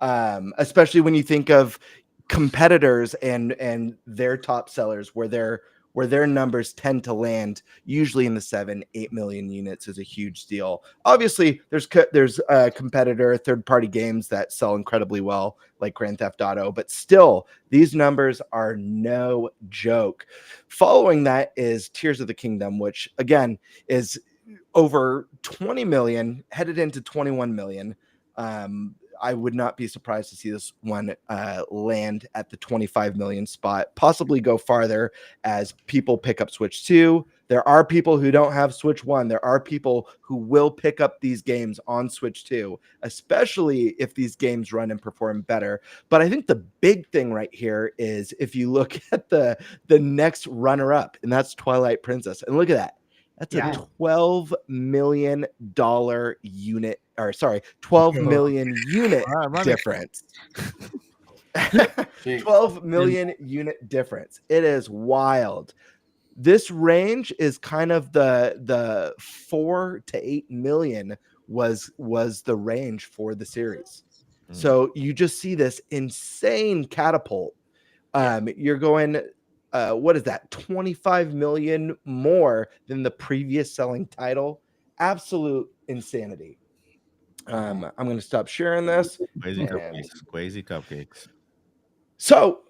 Especially when you think of competitors and their top sellers where their numbers tend to land usually in the 7-8 million units is a huge deal. Obviously, there's competitor third-party games that sell incredibly well, like Grand Theft Auto, but still, these numbers are no joke. Following that is Tears of the Kingdom, which again is over 20 million, headed into 21 million. I would not be surprised to see this one land at the 25 million spot, possibly go farther as people pick up Switch 2. There are people who don't have Switch 1. There are people who will pick up these games on Switch 2, especially if these games run and perform better. But I think the big thing right here is if you look at the next runner-up, and that's Twilight Princess. And look at that. That's a $12 million unit, or sorry, 12 million unit difference. 12 million unit difference. It is wild. This range is kind of the 4 to 8 million was the range for the series. So you just see this insane catapult. You're going what is that? 25 million more than the previous selling title. Absolute insanity. I'm going to stop sharing this. Crazy cupcakes. So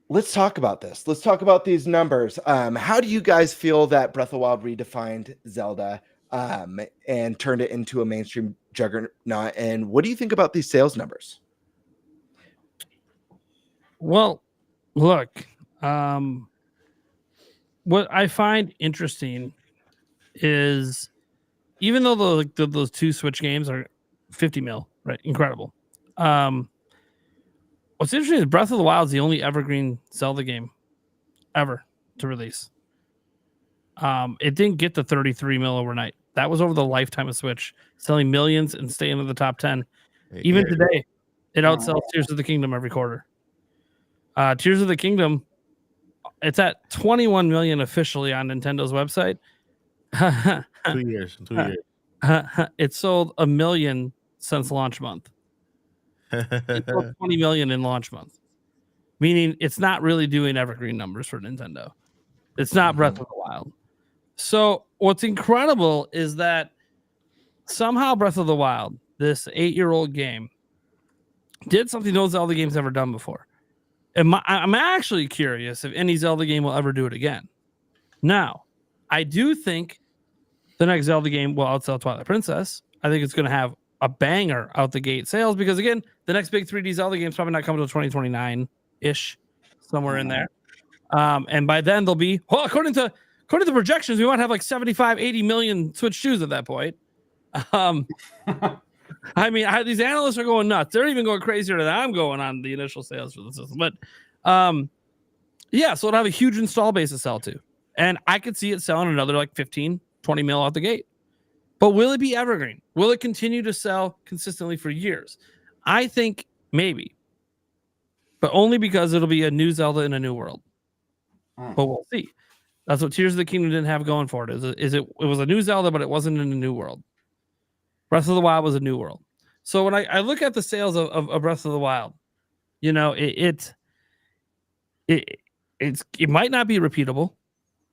let's talk about this. Let's talk about these numbers. How do you guys feel that Breath of the Wild redefined Zelda and turned it into a mainstream juggernaut? And what do you think about these sales numbers? Well, look, what I find interesting is even though those two Switch games are 50 mil, right? Incredible. What's interesting is Breath of the Wild is the only evergreen Zelda game ever to release. It didn't get the 33 mil overnight. That was over the lifetime of Switch, selling millions and staying in the top 10. Even today, it outsells Tears of the Kingdom every quarter. Tears of the Kingdom, it's at 21 million officially on Nintendo's website. 2 years. 2 years. It sold 1 million since launch month. It sold 20 million in launch month, meaning it's not really doing evergreen numbers for Nintendo. It's not Breath of the Wild. So what's incredible is that somehow Breath of the Wild, this 8-year-old game, did something no Zelda game's ever done before. And I'm actually curious if any Zelda game will ever do it again. Now, I do think the next Zelda game will outsell Twilight Princess. I think it's going to have a banger out the gate sales because, again, the next big 3D Zelda game is probably not coming until 2029-ish, somewhere in there. And by then they'll be, well, according to projections, we might have like 75, 80 million Switch 2s at that point. I mean, these analysts are going nuts. They're even going crazier than I'm going on the initial sales for the system. But yeah, so it'll have a huge install base to sell to. And I could see it selling another like 15, 20 mil out the gate. But will it be evergreen? Will it continue to sell consistently for years? I think maybe. But only because it'll be a new Zelda in a new world. But we'll see. That's what Tears of the Kingdom didn't have going for it. It was a new Zelda, but it wasn't in a new world. Breath of the Wild was a new world. So when I look at the sales of Breath of the Wild, you know, it might not be repeatable.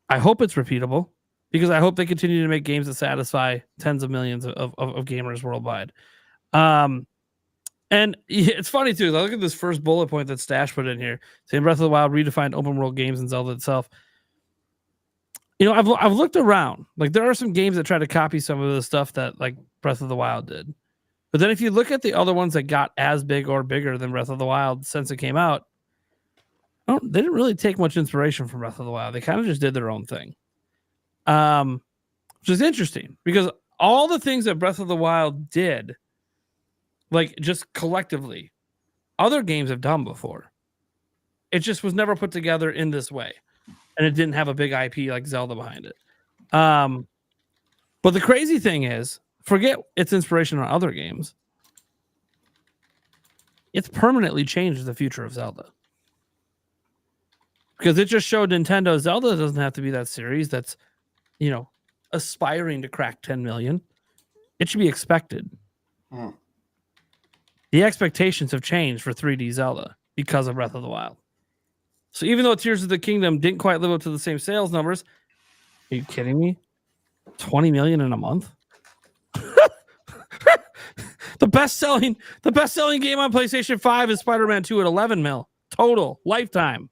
I hope it's repeatable because I hope they continue to make games that satisfy tens of millions of gamers worldwide. And it's funny too. I look at this first bullet point that Stash put in here, saying Breath of the Wild redefined open world games and Zelda itself. You know, I've looked around. Like there are some games that try to copy some of the stuff that like Breath of the Wild did. But then if you look at the other ones that got as big or bigger than Breath of the Wild since it came out, they didn't really take much inspiration from Breath of the Wild. They kind of just did their own thing. Which is interesting because all the things that Breath of the Wild did, like just collectively, other games have done before. It just was never put together in this way. And it didn't have a big IP like Zelda behind it. But the crazy thing is, forget its inspiration on other games. It's permanently changed the future of Zelda. Because it just showed Nintendo Zelda doesn't have to be that series that's, you know, aspiring to crack 10 million. It should be expected. The expectations have changed for 3D Zelda because of Breath of the Wild. So even though Tears of the Kingdom didn't quite live up to the same sales numbers, are you kidding me? 20 million in a month? The best-selling game on PlayStation 5 is Spider-Man 2 at 11 mil total lifetime.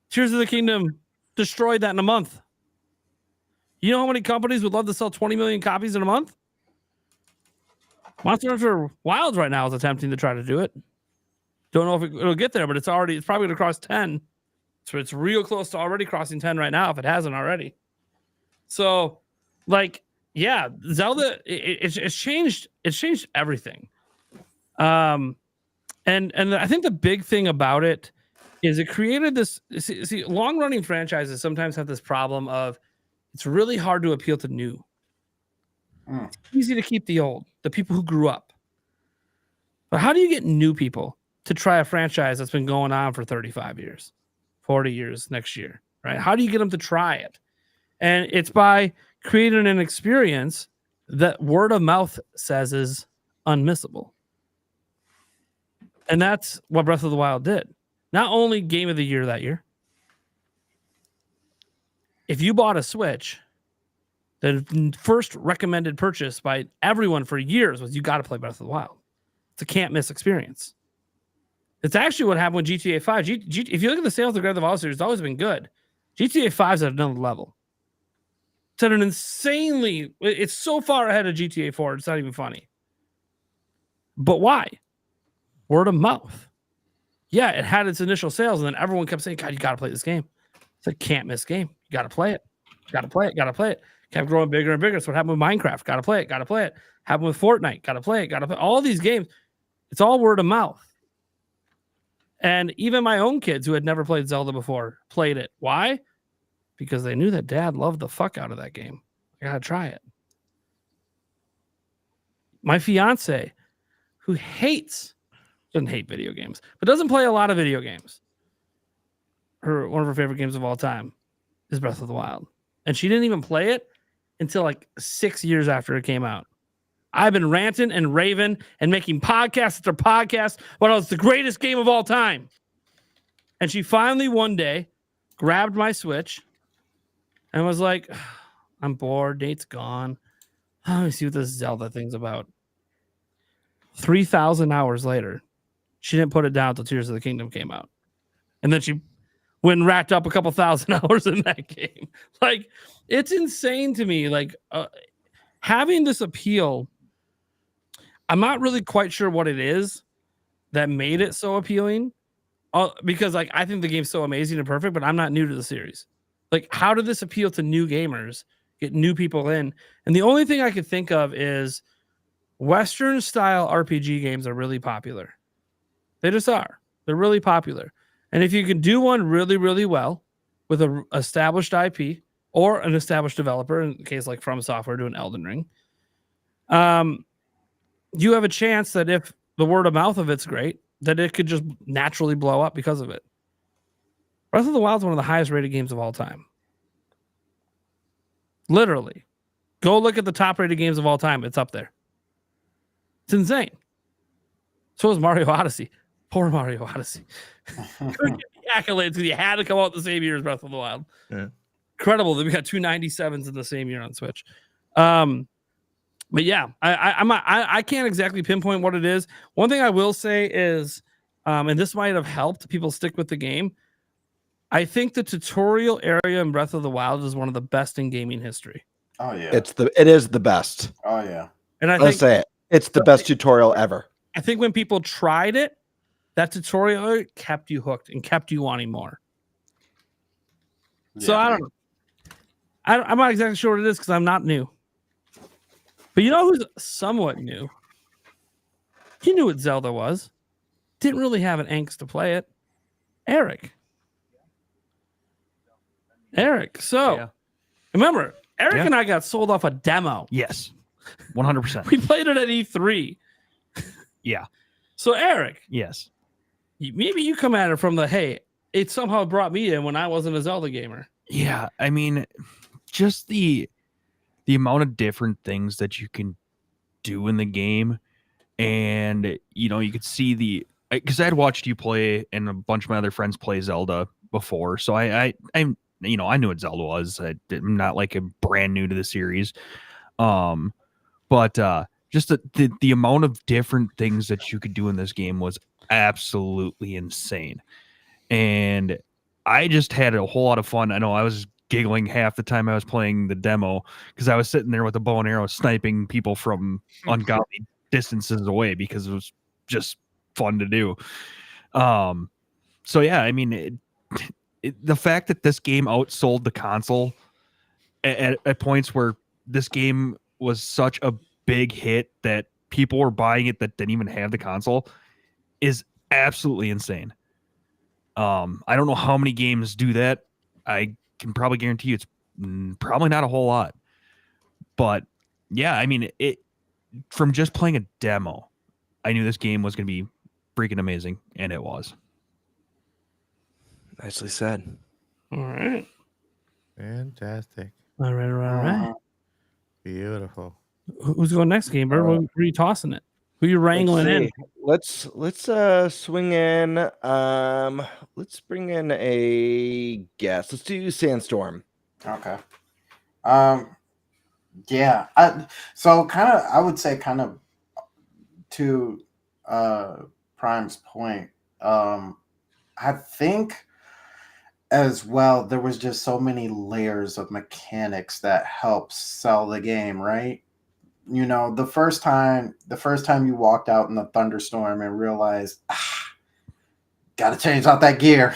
Tears of the Kingdom destroyed that in a month. You know how many companies would love to sell 20 million copies in a month? Monster Hunter Wilds right now is attempting to try to do it. Don't know if it'll get there, but it's probably going to cross 10. So it's real close to already crossing 10 right now if it hasn't already. So, like, yeah, Zelda, it's changed everything. And I think the big thing about it is it created this. See, long-running franchises sometimes have this problem of it's really hard to appeal to new. It's easy to keep the old, the people who grew up. But how do you get new people to try a franchise that's been going on for 35 years, 40 years next year, right? How do you get them to try it? And it's by creating an experience that word of mouth says is unmissable. And that's what Breath of the Wild did. Not only Game of the Year that year. If you bought a Switch, the first recommended purchase by everyone for years was you got to play Breath of the Wild. It's a can't miss experience. It's actually what happened with GTA 5. If you look at the sales of the Grand Theft Auto series, it's always been good. GTA 5 is at another level. It's at an insanely... It's so far ahead of GTA 4, it's not even funny. But why? Word of mouth. Yeah, it had its initial sales, and then everyone kept saying, God, you got to play this game. It's a can't miss game. You got to play it. Got to play it. Got to play it. Kept growing bigger and bigger. That's what happened with Minecraft. Got to play it. Got to play it. Happened with Fortnite. Got to play it. Got to play all these games. It's all word of mouth. And even my own kids who had never played Zelda before played it. Why? Because they knew that Dad loved the fuck out of that game. I gotta try it. My fiance, who hates doesn't hate video games, but doesn't play a lot of video games. One of her favorite games of all time is Breath of the Wild. And she didn't even play it until like 6 years after it came out. I've been ranting and raving and making podcast after podcast about it's the greatest game of all time. And she finally one day grabbed my Switch and was like, I'm bored. Nate's gone. Let me see what this Zelda thing's about. 3,000 hours later, she didn't put it down until Tears of the Kingdom came out. And then she went and racked up a couple thousand hours in that game. Like, it's insane to me. Like, having this appeal, I'm not really quite sure what it is that made it so appealing. Because, like, I think the game's so amazing and perfect, but I'm not new to the series. Like, how did this appeal to new gamers, get new people in? And the only thing I could think of is Western-style RPG games are really popular. They just are. They're really popular. And if you can do one really, really well with an established IP or an established developer, in the case like From Software doing Elden Ring, you have a chance that if the word of mouth of it's great, that it could just naturally blow up because of it. Breath of the Wild is one of the highest rated games of all time. Literally. Go look at the top rated games of all time. It's up there. It's insane. So is Mario Odyssey. Poor Mario Odyssey. Couldn't get the accolades because you had to come out the same year as Breath of the Wild. Yeah. Incredible that we got two 97s in the same year on Switch. But yeah, I can't exactly pinpoint what it is. One thing I will say is, and this might have helped people stick with the game, I think the tutorial area in Breath of the Wild is one of the best in gaming history. Oh yeah, it is the best. Oh yeah, and I Let's think say it. It's the best tutorial ever. I think when people tried it, that tutorial area kept you hooked and kept you wanting more. So I don't know. I'm not exactly sure what it is because I'm not new. But you know who's somewhat new? He knew what Zelda was. Didn't really have an angst to play it. Eric. So, remember, Eric and I got sold off a demo. Yes, 100%. We played it at E3. Yeah. So, Eric. Yes. Maybe you come at it from the, hey, it somehow brought me in when I wasn't a Zelda gamer. Yeah, I mean, just the amount of different things that you can do in the game, and you could see because I'd watched you play and a bunch of my other friends play Zelda before, so I knew what Zelda was. I'm not like a brand new to the series, but just the amount of different things that you could do in this game was absolutely insane, and I just had a whole lot of fun. I know I was giggling half the time I was playing the demo because I was sitting there with a bow and arrow sniping people from ungodly distances away because it was just fun to do. So yeah, I mean, the fact that this game outsold the console at points where this game was such a big hit that people were buying it that didn't even have the console is absolutely insane. I don't know how many games do that. I can probably guarantee you it's probably not a whole lot. But yeah, I mean, from just playing a demo, I knew this game was going to be freaking amazing, and it was. Nicely said. All right. Fantastic. All right. Beautiful. Who's going next, Gamer? Where are you tossing it? Who are you wrangling in? Let's swing in. Let's bring in a guest. Let's do Sandstorm. Okay. Yeah. I would say kind of to Prime's point. I think as well there was just so many layers of mechanics that help sell the game, right? The first time you walked out in the thunderstorm and realized, gotta change out that gear.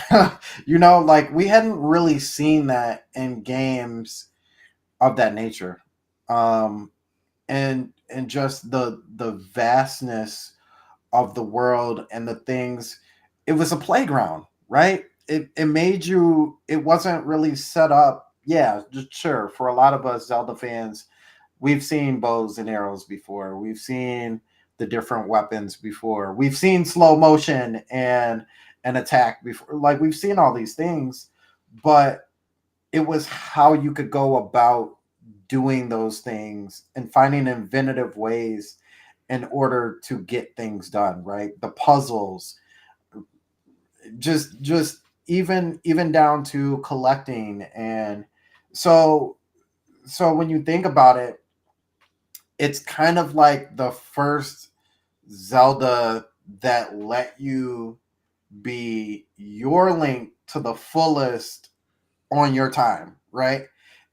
Like we hadn't really seen that in games of that nature. And just the vastness of the world and the things, it was a playground, right? It made you, it wasn't really set up. Yeah, just sure. For a lot of us Zelda fans, we've seen bows and arrows before. We've seen the different weapons before. We've seen slow motion and an attack before. Like we've seen all these things, but it was how you could go about doing those things and finding inventive ways in order to get things done, right? The puzzles, just even down to collecting. And so when you think about it, it's kind of like the first Zelda that let you be your Link to the fullest on your time, right?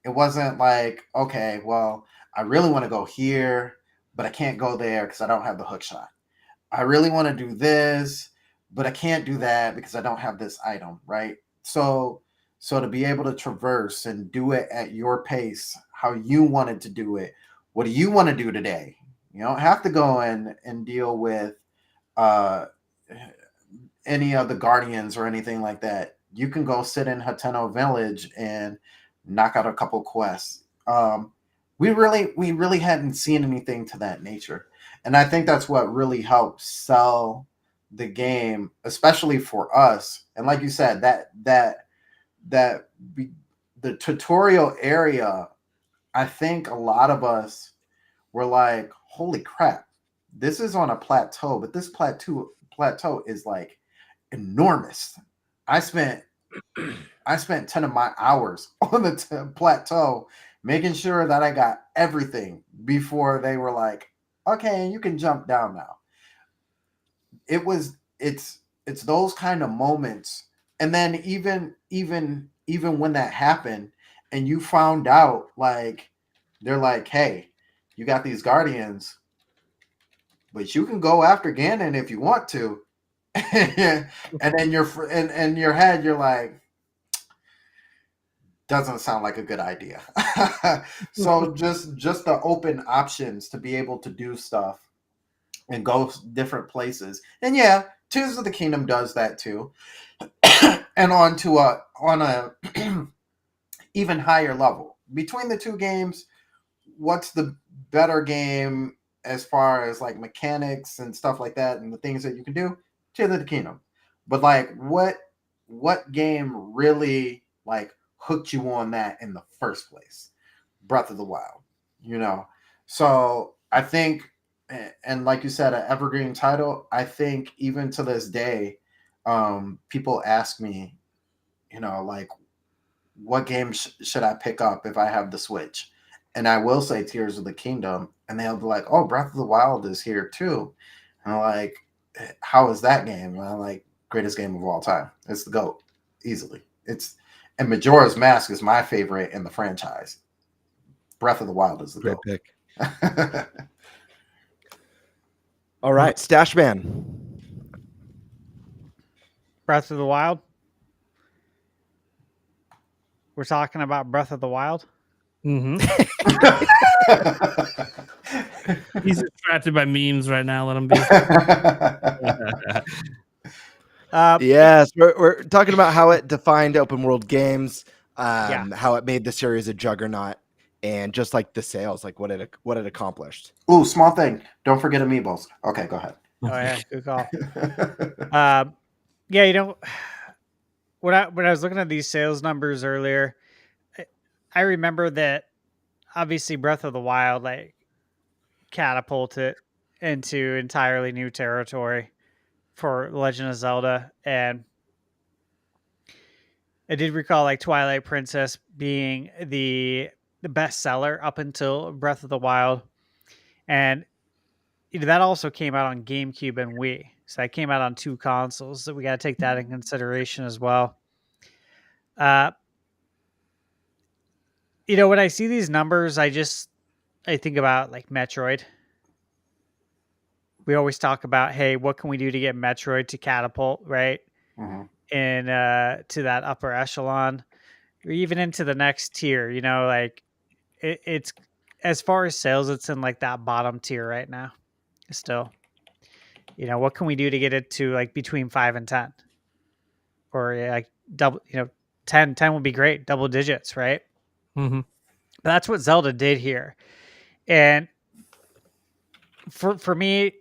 It wasn't like, okay, well, I really want to go here, but I can't go there because I don't have the hook shot. I really want to do this, but I can't do that because I don't have this item, right? So to be able to traverse and do it at your pace, how you wanted to do it. What do you want to do today? You don't have to go in and deal with any of the guardians or anything like that. You can go sit in Hateno Village and knock out a couple quests. We really hadn't seen anything to that nature, and I think that's what really helped sell the game, especially for us. And like you said, the tutorial area, I think a lot of us were like, holy crap, this is on a plateau, but this plateau is like enormous. I spent 10 of my hours on the plateau making sure that I got everything before they were like, okay, you can jump down now. It's those kind of moments. And then even when that happened and you found out, like, they're like, hey, you got these guardians, but you can go after Ganon if you want to. And then in your head, you're like, doesn't sound like a good idea. So just the open options to be able to do stuff and go different places. And yeah, Tears of the Kingdom does that too. And on a even higher level. Between the two games, what's the better game as far as like mechanics and stuff like that and the things that you can do? Tears of the Kingdom. But like what game really like hooked you on that in the first place? Breath of the Wild, you know. So I think, and like you said, an evergreen title, I think even to this day, people ask me, you know, like, what game should I pick up if I have the Switch? And I will say Tears of the Kingdom, and they'll be like, oh, Breath of the Wild is here too. And I'm like, how is that game? And I'm like, greatest game of all time. It's the GOAT, easily. And Majora's Mask is my favorite in the franchise. Breath of the Wild is the Great GOAT. pick. All right, Stash Man. Breath of the Wild. We're talking about Breath of the Wild. Mm-hmm. He's distracted by memes right now. Let him be. Yes, we're talking about how it defined open world games, how it made the series a juggernaut, and just like the sales, like what it accomplished. Ooh, small thing. Don't forget Amiibos. Okay, go ahead. Oh yeah, good call. Yeah, you know, when I was looking at these sales numbers earlier, I remember that obviously Breath of the Wild like catapulted into entirely new territory for Legend of Zelda, and I did recall like Twilight Princess being the best seller up until Breath of the Wild, and that also came out on GameCube and Wii. So that came out on two consoles. So we got to take that in consideration as well. You know, when I see these numbers, I think about like Metroid. We always talk about, hey, what can we do to get Metroid to catapult, right? Mm-hmm. And to that upper echelon, or even into the next tier. You know, like it's as far as sales, it's in like that bottom tier right now. Still, you know, what can we do to get it to like between 5 and 10, or like double? You know, 10 would be great, double digits, right? Mm-hmm. But that's what Zelda did here, and for me,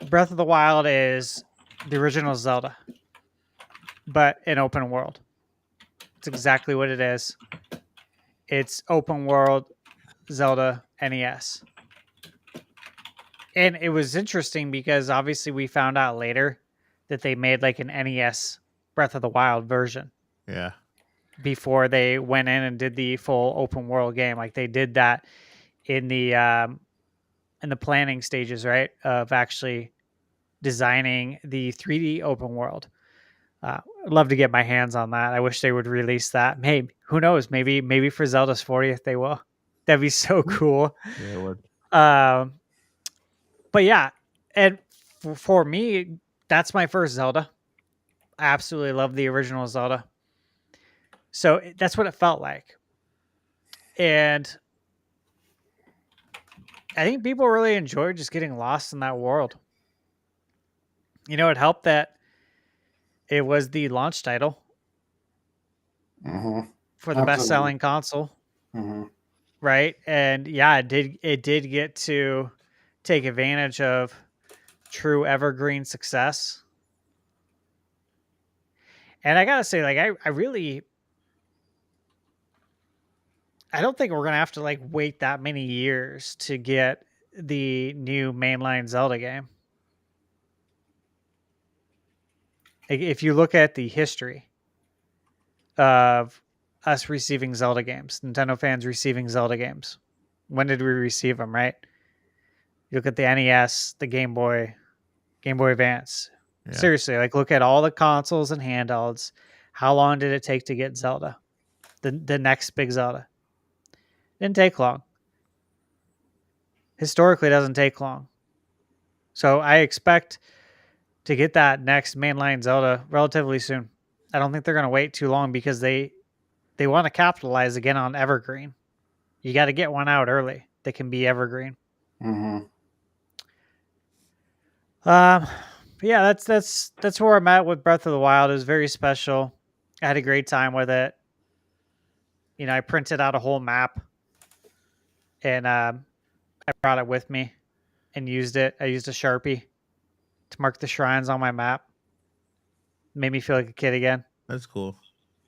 Breath of the Wild is the original Zelda, but an open world. It's exactly what it is. It's open world Zelda NES. And it was interesting because obviously we found out later that they made like an NES Breath of the Wild version Yeah. before they went in and did the full open world game. Like they did that in the planning stages, right? Of actually designing the 3D open world. I'd love to get my hands on that. I wish they would release that. Maybe, who knows? Maybe for Zelda's 40th they will. That'd be so cool. Yeah, it would. But yeah, and for me, that's my first Zelda. I absolutely love the original Zelda. So that's what it felt like. And I think people really enjoyed just getting lost in that world. You know, it helped that it was the launch title Mm-hmm. for the best-selling console, Mm-hmm. right? And yeah, it did get to take advantage of true evergreen success. And I gotta say, like, I don't think we're gonna have to like wait that many years to get the new mainline Zelda game. Like, if you look at the history of us receiving Zelda games, Nintendo fans receiving Zelda games, when did we receive them, right? You look at the NES, the Game Boy Advance. Yeah. Seriously, like look at all the consoles and handhelds. How long did it take to get Zelda? The next big Zelda. Didn't take long. Historically, it doesn't take long. So I expect to get that next mainline Zelda relatively soon. I don't think they're going to wait too long because they want to capitalize again on evergreen. You got to get one out early that can be evergreen. Mm-hmm. Yeah, that's where I'm at with Breath of the Wild. It was very special. I had a great time with it. You know, I printed out a whole map, and I brought it with me and used it. I used a Sharpie to mark the shrines on my map. Made me feel like a kid again. That's cool.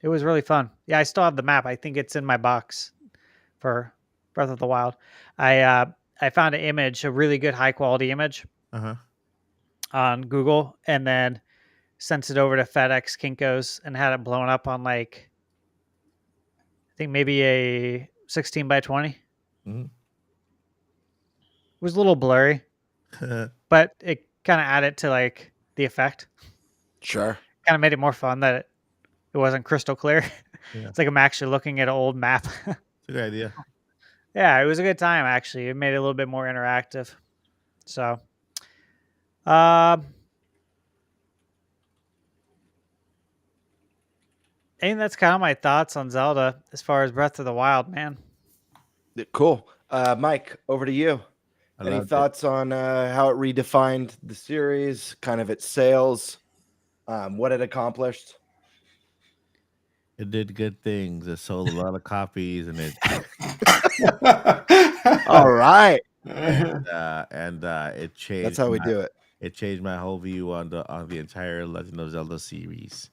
It was really fun. Yeah, I still have the map. I think it's in my box for Breath of the Wild. I found an image, a really good high quality image Uh-huh. on Google, and then sent it over to FedEx Kinko's and had it blown up on like, I think maybe a 16 by 20. Mhm. It was a little blurry, but it kind of added to like the effect. Sure. Kind of made it more fun that it wasn't crystal clear. Yeah. It's like I'm actually looking at an old map. It's a good idea. Yeah, it was a good time actually. It made it a little bit more interactive. So, I think that's kind of my thoughts on Zelda as far as Breath of the Wild, man. Cool. Mike, over to you. I Any loved it. thoughts on how it redefined the series, kind of its sales, what it accomplished? It did good things. It sold a lot of copies, and it All right. it changed. That's how we do it. It changed my whole view on the entire Legend of Zelda series.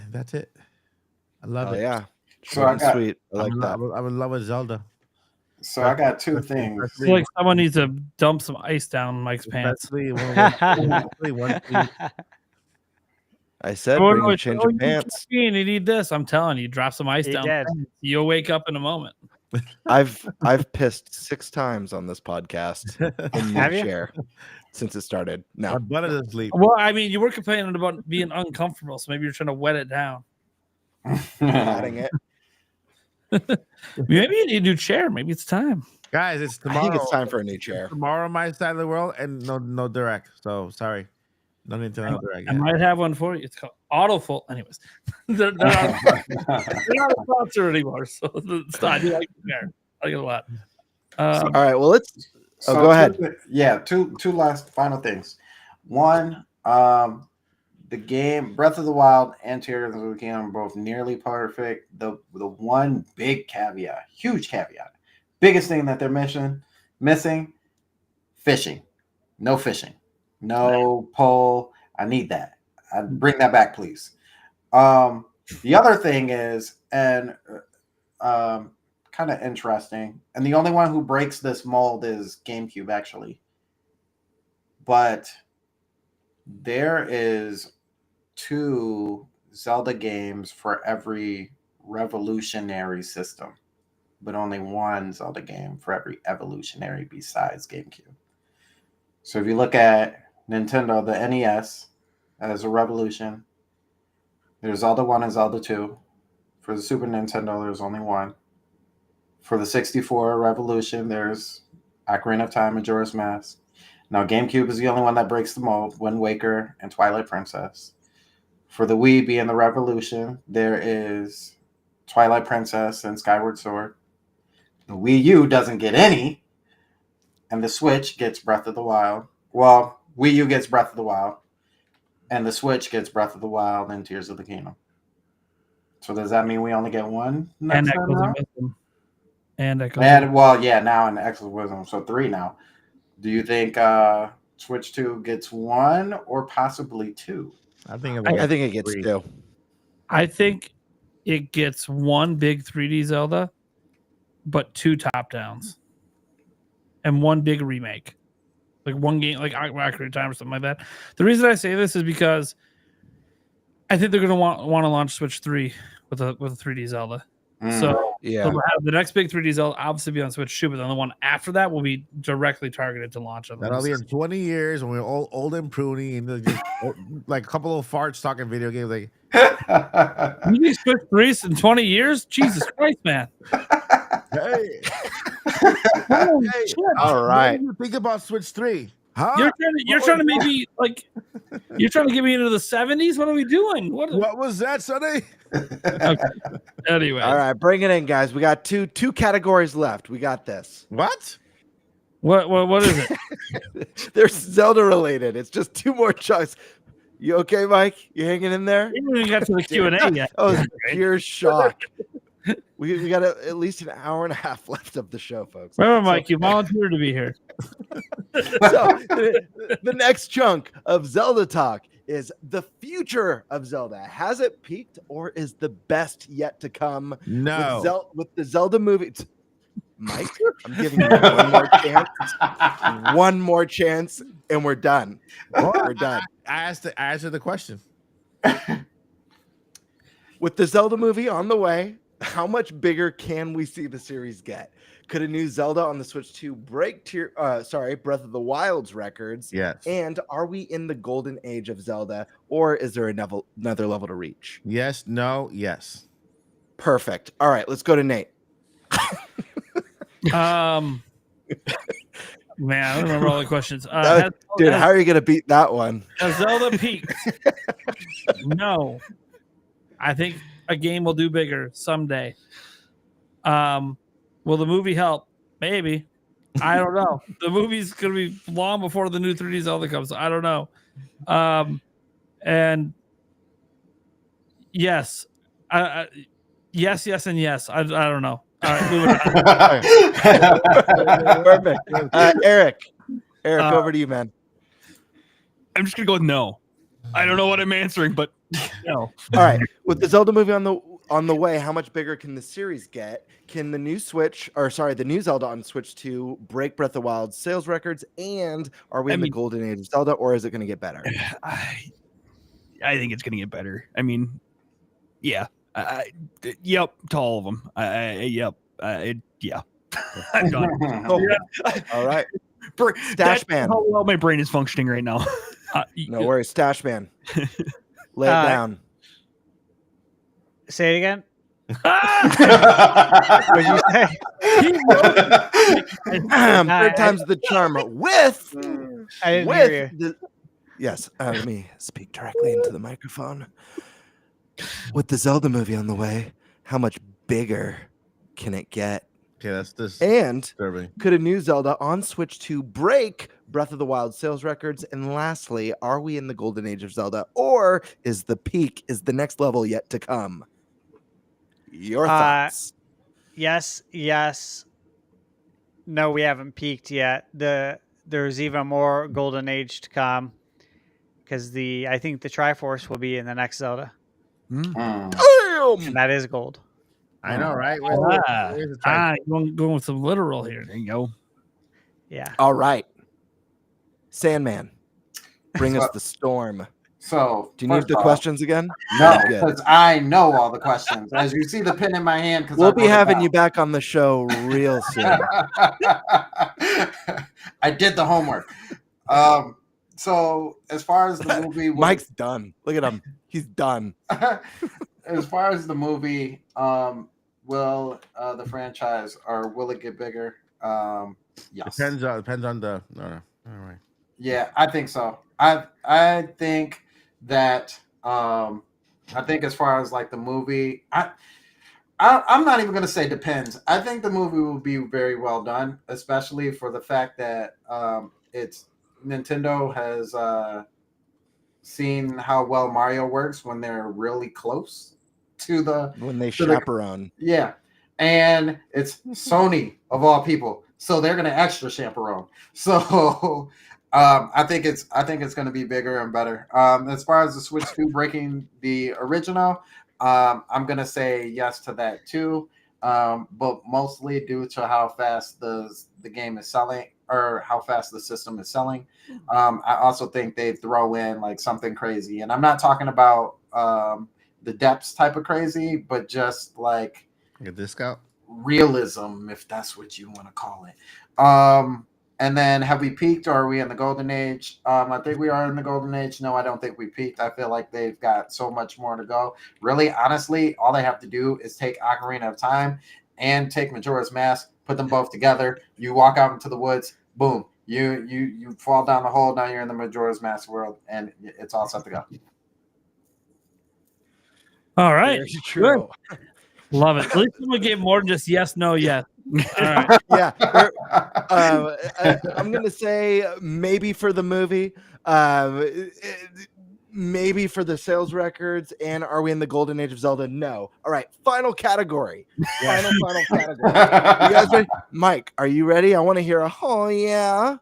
That's it. I love Oh it. yeah. So Short I and got sweet. I like that. I'm in love with Zelda. so I got two things. I feel like someone needs to dump some ice down Mike's pants. Especially once I said Oh, bring no, a it's- change oh, of you pants. You need this. I'm telling you, drop some ice He down. did. You'll wake up in a moment. I've pissed 6 times on this podcast in Have my you? chair since it started. my No. butt is asleep. Well, I mean, you were complaining about being uncomfortable, so maybe you're trying to wet it down. Adding it. Maybe you need a new chair. Maybe it's time. Guys, it's I tomorrow. think it's time for a new chair. Tomorrow on my side of the world, and no direct. So sorry. No Nintendo direct. I yet. might have one for you. It's called Autofull. Anyways, they're not a sponsor anymore, so it's not. I do like the chair. I like it a lot. All right. Well, let's. So go ahead. Two last final things. One, the game Breath of the Wild and Tears of the Kingdom are both nearly perfect. The one big caveat, huge caveat, biggest thing that they're missing, fishing. No fishing. No pole. I need that. Bring that back, please. The other thing is, and kind of interesting, and the only one who breaks this mold is GameCube, actually. But there is 2 Zelda games for every revolutionary system, but only 1 Zelda game for every evolutionary besides GameCube. So if you look at Nintendo, the NES as a revolution, there's Zelda 1 and Zelda 2. For the Super Nintendo, there's only 1. For the 64 Revolution, there's Ocarina of Time, Majora's Mask. Now, GameCube is the only one that breaks the mold, Wind Waker and Twilight Princess. For the Wii being the Revolution, there is Twilight Princess and Skyward Sword. The Wii U doesn't get any, and the Switch gets Breath of the Wild. Well, Wii U gets Breath of the Wild, and the Switch gets Breath of the Wild and Tears of the Kingdom. So does that mean we only get 1 next And time Echoes now? of Wisdom. And Echoes. And well, yeah, now in the Echoes of Wisdom, so 3 now. Do you think Switch 2 gets 1 or possibly 2? I think it gets 2. I think it gets 1 big 3D Zelda, but 2 top downs, and 1 big remake, like 1 game, like Ocarina of Time or something like that. The reason I say this is because I think they're going to want to launch Switch 3 with a 3D Zelda. So Yeah. they'll have the next big 3D Zelda obviously be on Switch 2, but then the one after that will be directly targeted to launch on the That'll be in 20 years when we're all old and pruny and just, like a couple of farts talking video games. Like, You need Switch 3 in 20 years? Jesus Christ, man. hey, Holy hey, shit. All right. what do you think about Switch 3? Huh? You're trying to make me like you're trying to get me into the 70s? What are we doing? What was that, Sonny? Okay. Anyway. All right, bring it in, guys. We got two categories left. We got this. What? What is it? They're Zelda related. It's just 2 more chunks. You okay, Mike? You hanging in there? We haven't even got to the Q&A yet. Oh, pure shock. We got at least an hour and a half left of the show, folks. Remember, Mike, you volunteered to be here. So the next chunk of Zelda talk is the future of Zelda. Has it peaked or is the best yet to come? No. With the Zelda movie. Mike, I'm giving you one more chance. One more chance, and we're done. We're done. Answer the question. With the Zelda movie on the way, how much bigger can we see the series get? Could a new Zelda on the Switch 2 break Breath of the Wild's records? Yes. And are we in the golden age of Zelda, or is there another level to reach? Yes, no, yes. Perfect. All right, let's go to Nate. Man, I don't remember all the questions. Dude, how are you going to beat that one? Has Zelda peaked? No. I think a game will do bigger someday. Will the movie help? Maybe. I don't know. The movie's going to be long before the new 3D Zelda comes. I don't know. And yes. Yes, and yes. I don't know. All right, moving on. Perfect. Eric, over to you, man. I'm just gonna go with no. I don't know what I'm answering, but no. All right. With the Zelda movie on the way, how much bigger can the series get? Can the new the new Zelda on Switch 2 break Breath of the Wild's sales records? And are we in the golden age of Zelda, or is it going to get better? I think it's gonna get better. I mean, yeah. Yep, to all of them. Yep. Yeah. I'm done. All right. Stash That's Man. how well my brain is functioning right now. No worries. Stash Man. Lay it down. Say it again. Third time's the charm. I didn't hear you. Yes, let me speak directly into the microphone. With the Zelda movie on the way, how much bigger can it get? Okay, that's this. And Disturbing. could a new Zelda on Switch 2 break Breath of the Wild sales records? And lastly, are we in the golden age of Zelda, or is the next level yet to come? Your thoughts? Yes. No, we haven't peaked yet. The there's even more Golden Age to come because I think the Triforce will be in the next Zelda, Damn! and that is gold. I know, right? You want going with some literal here? There you go. Yeah. All right, Sandman, bring us the storm. So, Do you need first the off, questions again? No, Good. because I know all the questions. As you see the pen in my hand, because We'll be having you back on the show real soon. I did the homework. So as far as the movie, Mike's done. Look at him. He's done. as far as the movie, will the franchise or will it get bigger? Yes. Depends on the. No. All right. Yeah, I think so. I think that I think as far as like the movie, I'm not even going to say depends. I think the movie will be very well done, especially for the fact that it's Nintendo has seen how well Mario works when they're really close to the When they to the- chaperone. yeah, and it's Sony of all people, so they're going to extra chaperone. So I think it's going to be bigger and better. As far as the Switch 2 breaking the original, I'm going to say yes to that too. But mostly due to how fast the game is selling or how fast the system is selling. I also think they throw in like something crazy, and I'm not talking about the depths type of crazy, but just like A discount. realism, if that's what you want to call it. And then have we peaked or are we in the golden age? I think we are in the golden age. No, I don't think we peaked. I feel like they've got so much more to go. Really, honestly, all they have to do is take Ocarina of Time and take Majora's Mask, put them both together. You walk out into the woods, boom. You fall down the hole, now you're in the Majora's Mask world, and it's all set to go. All right. Very true. Love it. At least we gave more than just yes, no, yes. All right. Yeah. I'm going to say maybe for the movie, maybe for the sales records, and are we in the golden age of Zelda? No. All right. Final category. Final category. You guys ready? Mike, are you ready? I want to hear a oh yeah.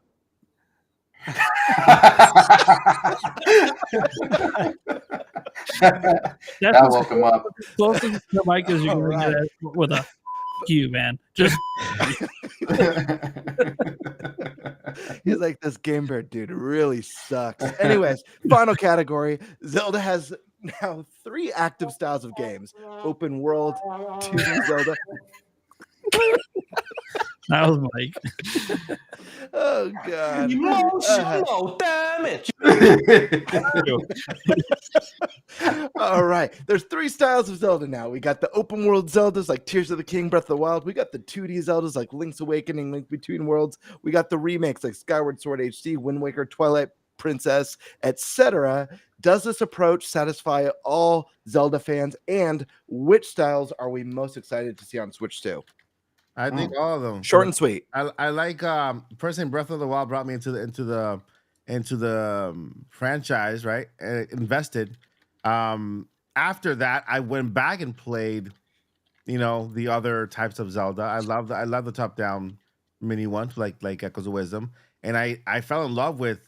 That woke him up. Closest to Mike as you can get it with a you, man. Just He's like, this Game Bird dude really sucks. Anyways, final category. Zelda has now 3 active styles of games: open world, 2D Zelda. that was Mike. Oh god. Emotional damage. All right. There's 3 styles of Zelda now. We got the open world Zeldas like Tears of the King, Breath of the Wild. We got the 2D Zeldas like Link's Awakening, Link Between Worlds. We got the remakes like Skyward Sword HD, Wind Waker, Twilight Princess, etc. Does this approach satisfy all Zelda fans? And which styles are we most excited to see on Switch 2? I think all of them. Short and sweet. I like personally Breath of the Wild brought me into the franchise, right? Invested. After that, I went back and played, the other types of Zelda. I love the top down mini ones like Echoes of Wisdom, and I fell in love with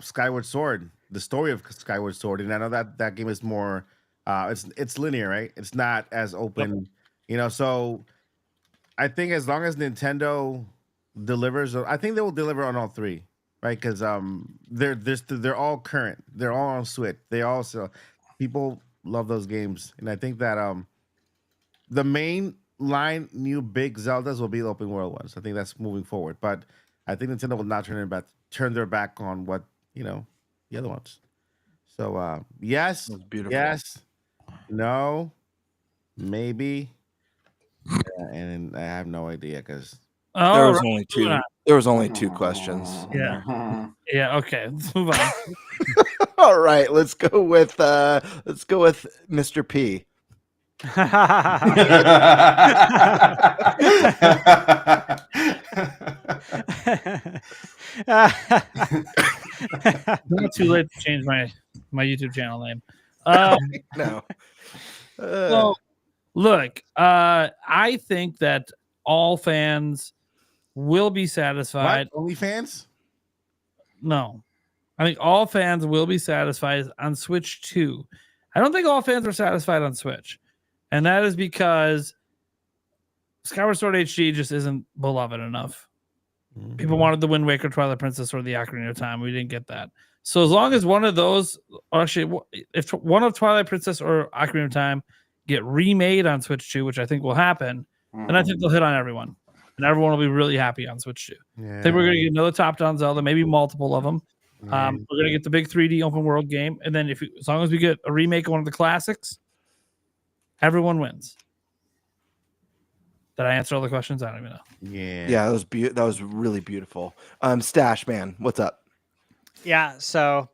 Skyward Sword, the story of Skyward Sword, and I know that game is more. It's linear, right? It's not as open, So I think as long as Nintendo delivers, I think they will deliver on all 3, right? Because they're all current, they're all on Switch, people love those games, and I think that the main line new big Zeldas will be the open world ones. I think that's moving forward, but I think Nintendo will not turn their back on what the other ones. So yes, That's beautiful. yes. No, maybe, and I have no idea because There was only 2 questions. Yeah. Yeah. Okay. Let's move on. All right, let's go with Mr. P. Not too late to change my YouTube channel name. No. So, look, I think that all fans will be satisfied. What? OnlyFans? No, I think all fans will be satisfied on Switch 2. I don't think all fans are satisfied on Switch, and that is because Skyward Sword HD just isn't beloved enough. People wanted the Wind Waker, Twilight Princess, or the Ocarina of Time. We didn't get that. So as long as one of those, or actually, if one of Twilight Princess or Ocarina of Time get remade on Switch 2, which I think will happen, then I think they'll hit on everyone, and everyone will be really happy on Switch 2. Yeah. I think we're going to get another top-down Zelda, maybe multiple of them. We're going to get the big 3D open world game, and then as long as we get a remake of one of the classics, everyone wins. Did I answer all the questions? I don't even know. Yeah, that was really beautiful. Stash Man, what's up? Yeah, so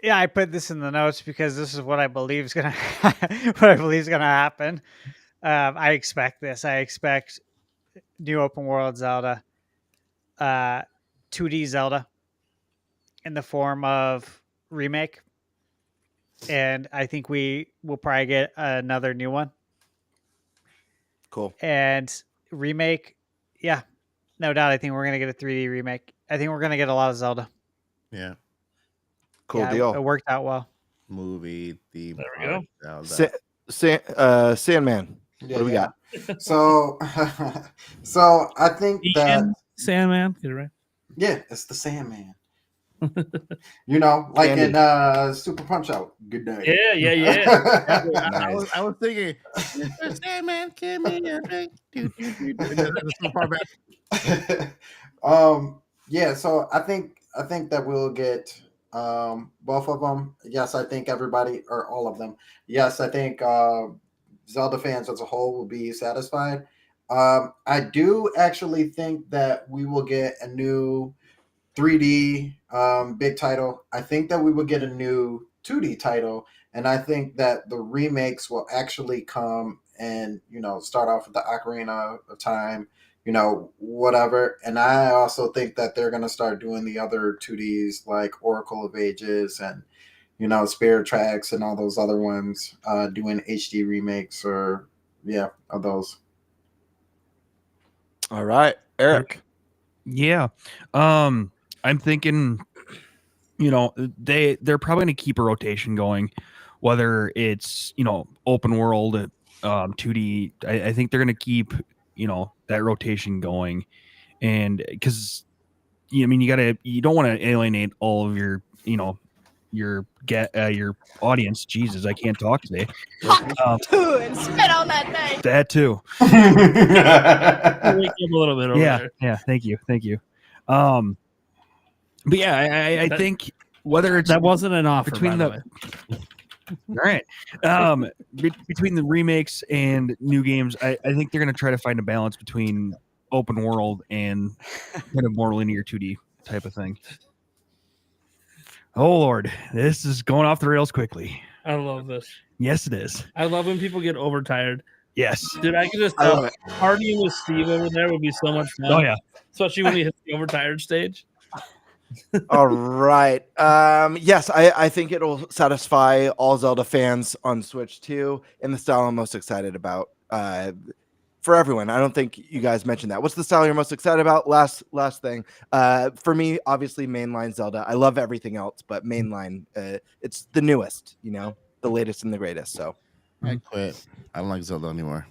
yeah, I put this in the notes because this is what I believe is gonna happen. I expect this. I expect new open world Zelda, 2D Zelda, in the form of remake, and I think we will probably get another new one. Cool. And remake, yeah, no doubt. I think we're gonna get a 3D remake. I think we're gonna get a lot of Zelda. Yeah. Cool Yeah, deal. It worked out well. Movie theme. There we go. Sandman. What do we got? So, I think that Ian Sandman, get it right? yeah, it's the Sandman. You know, like Candy. in Super Punch Out. Good day. Yeah. I was thinking, Mr. Sandman, give me a drink. That's so far back. Yeah, so I think that we'll get both of them. Yes, I think everybody or all of them. Yes, I think Zelda fans as a whole will be satisfied. I do actually think that we will get a new 3D big title. I think that we will get a new 2D title, and I think that the remakes will actually come and start off with the Ocarina of Time, whatever. And I also think that they're gonna start doing the other 2Ds like Oracle of Ages and Spirit Tracks and all those other ones, doing HD remakes of those. All right, Eric. Yeah. I'm thinking, they're probably going to keep a rotation going, whether it's, open world, 2D. I think they're going to keep, that rotation going. And because, you don't want to alienate all of your, your audience. Jesus, I can't talk today. And spit on that thing. That too. Wake up a little bit over there. Yeah. Thank you. But yeah, I think whether it's That wasn't an offer between by the way. all right, between the remakes and new games, I think they're going to try to find a balance between open world and kind of more linear 2D type of thing. Oh Lord, this is going off the rails quickly. I love this. Yes, it is. I love when people get overtired. Yes. Dude, I could just I love it. partying with Steve over there would be so much fun. Oh yeah. Especially when he hits the overtired stage. All right. Yes, I think it'll satisfy all Zelda fans on Switch 2 in the style I'm most excited about. For everyone, I don't think you guys mentioned that. What's the style you're most excited about? Last thing. For me, obviously mainline Zelda. I love everything else, but mainline, it's the newest, the latest and the greatest. So I quit. I don't like Zelda anymore.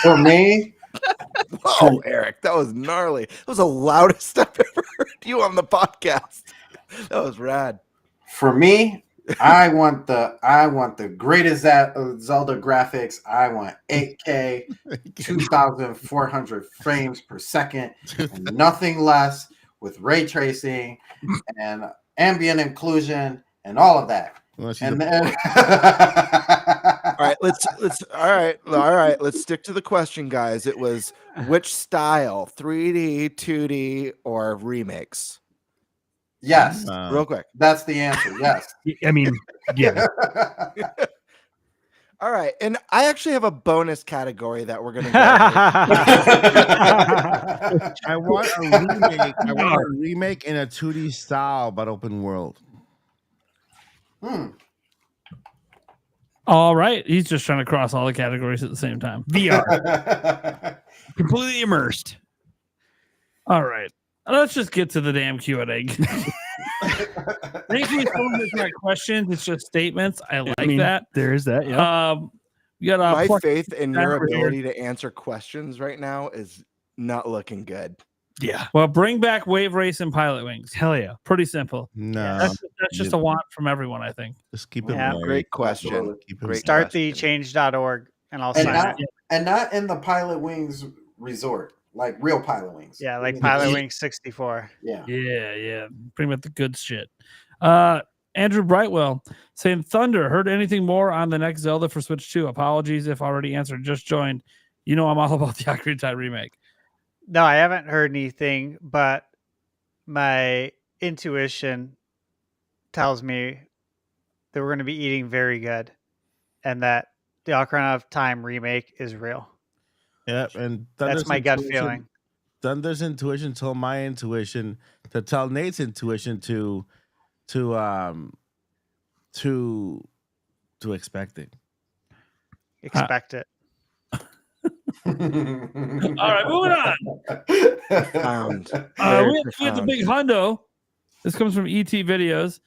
For me, whoa, Eric, that was gnarly. That was the loudest I've ever heard you on the podcast. That was rad. For me, I want the greatest Zelda graphics. I want 8K, 2,400 frames per second, and nothing less, with ray tracing and ambient inclusion and all of that. And then All right, let's stick to the question, guys. It was which style, 3D, 2D, or remakes? yes, Real quick. that's the answer. Yes. I mean, yeah. All right, and I actually have a bonus category that we're gonna go. I want a remake. I want a remake in a 2D style, but open world. All right. He's just trying to cross all the categories at the same time. VR. completely immersed. All right. Let's just get to the damn Q&A. Thankfully, someone has got questions. It's just statements. I like that. There is that. Yeah. We got My Pluck- faith in your over here. ability to answer questions right now is not looking good. Yeah. Well, bring back Wave Race and Pilot Wings. Hell yeah. Pretty simple. No, That's just a want from everyone, I think. just keep it. Yeah. Larry. Great question. Absolutely. Keep it Great Start the question. change.org and I'll And sign not, it. and not in the Pilot Wings resort, like real Pilot Wings. Yeah, like Yeah. Pilot Wing 64. Yeah. Yeah. Bring back the good shit. Andrew Brightwell saying, Thunder, heard anything more on the next Zelda for Switch 2? Apologies if already answered. Just joined. You know I'm all about the Ocarina of Time remake. No, I haven't heard anything, but my intuition tells me that we're going to be eating very good and that the Ocarina of Time remake is real. Yep, and That's my gut feeling. Thunder's intuition told my intuition to tell Nate's intuition to expect it. Expect it. All right, moving on. Profound. We Very have the profound. big hundo. This comes from ET Videos.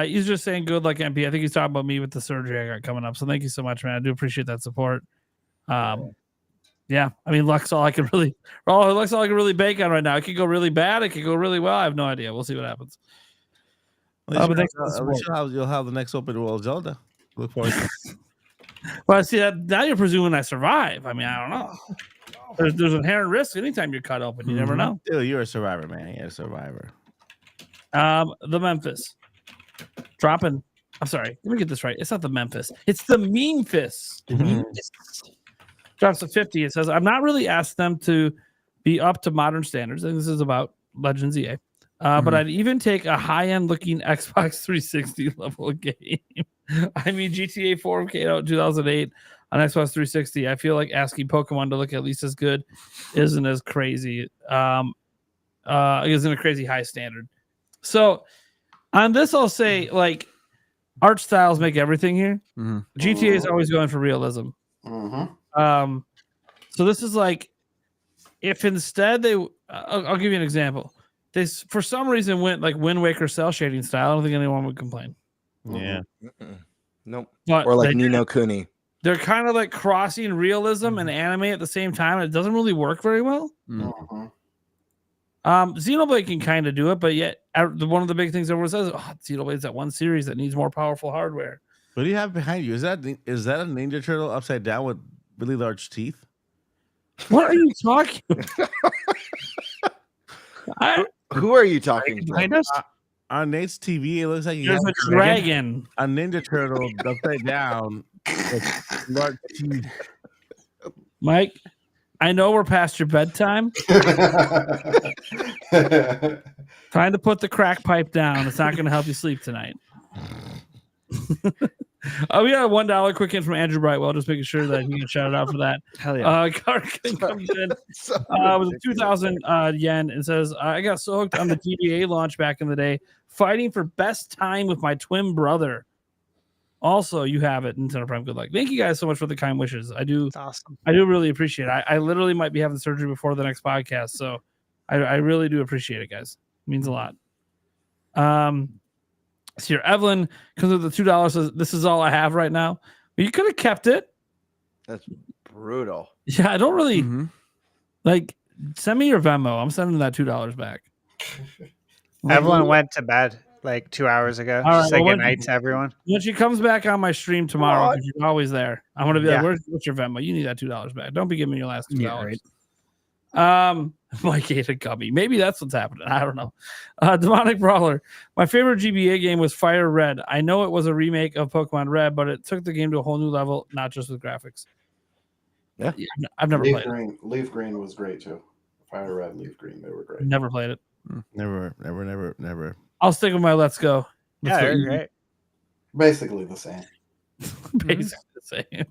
He's just saying good luck, MP. I think he's talking about me with the surgery I got coming up. So thank you so much, man. I do appreciate that support. Yeah, I mean, luck's all I can really bank on right now. It could go really bad. It could go really well. I have no idea. We'll see what happens. At but thanks for the least support. you'll have the next open world Zelda. Look forward to it. Well, see that now you're presuming I survive. I mean, I don't know. There's inherent risk anytime you're cut open. You never know. Dude, you're a survivor, man. You're a survivor. The Memphis dropping. I'm sorry. Let me get this right. It's not the Memphis. It's the Memphis. Drops to 50. It says, I'm not really asked them to be up to modern standards. And this is about Legends EA. But I'd even take a high-end looking Xbox 360 level game. I mean, GTA 4 came out in 2008 on Xbox 360. I feel like asking Pokemon to look at least as good isn't as crazy. Isn't a crazy high standard. So on this, I'll say, like, art styles make everything here. GTA is always going for realism. So this is like, if instead I'll give you an example. They for some reason went like Wind Waker cell shading style. I don't think anyone would complain. Yeah. Nope. But Or like they- Nino Kuni. they're kind of like crossing realism and anime at the same time. It doesn't really work very well. Xenoblade can kind of do it, but yet one of the big things everyone says, Xenoblade's that one series that needs more powerful hardware. What do you have behind you? Is that a Ninja Turtle upside down with really large teeth? What are you talking? Who are you talking to? Behind us? On Nate's TV, it looks like he There's has a dragon. a Ninja Turtle upside down with large teeth. Mike, I know we're past your bedtime. Trying to put the crack pipe down. It's not going to help you sleep tonight. We got a $1 quick in from Andrew Brightwell, just making sure that he can shout it out for that. Hell yeah. Karkin comes in. Was it 2,000 yen and says, I got so hooked on the GBA launch back in the day, fighting for best time with my twin brother. Also, you have it, Nintendo Prime. Good luck. Thank you guys so much for the kind wishes. I do. It's awesome. I do really appreciate it. I literally might be having surgery before the next podcast, so I really do appreciate it, guys. It means a lot. So here, Evelyn comes with the $2. Says, this is all I have right now. But you could have kept it. That's brutal. Yeah, I don't really like. Send me your Venmo. I'm sending that $2 back. Evelyn went to bed like 2 hours ago. All right, She said well, good night to everyone. When she comes back on my stream tomorrow, What? 'cause you're always there, I'm gonna be like, Yeah. what's your Venmo? You need that $2 back. Don't be giving me your last $2. Yeah, right. Mike ate a gummy. Maybe that's what's happening. I don't know. Demonic Brawler. My favorite GBA game was Fire Red. I know it was a remake of Pokemon Red, but it took the game to a whole new level, not just with graphics. Yeah. I've never Leaf played it. Green. Leaf Green was great too. Fire Red, Leaf Green, they were great. Never played it. Never. I'll stick with my Let's Go. Yeah, they're great. Basically the same. Basically the same.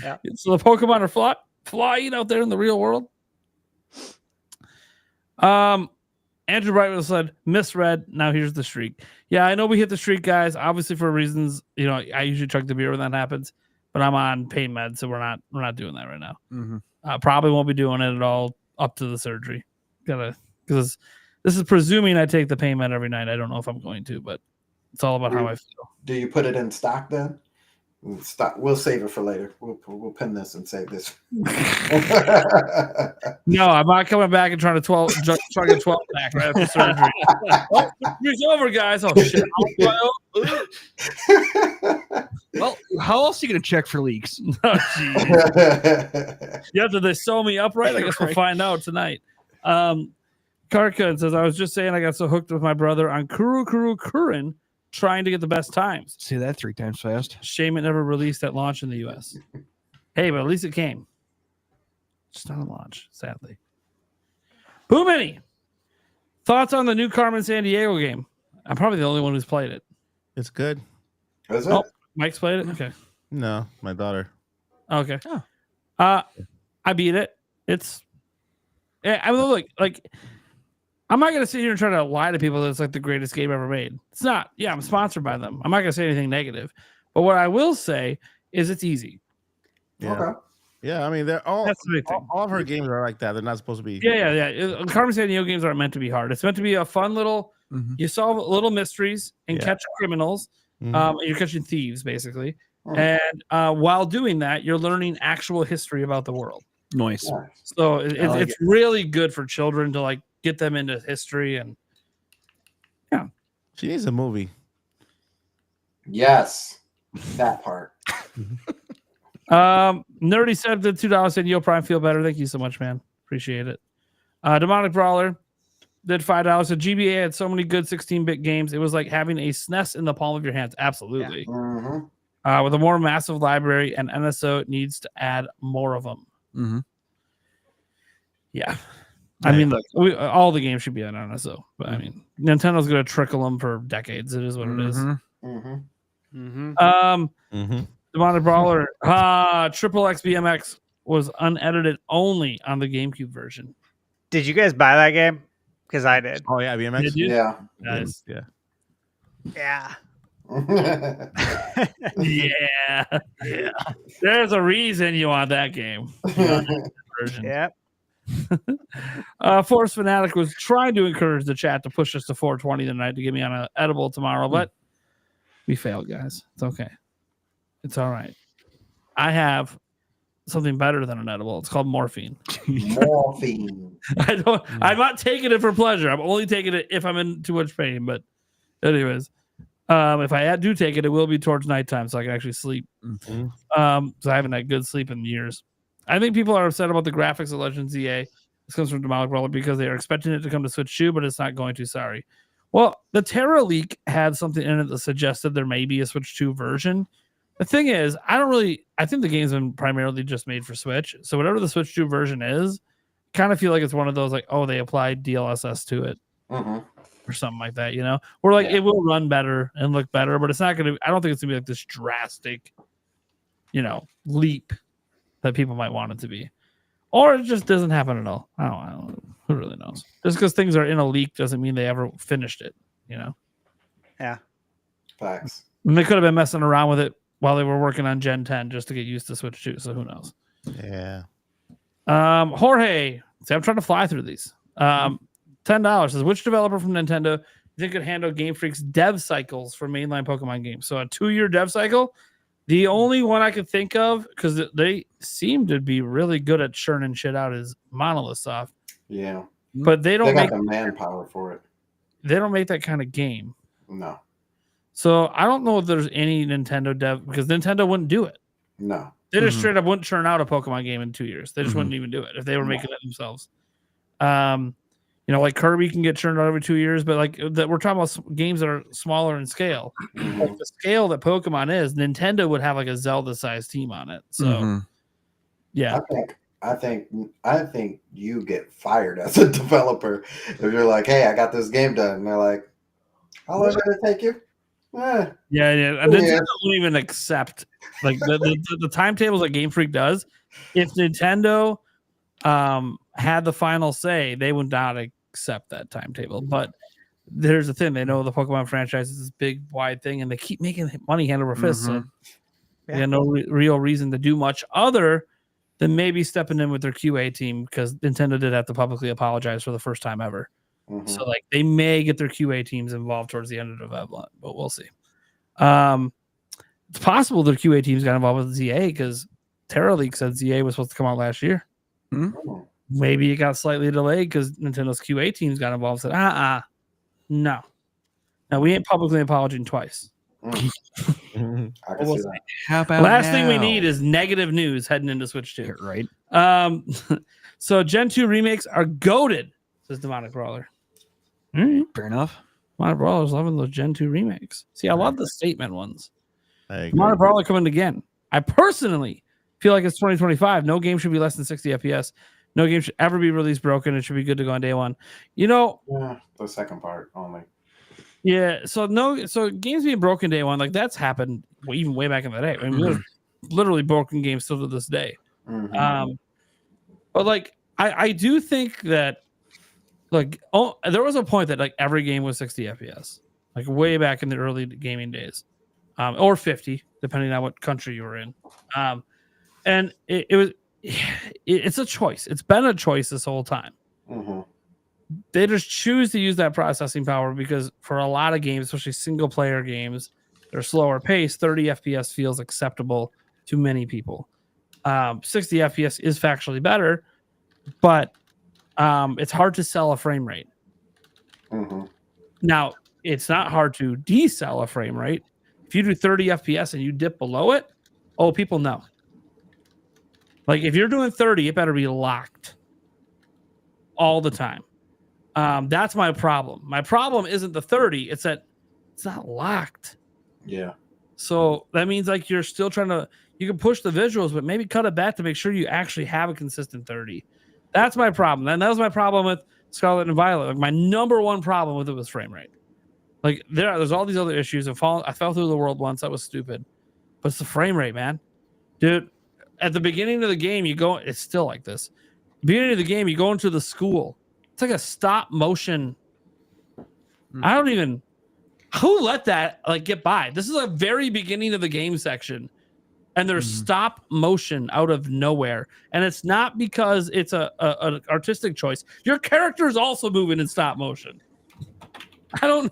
Yeah. So the Pokemon are flying out there in the real world. Andrew Brightwell said, misread. Now here's the streak. Yeah, I know we hit the streak, guys. Obviously for reasons, I usually chug the beer when that happens, but I'm on pain meds, so we're not doing that right now. Probably won't be doing it at all up to the surgery. Because this is presuming I take the pain med every night. I don't know if I'm going to, but it's all about how I feel. Do you put it in stock then? Stock. We'll save it for later. We'll pin this and save this. No, I'm not coming back and trying to get 12 back right after surgery. Oh, surgery's over, guys. Oh shit. Well, how else are you gonna check for leaks? Oh, yeah, did they sew me up right? I guess we'll find out tonight. Karka says, I was just saying I got so hooked with my brother on Kurin trying to get the best times. Say that 3 times fast. Shame it never released at launch in the US. Hey, but at least it came. Just not a launch, sadly. Boo Mini. Thoughts on the new Carmen San Diego game? I'm probably the only one who's played it. It's good. Is it? Oh, Mike's played it? Okay. No, my daughter. Okay. Oh. I beat it. It's I mean, like I'm not gonna sit here and try to lie to people that it's like the greatest game ever made. It's not. Yeah, I'm sponsored by them. I'm not gonna say anything negative. But what I will say is it's easy. Yeah. Okay. Yeah, I mean, they're all That's the big thing. all of her games are like that. They're not supposed to be. Yeah. Carmen San Diego games aren't meant to be hard. It's meant to be a fun little. You solve little mysteries and catch criminals. You're catching thieves basically, and while doing that, you're learning actual history about the world. Nice. So it's really good for children to like get them into history and She needs a movie. Yes, that part. Nerdy said the $2 said Yo Prime feel better. Thank you so much, man. Appreciate it. Demonic Brawler did $5. So GBA had so many good 16-bit games. It was like having a SNES in the palm of your hands. Absolutely. Mm-hmm. With a more massive library, and NSO needs to add more of them. Mm-hmm. Yeah. I mean, look, all the games should be on NSO. But I mean, Nintendo's going to trickle them for decades. It is what it is. Demonic Brawler. Triple X BMX was unedited only on the GameCube version. Did you guys buy that game? Because I did. Oh yeah, BMX. Did you? Yeah. Nice. Yeah. Yeah. Yeah. There's a reason you want that game. Version. Yep. Force Fanatic was trying to encourage the chat to push us to 420 tonight to get me on an edible tomorrow, but we failed, guys. It's okay. It's all right. I have something better than an edible. It's called morphine. Morphine. I'm not taking it for pleasure. I'm only taking it if I'm in too much pain. But anyways, if I do take it, it will be towards nighttime so I can actually sleep. So I haven't had good sleep in years. I think people are upset about the graphics of Legends EA. This comes from Demonic Brawler because they are expecting it to come to Switch 2, but it's not going to. Sorry. Well, the Terra leak had something in it that suggested there may be a Switch 2 version. The thing is, I think the game's been primarily just made for Switch. So whatever the Switch 2 version is, kind of feel like it's one of those like, oh, they applied DLSS to it or something like that, you know? Or like it will run better and look better, but it's not going to, I don't think it's going to be like this drastic, leap that people might want it to be. Or it just doesn't happen at all. I don't know. Who really knows? Just because things are in a leak doesn't mean they ever finished it, Yeah. Facts. And they could have been messing around with it while they were working on Gen 10 just to get used to Switch 2, so who knows? Yeah. Jorge, see, I'm trying to fly through these. $10 says, which developer from Nintendo do you think could handle Game Freak's dev cycles for mainline Pokemon games? So a 2-year dev cycle? The only one I could think of, because they seem to be really good at churning shit out, is Monolith Soft. Yeah. But they don't got the manpower for it. They don't make that kind of game. No. So I don't know if there's any Nintendo dev, because Nintendo wouldn't do it. No. They just straight up wouldn't churn out a Pokemon game in 2 years. They just wouldn't even do it if they were making it themselves. Like Kirby can get churned out every 2 years, but like that, we're talking about games that are smaller in scale. Like the scale that Pokemon is, Nintendo would have like a Zelda-sized team on it. So, yeah, I think you get fired as a developer if you're like, hey, I got this game done, and they're like, how long did it take you? Yeah. And Nintendo won't even accept like the timetables that Game Freak does. If Nintendo had the final say, they would not accept that timetable. But there's the thing: they know the Pokemon franchise is this big, wide thing, and they keep making money hand over fist. So they have no real reason to do much other then maybe stepping in with their QA team, because Nintendo did have to publicly apologize for the first time ever. Mhm. So like they may get their QA teams involved towards the end of November, but we'll see. It's possible their QA teams got involved with ZA because Terra Leak said ZA was supposed to come out last year. Oh. Maybe it got slightly delayed because Nintendo's QA teams got involved and said, no. Now we ain't publicly apologizing twice. I can see that. How about Last thing we now? need is negative news heading into Switch 2. right. So Gen 2 remakes are goated, says Demonic Brawler. All right. Fair enough. Demonic Brawler's loving those Gen 2 remakes. See, I love the statement ones. I agree. Demonic Brawler coming again. I personally feel like it's 2025. No game should be less than 60 FPS. No game should ever be released broken. It should be good to go on day one. You know, Yeah, the second part only. yeah. So games being broken day one, like that's happened even way back in the day. I mean, there's literally broken games still to this day. Mhm. But like I do think that there was a point that like every game was 60 FPS, like way back in the early gaming days, or 50, depending on what country you were in. And it's a choice. It's been a choice this whole time. Mhm. They just choose to use that processing power because for a lot of games, especially single player games, they're slower paced. 30 FPS feels acceptable to many people. 60 FPS is factually better, but it's hard to sell a frame rate. Mhm. Now, it's not hard to desell a frame rate. If you do 30 FPS and you dip below it, people know. Like if you're doing 30, it better be locked all the time. That's my problem. My problem isn't the 30, it's that it's not locked. Yeah. So that means like you're still you can push the visuals, but maybe cut it back to make sure you actually have a consistent 30. That's my problem. And that was my problem with Scarlet and Violet. Like my number one problem with it was frame rate. Like there's all these other issues. I fell through the world once. That was stupid. But it's the frame rate, man. Dude, at the beginning of the game, it's still like this. Beginning of the game, you go into the school. It's like a stop motion. Who let that like get by? This is a very beginning of the game section. And there's stop motion out of nowhere. And it's not because it's an artistic choice. Your character is also moving in stop motion. I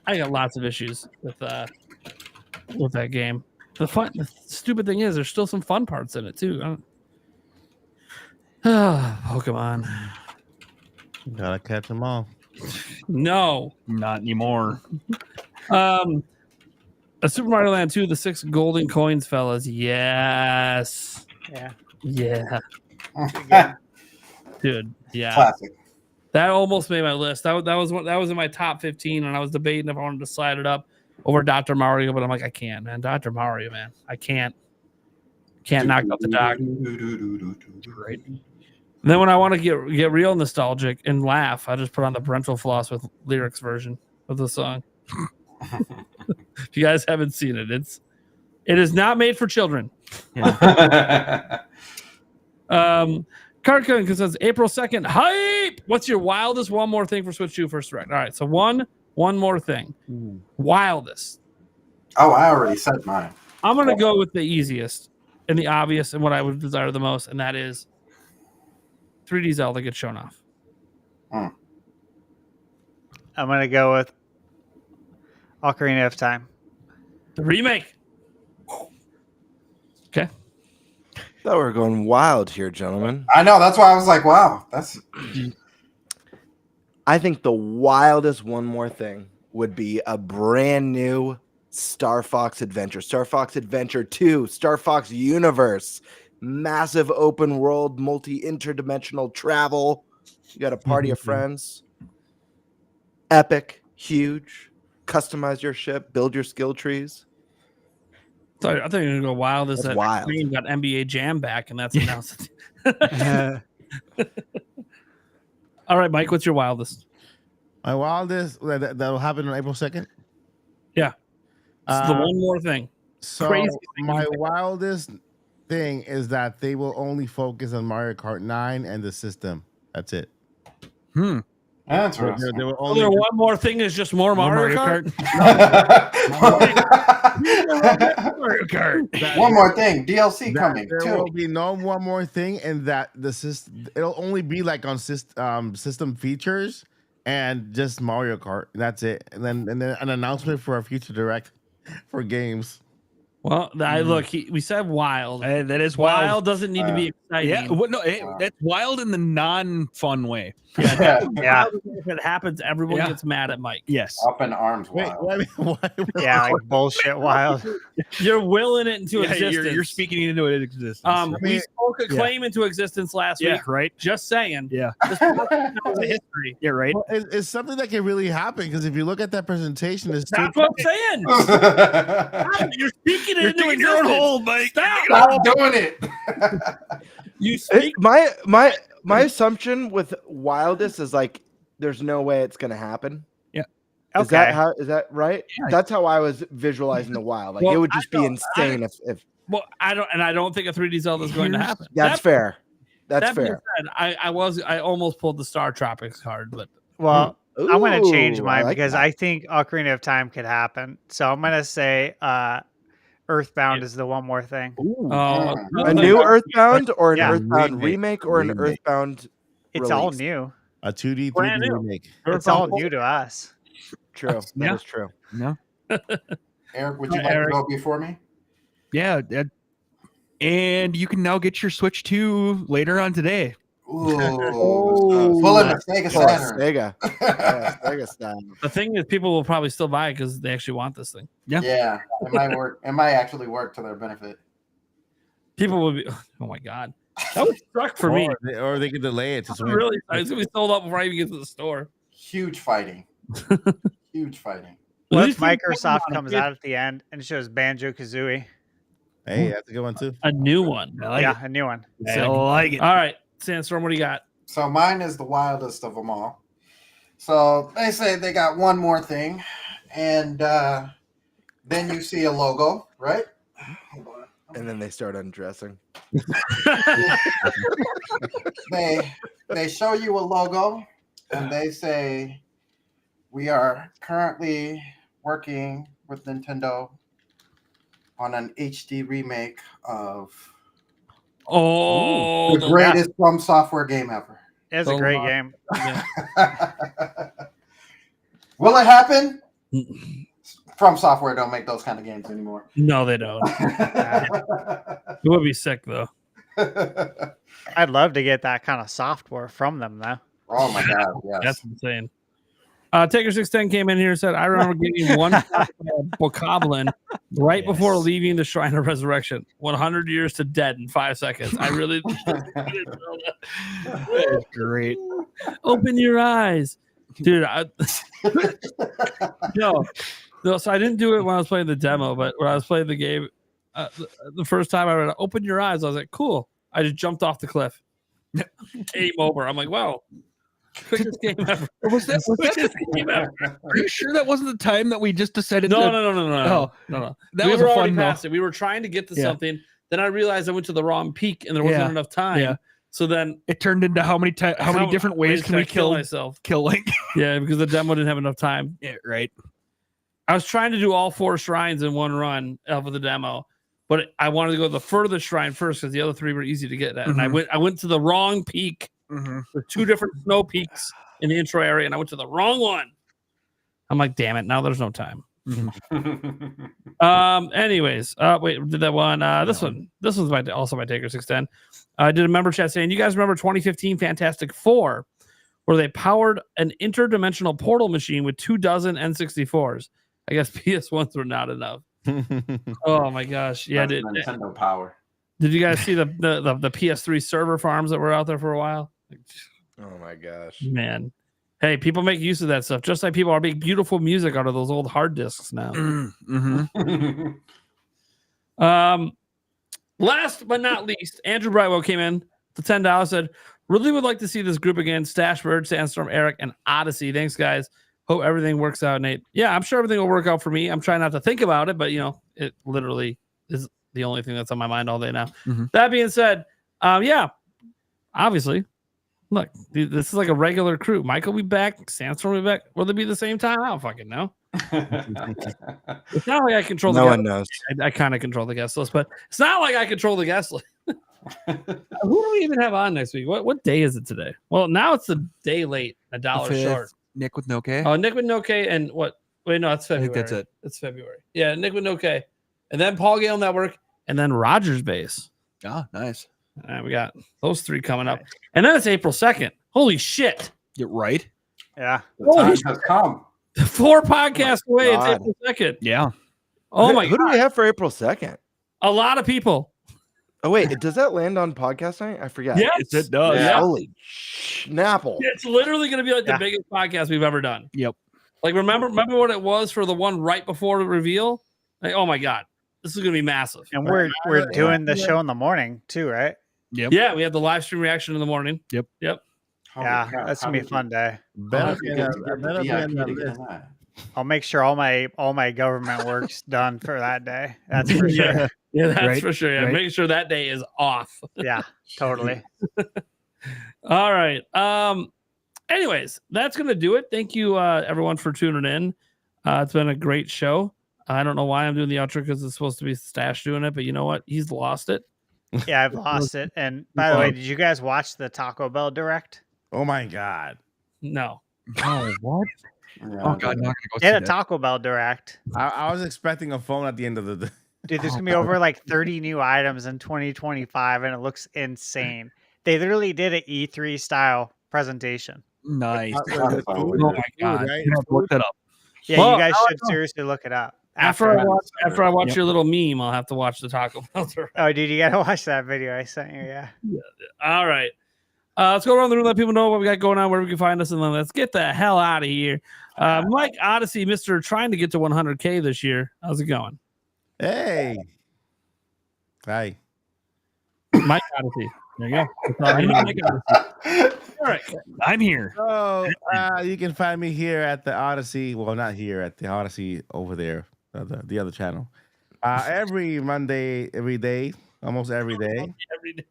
got lots of issues with that game. The stupid thing is there's still some fun parts in it too. Pokemon. Gotta catch them all. No, Not anymore. a Super Mario Land 2, the 6 golden coins, fellas. Yes. Yeah. Dude, yeah. Classic. That almost made my list. That was in my top 15, and I was debating if I wanted to slide it up over Dr. Mario, but I'm like, I can't, man. Dr. Mario, man. I can't knock out the doc. Right. And then when I want to get real nostalgic and laugh, I just put on the Parental Floss with lyrics version of the song. If you guys haven't seen it, it is not made for children. Cardcode says April 2nd. Hype! What's your wildest one more thing for Switch 2 First Direct? All right, so one more thing. Wildest. Oh, I already said mine. I'm gonna go with the easiest and the obvious and what I would desire the most, and that is 3D Zelda gets shown off. I'm gonna go with Ocarina of Time. The remake. Okay. Thought we were going wild here, gentlemen. I know. That's why I was like, wow. That's I think the wildest one more thing would be a brand new Star Fox Adventure. Star Fox Adventure 2, Star Fox Universe. Massive open world, multi-interdimensional travel. You got a party of friends. Epic, huge. Customize your ship, build your skill trees. Sorry, I think you're gonna go wild. Is That's that wild. Green got NBA Jam back, and that's announced. All right, Mike, what's your wildest? My wildest that'll happen on April 2nd. Yeah. It's the one more thing. So Crazy thing my you think. wildest thing is that they will only focus on Mario Kart 9 and the system. That's it. interesting. They will Oh, only there one more thing is just more Mario Kart. Mario Kart. One more thing, DLC That coming there too. will be no one more thing, and that the system it'll only be like on system features and just Mario Kart. That's it. And then an announcement for a future direct for games. Well, look, we said wild. That is Wild wild. doesn't need to be exciting. Yeah, well, no, that's wild in the non-fun way. Yeah. If it happens, everyone Yeah. gets mad at Mike. Yes. Up in arms. Wait, Wild. why? Yeah, like bullshit wild. You're willing it into Yeah, existence. you're speaking into it existence. We spoke a claim into existence last yeah, week. right. Just saying. Yeah, This was a history. yeah, right. Well, it's something that can really happen because if you look at that presentation, it's still That's what I'm saying. You're speaking it You're into digging your own existence. hole, Mike. Stop doing it. You speak. My assumption with wildest is like there's no way it's gonna happen. Is that right? Yeah. That's how I was visualizing the wild. Like Well, it would just I be don't- insane if Well, I don't think a 3D Zelda is going to happen. that's fair. That's That being fair. said, I almost pulled the Star Tropics card, but Well, I'm going to change Ooh, mine like because that. I think Ocarina of Time could happen. So I'm going to say Earthbound is the one more thing. A new Earthbound or an Yeah. Earthbound remake or an Remake. Earthbound. It's all release? new. a 2D, Brand 3D new. remake. It's all new to us. True. That is Yeah. true. No. Eric, would you like Eric. to go before me? Yeah, and you can now get your Switch 2 later on today. Ooh, pulling the Sega Oh, Saturn. Sega. Yeah, Sega style. the thing is, people will probably still buy it because they actually want this thing. Yeah, it might work. It might actually work to their benefit. People will be. Oh my god, that would suck for me. Or they could delay it to I'm swing. really, it's gonna be sold out before I even get to the store. Huge fighting. Huge fighting. What These if people Microsoft want comes out at the end and shows Banjo Kazooie? Hey, that's a good one too. a new one. I like Yeah, a new one. it. I like it. All right, Sandstorm, what do you got? So mine is the wildest of them all. So they say they got one more thing, and then you see a logo, right? Hold on. And then they start undressing. They show you a logo, and they say we are currently working with Nintendo on an HD remake of Oh, the greatest From Software game ever. It's a So great long. game. Will it happen? From Software don't make those kind of games anymore. no, they don't. It would be sick though. I'd love to get that kind of software from them, though. Oh my god, yes. That's insane. Taker 610 came in here and said, "I remember getting one bokoblin right before leaving the Shrine of Resurrection. 100 years to dead in 5 seconds. I really That's great. open your eyes, dude." No, so I didn't do it when I was playing the demo, but when I was playing the game, the first time I read "open your eyes," I was like, "Cool." I just jumped off the cliff. Game over. I'm like, "Wow." Quickest game ever. Was that Quickest game ever. Are you sure that wasn't the time that we just decided? No. Oh, No. that we was were a already fun though. past it. We were trying to get to Yeah. something. Then I realized I went to the wrong peak and there wasn't Yeah. enough time. Yeah. So then It turned into how many different ways can we kill myself? Link? Yeah, because the demo didn't have enough time. Yeah, right. I was trying to do all 4 shrines in one run of the demo, but I wanted to go to the furthest shrine first because the other 3 were easy to get at. And Mhm. I went to the wrong peak. Mm-hmm. There's 2 different snow peaks in the intro area, and I went to the wrong one. I'm like, damn it! Now there's no time. Anyways, wait, did that one? This was also by Taker 610. I did a member chat saying, "You guys remember 2015 Fantastic Four, where they powered an interdimensional portal machine with 24 N64s? I guess PS1s were not enough." Oh my gosh! Yeah, That's Nintendo power. did you guys see the PS3 server farms that were out there for a while? Oh my gosh. Man, hey, people make use of that stuff, just like people are making beautiful music out of those old hard disks now. Mm-hmm. Last but not least, Andrew Brightwell came in to $10. Said, "Really would like to see this group again: Stash Bird, Sandstorm, Eric, and Odyssey. Thanks, guys. Hope everything works out, Nate." Yeah, I'm sure everything will work out for me. I'm trying not to think about it, but it literally is the only thing that's on my mind all day now. Mhm. That being said, yeah, obviously, Look, dude, this is like a regular crew. Mike will be back. Sandstorm will be back. Will they be the same time? I don't fucking know. It's not like I control the No guest one knows. I kind of control the guest list, but it's not like I control the guest list. Who do we even have on next week? What day is it today? Well, now it's a day late, $1 short. Nick with no K. Oh, Nick with no K and what? Wait, no, it's I February. think that's it. It's February. Yeah, Nick with no K. And then Paul Gale Network, and then Rogers Base. Ah, nice. All right, we got those three coming up. And then it's April 2nd. Holy shit. You're right. Yeah. The time has come. 4 podcasts away. It's God. April 2nd. Yeah. Oh my Who God. do we have for April 2nd? A lot of people. Oh wait, does that land on podcast night? I forget. Yes. It does. Yeah. Holy snapple! It's literally going to be like Yeah. the biggest podcast we've ever done. Yep. Like, remember what it was for the one right before the reveal? Like, oh my God, this is going to be massive. And we're doing the show in the morning too, right? Yep. Yeah, we have the live stream reaction in the morning. Holy Yeah, crap, that's how gonna be a did fun day. you- Better how be did on you that- get the better be on VIP that to get list. on that? I'll make sure all my government work's done for that day. That's for sure. Yeah. Yeah, that's Right, for sure. Yeah, right. make sure that day is off. Yeah, totally. All right. Anyways, that's gonna do it. Thank you, everyone, for tuning in. It's been a great show. I don't know why I'm doing the outro because it's supposed to be Stash doing it, but you know what? He's lost it. Yeah, I've lost it. And by the way, did you guys watch the Taco Bell direct? Oh my god. No. Oh, what? Yeah, Oh, God. I'm not going to go They see had a that. Taco Bell direct. I was expecting a phone at the end of the day. Dude, there's gonna be over like 30 new items in 2025, and it looks insane. They literally did an E3 style presentation. Nice. That's Oh, what my we God. right? You have to look that up. Yeah, Well, you guys now I should know. seriously look it up. After I watch Yep. your little meme, I'll have to watch the Taco Bell direct. Oh, dude, you gotta watch that video I sent you. Yeah. All right. Let's go around the room, let people know what we got going on, where we can find us, and then let's get the hell out of here. Mike Odyssey, Mr. Trying to get to 100K this year. How's it going? Hey. Hi. Mike Odyssey. There you go. That's all I need. Mike Odyssey. All right. I'm here. So you can find me here at the Odyssey. Well, not here at the Odyssey over there, the other channel. Every Monday, every day, almost every day. Every day.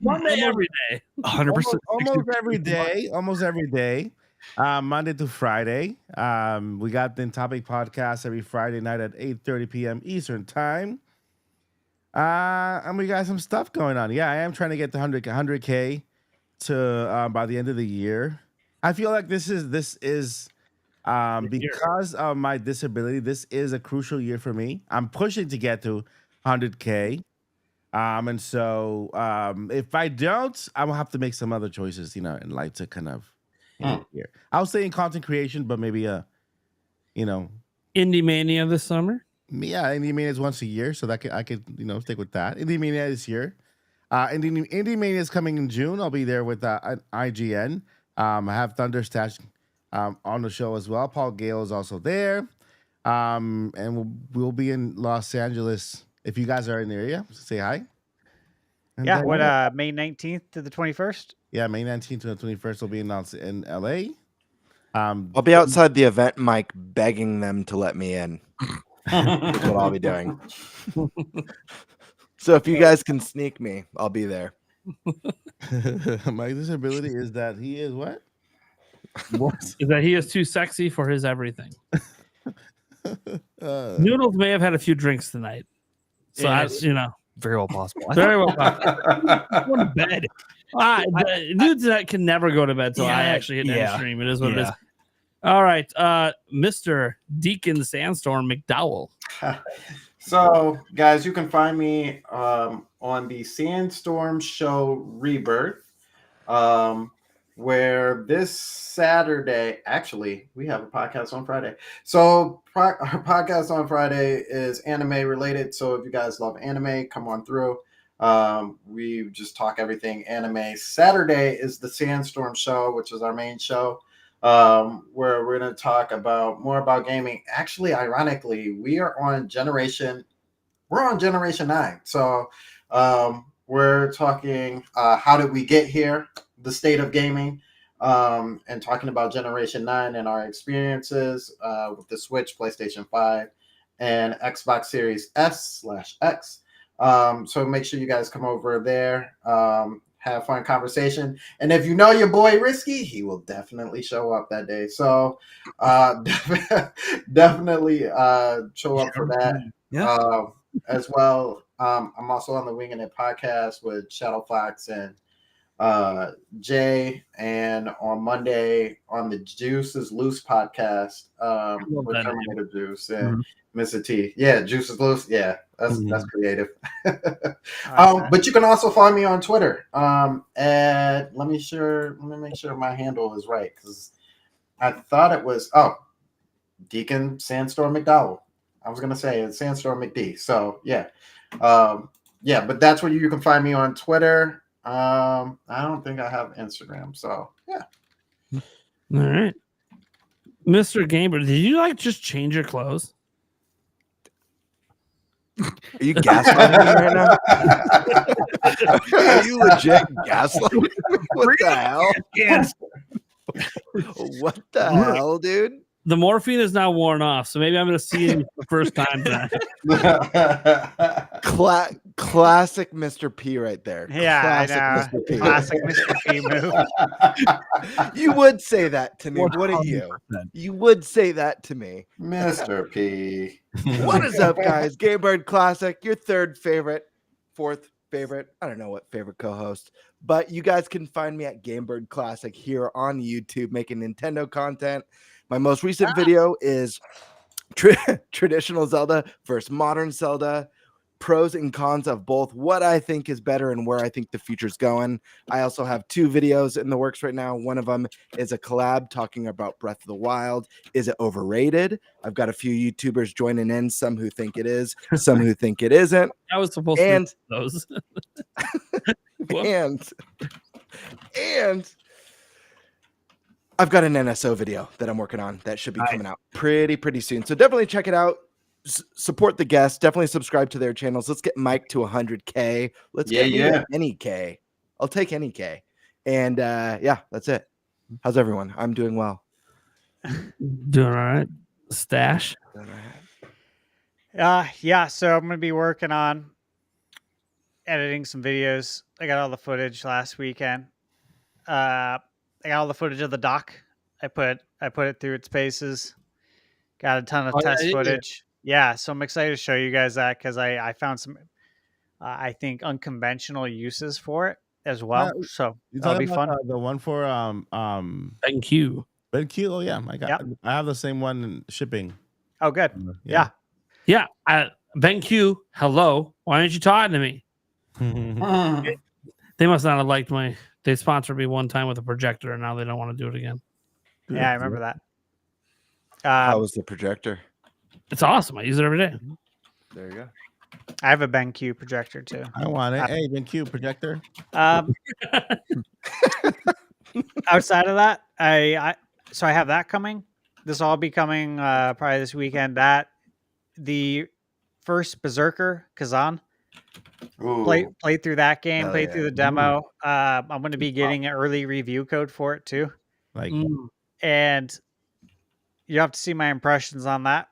One day, every day. 100%. Almost every day. Almost every day. Monday to Friday. We got the Nintenbyte Podcast every Friday night at 8:30 p.m. Eastern Time. And we got some stuff going on. Yeah, I am trying to get to 100K to by the end of the year. I feel like this is because of my disability. This is a crucial year for me. I'm pushing to get to 100K. And so if I don't, I will have to make some other choices, in life to kind of here. I'll stay in content creation, but maybe Indie Mania this summer. yeah, Indie Mania is once a year, so that I could stick with that. Indie Mania is here. Indie Mania is coming in June. I'll be there with IGN. I have Thunderstash on the show as well. Paul Gale is also there. And we'll be in Los Angeles. If you guys are in the area, say hi. And Yeah, then, what May 19th to the 21st? Yeah, May 19th to the 21st will be in LA. I'll be outside the event, Mike, begging them to let me in. That's what I'll be doing. So if you guys can sneak me, I'll be there. My disability is that he is what? Is that he is too sexy for his everything. Uh, Noodles may have had a few drinks tonight. So that's, Very well possible. I very well possible. thought going to bed. Dudes that can never go to bed till I Yeah, actually hit yeah, end stream. It is what it is. yeah. All right. Mr. Deacon Sandstorm McDowell. So, guys, you can find me on the Sandstorm Show Rebirth, where this Saturday, actually, we have a podcast on Friday. So, our podcast on Friday is anime related. So, if you guys love anime, come on through. We just talk everything anime. Saturday is the Sandstorm Show, which is our main show, where we're going to talk more about gaming. Actually, ironically, we're on Generation 9. So we're talking how did we get here, the state of gaming, and talking about Generation 9 and our experiences with the Switch, PlayStation 5, and Xbox Series S/X. So make sure you guys come over there. have fun conversation. And if you know your boy Risky, he will definitely show up that day. So definitely show up for that. Yeah. As well. I'm also on the Winging It podcast with Shadow Fox and Jay, and on Monday on the Juice is Loose podcast with Terminator Juice and Mr. T. Yeah, Juice is Loose. Yeah, that's creative. But you can also find me on Twitter. And let me make sure my handle is right, because I thought it was Deacon Sandstorm McDowell. I was gonna say it's Sandstorm McD. So yeah. But that's where you can find me on Twitter. I don't think I have Instagram, so yeah. All right, Mr. Gamer, did you just change your clothes? Are you gaslighting me right now? Are you legit gaslighting me? What the hell? Yes. What the hell, dude? The morphine is now worn off, so maybe I'm going to see you the first time tonight. Classic Mr. P right there. Yeah, Classic I know. Mr. P. Classic Mr. P move. You would say that to me, wouldn't you? You would say that to me. Mr. P. What is up, guys? Gamebird Classic, your third favorite, fourth favorite. I don't know what favorite co-host, but you guys can find me at Gamebird Classic here on YouTube making Nintendo content. My most recent video is traditional Zelda versus modern Zelda, pros and cons of both, what I think is better and where I think the future's going. I also have 2 videos in the works right now. One of them is a collab talking about Breath of the Wild. Is it overrated? I've got a few YouTubers joining in, some who think it is, some who think it isn't. I was supposed to be those. and I've got an NSO video that I'm working on that should be coming out pretty soon. So definitely check it out. Support the guests. Definitely subscribe to their channels. Let's get Mike to 100K. Let's get any K. I'll take any K. And that's it. How's everyone? I'm doing well. Doing all right. Stash. Doing all right. So I'm gonna be working on editing some videos. I got all the footage last weekend. I got all the footage of the doc. I put it through its paces. Got a ton of test footage. Yeah, so I'm excited to show you guys that, because I found some, I think, unconventional uses for it as well. So that'll be fun. The one for BenQ. BenQ. Oh yeah, I have the same one in shipping. Oh, good. Yeah. BenQ. Hello. Why aren't you talking to me? They must not have liked They sponsored me one time with a projector, and now they don't want to do it again. Yeah, I remember that. How was the projector? It's awesome. I use it every day. There you go. I have a BenQ projector too. I want it. Hey, BenQ projector. Outside of that, I have that coming. This will all be coming probably this weekend. That the first Berserker Kazan. Play through that game. Play through the demo. I'm going to be getting an early review code for it too. And you have to see my impressions on that.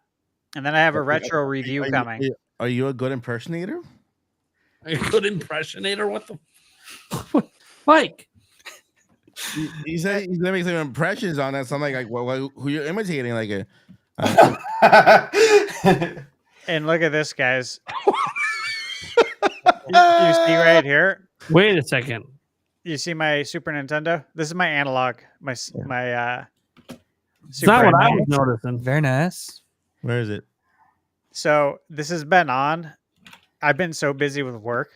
And then I have a retro review coming. Are you a good impersonator? Are you a good impressionator? What the Mike? He said he's gonna make some impressions on that. So I'm like who you're imitating? And look at this, guys. You see right here? Wait a second. You see my Super Nintendo? This is my analog. My it's Super not what I Nintendo. was noticing. Very nice. Where is it? So this has been on. I've been so busy with work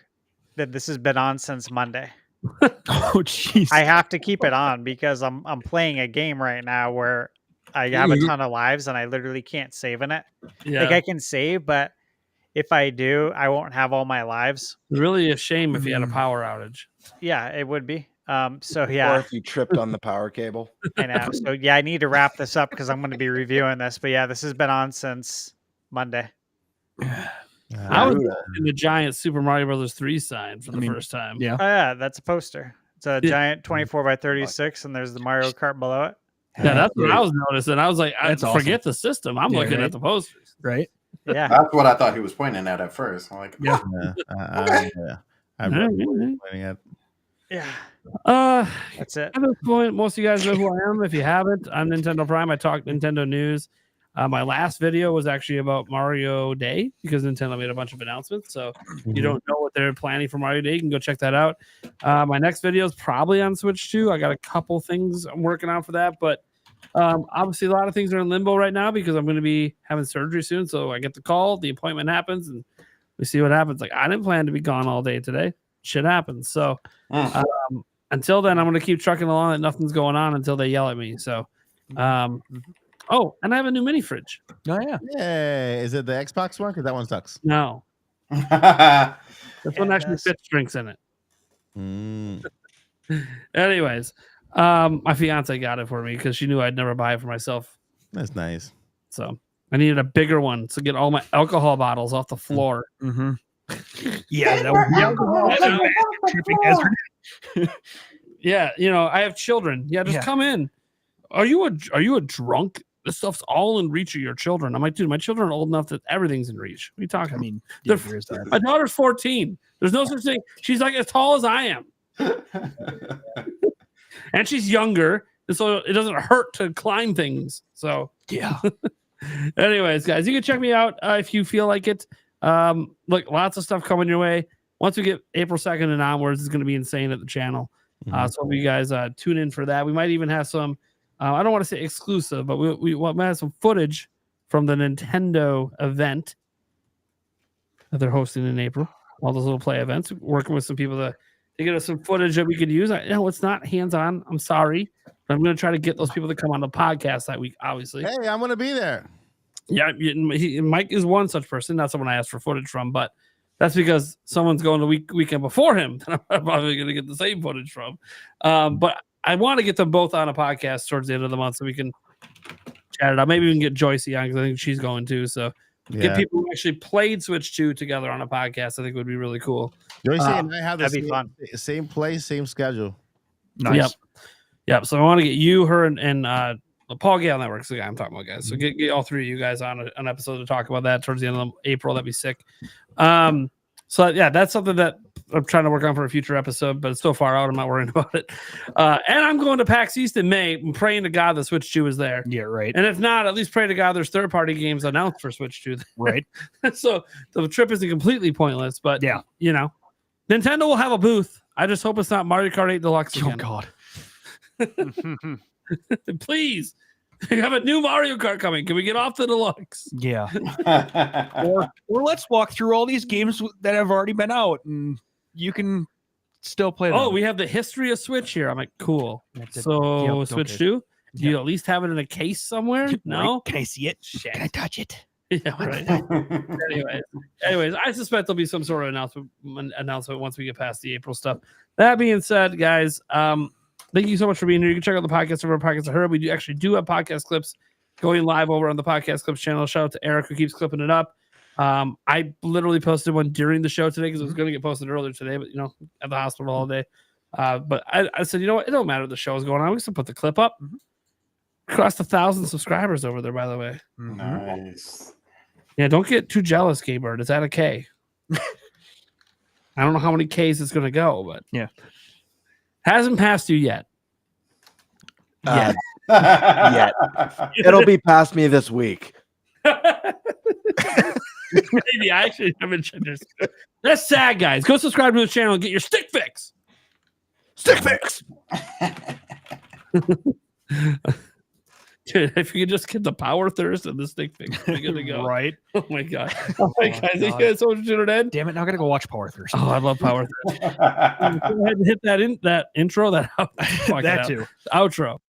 that this has been on since Monday. Oh, jeez. I have to keep it on because I'm playing a game right now where I have a ton of lives and I literally can't save in it. Yeah. Like I can save, but if I do, I won't have all my lives. It's really a shame if you had a power outage. Yeah, it would be. Or if you tripped on the power cable. I know. So yeah, I need to wrap this up because I'm going to be reviewing this. But yeah, this has been on since Monday. I was in the giant Super Mario Brothers 3 sign for the first time. Yeah. Oh yeah, that's a poster. It's a giant 24 by 36, and there's the Mario Kart below it. Yeah, that's what I was noticing. I was like, That's forget the system. I'm looking at the posters. Right. Yeah. That's what I thought he was pointing at first. I'm like, Yeah. I'm pointing at. Yeah, that's it. At this point, most of you guys know who I am. If you haven't, I'm Nintendo Prime. I talk Nintendo news. My last video was actually about Mario Day because Nintendo made a bunch of announcements. So if you don't know what they're planning for Mario Day, you can go check that out. My next video is probably on Switch 2. I got a couple things I'm working on for that, but obviously a lot of things are in limbo right now because I'm going to be having surgery soon. So I get the call, the appointment happens, and we see what happens. Like, I didn't plan to be gone all day today. Shit happens. So until then, I'm going to keep trucking along that nothing's going on until they yell at me. So, oh, and I have a new mini fridge. Oh yeah. Yay. Is it the Xbox one? Because that one sucks. No, this one actually fits drinks in it. Anyways, my fiance got it for me because she knew I'd never buy it for myself. That's nice. So I needed a bigger one to get all my alcohol bottles off the floor. Yeah, that was tripping hazard. Yeah, you know, I have children. Yeah, just come in. Are you a drunk? This stuff's all in reach of your children. I'm like, dude, my children are old enough that everything's in reach. What are you talking? I mean, there's that. My daughter's 14. There's no such thing. She's like as tall as I am. And she's younger, and so it doesn't hurt to climb things. So yeah. Anyways, guys, you can check me out if you feel like it. Look, lots of stuff coming your way. Once we get April 2nd and onwards, it's going to be insane at the channel. So you guys tune in for that. We might even have some. I don't want to say exclusive, but we might have some footage from the Nintendo event that they're hosting in April. All those little play events. Working with some people to get us some footage that we could use. No, it's not hands-on. I'm sorry. But I'm going to try to get those people to come on the podcast that week, obviously. Hey, I'm going to be there. Yeah, Mike is one such person. Not someone I asked for footage from, but that's because someone's going the weekend before him. I'm probably going to get the same footage from. But I want to get them both on a podcast towards the end of the month so we can chat it out. Maybe we can get Joycey on because I think she's going too. So get people who actually played Switch 2 together on a podcast, I think would be really cool. Joycey and I have the same place, same schedule. Nice. Yep. So I want to get you, her, and Paul Gale Network's the guy I'm talking about, guys. So get all three of you guys on an episode to talk about that towards the end of April. That'd be sick. So yeah, that's something that I'm trying to work on for a future episode, but it's so far out, I'm not worrying about it. And I'm going to PAX East in May. I'm praying to God the Switch 2 is there. Yeah, right. And if not, at least pray to God there's third-party games announced for Switch 2. Right. So the trip isn't completely pointless, but yeah, you know, Nintendo will have a booth. I just hope it's not Mario Kart 8 Deluxe again. Oh God. Please. We have a new Mario Kart coming. Can we get off the Deluxe? Yeah. or let's walk through all these games that have already been out and you can still play them. Oh, we have the history of Switch here. I'm like, cool. So Switch 2? Do you at least have it in a case somewhere? No? Right. Can I see it? Shit. Can I touch it? Yeah, right. Anyways, I suspect there'll be some sort of announcement once we get past the April stuff. That being said, guys, thank you so much for being here. You can check out the podcast over at Podcasts of Her. We actually do have podcast clips going live over on the Podcast Clips channel. Shout out to Eric who keeps clipping it up. I literally posted one during the show today because it was going to get posted earlier today, but at the hospital all day. But I said, you know what? It don't matter if the show is going on. We can put the clip up. Crossed 1,000 subscribers over there, by the way. Nice. Yeah, don't get too jealous, K-Bird. It's at a K. I don't know how many Ks it's going to go, but yeah. Hasn't passed you yet. Yet. It'll be past me this week. Maybe I actually haven't checked this. That's sad, guys. Go subscribe to the channel and get your stick fix. Stick fix. Dude, if you could just get the power thirst and the stick fix, we're good to go. Right. Oh my god. All right, guys. Thank you guys so much for tuning in. Damn it! Now I gotta go watch Power Thirst. Oh, I love Power Thirst. Go ahead and hit that intro. That that too. Outro.